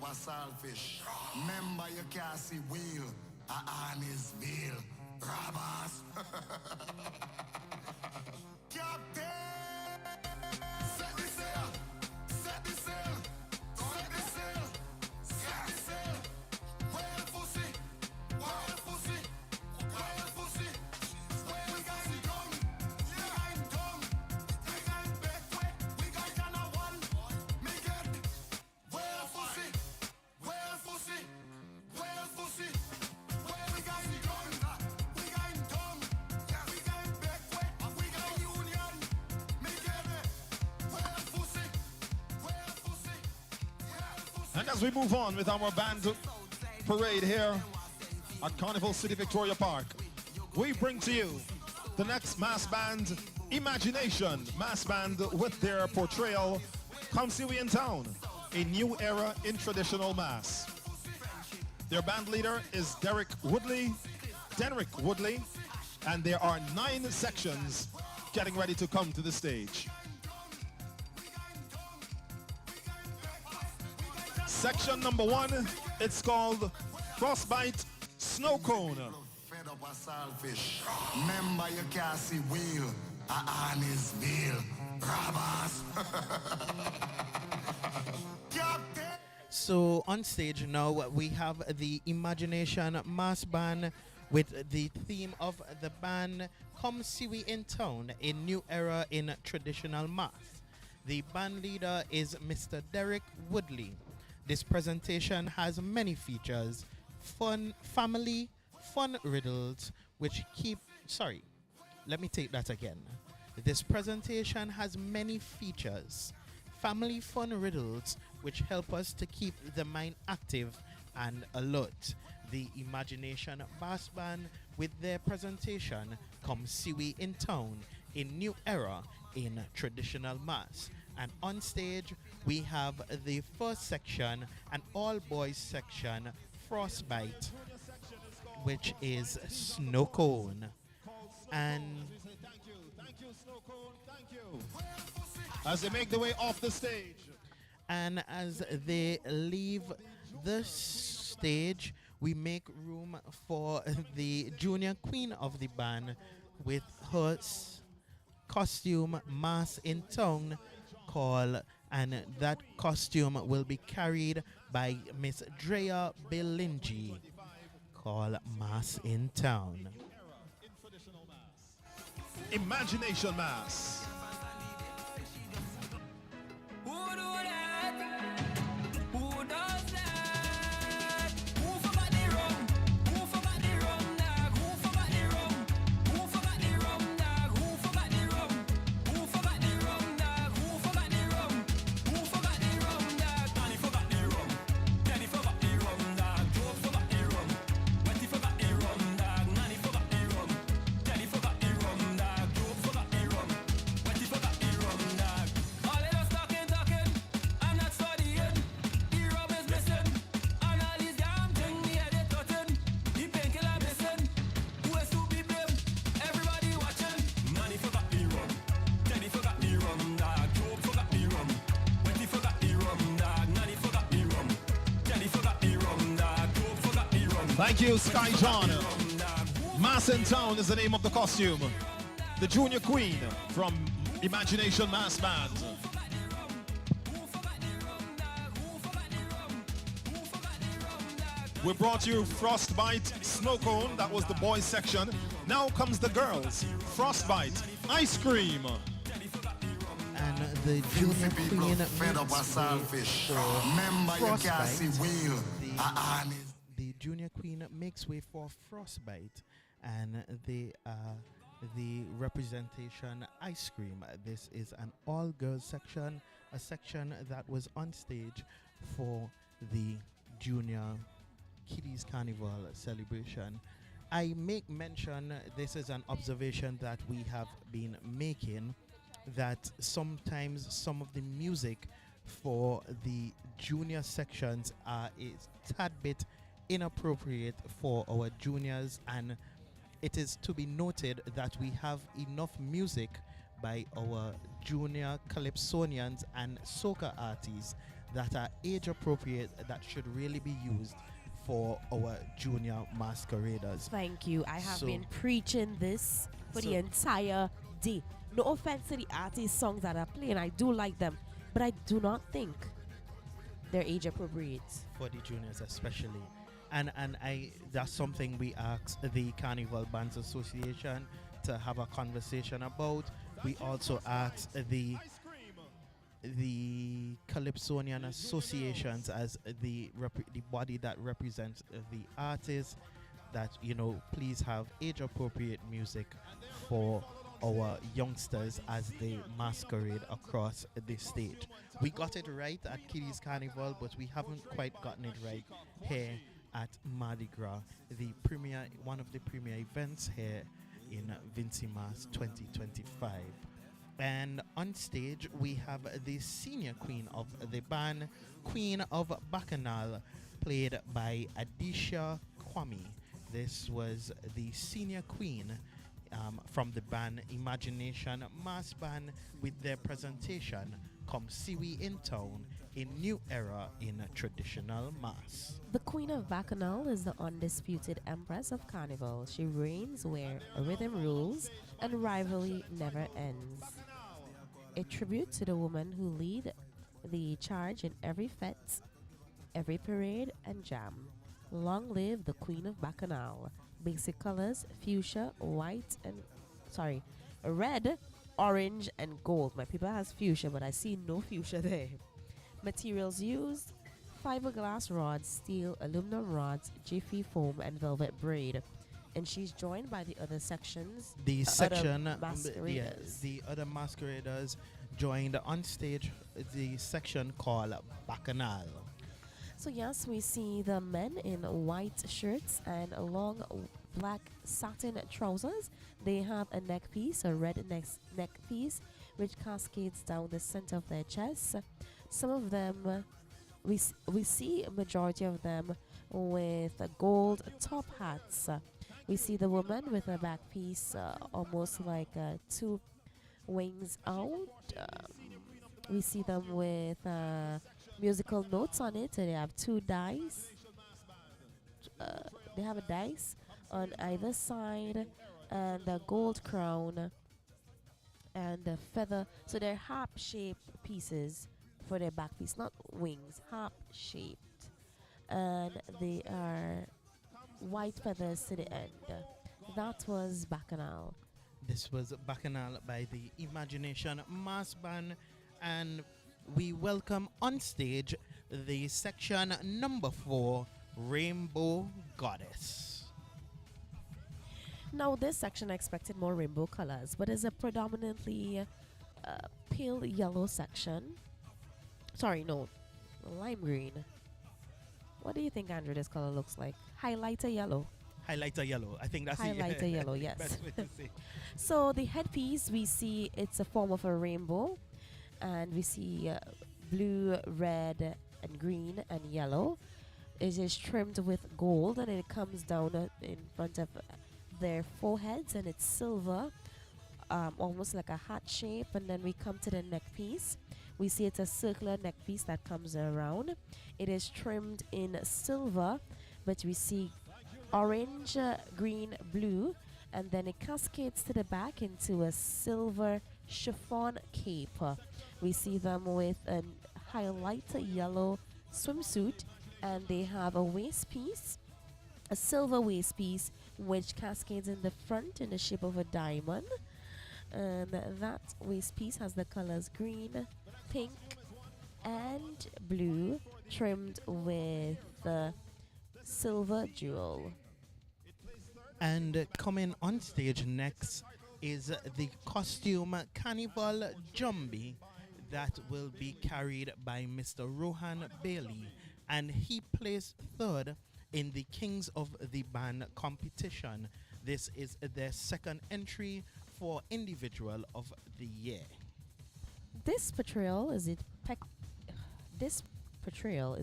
up a saltfish. Remember you can't see wheel. A honest veil. Robbers. Captain! Set the sail! Set the sail! Set the sail! Set the sail! Whale pussy! Whale pussy! Whale pussy! We got dumb! We got dumb! We got backway! We got Ghana one! Me get whale pussy! Whale pussy! Whale pussy! Where we got dumb! We got dumb! We got backway! We got union! Me get it! Whale pussy! Whale pussy! Whale pussy! And as we move on with our band parade here at Carnival City Victoria Park, we bring to you the next mass band, Imagination Mass Band, with their portrayal, Come See We in Town, a new era in traditional mass. Their band leader is Derek Woodley, and there are 9 sections getting ready to come to the stage. Section number 1, it's called Frostbite Snow Cone. Fed up a saltfish. Remember you can't see wheel. A honest veil. Robbers. Captain! So on stage now we have the Imagination Mass Band with the theme of the band Come See We in Town, a new era in traditional mass. The band leader is Mr. Derek Woodley. This presentation has many features: fun family, fun riddles, which keep... Sorry, let me take that again. This presentation has many features: family fun riddles, which help us to keep the mind active and alert. The Imagination Bass Band with their presentation, Come See We in Town, a new era in traditional mass. And on stage, we have the first section, an all-boys section, Frostbite, which is Snow Cone. And Thank you, Snow Cone, thank you. As they make their way off the stage. And as they leave the stage, we make room for the junior queen of the band with her costume Mass in Town call, and that costume will be carried by Miss Drea Belingi, called Mass in Town. Imagination Mass. Who do that? Who does that? Who forgot the rum? Who forgot the rum, dog? Who forgot the rum? Who forgot the rum, dog? Who forgot the rum? Who forgot the rum, dog? Who forgot the rum? Who forgot the rum, dog? Danny forgot the rum. Danny forgot the rum, dog. Joe forgot the rum. Wendy forgot the rum, dog. Nanny forgot the rum. Danny forgot the rum, dog. Joe forgot the rum. Wendy forgot the rum, dog. All of us talking, I'm not studying. The rum is missing. And all these damn things, me head it cutting. The painkiller missing. Who is to be blamed? Everybody watching. Nanny forgot the rum. Danny forgot the rum, dog. Joe forgot the rum. Wendy forgot the rum, dog. Nanny forgot the rum. Danny forgot the rum, dog. Joe forgot the rum. Thank you, Sky John. Mass in Town is the name of the costume. The Junior Queen from Imagination Mass Band. We brought you Frostbite Snow Cone, that was the boys section. Now comes the girls. Frostbite Ice Cream. And the junior queen Fed up a makes saltfish. way for Remember you can't see Frostbite. wheel. A honest The junior queen makes way for Frostbite, and they are the representation Ice Cream. This is an all-girls section, a section that was on stage for the Junior Kiddies Carnival celebration. I make mention, this is an observation that we have been making, that sometimes some of the music for the junior sections are a tad bit inappropriate for our juniors, and it is to be noted that we have enough music by our junior calypsonians and soca artists that are age appropriate that should really be used for our junior masqueraders. Thank you. I have So- been preaching this for the So- entire day. No offense to the artist songs that are playing. I do like them, but I do not think they're age appropriate. For the juniors especially. And I that's something we asked the Carnival Bands Association to have a conversation about. We also asked the Calypsonian associations as the body that represents the artists, that please have age appropriate music for our youngsters as they masquerade across the stage. We got it right at Kiddies Carnival, but we haven't quite gotten it right here at Mardi Gras, one of the premier events here in VINCY Mass 2025. And on stage we have the senior queen of the band, Queen of Bacchanal, played by Adisha Kwame. This was the senior queen from the band Imagination Mass Band with their presentation Come See We in Town, a new era in traditional mass. The Queen of Bacchanal is the undisputed empress of Carnival. She reigns where rhythm rules and rivalry never ends. A tribute to the woman who lead the charge in every fete, every parade and jam. Long live the Queen of Bacchanal. Basic colors: fuchsia, white, and red, orange, and gold. My paper has fuchsia, but I see no fuchsia there. Materials used: fiberglass rods, steel, aluminum rods, jiffy foam, and velvet braid. And she's joined by the other sections. The section, other masqueraders. the other masqueraders joined on stage the section called Bacchanal. So yes, we see the men in white shirts and long black satin trousers. They have a neck piece, a red neck piece, which cascades down the center of their chests. Some of them, we see a majority of them with gold top hats. We see the woman with a back piece, almost like two wings out. We see them with musical notes on it. They have two dice. They have a dice on either side, and a gold crown, and a feather. So they're harp-shaped pieces for their back piece, not wings, harp-shaped. And they are white feathers to the end. That was Bacchanal. This was Bacchanal by the Imagination Mass Band, and we welcome on stage the section number 4, Rainbow Goddess. Now this section I expected more rainbow colors, but it's a predominantly pale yellow section. Sorry, no, lime green. What do you think, Andrew, this color looks like? Highlighter yellow. Highlighter yellow. I think that's Highlighter the yellow, yes. best way to say. So the headpiece, we see it's a form of a rainbow, and we see blue, red, and green, and yellow. It is trimmed with gold, and it comes down in front of their foreheads, and it's silver, almost like a heart shape. And then we come to the neck piece. We see it's a circular neck piece that comes around. It is trimmed in silver, but we see orange, green, blue, and then it cascades to the back into a silver chiffon cape. We see them with a highlighter yellow swimsuit, and they have a waist piece, a silver waist piece, which cascades in the front in the shape of a diamond. And that waist piece has the colors green, pink, and blue, trimmed with silver jewel. And coming on stage next is the costume Carnival Jumbie that will be carried by Mr. Rohan Bailey, and he placed third in the Kings of the Band competition. This is their second entry for Individual of the Year. This portrayal is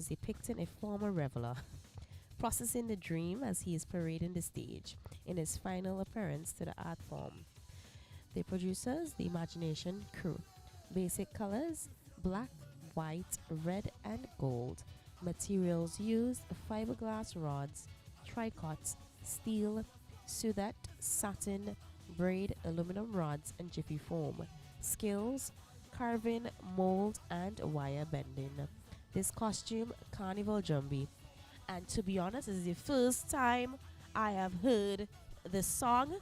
depicting a former reveler processing the dream as he is parading the stage in his final appearance to the art form. The producers, the Imagination crew. Basic colors: black, white, red, and gold. Materials used: fiberglass rods, tricots, steel, sudet, satin, braid, aluminum rods, and jiffy foam. Skills: carving, mold, and wire bending. This costume, Carnival Jumbie. And to be honest, this is the first time I have heard the song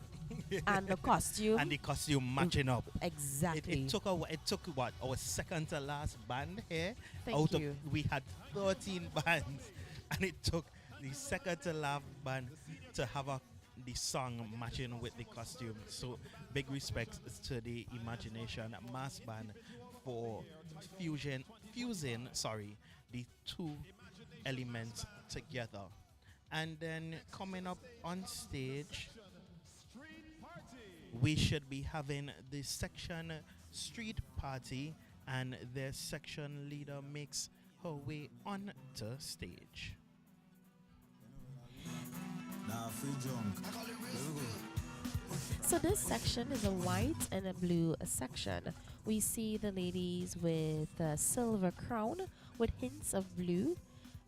and the costume. And the costume matching up. Exactly. It took what, our second to last band here. Thank you. We had 13 bands, and it took the second to last band to have the song matching with the costume. So big respects to the Imagination Mass Band for fusing the two elements together. And then coming up on stage, we should be having the section Street Party, and their section leader makes her way on to stage. So this section is a white and a blue section. We see the ladies with a silver crown with hints of blue,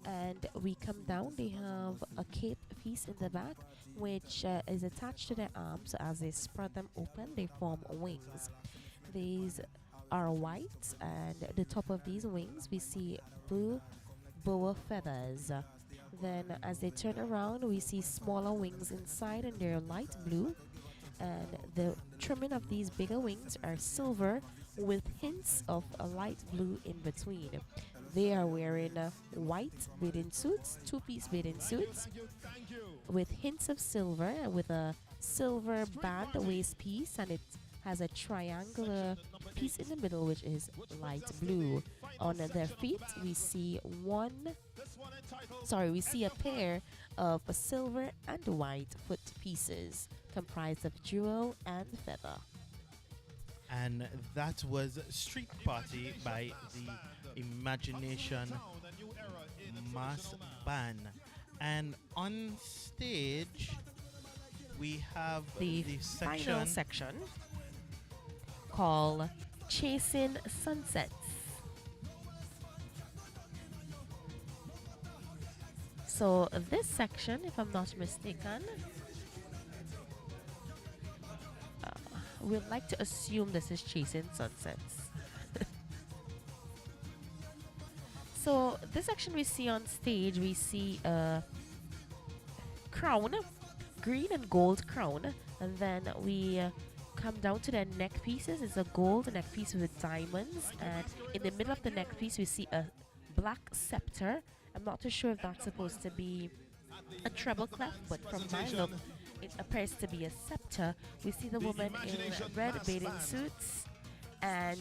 and we come down. They have a cape piece in the back which is attached to their arms. So as they spread them open, they form wings. These are white, and at the top of these wings we see blue boa feathers. Then as they turn around, we see smaller wings inside, and they're light blue. And the trimming of these bigger wings are silver with hints of a light blue in between. They are wearing white bathing suits, two-piece bathing suits with hints of silver, with a silver band waist piece, and it has a triangular piece in the middle which is light blue. On their feet we see a pair of silver and white foot pieces comprised of jewel and feather. And that was Street Party by the Imagination Mass Band. And on stage we have the final section called Chasing Sunsets. So this section, if I'm not mistaken, we'd like to assume this is Chasing Sunsets. So this section we see on stage, we see a crown, green and gold crown, and then we come down to their neck pieces. It's a gold neck piece with diamonds, and in the middle of the neck piece we see a black scepter. I'm not too sure if that's supposed to be a treble clef, but from my look it appears to be a scepter. We see the woman in red bathing suits, and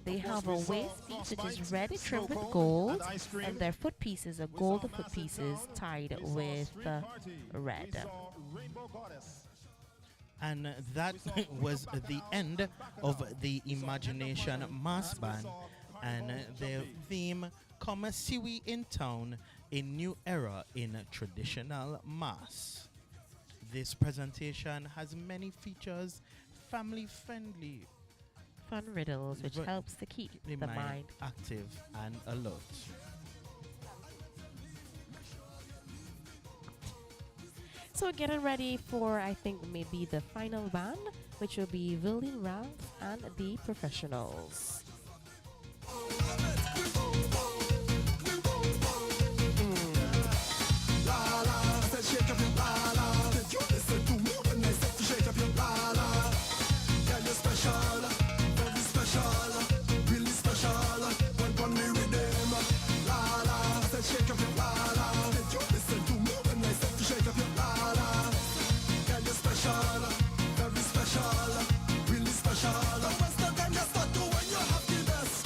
they have a waist piece which is red trimmed with gold, and their foot pieces are gold foot pieces tied with red. And that was the end of the Imagination Mass Band, and their theme, Come See We in Town, a new era in traditional mass. This presentation has many features, family friendly, fun riddles, which helps to keep the mind active and alert. So getting ready for, I think, maybe the final band, which will be William Ralph and the Professionals. Shake up your la-la. Did you listen to me when I said to shake up your la-la? Girl, you're special, very special, really special. When on me with them, la-la. Said shake up your la-la. Did you listen to me when I said to shake up your la-la? Girl, you're special, very special, really special. The rest of them just start to when you have the best.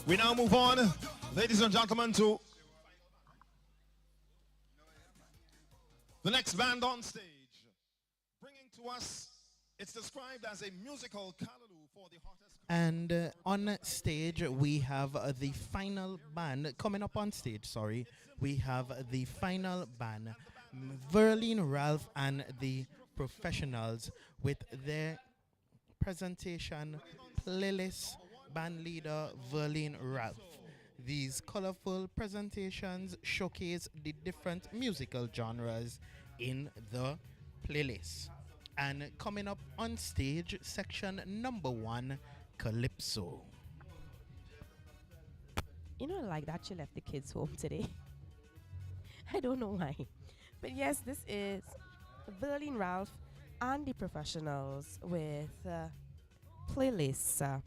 We now move on, ladies and gentlemen, to the next band on stage. Bringing to us, it's described as a musical callaloo for the hottest. And on stage, we have the final band coming up on stage. Sorry, we have the final band, Verlene, Ralph, and the Professionals, with their presentation playlist. Band leader Verlene Ralph. These colorful presentations showcase the different musical genres in the playlist. And coming up on stage, section number 1, Calypso. You know, like that, she left the kids home today. I don't know why. But yes, this is Verlene Ralph and the Professionals with playlists.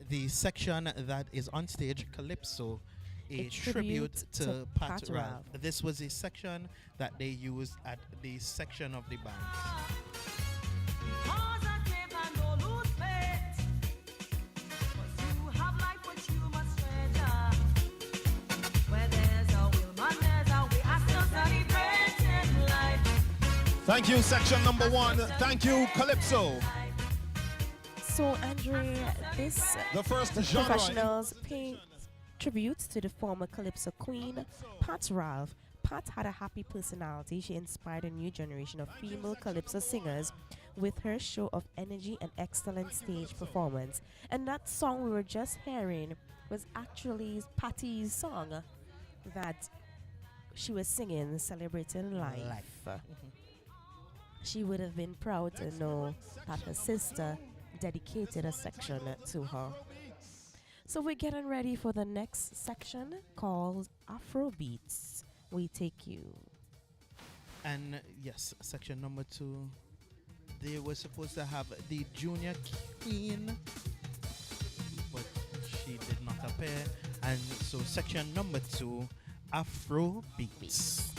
The section that is on stage, Calypso, a tribute to Pat Ralph. This was a section that they used at the section of the band. Thank you, section number 1. Thank you, Calypso. So, Andre, this the first genre Professionals pay tribute to the former Calypso queen, Pat Ralph. Pat had a happy personality. She inspired a new generation of female Calypso singers with her show of energy and excellent stage performance. And that song we were just hearing was actually Patty's song that she was singing, celebrating life. She would have been proud to know that her sister dedicated a section to her. So we're getting ready for the next section called Afrobeats. We take you. And yes, section number 2. They were supposed to have the junior queen, but she did not appear. And so section number 2, Afrobeats.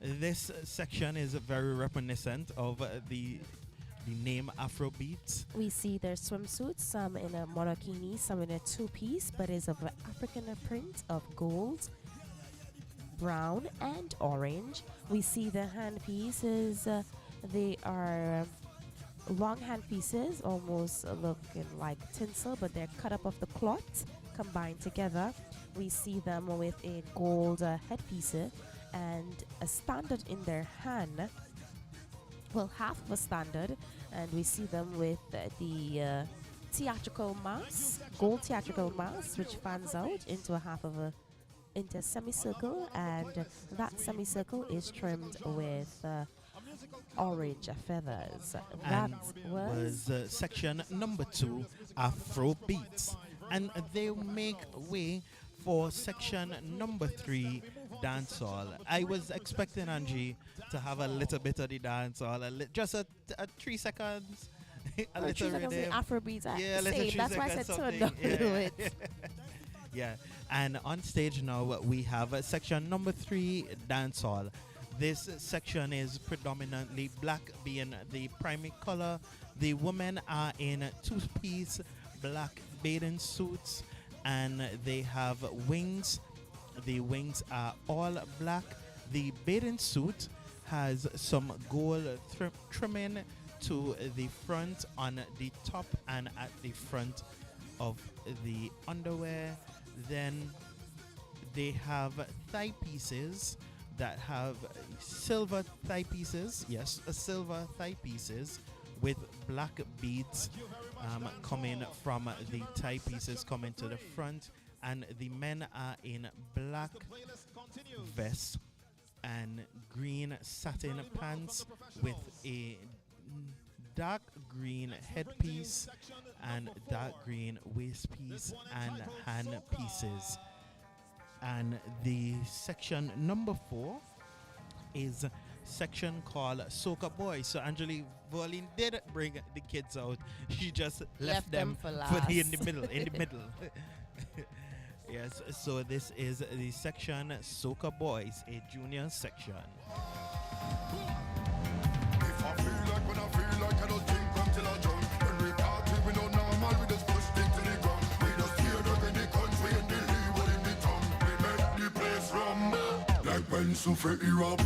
This section is very reminiscent of the name Afrobeats. We see their swimsuits, some in a monokini, some in a two-piece, but is of an African print of gold, brown, and orange. We see the handpieces. They are long handpieces, almost looking like tinsel, but they're cut up of the cloth, combined together. We see them with a gold headpiece and a standard in their hand. Well, half of a standard, and we see them with the theatrical mask, gold theatrical mask, which fans out into into a semicircle, and that semicircle is trimmed with orange feathers. That was section number 2, Afrobeats, and they make way for section number 3, dancehall. I was expecting Angie to have a little bit of the dancehall, just a 3 seconds, a little rhythm. Afrobeats, yeah, a little 3 that's why I said turn up to it. Yeah, and on stage now we have section number 3, dancehall. This section is predominantly black, being the primary color. The women are in 2-piece black bathing suits, and they have wings. The wings are all black. The bathing suit has some gold trimming to the front on the top and at the front of the underwear. Then they have thigh pieces that have silver thigh pieces. Yes, silver thigh pieces with black beads coming from the thigh pieces coming to the front. And the men are in black vests and green satin pants with a dark green headpiece and dark green waist piece and hand pieces. And the section number 4 is section called Soca Boys. So Angelique Verlene did bring the kids out. She just left them for the in the middle. Yes, so this is the section Soca Boys, a junior section. If I feel like when I feel like I don't think until I jump. When we party, we know normal, we just push things to the ground. boy souffle Irab. The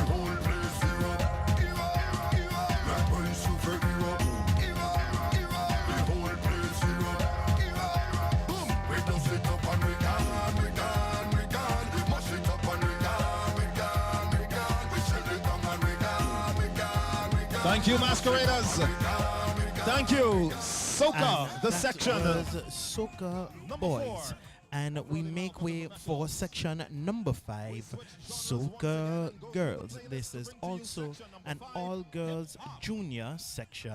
whole place Irab. Black boy souffle Irab. The whole place Irab. Boom! We dust it up and we gone, we gone, we gone. Mash it up and we gone, we gone, we gone. We shut it down and we gone, we gone, we gone. Thank you, masqueraders. Thank you, Soca, And the that section. was Soca Number Boys. 4. And we make way for section number 5, Soca Girls. This is also an all-girls junior section.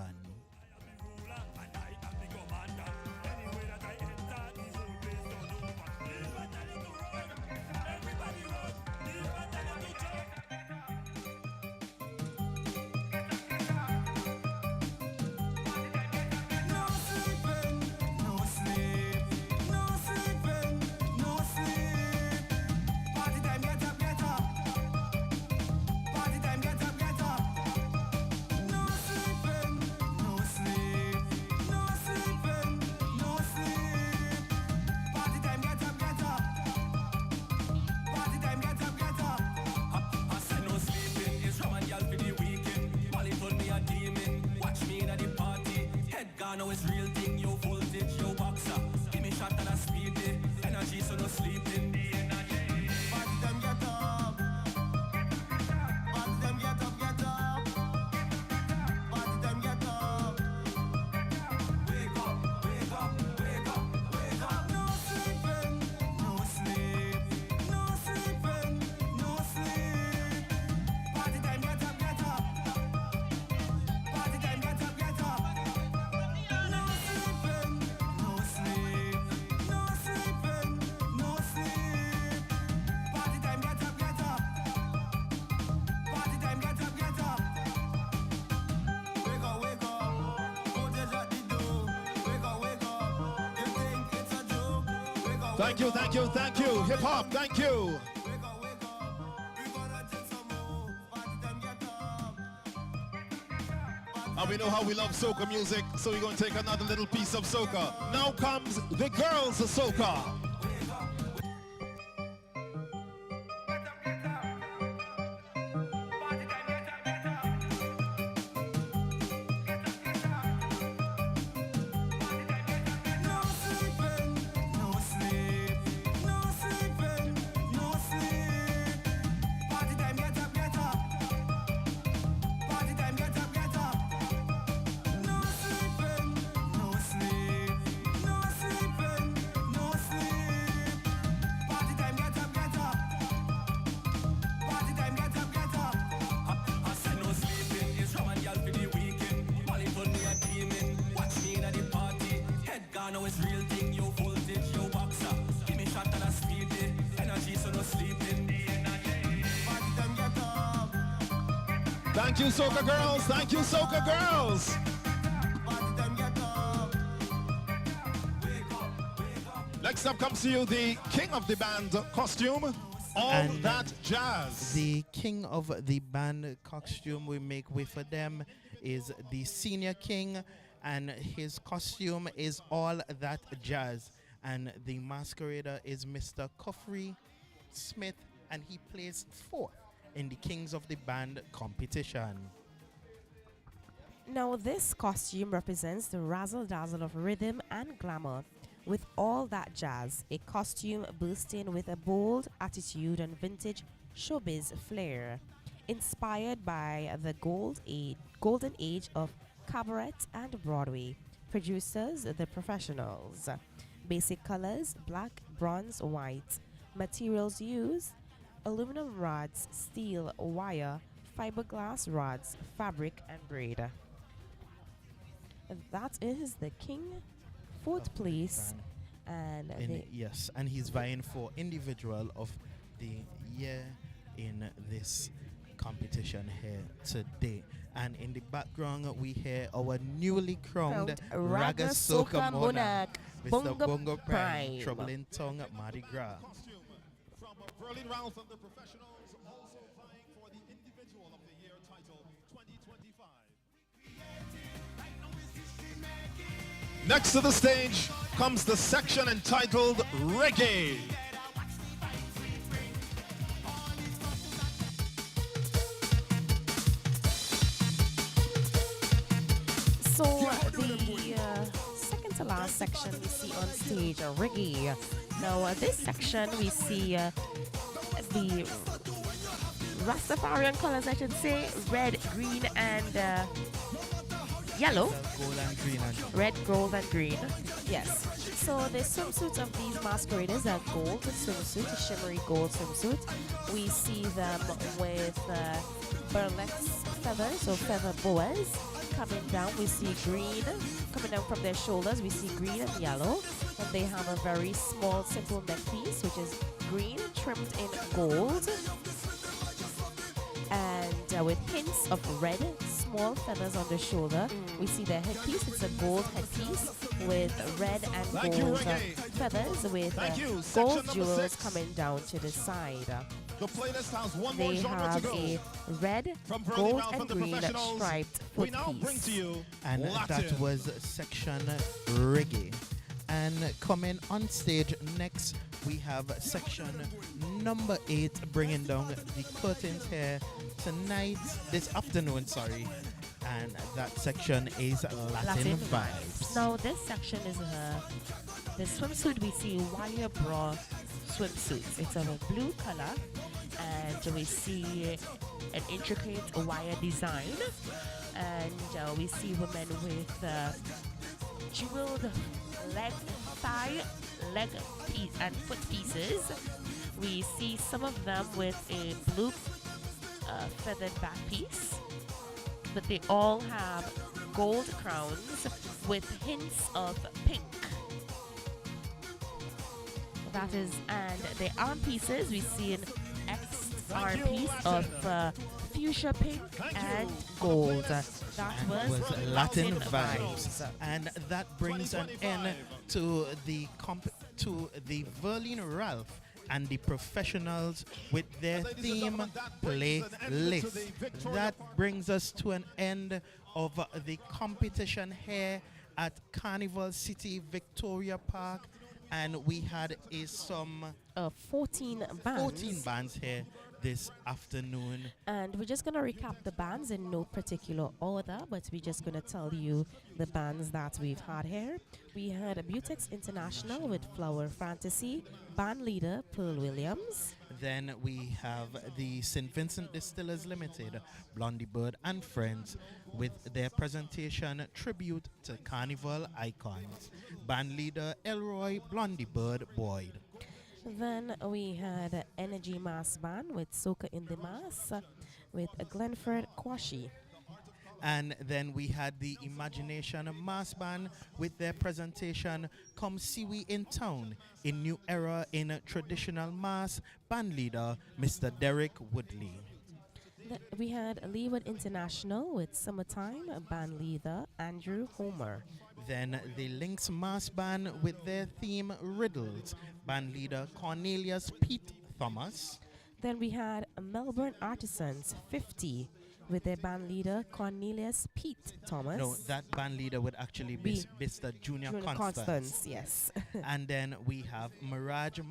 No sleeping, no sleep, no sleeping, no sleep. Party time, get up, get up. Party time, get up, get up. No sleeping, no sleep, no sleeping, no sleep. Party time, get up, get up. Party time, get up, get up. I said no sleeping, it's rum and y'all for the weekend. Molly told me a demon, watch me in at the party. Head gone, now it's real thing, yo voltage, yo boxer. Give me shot and I speed it, energy so no sleeping. Party time, get up. Party time, get up, get up. Party time, get up. Wake up, wake up, wake up, wake up. No sleeping, no sleep, no sleeping, no sleep. Party time, get up, get up. Party time, get up, get up. No sleeping, no sleep, no sleeping, no sleep. Party time, get up, get up. Party time, get up, get up. Wake up, voltage at the door. Wake up, you think it's a joke? Wake up, Thank you, thank you, thank you. Hip hop, thank you. wake up, we gonna take some more. Party time, get up. And we know how we love soca music, so we're going to take another little piece of soca. Now comes the girls of soca. No sleeping, no sleep, no sleeping, no sleep. Party time, get up, get up. Party time, get up, get up. No sleeping, no sleep, no sleeping, no sleep. Party time, get up, get up. Party time, get up, get up. I said no sleeping, it's rum and y'all for the weekend. Molly told me a demon, watch me in at the party. Head gone, now it's real thing, yo voltage, yo boxer. Give me shot and I speed it, energy so no sleeping. Party time, get up. Thank you, soca girls. Thank you, soca girls. Party time, get up. Next up comes to you the king of the band costume, All And That Jazz. The king of the band costume we make way for them is the senior king, and his costume is All That Jazz. And the masquerader is Mr. Cuffrey Smith, and he plays 4th in the Kings of the Band competition. Now, this costume represents the razzle-dazzle of rhythm and glamour. With all that jazz, a costume bursting with a bold attitude and vintage showbiz flair. Inspired by the golden age of cabaret and Broadway. Producers, The Professionals. Basic colors, black, bronze, white. Materials used, aluminum rods, steel, wire, fiberglass rods, fabric, and braid. That is the king, 4th place, and Yes, and he's vying for individual of the year in this competition here today. And in the background, we hear our newly crowned Raga Soca Monarch, Mr. Bongo Prime, troubling tongue at Mardi Gras. From Berlin Ralph and the Professionals, also vying for the individual of the year title 2025. Next to the stage comes the section entitled Reggae. section, we see on stage reggae. Now, this section, we see the Rastafarian colors, I should say, red, green, and yellow. Gold and green. Red, gold, and green. Yes. So the swimsuits of these masqueraders are gold swimsuit, a shimmery gold swimsuit. We see them with burlesque feathers or feather boas coming down. We see green coming down from their shoulders. We see green and yellow. And they have a very small, simple neck piece, which is green trimmed in gold. And with hints of red, small feathers on the shoulder. We see their headpiece. It's a gold headpiece with red and gold feathers with gold jewels coming down to the side. The playlist has one They more genre to have go. a red, From gold, Burning and Out the green Professionals, striped we now bring foot to you And that Latin. was section reggae. And coming on stage next, we have section number 8, bringing down the curtains here tonight, this afternoon, sorry. And that section is Latin vibes. Now this section is the swimsuit. We see wire bra swimsuits. It's of a blue color, and we see an intricate wire design, and we see women with jeweled leg piece and foot pieces. We see some of them with a blue feathered back piece, but they all have gold crowns with hints of pink. That is, and the arm pieces, we see an X arm piece of fuchsia pink and gold. That was Latin vibes. And that brings an end to the Verlin Ralph and the professionals with their theme playlist. That brings us to an end of the competition here at Carnival City Victoria Park, and we had 14 bands. 14 bands here this afternoon. And we're just going to recap the bands in no particular order, but we're just going to tell you the bands that we've had here. We had Butex International with Flower Fantasy, band leader Pearl Williams. Then we have the St. Vincent Distillers Limited, Blondie Bird and Friends, with their presentation Tribute to Carnival Icons. Band leader Elroy Blondie Bird Boyd. Then we had Energy Mass Band with Soca in the Mass with Glenford Kwashi. And then we had the Imagination Mass Band with their presentation Come See We in Town, a new era in traditional mass. Band leader Mr. Derek Woodley. We had Leeward International with Summertime, band leader Andrew Homer. Then the Lynx Mass Band with their theme Riddles, band leader Cornelius Pete Thomas. Then we had Melbourne Artisans 50 with their band leader Cornelius Pete Thomas. No, that band leader would actually be Mr. Junior Constance. Yes. And then we have Mirage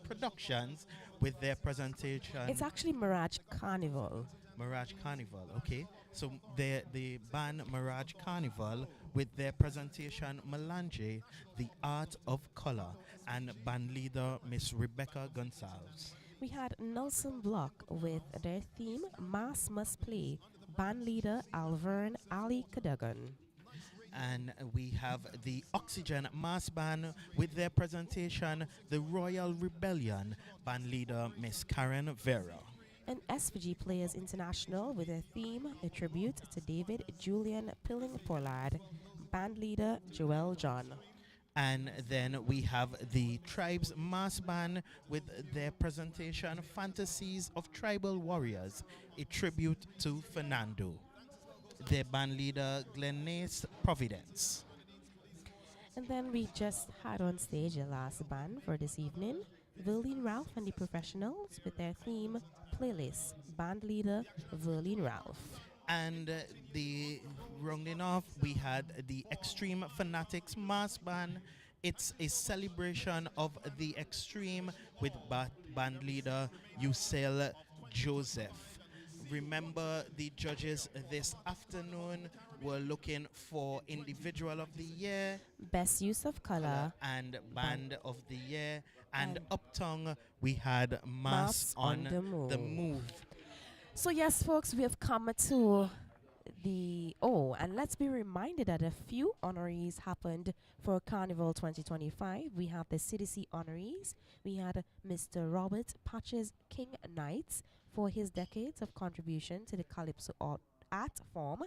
Productions with their presentation. It's actually Mirage Carnival. Mirage Carnival, okay. So the band Mirage Carnival with their presentation Melange, The Art of Color, and band leader Miss Rebecca Gonzalez. We had Nelson Block with their theme Mass Must Play, band leader Alvern Ali Cadogan. And we have the Oxygen Mass Band with their presentation The Royal Rebellion, band leader Miss Karen Vera. And SVG Players International with their theme A Tribute to David Julian Pilling Pollard, band leader Joel John. And then we have the Tribes Mass Band with their presentation Fantasies of Tribal Warriors, a tribute to Fernando. Their band leader Glennace Providence. And then we just had on stage the last band for this evening, Verlin Ralph and the Professionals with their theme Playlist, band leader Verlin Ralph. And the rounding off, we had the Extreme Fanatics Mass Band. It's a celebration of the extreme with band leader Yusel Joseph. Remember the judges this afternoon We're looking for Individual of the Year, Best use of color. and Band of the Year. And And Uptown, we had Mass Mass on on the the Move. Move. So yes, folks, we have come to the and let's be reminded that a few honorees happened for Carnival 2025. We have the CDC honorees. We had Mr. Robert Patches King Knights for his decades of contribution to the Calypso art form.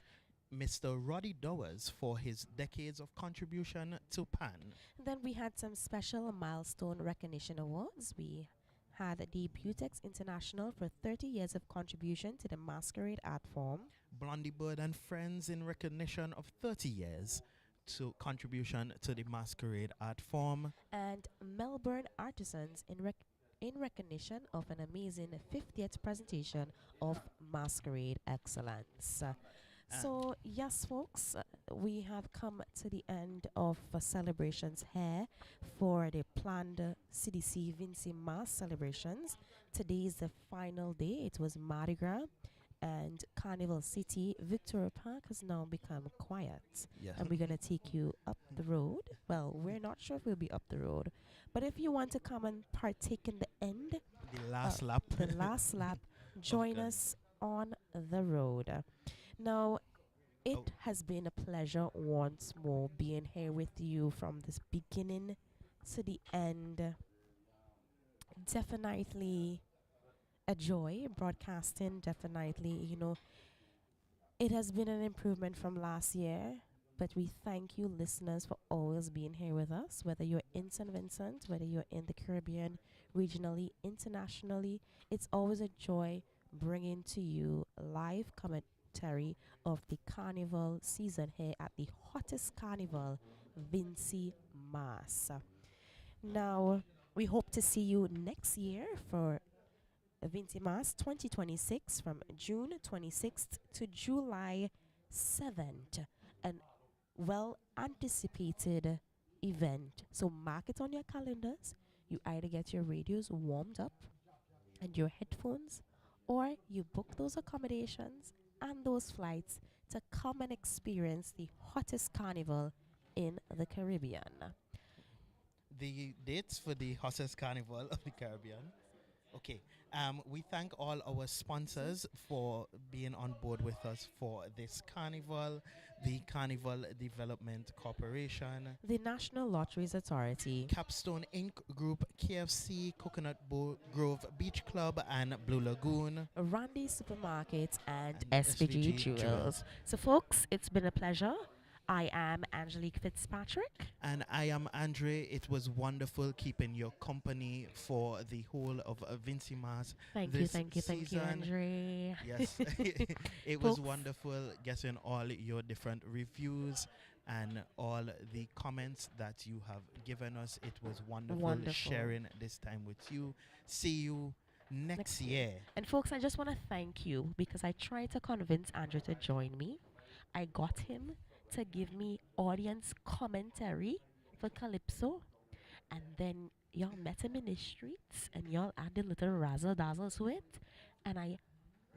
Mr. Roddy Dowers for his decades of contribution to Pan. Then we had some special milestone recognition awards. We had the Butex International for 30 years of contribution to the masquerade art form. Blondie Bird and Friends in recognition of 30 years to contribution to the masquerade art form. And Melbourne Artisans in recognition of an amazing 50th presentation of masquerade excellence. So yes, folks, we have come to the end of celebrations here for the planned CDC VINCY Mass celebrations. Today is the final day. It was Mardi Gras, and Carnival City, Victoria Park has now become quiet. Yes. And we're going to take you up the road. Well, we're not sure if we'll be up the road, but if you want to come and partake in the end, The last lap. the last lap, join us on the road. Now, it has been a pleasure once more being here with you from this beginning to the end. Definitely a joy broadcasting. Definitely, it has been an improvement from last year. But we thank you, listeners, for always being here with us, whether you're in St. Vincent, whether you're in the Caribbean, regionally, internationally. It's always a joy bringing to you live commentary of the carnival season here at the hottest carnival, VINCY Mass. Now, we hope to see you next year for VINCY Mass 2026 from June 26th to July 7th. An well anticipated event. So mark it on your calendars. You either get your radios warmed up and your headphones, or you book those accommodations and those flights to come and experience the hottest carnival in the Caribbean. The dates for the hottest carnival of the Caribbean. Okay. We thank all our sponsors for being on board with us for this carnival. The Carnival Development Corporation, The National Lotteries Authority, Capstone Inc. Group, KFC, Coconut Grove Beach Club, and Blue Lagoon, Randy Supermarkets, and And SVG SVG Jewels. Jewels. So, folks, it's been a pleasure. I am Angelique Fitzpatrick. and I am Andre. It was wonderful keeping your company for the whole of VINCY Mass. Thank you, this thank you, season. Andre. Yes, it was Folks. wonderful getting all your different reviews and all the comments that you have given us. It was wonderful, sharing this time with you. See you next year. And folks, I just want to thank you because I tried to convince Andrew to join me. I got him to give me audience commentary for Calypso. And then y'all met him in the streets and y'all added a little razzle dazzle to it. And I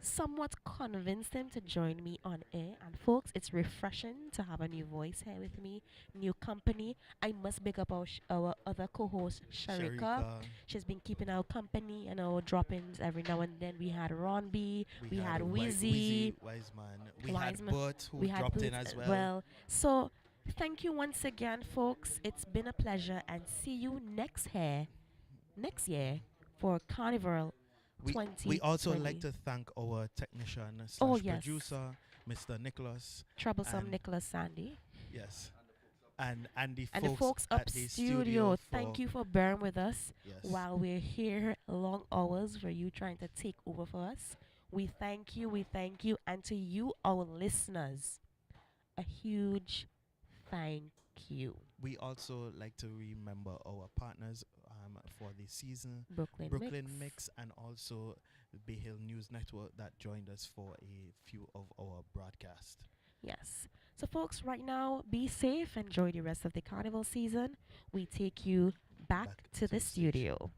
somewhat convinced him to join me on air. And folks, it's refreshing to have a new voice here with me, new company. I must big up our other co-host, Sharika. She's been keeping our company and our drop-ins every now and then. We had Ron B, we had Wheezy, Wiseman. We Wiseman. had Bert who we had dropped in Boots as well. So thank you once again, folks. It's been a pleasure, and see you next year for Carnival We also like to thank our technician slash yes. producer, Mr. Nicholas. Troublesome and- Nicholas Sandy. Yes. And the And the folks at up the studio, thank you for bearing with us Yes. while we're here long hours for you trying to take over for us. We thank you, and to you, our listeners, a huge thank you. We also like to remember our partners for the season, Brooklyn Mix, and also the Bay Hill News Network that joined us for a few of our broadcasts. Yes. So, folks, right now, be safe. Enjoy the rest of the carnival season. We take you back to the studio.